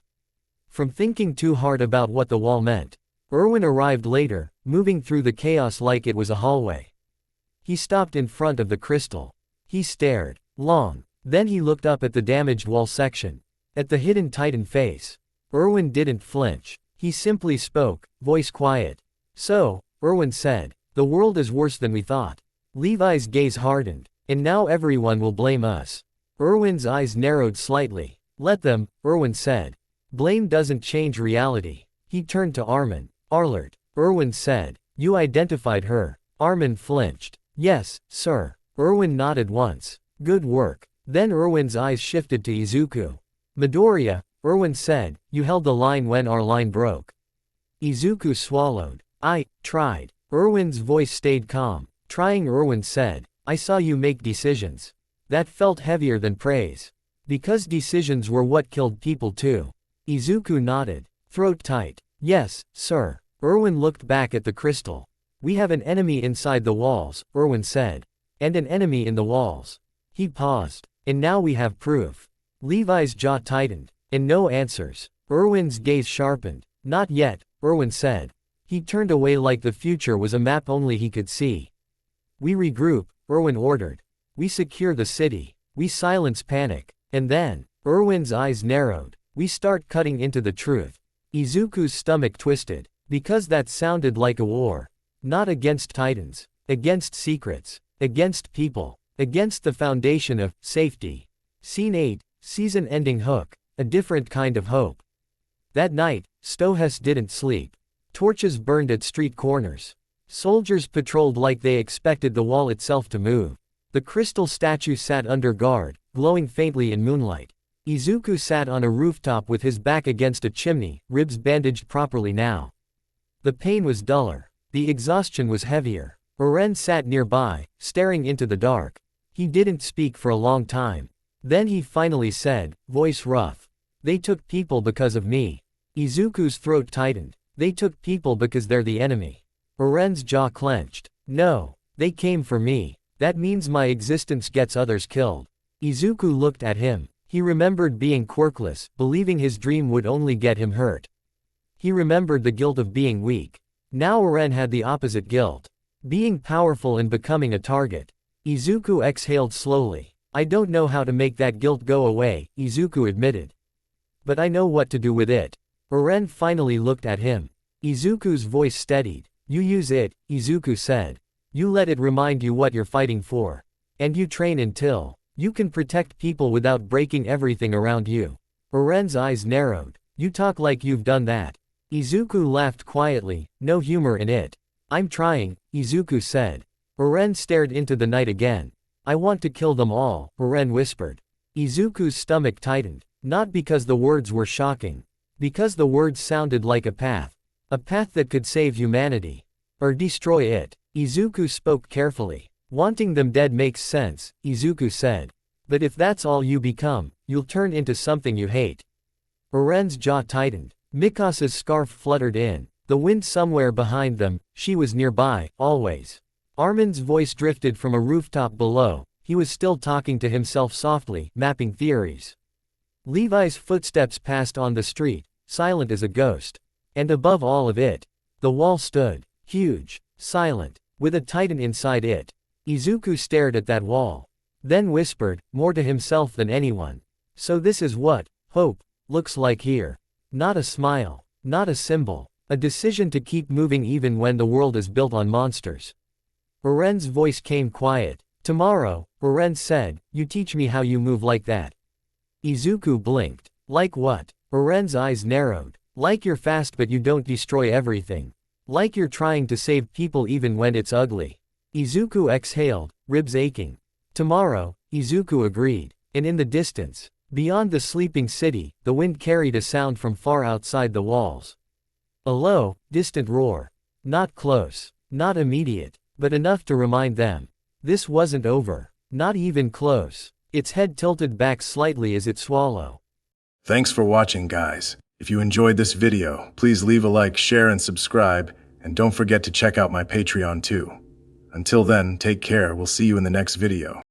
From thinking too hard about what the wall meant. Erwin arrived later, moving through the chaos like it was a hallway. He stopped in front of the crystal. He stared. Long. Then he looked up at the damaged wall section. At the hidden Titan face. Erwin didn't flinch. He simply spoke, voice quiet. So, Erwin said, the world is worse than we thought. Levi's gaze hardened. And now everyone will blame us. Erwin's eyes narrowed slightly. Let them, Erwin said. Blame doesn't change reality. He turned to Armin. Arlert. Erwin said. You identified her. Armin flinched. Yes, sir. Erwin nodded once. Good work. Then Erwin's eyes shifted to Izuku. Midoriya, Erwin said, you held the line when our line broke. Izuku swallowed. I tried. Erwin's voice stayed calm. Trying, Erwin said. I saw you make decisions. That felt heavier than praise. Because decisions were what killed people too. Izuku nodded. Throat tight. Yes, sir. Erwin looked back at the crystal. We have an enemy inside the walls, Erwin said. And an enemy in the walls. He paused. And now we have proof. Levi's jaw tightened. And no answers. Erwin's gaze sharpened. Not yet, Erwin said. He turned away like the future was a map only he could see. We regroup, Erwin ordered. We secure the city. We silence panic. And then, Erwin's eyes narrowed. We start cutting into the truth. Izuku's stomach twisted. Because that sounded like a war. Not against titans. Against secrets. Against people. Against the foundation of safety. Scene 8, season-ending hook. A different kind of hope. That night, Stohess didn't sleep. Torches burned at street corners. Soldiers patrolled like they expected the wall itself to move. The crystal statue sat under guard, glowing faintly in moonlight. Izuku sat on a rooftop with his back against a chimney, ribs bandaged properly now. The pain was duller. The exhaustion was heavier. Eren sat nearby, staring into the dark. He didn't speak for a long time. Then he finally said, voice rough. They took people because of me. Izuku's throat tightened. They took people because they're the enemy. Eren's jaw clenched. No. They came for me. That means my existence gets others killed. Izuku looked at him. He remembered being quirkless, believing his dream would only get him hurt. He remembered the guilt of being weak. Now Eren had the opposite guilt. Being powerful and becoming a target. Izuku exhaled slowly. I don't know how to make that guilt go away, Izuku admitted. But I know what to do with it. Eren finally looked at him. Izuku's voice steadied. You use it, Izuku said. You let it remind you what you're fighting for. And you train until you can protect people without breaking everything around you. Eren's eyes narrowed. You talk like you've done that. Izuku laughed quietly, no humor in it. I'm trying, Izuku said. Eren stared into the night again. I want to kill them all, Eren whispered. Izuku's stomach tightened. Not because the words were shocking. Because the words sounded like a path. A path that could save humanity. Or destroy it. Izuku spoke carefully. Wanting them dead makes sense, Izuku said. But if that's all you become, you'll turn into something you hate. Eren's jaw tightened. Mikasa's scarf fluttered in. The wind somewhere behind them, she was nearby, always. Armin's voice drifted from a rooftop below. He was still talking to himself softly, mapping theories. Levi's footsteps passed on the street, silent as a ghost. And above all of it, the wall stood, huge, silent, with a titan inside it. Izuku stared at that wall. Then whispered, more to himself than anyone. So this is what hope looks like here. Not a smile. Not a symbol. A decision to keep moving even when the world is built on monsters. Eren's voice came quiet. Tomorrow, Eren said, you teach me how you move like that. Izuku blinked. Like what? Eren's eyes narrowed. Like you're fast but you don't destroy everything. Like you're trying to save people even when it's ugly. Izuku exhaled, ribs aching. Tomorrow, Izuku agreed. And in the distance, beyond the sleeping city, the wind carried a sound from far outside the walls. A low, distant roar. Not close. Not immediate. But enough to remind them. This wasn't over. Not even close. Its head tilted back slightly as it swallowed. Thanks for watching, guys. If you enjoyed this video, please leave a like, share, and subscribe, and don't forget to check out my Patreon too. Until then, take care, we'll see you in the next video.